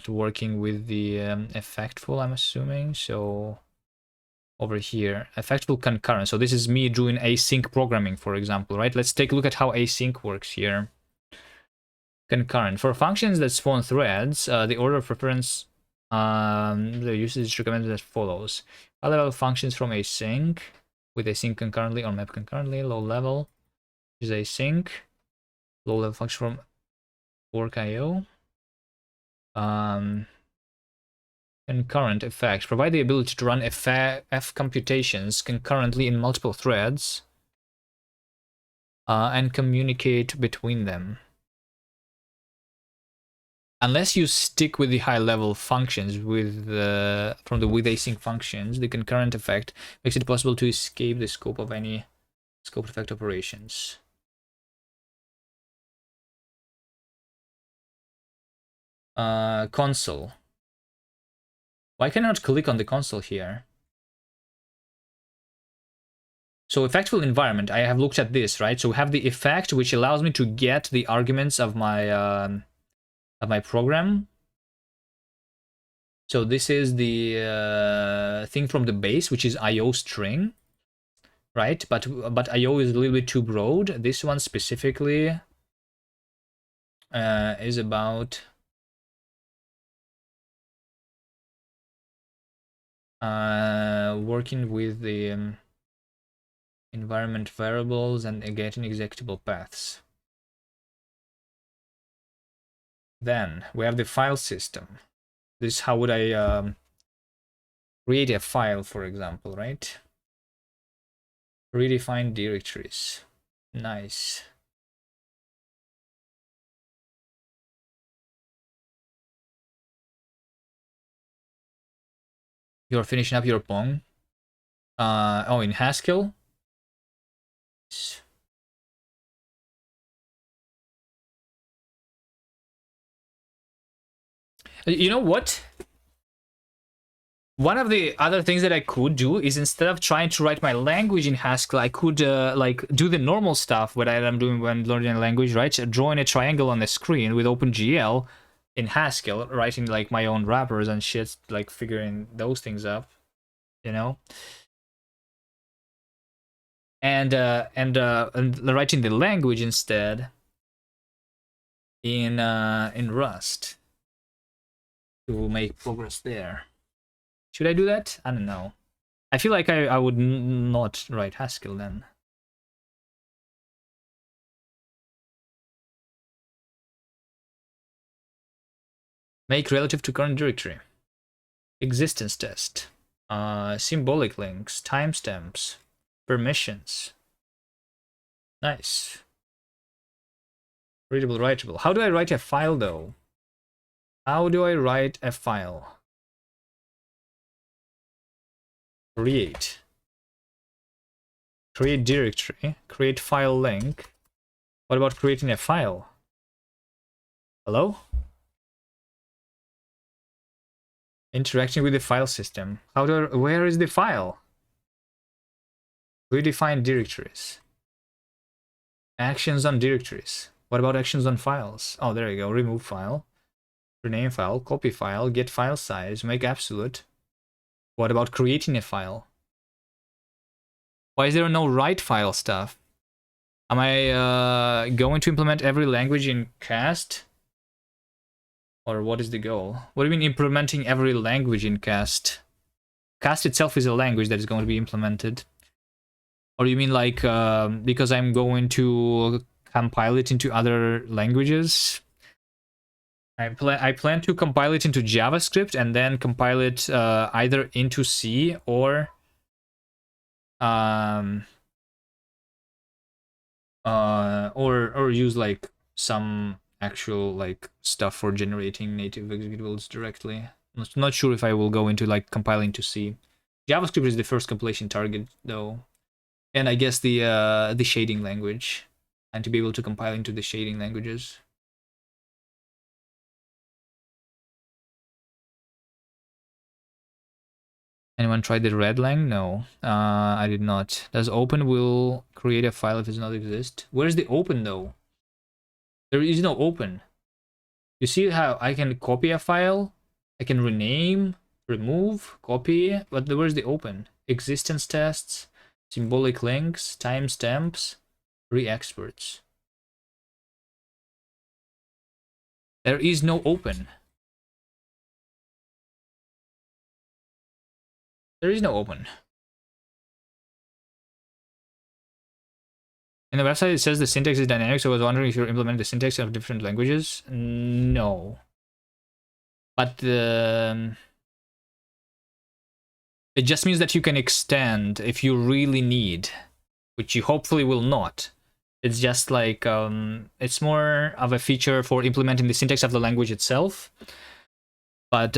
A: working with the effectful, I'm assuming. So over here, effectful concurrent. So this is me doing async programming, for example, right? Let's take a look at how async works here. Concurrent. For functions that spawn threads, the order of preference, the usage is recommended as follows. High level functions from async with async concurrently or map concurrently. Low level is async. Low level function from work IO. Concurrent effects provide the ability to run F computations concurrently in multiple threads and communicate between them. Unless you stick with the high-level functions from the with async functions, the concurrent effect makes it possible to escape the scope of any scope effect operations. Console. Why can I not click on the console here? So effectful environment, I have looked at this, right? So we have the effect which allows me to get the arguments of my program. So this is the thing from the base, which is IO string, right? But IO is a little bit too broad. This one specifically is about working with the environment variables and getting executable paths. Then we have the file system. This is how would I create a file, for example, right? Redefine directories. Nice. You're finishing up your Pong. Oh, in Haskell. You know what? One of the other things that I could do is instead of trying to write my language in Haskell, I could like do the normal stuff what I'm doing when learning a language, right? Drawing a triangle on the screen with OpenGL in Haskell, writing like my own wrappers and shit, like figuring those things up, you know. And writing the language instead in Rust to make progress there. Should I do that? I don't know. I feel like I would not write Haskell then. Make relative to current directory. Existence test. Symbolic links. Timestamps. Permissions. Nice. Readable, writable. How do I write a file though? How do I write a file? Create directory, create file link. What about creating a file? Hello? Interacting with the file system. Where is the file? Redefine directories. Actions on directories. What about actions on files? Oh, there you go. Remove file. Rename file, copy file, get file size, make absolute. What about creating a file? Why is there no write file stuff? Am I going to implement every language in cast? Or what is the goal? What do you mean implementing every language in cast? Cast itself is a language that is going to be implemented. Or you mean like because I'm going to compile it into other languages? I plan to compile it into JavaScript and then compile it either into C or or use like some actual like stuff for generating native executables directly. Not sure if I will go into like compiling to C. JavaScript is the first compilation target though, and I guess the shading language, and to be able to compile into the shading languages. Anyone tried the Redlang? No, I did not. Does open will create a file if it does not exist? Where's the open though? There is no open. You see how I can copy a file? I can rename, remove, copy, but where's the open? Existence tests, symbolic links, timestamps, re-exports. There is no open. There is no open. In the website it says the syntax is dynamic, so I was wondering if you're implementing the syntax of different languages. No. But it just means that you can extend if you really need, which you hopefully will not. It's just like, it's more of a feature for implementing the syntax of the language itself. But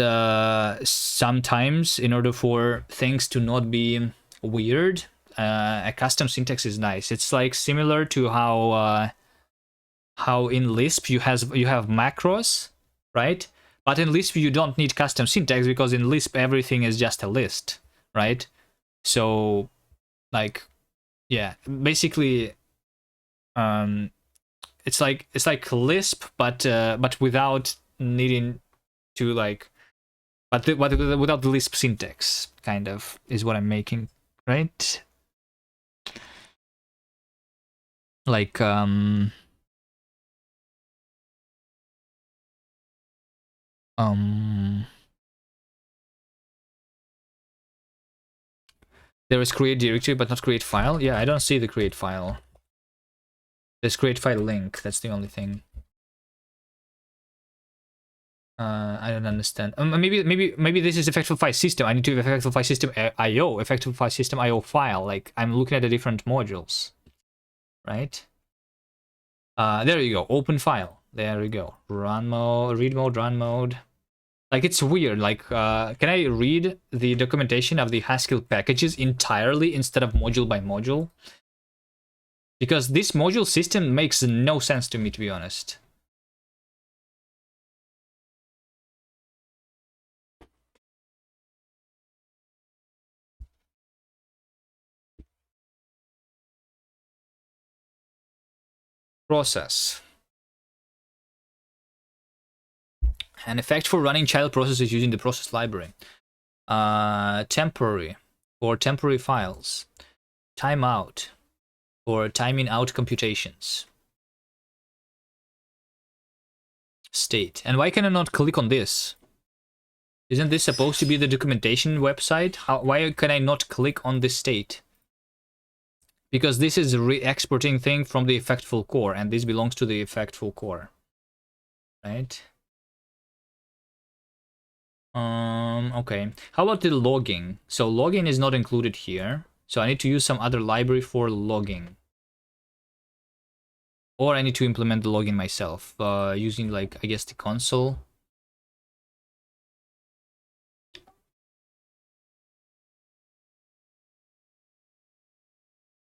A: sometimes, in order for things to not be weird, a custom syntax is nice. It's like similar to how in Lisp you have macros, right? But in Lisp you don't need custom syntax because in Lisp everything is just a list, right? So, like, yeah, basically, it's like Lisp, but without needing to like, but without the Lisp syntax, kind of, is what I'm making, right? Like, there is create directory, but not create file. Yeah, I don't see the create file. There's create file link. That's the only thing. I don't understand. Maybe this is effective file system. I need to effective file system IO, effective file system IO file. Like, I'm looking at the different modules, right? There you go. Open file. There we go. Run mode, read mode, run mode. Like, it's weird. Like, can I read the documentation of the Haskell packages entirely instead of module by module? Because this module system makes no sense to me, to be honest. Process. An effect for running child processes using the process library. Temporary or temporary files. Timeout or timing out computations. State. And why can I not click on this? Isn't this supposed to be the documentation website? Why can I not click on this state? Because this is a re-exporting thing from the effectful core, and this belongs to the effectful core, right? Okay. How about the logging? So logging is not included here, so I need to use some other library for logging. Or I need to implement the logging myself, using, like, I guess the console.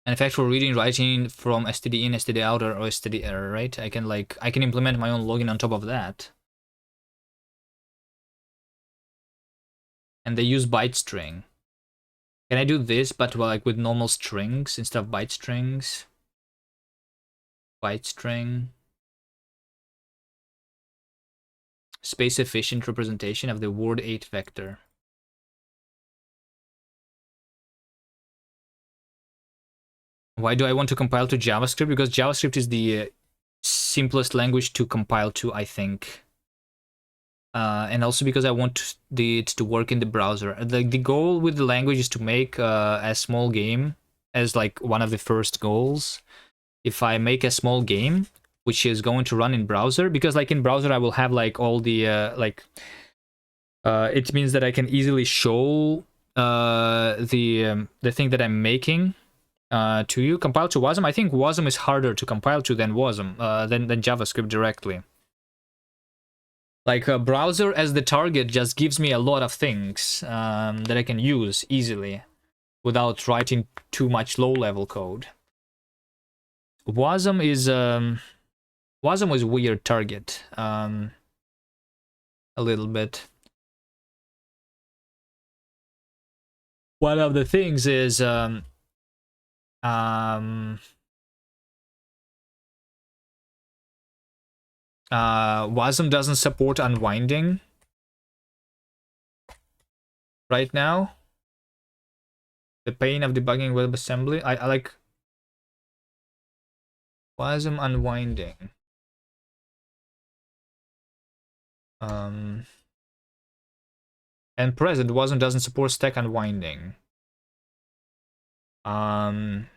A: And in fact, for reading, writing from std in, std out, or std error, right? I can implement my own login on top of that. And they use byte string. Can I do this, but like with normal strings instead of byte strings? Byte string. Space efficient representation of the word 8 vector. Why do I want to compile to JavaScript? Because JavaScript is the simplest language to compile to, I think. And also because I want it to work in the browser. The goal with the language is to make a small game as like one of the first goals. If I make a small game, which is going to run in browser, because like in browser I will have like all the it means that I can easily show the thing that I'm making To you compile to WASM. I think WASM is harder to compile to than WASM, than JavaScript directly. Like a browser as the target just gives me a lot of things that I can use easily without writing too much low-level code. WASM is WASM was weird target, a little bit. One of the things is WASM doesn't support unwinding right now. The pain of debugging WebAssembly. I like WASM unwinding. And present WASM doesn't support stack unwinding. And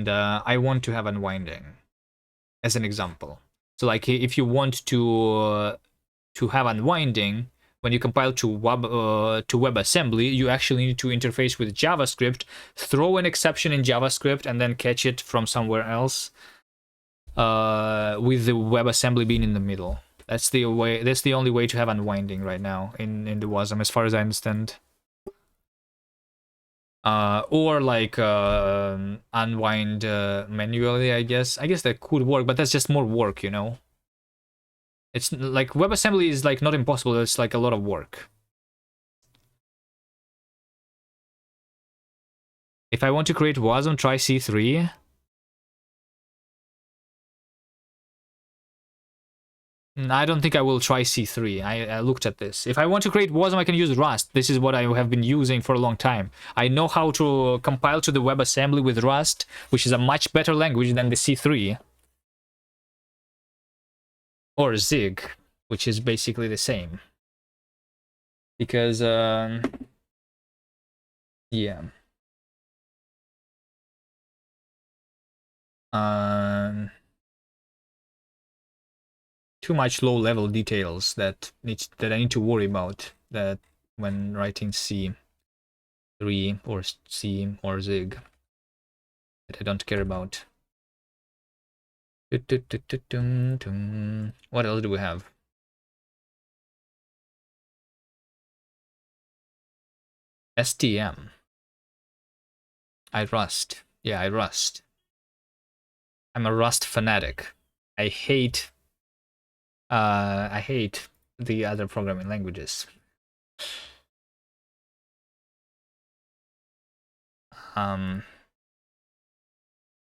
A: I want to have unwinding as an example. So like if you want to have unwinding, when you compile to WebAssembly, you actually need to interface with JavaScript, throw an exception in JavaScript, and then catch it from somewhere else, with the WebAssembly being in the middle. That's the way. That's the only way to have unwinding right now in the WASM, as far as I understand. Or like unwind manually, I guess. I guess that could work, but that's just more work, you know. It's like WebAssembly is like not impossible. It's like a lot of work. If I want to create WASM, try C3. I don't think I will try C3. I looked at this. If I want to create WASM, I can use Rust. This is what I have been using for a long time. I know how to compile to the WebAssembly with Rust, which is a much better language than the C3. Or Zig, which is basically the same. Because, yeah. Too much low-level details that I need to worry about that when writing C3 or C or Zig that I don't care about. What else do we have? STM. I Rust. Yeah, I Rust. I'm a Rust fanatic. I hate the other programming languages. I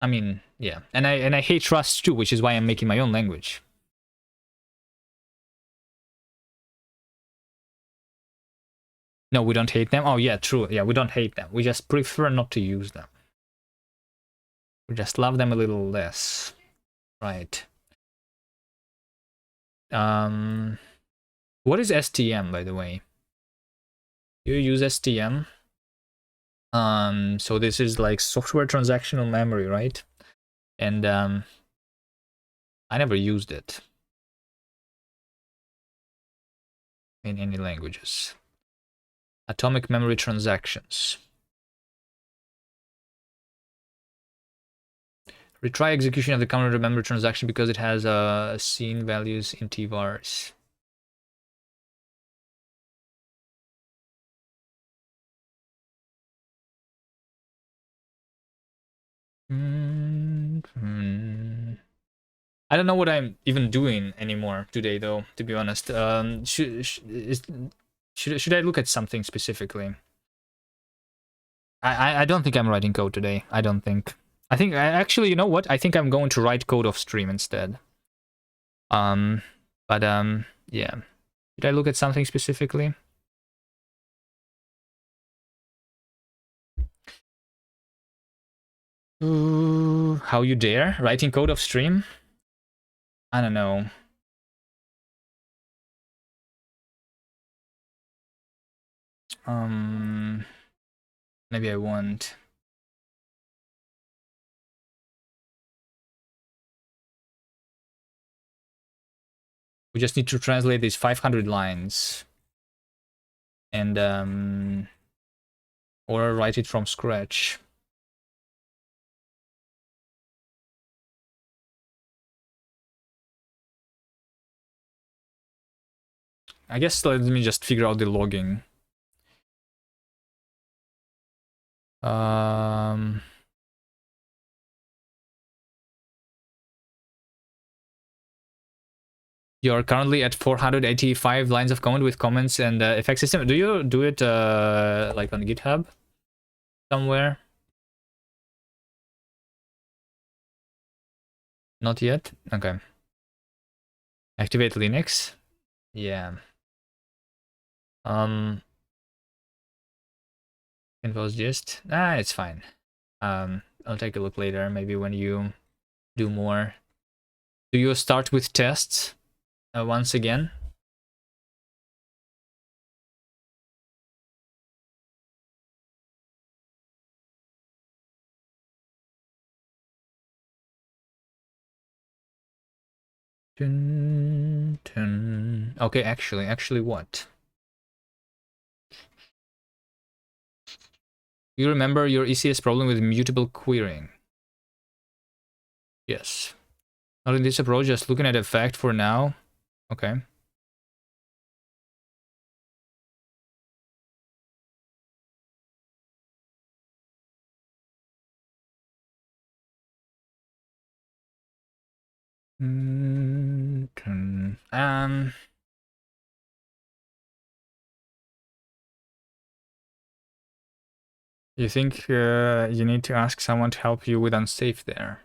A: mean, yeah, and I hate Rust too, which is why I'm making my own language. No, we don't hate them. Oh yeah, true. Yeah, we don't hate them. We just prefer not to use them. We just love them a little less, right? What is STM, by the way? You use STM? So this is like software transactional memory, right? And I never used it in any languages. Atomic memory transactions. Retry execution of the counter memory transaction because it has scene values in tvars. I don't know what I'm even doing anymore today, though, to be honest. Should I look at something specifically? I don't think I'm writing code today. I don't think. I think, actually, you know what? I think I'm going to write code off stream instead. Yeah. Should I look at something specifically? Ooh, how you dare? Writing code off stream? I don't know. Maybe I won't. We just need to translate these 500 lines. and or write it from scratch. I guess let me just figure out the logging. You're currently at 485 lines of code with comments and effect system. Do you do it like on GitHub somewhere? Not yet? Okay. Activate Linux? Yeah. Info's gist? It's fine. I'll take a look later, maybe when you do more. Do you start with tests once again? Dun, dun. Okay, actually what? You remember your ECS problem with mutable querying? Yes. Not in this approach, just looking at effect for now. Okay. You think you need to ask someone to help you with unsafe there?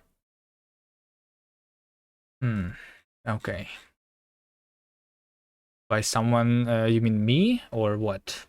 A: Okay. By someone, you mean me or what?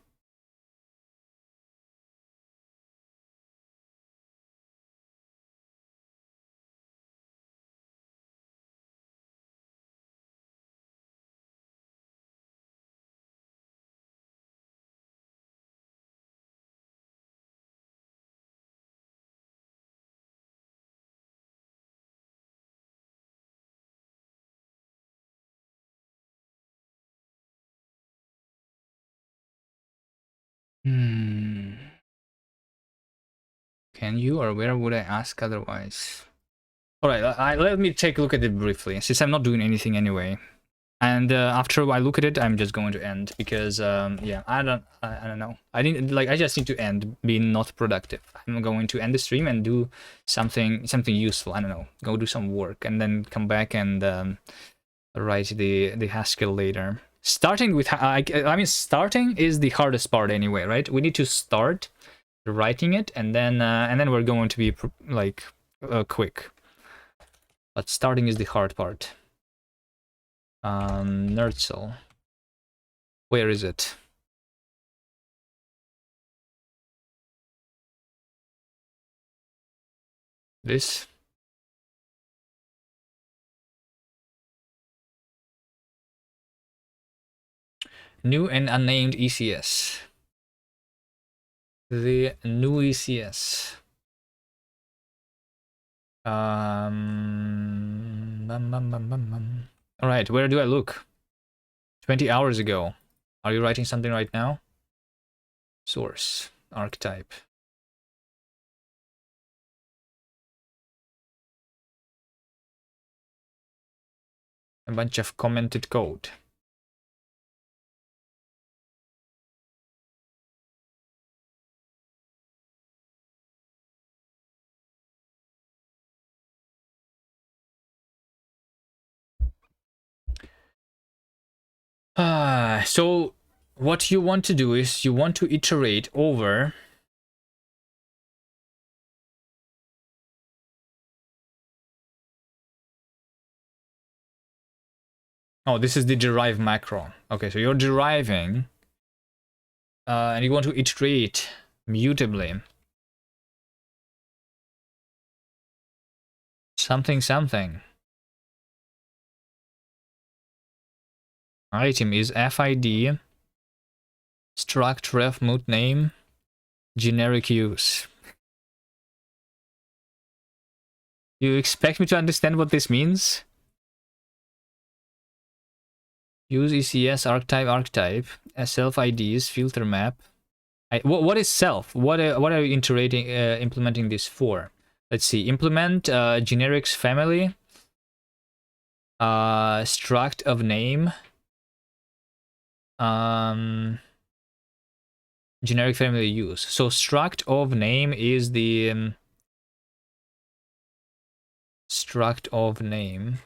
A: Can you, or where would I ask otherwise? All right, let me take a look at it briefly, since I'm not doing anything anyway. And after I look at it, I'm just going to end because yeah, I don't know. I just need to end being not productive. I'm going to end the stream and do something useful. I don't know, go do some work and then come back and write the Haskell later. Starting with I mean starting is the hardest part anyway, right? We need to start writing it and then we're going to be like quick. But starting is the hard part. Nerdcell. Where is it? This? New and unnamed ECS. The new ECS. Alright, where do I look? 20 hours ago. Are you writing something right now? Source. Archetype. A bunch of commented code. So what you want to do is you want to iterate over oh, this is the derive macro. Okay, so you're deriving and you want to iterate mutably something. Item is FID struct ref mut name generic use. You expect me to understand what this means? Use ECS archetype as self IDs filter map. What is self? What are you implementing this for? Let's see. Implement generics family. Struct of name. Generic family use. So struct of name is the struct of name.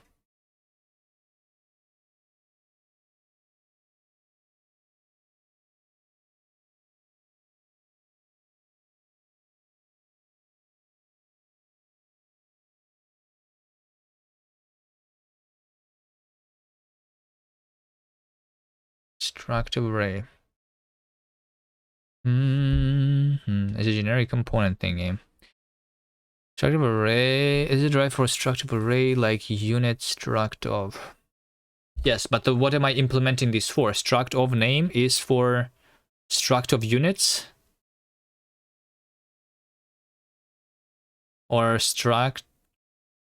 A: Struct of array. It's a generic component thingy. Struct of array. Is it derived for struct of array like unit struct of? Yes, but what am I implementing this for? Struct of name is for struct of units, or struct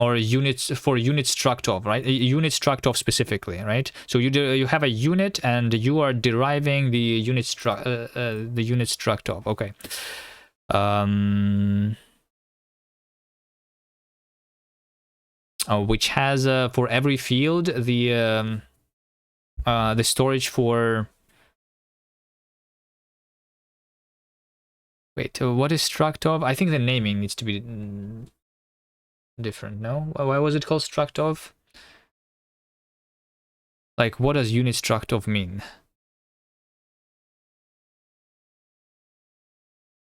A: or units for unit struct of, right? Unit struct of specifically, right? So you have a unit and you are deriving the unit struct of. Okay. Which has for every field the storage for. Wait, what is struct of? I think the naming needs to be different. No, why was it called struct of? Like, what does unit struct of mean?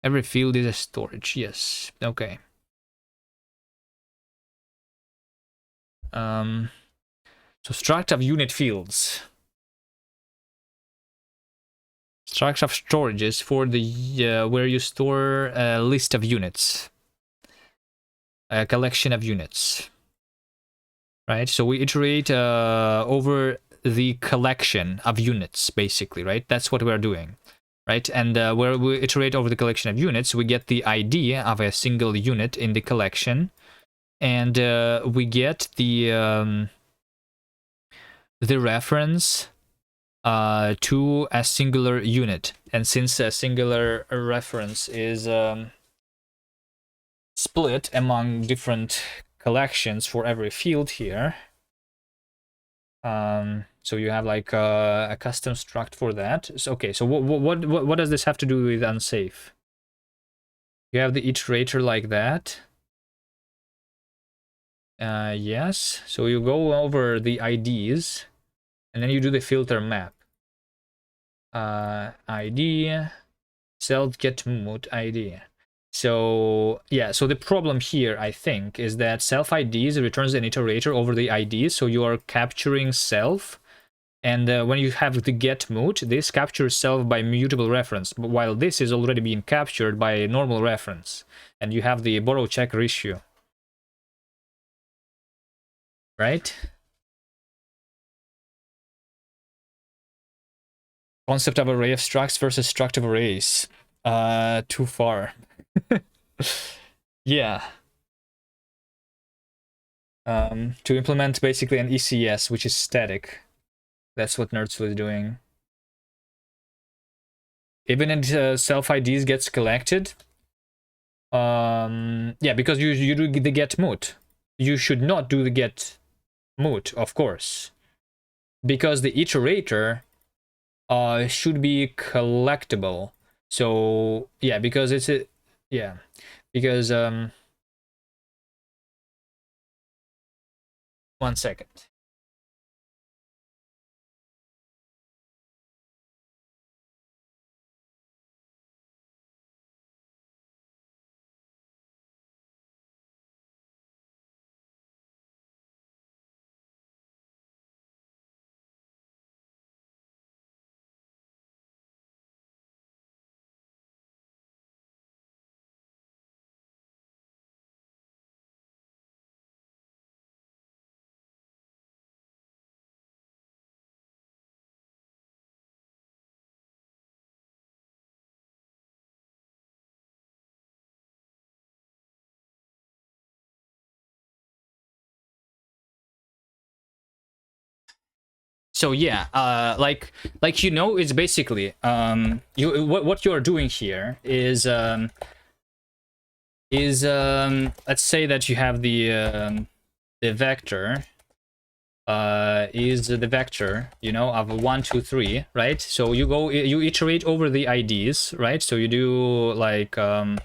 A: Every field is a storage. Yes. Okay. So struct of unit fields. Struct of storages for the where you store a list of units, a collection of units, right? So we iterate over the collection of units, basically, right? That's what we're doing, right? And where we iterate over the collection of units, we get the ID of a single unit in the collection, and we get the reference to a singular unit. And since a singular reference is split among different collections for every field here, so you have like a custom struct for that. So, okay, so what does this have to do with unsafe? You have the iterator like that. Yes, so you go over the IDs and then you do the filter map. ID self get moot ID. So yeah, so the problem here, I think, is that self IDs returns an iterator over the IDs, so you are capturing self, and when you have the get moot, this captures self by mutable reference, while this is already being captured by a normal reference, and you have the borrow check ratio, right? Concept of array of structs versus struct of arrays. Too far. Yeah. To implement basically an ECS, which is static. That's what Nerds was doing. Even if self IDs gets collected, yeah, because you do the get moot. You should not do the get moot, of course, because the iterator should be collectible. So yeah, because it's a yeah, because 1 second. So yeah, you know, it's basically what you're doing here is let's say that you have the vector is the vector, you know, of 1 2 3, right? So you iterate over the IDs, right? So you do like I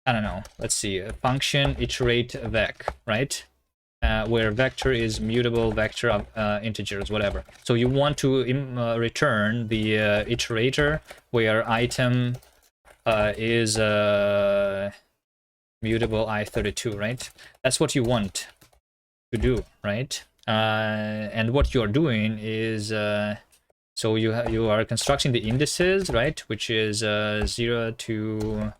A: don't know, let's see, a function iterate vec, right? Where vector is mutable vector of integers, whatever. So you want to return the iterator where item is mutable I32, right? That's what you want to do, right? And what you're doing is so you are constructing the indices, right? Which is 0 to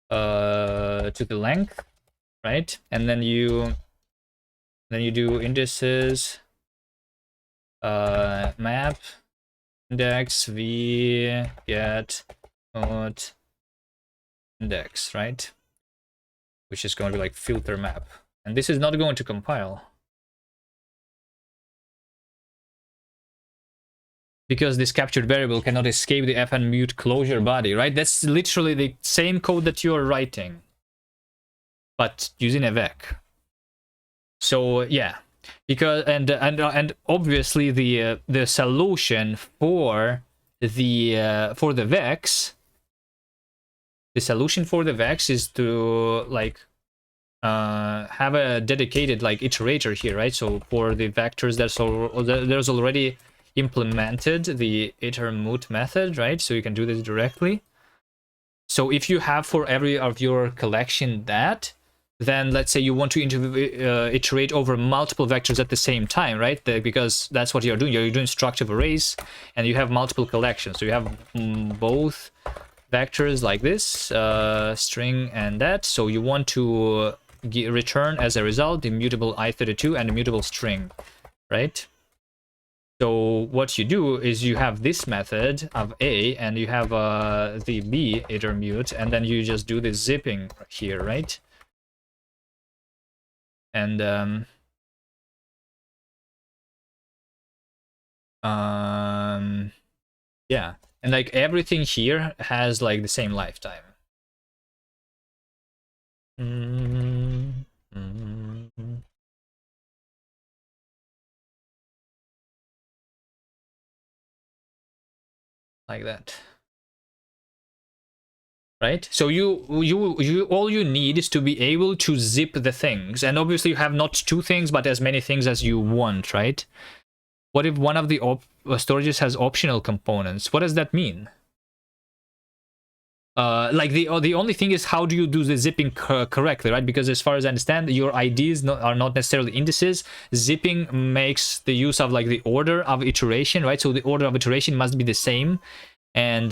A: the length, right? And then you do indices map index v get mode index, right? Which is going to be like filter map, and this is not going to compile because this captured variable cannot escape the fn mute closure body, right? That's literally the same code that you're writing, but using a vec. So yeah, because and obviously the solution for the vex, the solution for the vex is to like have a dedicated like iterator here, right? So for the vectors, there's already implemented the iter_mut method, right? So you can do this directly. So if you have for every of your collection that, then let's say you want to iterate over multiple vectors at the same time, right? Because that's what you're doing. You're doing structured arrays, and you have multiple collections. So you have both vectors like this, string and that. So you want to return as a result the mutable I32 and the mutable string, right? So what you do is you have this method of A, and you have the B iter_mut, and then you just do the zipping here, right? And yeah, and like everything here has like the same lifetime. Like that, right? So you all you need is to be able to zip the things, and obviously you have not 2 things but as many things as you want, right? What if one of the storages has optional components? What does that mean? Like the only thing is, how do you do the zipping correctly, right? Because as far as I understand, your IDs are not necessarily indices. Zipping makes the use of like the order of iteration, right? So the order of iteration must be the same, and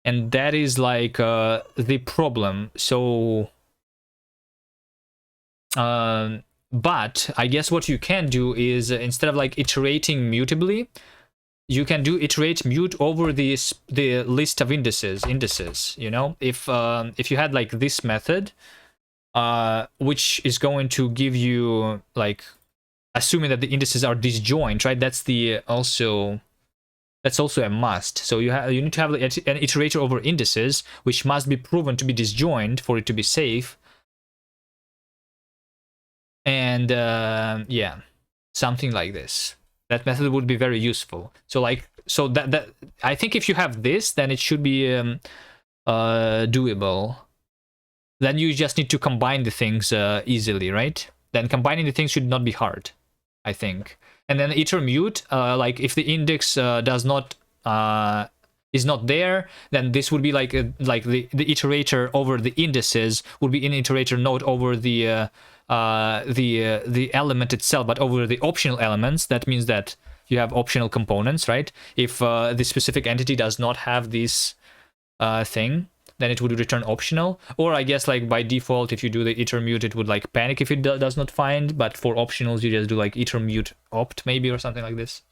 A: that is like the problem. So but I guess what you can do is instead of like iterating mutably, you can do iterate mute over the list of indices, you know? If you had like this method, which is going to give you like, assuming that the indices are disjoint, right? That's also a must. So you need to have an iterator over indices, which must be proven to be disjoint for it to be safe. And yeah, something like this. That method would be very useful. So like, that I think if you have this, then it should be doable. Then you just need to combine the things easily, right? Then combining the things should not be hard, I think. And then iter_mut, like if the index is not there, then this would be like the iterator over the indices would be an iterator node over the element itself, but over the optional elements. That means that you have optional components, right? If the specific entity does not have this thing, then it would return optional. Or I guess like by default, if you do the iter_mut, it would like panic if it does not find. But for optionals, you just do like iter_mut opt maybe, or something like this.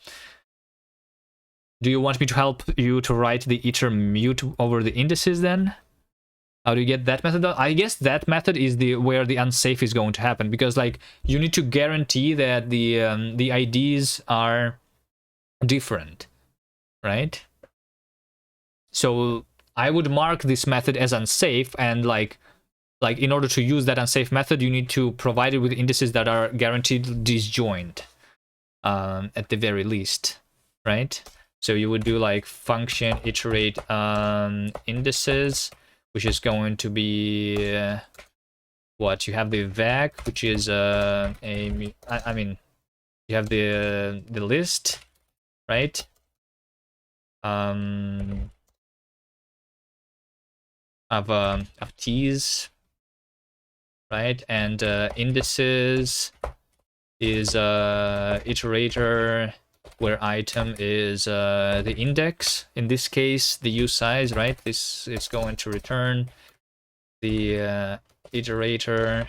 A: Do you want me to help you to write the iter_mut over the indices then? How do you get that method? I guess that method is where the unsafe is going to happen, because like you need to guarantee that the IDs are different, right? So I would mark this method as unsafe, and like in order to use that unsafe method, you need to provide it with indices that are guaranteed disjoint, at the very least, right? So you would do like function iterate indices, which is going to be what you have the vec, which is I mean you have the list, right? Of t's, right? And indices is iterator, where item is the index, in this case the usize, right? This is going to return the iterator,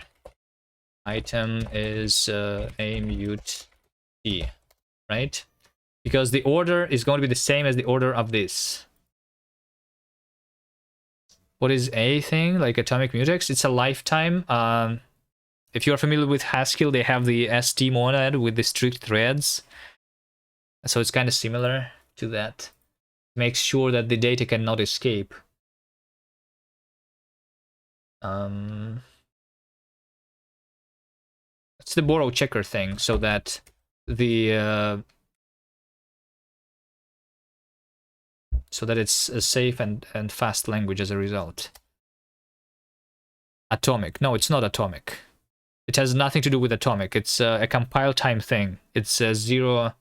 A: item is a mute t, right? Because the order is going to be the same as the order of this. What is a thing? Like atomic mutex? It's a lifetime. If you're familiar with Haskell, they have the st monad with the strict threads. So it's kind of similar to that. Makes sure that the data cannot escape. It's the borrow checker thing, so that the so that it's a safe and fast language as a result. Atomic. No, it's not atomic. It has nothing to do with atomic. It's a compile time thing. It's a zero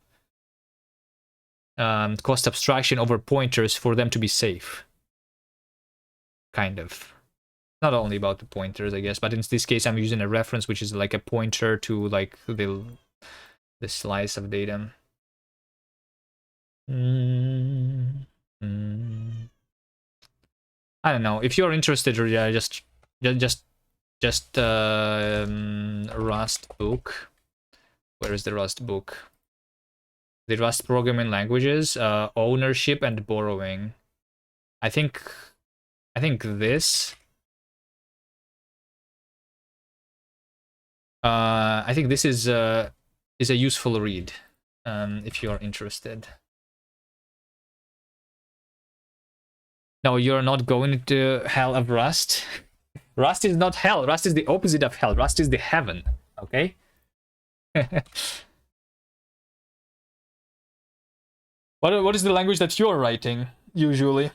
A: cost abstraction over pointers for them to be safe. Kind of. Not only about the pointers, I guess, but in this case I'm using a reference which is like a pointer to like the slice of data. I don't know. If you're interested, just Rust book. Where is the Rust book? The Rust programming languages, ownership and borrowing. I think this. I think this is a useful read, if you're interested. No, you're not going to hell of Rust. Rust is not hell. Rust is the opposite of hell. Rust is the heaven. Okay. What is the language that you're writing usually?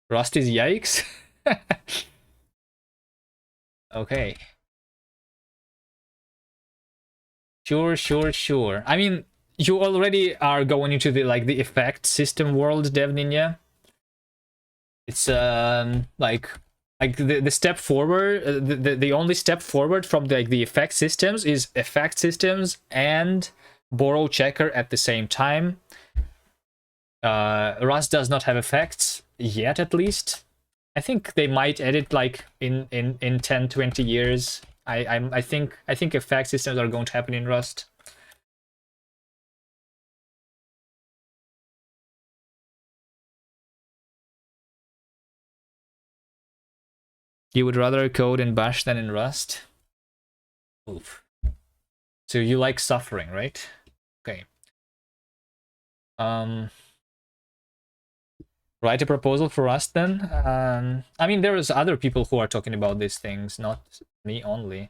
A: Rust is yikes. Okay. Sure. I mean, you already are going into the the effect system world, Dev Ninja. It's like the step forward, the only step forward from the effect systems is effect systems and borrow checker at the same time. Rust does not have effects yet, at least. I think they might edit like in 10-20 years. I think effect systems are going to happen in Rust. You would rather code in Bash than in Rust? Oof. So you like suffering, right? Okay. Write a proposal for Rust then. I mean, there's other people who are talking about these things, not me only.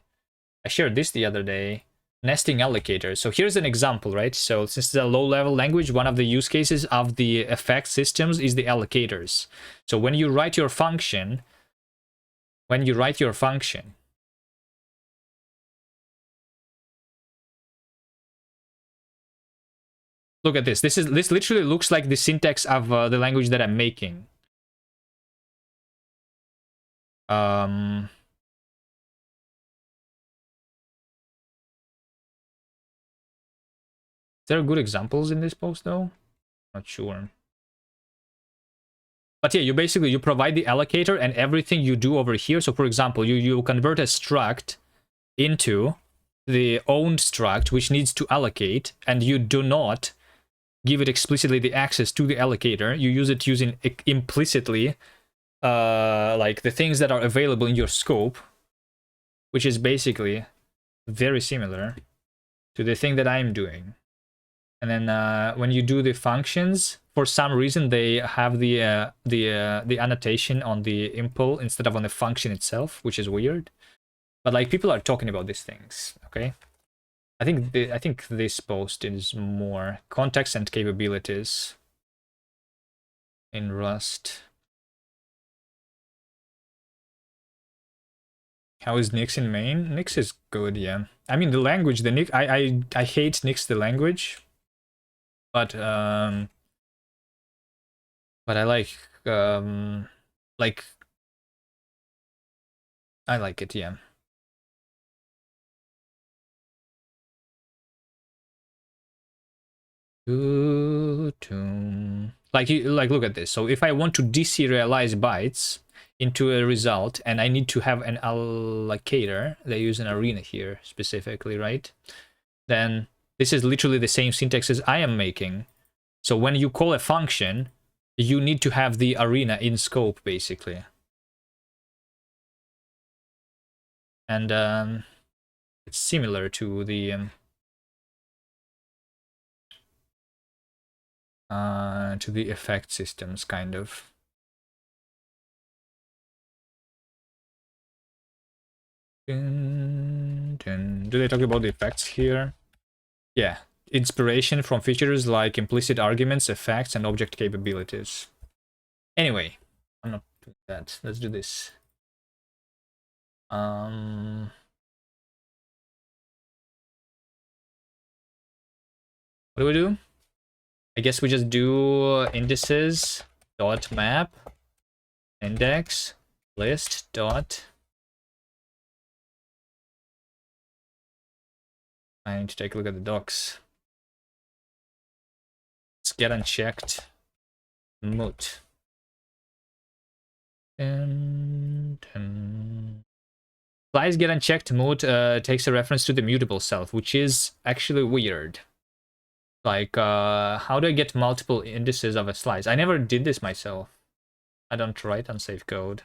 A: I shared this the other day. Nesting allocators. So here's an example, right? So since it's a low-level language, one of the use cases of the effect systems is the allocators. So when you write your function, look at this. This literally looks like the syntax of the language that I'm making. There are good examples in this post though? Not sure. But yeah, you provide the allocator and everything you do over here. So for example, you convert a struct into the owned struct, which needs to allocate, and you do not give it explicitly the access to the allocator. You use it using implicitly like the things that are available in your scope, which is basically very similar to the thing that I'm doing. And then when you do the functions, for some reason they have the annotation on the impl instead of on the function itself, which is weird. But like people are talking about these things, okay? I think this post is more context and capabilities in Rust. How is Nix in main? Nix is good, yeah. I mean the language, the Nix, I hate Nix the language, but I like I like it, yeah. Like look at this. So if I want to deserialize bytes into a result and I need to have an allocator, they use an arena here specifically, right? Then this is literally the same syntax as I am making. So when you call a function, you need to have the arena in scope basically. And it's similar to the effect systems, kind of. Do they talk about the effects here? Yeah, inspiration from features like implicit arguments, effects, and object capabilities. Anyway, I'm not doing that. Let's do this. What do we do? I guess we just do indices dot map index list dot. I need to take a look at the docs. Let's get unchecked moot. Slice get unchecked moot takes a reference to the mutable self, which is actually weird. Like, how do I get multiple indices of a slice? I never did this myself. I don't write unsafe code.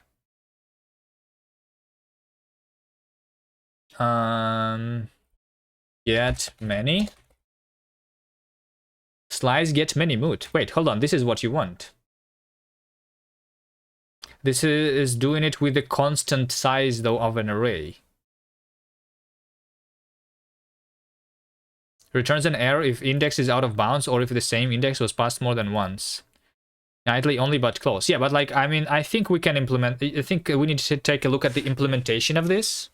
A: Get many. Slice get many moot. Wait, hold on. This is what you want. This is doing it with the constant size, though, of an array. Returns an error if index is out of bounds or if the same index was passed more than once. Nightly only, but close. Yeah, but like, I mean, I think we can implement... I think we need to take a look at the implementation of this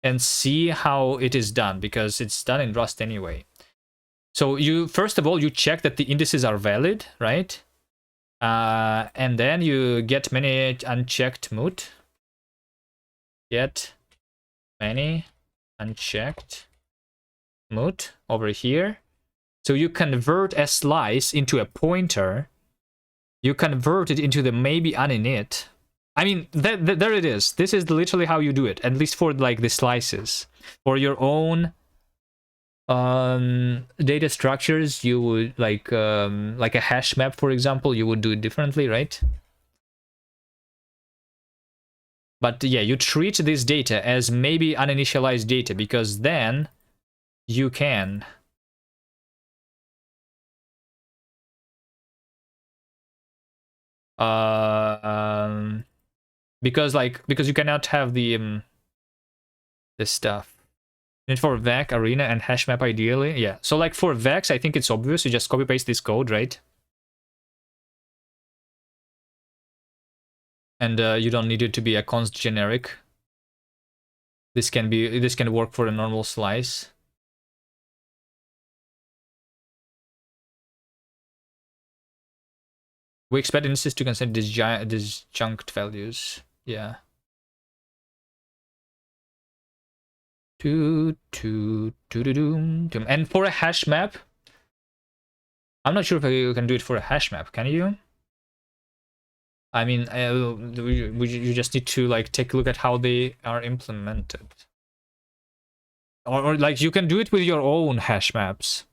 A: and see how it is done, because it's done in Rust anyway. So you, first of all, you check that the indices are valid, right? And then you get many unchecked moot. Get many unchecked moot over here. So you convert a slice into a pointer. You convert it into the maybe uninit. I mean, there it is. This is literally how you do it, at least for like the slices. For your own data structures, you would like a hash map, for example, you would do it differently, right? But yeah, you treat this data as maybe uninitialized data, because then you can because you cannot have the this stuff. And for VAC, arena, and hash map ideally, yeah. So like for VAX, I think it's obvious. You just copy paste this code, right? And you don't need it to be a const generic. This can work for a normal slice. We expect indices to contain disjunct values. Yeah. And for a hash map, I'm not sure if you can do it for a hash map. Can you? I mean, you just need to like take a look at how they are implemented. Or like you can do it with your own hash maps.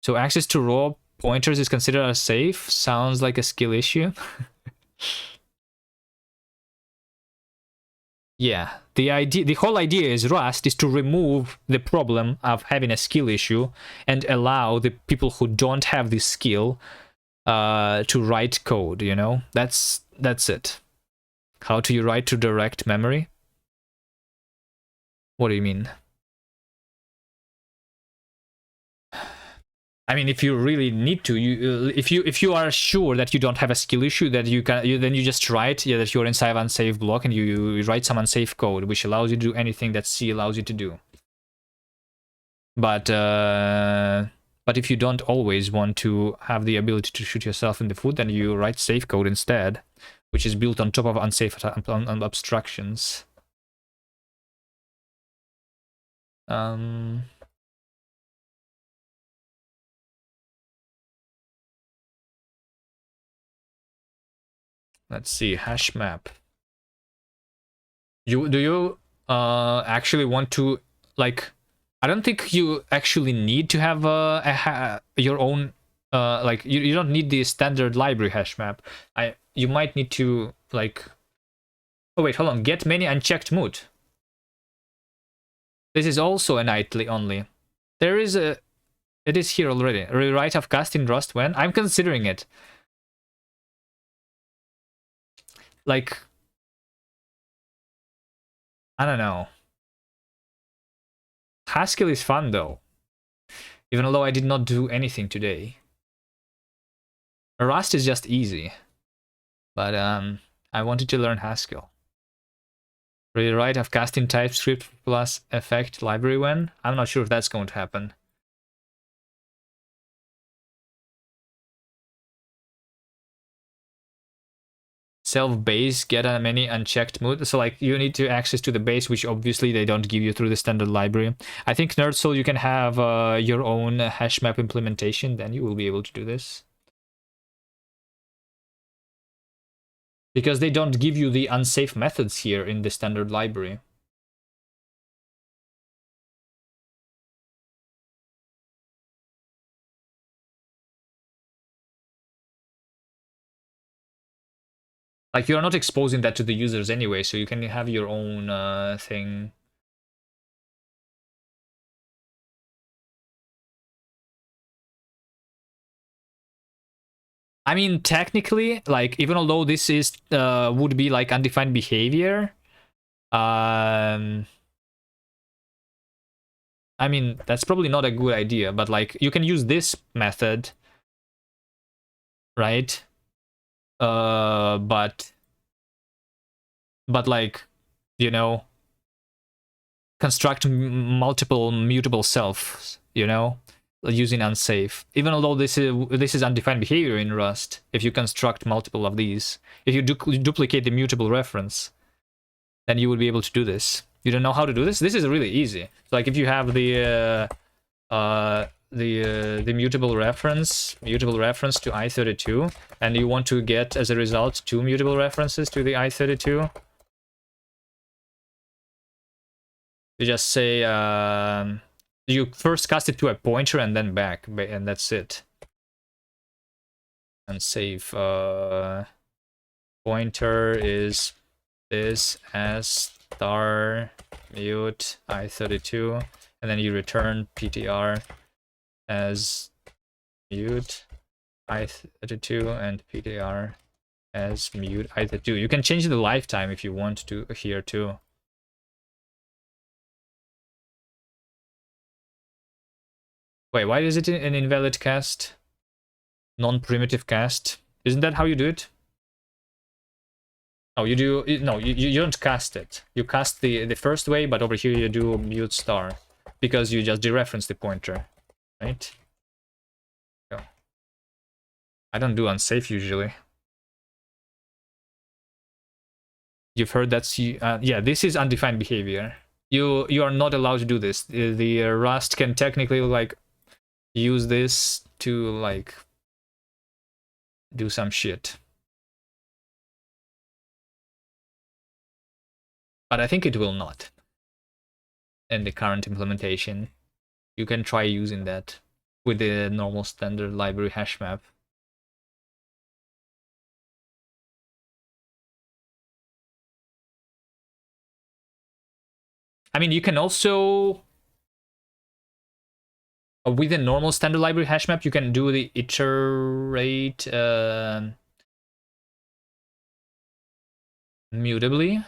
A: So access to raw pointers is considered as safe sounds like a skill issue. Yeah, the whole idea is Rust is to remove the problem of having a skill issue and allow the people who don't have this skill to write code, you know? That's it. How do you write to direct memory? What do you mean? I mean, if you really need to, if you are sure that you don't have a skill issue, that you can, then you just write, yeah, that you're inside unsafe block, and you write some unsafe code, which allows you to do anything that C allows you to do. But if you don't always want to have the ability to shoot yourself in the foot, then you write safe code instead, which is built on top of unsafe abstractions. Let's see, hash map. Do you actually want to, like, I don't think you actually need to have your own like you don't need the standard library hash map. You might need to, like, oh wait, hold on, get many unchecked mood. This is also a nightly only. There is a, it is here already. Rewrite of cast in Rust when? I'm considering it. Like, I don't know. Haskell is fun though, even though I did not do anything today. Rust is just easy, but I wanted to learn Haskell. Rewrite of cast in TypeScript plus effect library when? I'm not sure if that's going to happen. Self base, get a many unchecked mood. So like you need to access to the base, which obviously they don't give you through the standard library. I think NerdSoul, you can have your own hash map implementation, then you will be able to do this. Because they don't give you the unsafe methods here in the standard library. Like, you're not exposing that to the users anyway, so you can have your own thing. I mean, technically, like, even although this is would be like undefined behavior, I mean, that's probably not a good idea, but like, you can use this method, right? But like, you know, construct multiple mutable selves, you know, using unsafe. Even although this is undefined behavior in Rust, if you construct multiple of these, if you duplicate the mutable reference, then you will be able to do this. You don't know how to do this? This is really easy. So like if you have the mutable reference to i32, and you want to get as a result 2 mutable references to the i32, you just say you first cast it to a pointer and then back, and that's it. And save pointer is this as star mute i32, and then you return ptr as mute i32 and ptr as mute i32. You can change the lifetime if you want to here too. Wait, why is it an invalid cast? Non-primitive cast? Isn't that how you do it? Oh, you do, no, you don't cast it. You cast the first way, but over here you do mute star, because you just dereference the pointer, right? Go. I don't do unsafe usually. You've heard that's, yeah, this is undefined behavior. You are not allowed to do this. The Rust can technically, like, use this to, like, do some shit. But I think it will not. In the current implementation, you can try using that with the normal standard library hash map. I mean, you can also, with the normal standard library hash map, you can do the iterate mutably.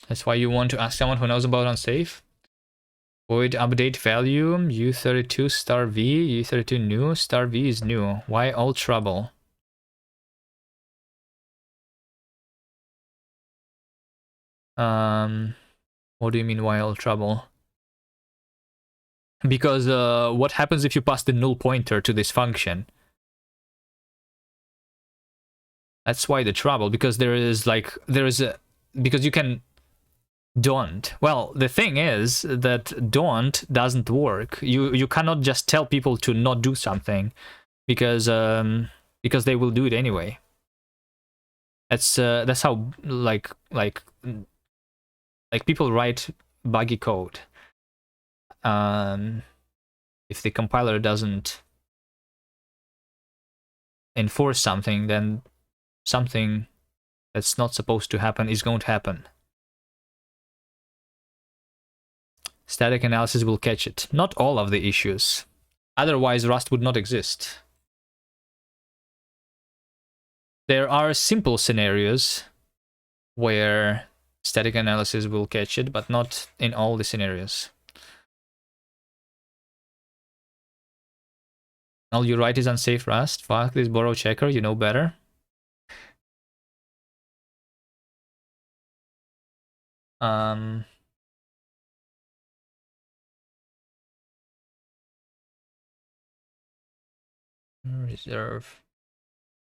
A: That's why you want to ask someone who knows about unsafe. Void update value, U32 star V, U32 new, star V is new. Why all trouble? What do you mean why all trouble? Because what happens if you pass the null pointer to this function? That's why the trouble, because because you can don't. Well, the thing is that don't doesn't work. You cannot just tell people to not do something because they will do it anyway. That's how like people write buggy code. If the compiler doesn't enforce something, then something that's not supposed to happen is going to happen. Static analysis will catch it. Not all of the issues. Otherwise, Rust would not exist. There are simple scenarios where static analysis will catch it, but not in all the scenarios. All you write is unsafe Rust. Fuck this borrow checker, you know better. Reserve.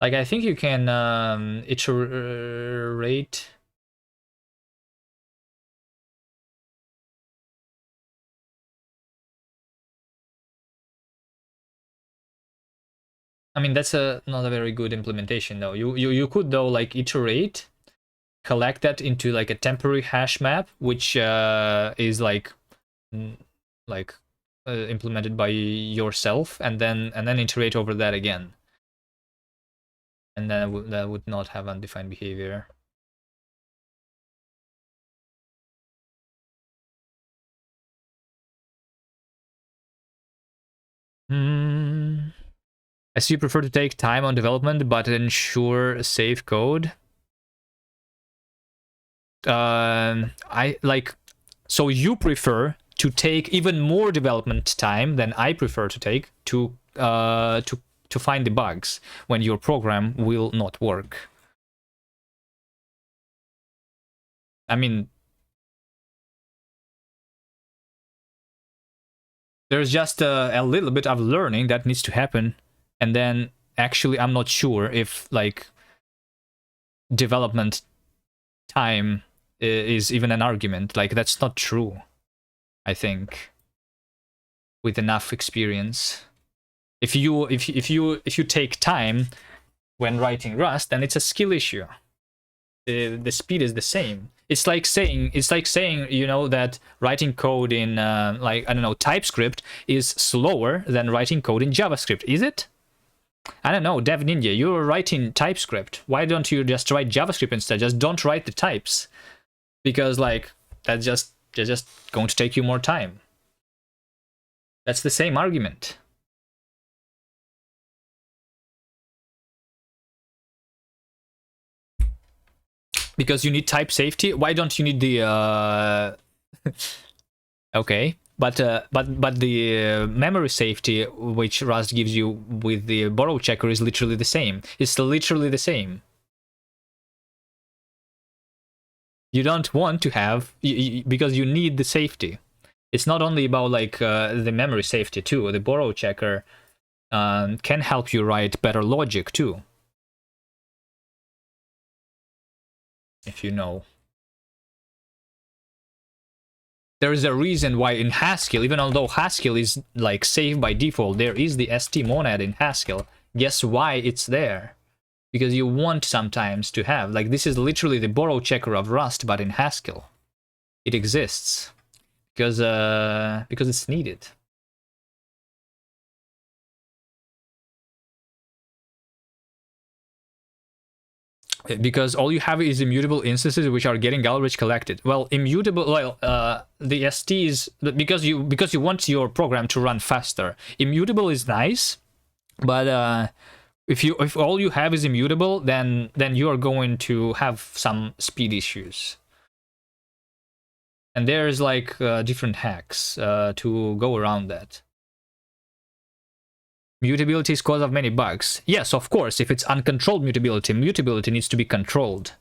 A: Like, I think you can iterate. I mean, that's not a very good implementation though. You could though like iterate, collect that into like a temporary hash map, which is like implemented by yourself, and then iterate over that again, and then that would not have undefined behavior. I see you prefer to take time on development, but ensure safe code. So you prefer to take even more development time than I prefer to take to find the bugs when your program will not work. I mean, there's just a little bit of learning that needs to happen, and then actually I'm not sure if like development time is even an argument. Like, that's not true, I think, with enough experience. If you take time when writing Rust, then it's a skill issue. The speed is the same. It's like saying you know that writing code in like, I don't know, TypeScript is slower than writing code in JavaScript. Is it? I don't know, Dev Ninja, you're writing TypeScript. Why don't you just write JavaScript instead? Just don't write the types, because like that's just going to take you more time. That's the same argument. Because you need type safety. Why don't you need the okay, but the memory safety which Rust gives you with the borrow checker is literally the same. It's literally the same. You don't want to have, because you need the safety. It's not only about like the memory safety too. The borrow checker can help you write better logic too, if you know. There is a reason why in Haskell, even although Haskell is like safe by default, there is the st monad in Haskell. Guess why it's there? Because you want sometimes to have, like, this is literally the borrow checker of Rust, but in Haskell. It exists because it's needed. Because all you have is immutable instances which are getting garbage collected. Well, immutable, well, the st is because you want your program to run faster. Immutable is nice, but if all you have is immutable, then you are going to have some speed issues. And there's like different hacks to go around that. Mutability is cause of many bugs. Yes, of course, if it's uncontrolled mutability, mutability needs to be controlled.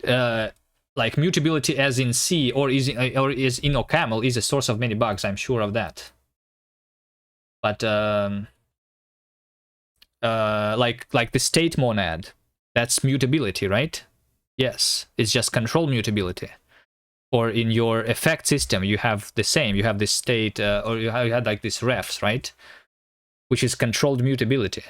A: Like mutability as in C or is in OCaml is a source of many bugs, I'm sure of that. But like the state monad, that's mutability, right? Yes, it's just control mutability. Or in your effect system, you have the same. You have this state, or you had like this refs, right? Which is controlled mutability.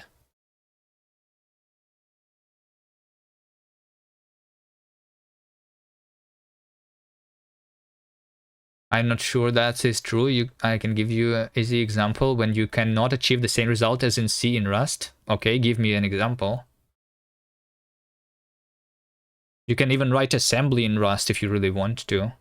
A: I'm not sure that is true. I can give you an easy example when you cannot achieve the same result as in C in Rust. Okay, give me an example. You can even write assembly in Rust if you really want to.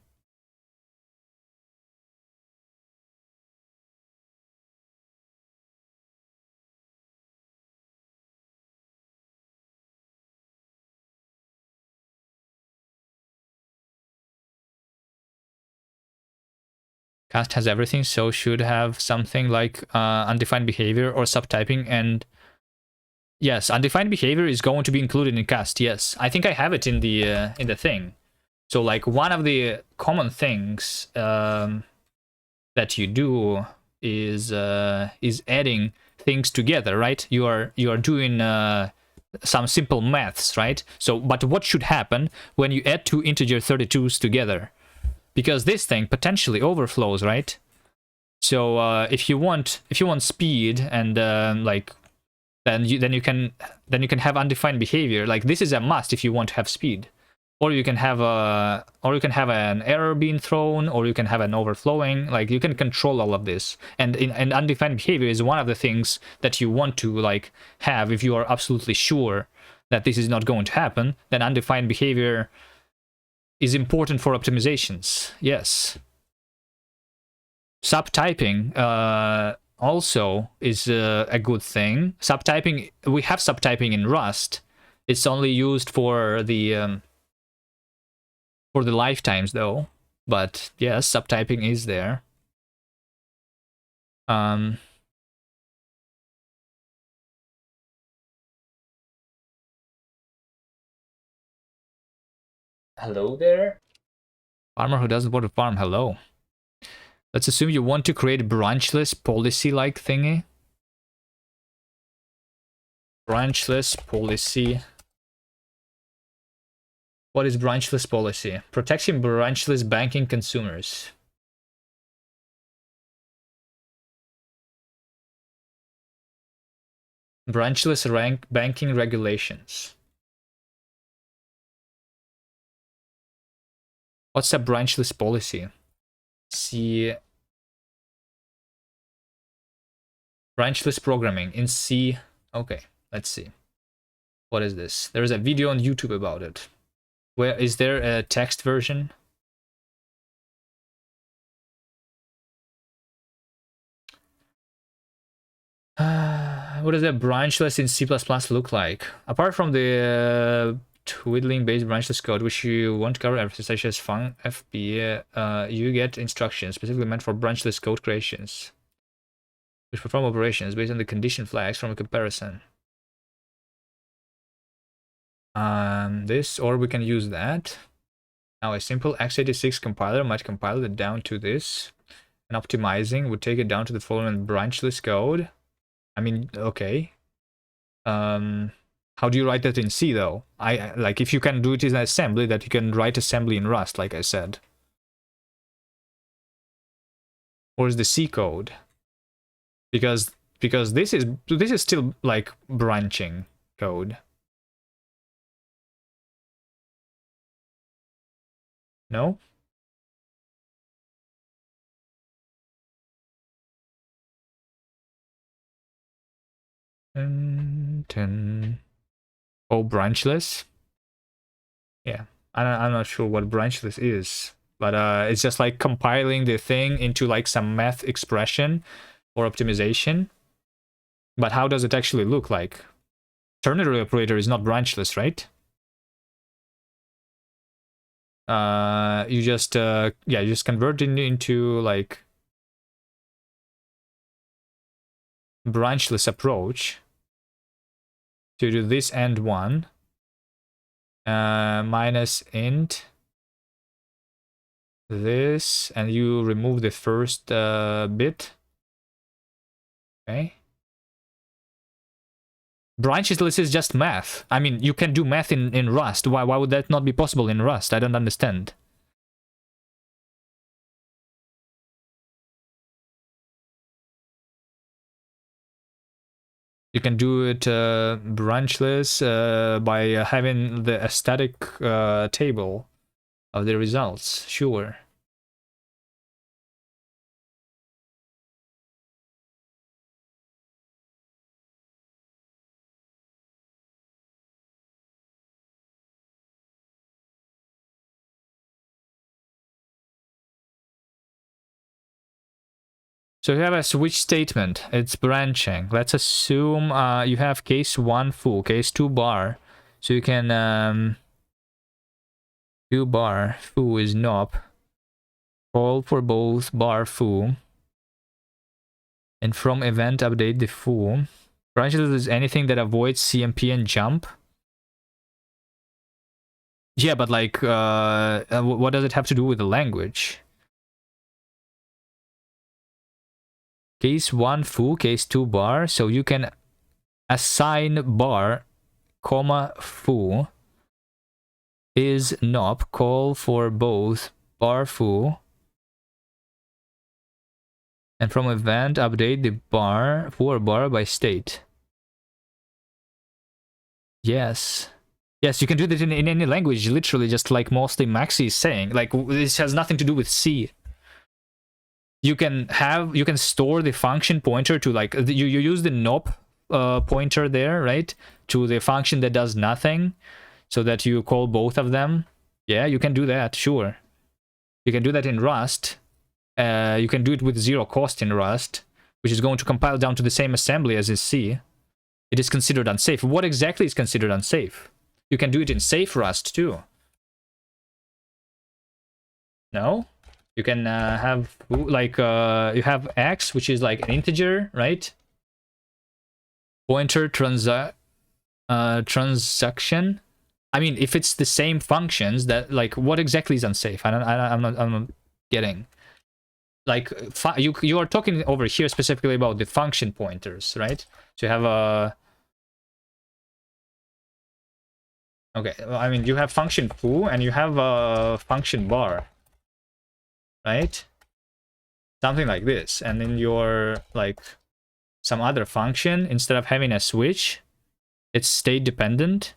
A: Cast has everything, so should have something like undefined behavior or subtyping. And yes, undefined behavior is going to be included in cast. Yes, I think I have it in the thing. So like one of the common things that you do is adding things together, right? You are doing some simple maths, right? So, but what should happen when you add two integer 32s together? Because this thing potentially overflows, right? So if you want speed and like then you can have undefined behavior. Like this is a must if you want to have speed. Or you can have an error being thrown, or you can have an overflowing. Like you can control all of this. And undefined behavior is one of the things that you want to like have if you are absolutely sure that this is not going to happen. Then undefined behavior is important for optimizations. Yes. Subtyping also is a good thing. Subtyping, we have subtyping in Rust. It's only used for the lifetimes though. But yes, subtyping is there. Hello there? Farmer who doesn't want to farm, hello. Let's assume you want to create a branchless policy-like thingy. Branchless policy. What is branchless policy? Protecting branchless banking consumers. Branchless banking regulations. What's a branchless policy? See, branchless programming in C. Okay, let's see. What is this? There's a video on YouTube about it. Where is there a text version? What does a branchless in C++ look like? Apart from the twiddling-based branchless code, which you won't cover everything, such as fun, FB, you get instructions specifically meant for branchless code creations, which perform operations based on the condition flags from a comparison. This, or we can use that. Now a simple x86 compiler might compile it down to this, and optimizing would take it down to the following branchless code. I mean, okay. How do you write that in C though? Like if you can do it in assembly, that you can write assembly in Rust, like I said. Or is the C code? Because this is still like branching code. No? Oh, branchless? Yeah. I'm not sure what branchless is. But it's just like compiling the thing into like some math expression or optimization. But how does it actually look like? Ternary operator is not branchless, right? You just yeah, you just convert it into like branchless approach to do this and one minus int this, and you remove the first bit. Okay. Branchless is just math. I mean, you can do math in Rust. Why would that not be possible in Rust? I don't understand. You can do it branchless by having the static table of the results. Sure. So you have a switch statement. It's branching. Let's assume you have case 1 foo, case 2 bar. So you can 2 bar foo is nop. Call for both bar foo. And from event update the foo. Branchless is anything that avoids CMP and jump. Yeah, but like, what does it have to do with the language? Case 1 foo, case 2 bar. So you can assign bar, comma foo is nop, call for both bar foo. And from event update the bar for bar by state. Yes. Yes, you can do that in any language, literally, just like mostly Maxi is saying. Like, this has nothing to do with C. You can store the function pointer to like, you use the nop pointer there, right? To the function that does nothing, so that you call both of them. Yeah, you can do that, sure. You can do that in Rust. You can do it with 0 cost in Rust, which is going to compile down to the same assembly as in C. It is considered unsafe. What exactly is considered unsafe? You can do it in safe Rust too. No? You can have, like, you have x, which is like an integer, right? Pointer transaction. I mean, if it's the same functions, that, like, what exactly is unsafe? I'm not getting. Like, you are talking over here specifically about the function pointers, right? So you have a... Okay, well, I mean, you have function foo and you have a function bar, right? Something like this. And then your, like, some other function, instead of having a switch, it's state dependent.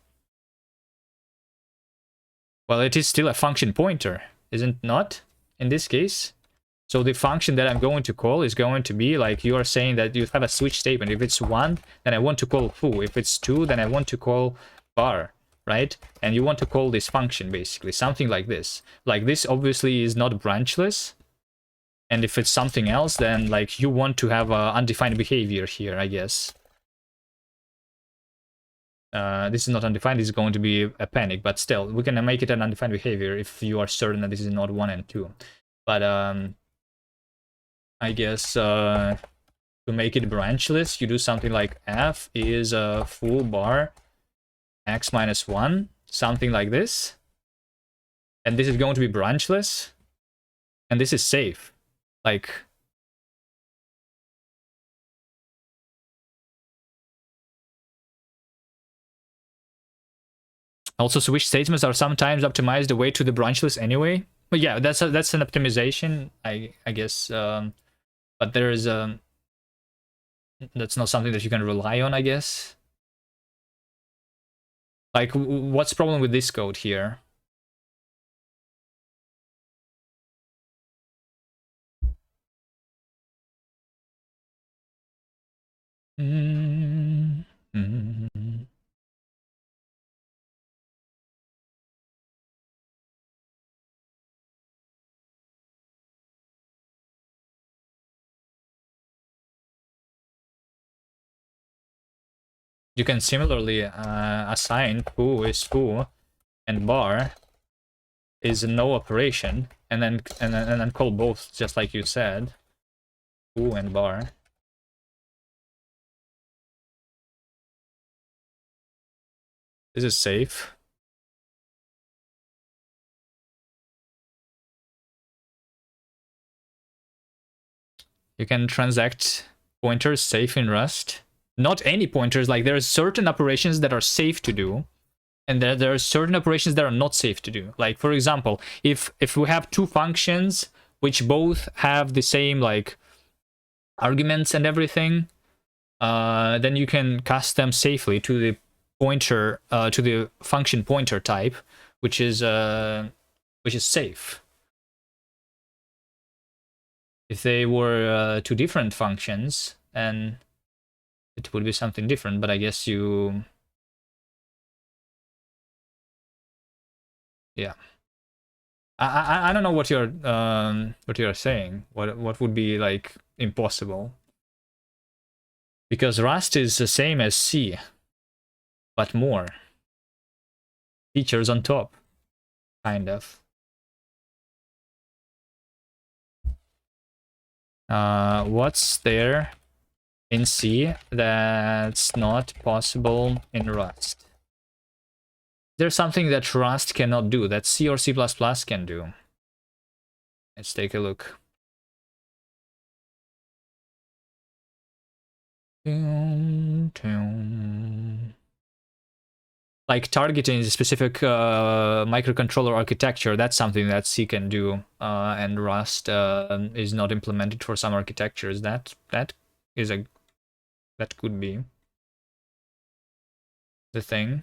A: Well, it is still a function pointer, isn't not? In this case. So the function that I'm going to call is going to be like, you are saying that you have a switch statement. If it's 1, then I want to call foo. If it's 2, then I want to call bar, right? And you want to call this function, basically. Something like this. Like, this obviously is not branchless. And if it's something else, then, like, you want to have undefined behavior here, I guess. This is not undefined, this is going to be a panic, but still, we can make it an undefined behavior if you are certain that this is not 1 and 2. But, I guess to make it branchless, you do something like f is a foo bar x minus 1, something like this. And this is going to be branchless. And this is safe. Like, Also, switch statements are sometimes optimized away to the branchless anyway. But yeah, that's an optimization, I guess. But there is that's not something that you can rely on, I guess. Like, what's the problem with this code here? Mm -hmm. You can similarly assign foo is foo and bar is a no operation, and then call both just like you said, foo and bar. This is safe. You can transact pointers safe in Rust. Not any pointers, like there are certain operations that are safe to do, and there are certain operations that are not safe to do. Like, for example, if we have two functions which both have the same like arguments and everything, then you can cast them safely to the pointer, to the function pointer type, which is safe. If they were two different functions, then it would be something different. But I guess you, yeah. I don't know what you're saying. What would be like impossible? Because Rust is the same as C, but more features on top, kind of. What's there in C that's not possible in Rust? There's something that Rust cannot do that C or C++ can do. Let's take a look. Like targeting a specific microcontroller architecture, that's something that C can do, and Rust is not implemented for some architectures. That could be the thing.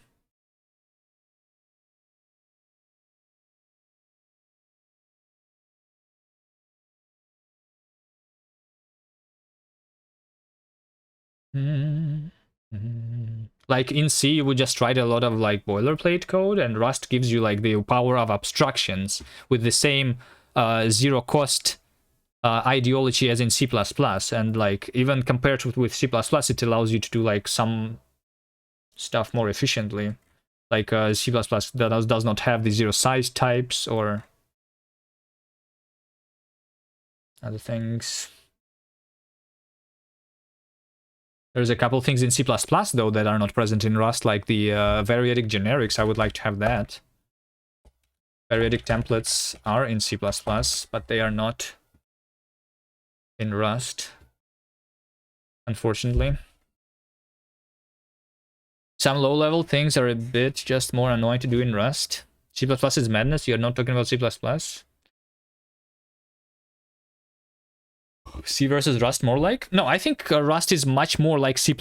A: Like in C, you would just write a lot of like boilerplate code, and Rust gives you like the power of abstractions with the same zero cost ideology as in C++, and like even compared with C++, it allows you to do like some stuff more efficiently. Like C++ that does not have the zero size types or other things. There's a couple things in C++ though that are not present in Rust, like the variadic generics. I would like to have that. Variadic templates are in C++, but they are not in Rust, unfortunately. Some low-level things are a bit just more annoying to do in Rust. C++ is madness. You're not talking about C++. C versus Rust more like? No, I think Rust is much more like C++.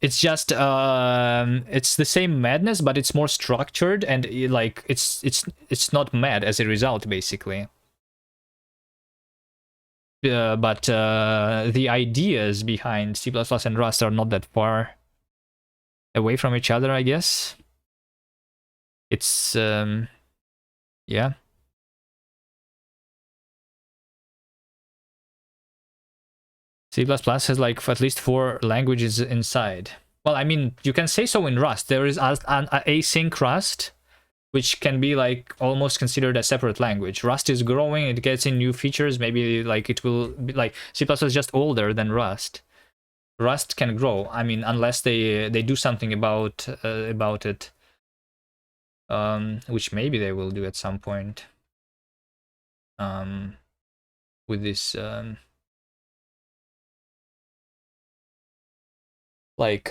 A: It's just it's the same madness, but it's more structured, and like it's not mad as a result, basically. But the ideas behind C++ and Rust are not that far away from each other, I guess. It's yeah. C++ has like at least 4 languages inside. Well, I mean, you can say so in Rust. There is an async Rust, which can be like almost considered a separate language. Rust is growing, it gets in new features. Maybe like it will be like C++ is just older than Rust. Rust can grow. I mean, unless they do something about it, which maybe they will do at some point. With this like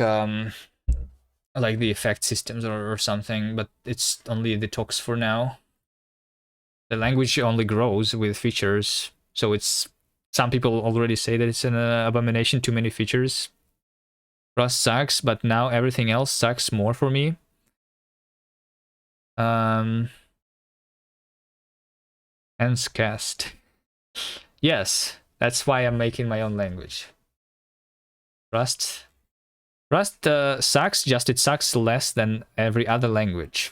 A: like the effect systems or something, but it's only the talks for now. The language only grows with features, so it's, some people already say that it's an abomination, too many features. Rust sucks, but now everything else sucks more for me. Hence cast. Yes, that's why I'm making my own language. Rust sucks, just it sucks less than every other language.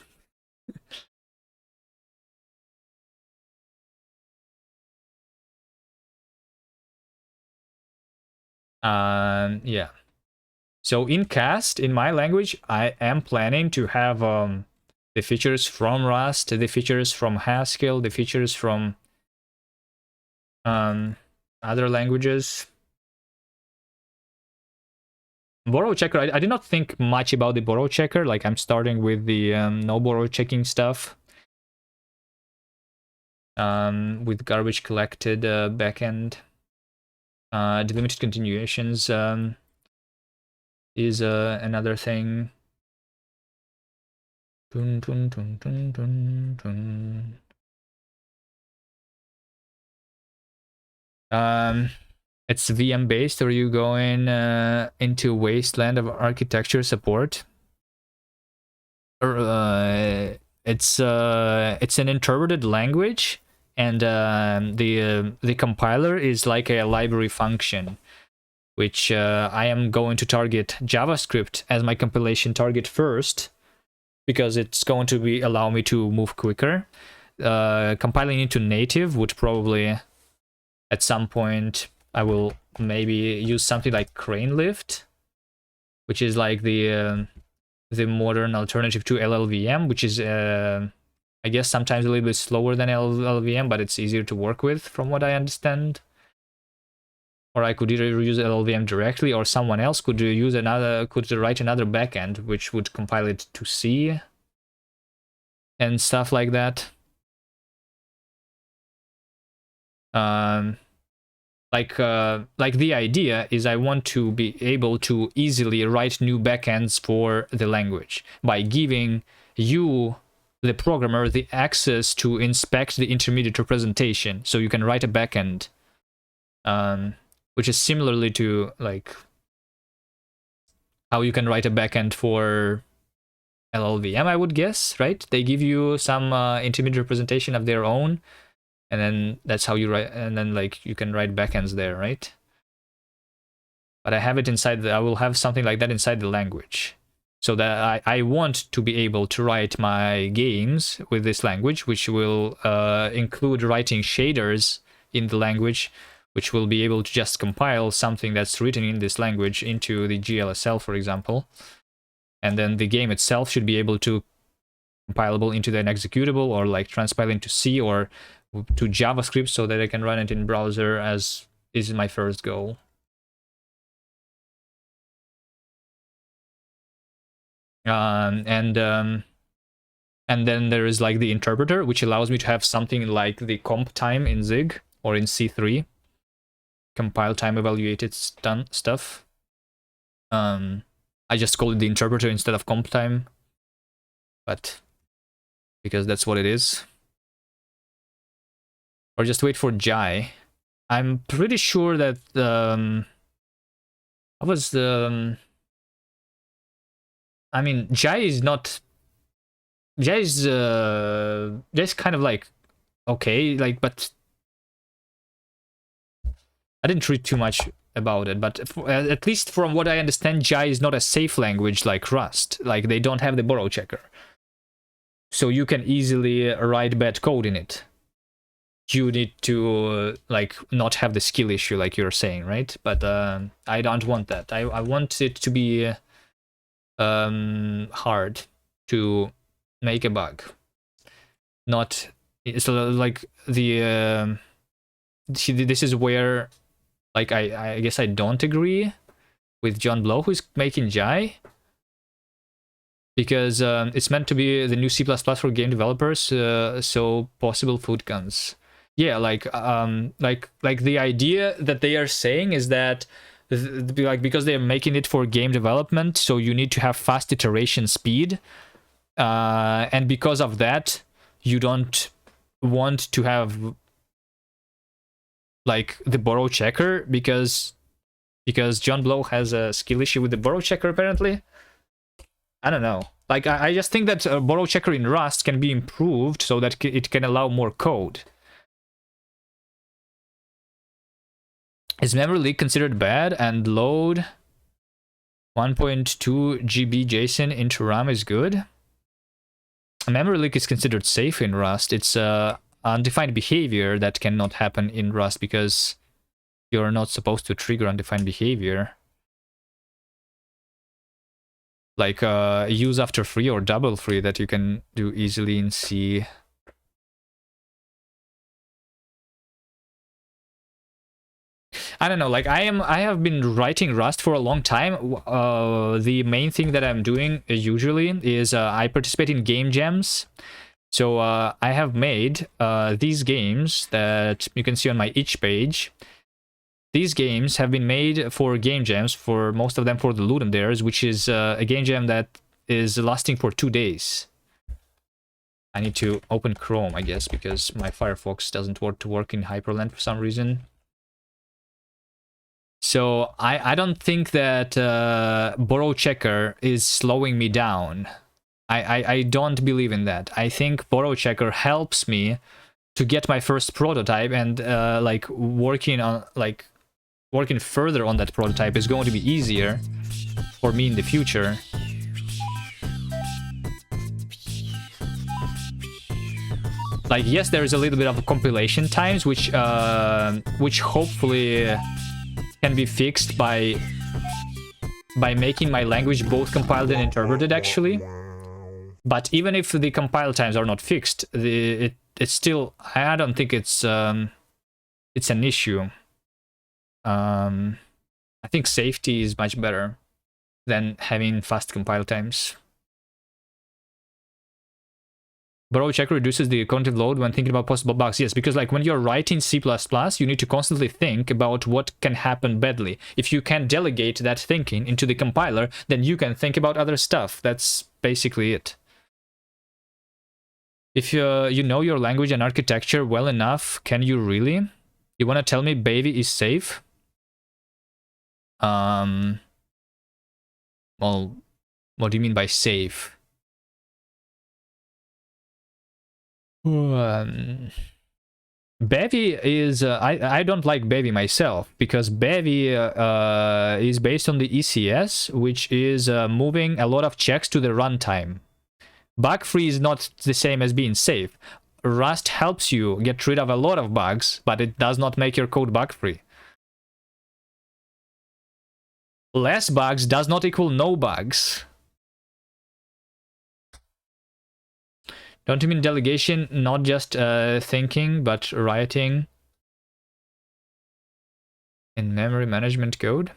A: Yeah. So in cast, in my language, I am planning to have the features from Rust, the features from Haskell, the features from other languages. Borrow checker, I did not think much about the borrow checker. Like, I'm starting with the no borrow checking stuff. With garbage collected backend. Delimited continuations is another thing. Dun, dun, dun, dun, dun, dun. It's VM based, or are you going into wasteland of architecture support? Or it's an interpreted language, and the compiler is like a library function, which I am going to target JavaScript as my compilation target first, because it's going to allow me to move quicker. Compiling into native would probably, at some point, I will maybe use something like Crane Lift, which is like the modern alternative to LLVM, which is I guess sometimes a little bit slower than LLVM, but it's easier to work with, from what I understand. Or I could either use LLVM directly, or someone else could write another backend which would compile it to C and stuff like that. Like the idea is I want to be able to easily write new backends for the language by giving you, the programmer, the access to inspect the intermediate representation, so you can write a backend, which is similarly to like how you can write a backend for LLVM, I would guess, right? They give you some intermediate representation of their own, and then that's how you write, and then like you can write backends there, right? But I have it inside I will have something like that inside the language, so that I want to be able to write my games with this language, which will include writing shaders in the language, which will be able to just compile something that's written in this language into the GLSL, for example. And then the game itself should be able to compilable into an executable, or like transpile into C or to JavaScript, so that I can run it in browser, as is my first goal. And then there is like the interpreter, which allows me to have something like the comp time in Zig or in C3, compile time evaluated stuff. I just call it the interpreter instead of comp time, but because that's what it is. Or just wait for Jai. I'm pretty sure that I mean, Jai is not. Jai is just kind of like okay, like, but I didn't read too much about it. But at least from what I understand, Jai is not a safe language like Rust. Like, they don't have the borrow checker, so you can easily write bad code in it. You need to like not have the skill issue, like you're saying, right? But I don't want that. I want it to be hard to make a bug. Not, it's like the this is where like I guess I don't agree with John Blow, who's making Jai, because it's meant to be the new C++ for game developers, so possible food guns. Yeah, like the idea that they are saying is that like because they're making it for game development, so you need to have fast iteration speed, and because of that, you don't want to have like the borrow checker because John Blow has a skill issue with the borrow checker apparently. I don't know. Like I just think that a borrow checker in Rust can be improved so that it can allow more code. Is memory leak considered bad? And load 1.2 GB JSON into RAM is good? A memory leak is considered safe in Rust. It's undefined behavior that cannot happen in Rust because you're not supposed to trigger undefined behavior. Like use after free or double free that you can do easily in C. I don't know, like I have been writing Rust for a long time. The main thing that I'm doing usually is I participate in game jams. So I have made these games that you can see on my itch page. These games have been made for game jams, for most of them for the Ludum Dares, which is a game jam that is lasting for 2 days. I need to open Chrome, I guess, because my Firefox doesn't want to work in Hyperland for some reason. So I don't think that borrow checker is slowing me down. I don't believe in that. I think borrow checker helps me to get my first prototype, and like working further on that prototype is going to be easier for me in the future. Like, yes, there is a little bit of compilation times, which hopefully can be fixed by making my language both compiled and interpreted, actually. But even if the compile times are not fixed, it's still, I don't think it's an issue. I think safety is much better than having fast compile times. Borrow checker reduces the cognitive load when thinking about possible bugs. Yes, because like when you're writing C++, you need to constantly think about what can happen badly. If you can delegate that thinking into the compiler, then you can think about other stuff. That's basically it. If you know your language and architecture well enough, can you really? You want to tell me baby is safe? Well, what do you mean by safe? Bevy is I don't like Bevy myself, because Bevy is based on the ECS, which is moving a lot of checks to the runtime. Bug free is not the same as being safe. Rust helps you get rid of a lot of bugs, but it does not make your code bug free. Less bugs does not equal no bugs. Don't you mean delegation, not just thinking, but writing in memory management code?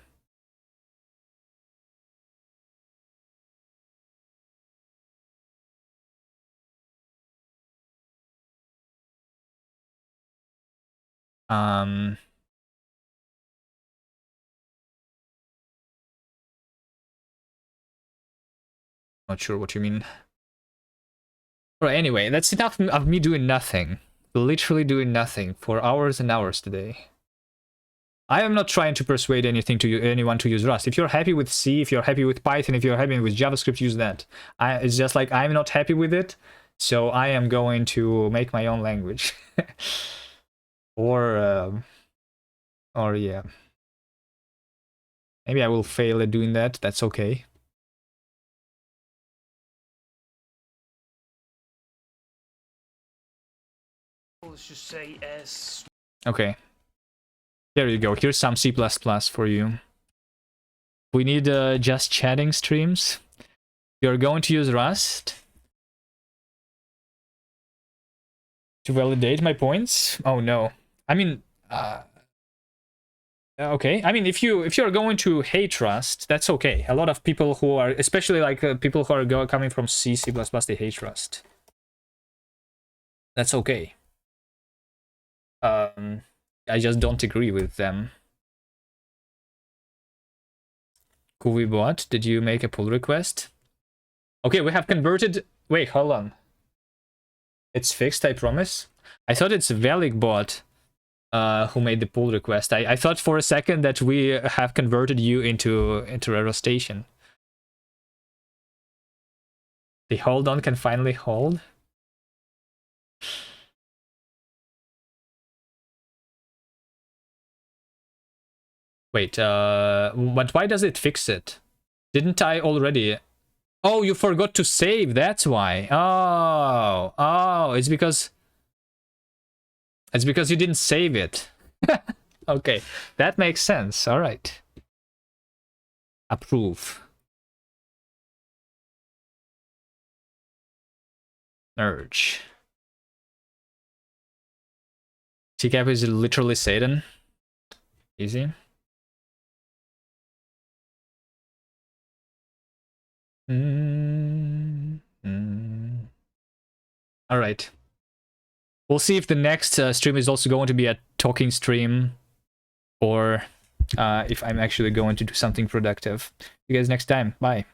A: Not sure what you mean. Right, anyway, that's enough of me doing nothing. Literally doing nothing for hours and hours today. I am not trying to persuade anyone to use Rust. If you're happy with C, if you're happy with Python, if you're happy with JavaScript, use that. It's just like I'm not happy with it, so I am going to make my own language. Or yeah. Maybe I will fail at doing that. That's okay.
E: Let's just say S.
A: Okay. There you go. Here's some C++ for you. We need just chatting streams. You're going to use Rust to validate my points? Oh no. I mean, okay. I mean, if you're going to hate Rust, that's okay. A lot of people who are, especially like people who are coming from C++, they hate Rust. That's okay. I just don't agree with them. Bot, did you make a pull request? Okay, we have converted... Wait, hold on. It's fixed, I promise. I thought it's Bot who made the pull request. I thought for a second that we have converted you into a station. The hold on can finally hold. Wait, but why does it fix it? Didn't I already... Oh, you forgot to save, that's why. Oh, it's because you didn't save it. Okay, that makes sense. All right. Approve. Merge. TCAP is literally Satan. Easy. All right. We'll see if the next stream is also going to be a talking stream, or if I'm actually going to do something productive. See you guys next time. Bye.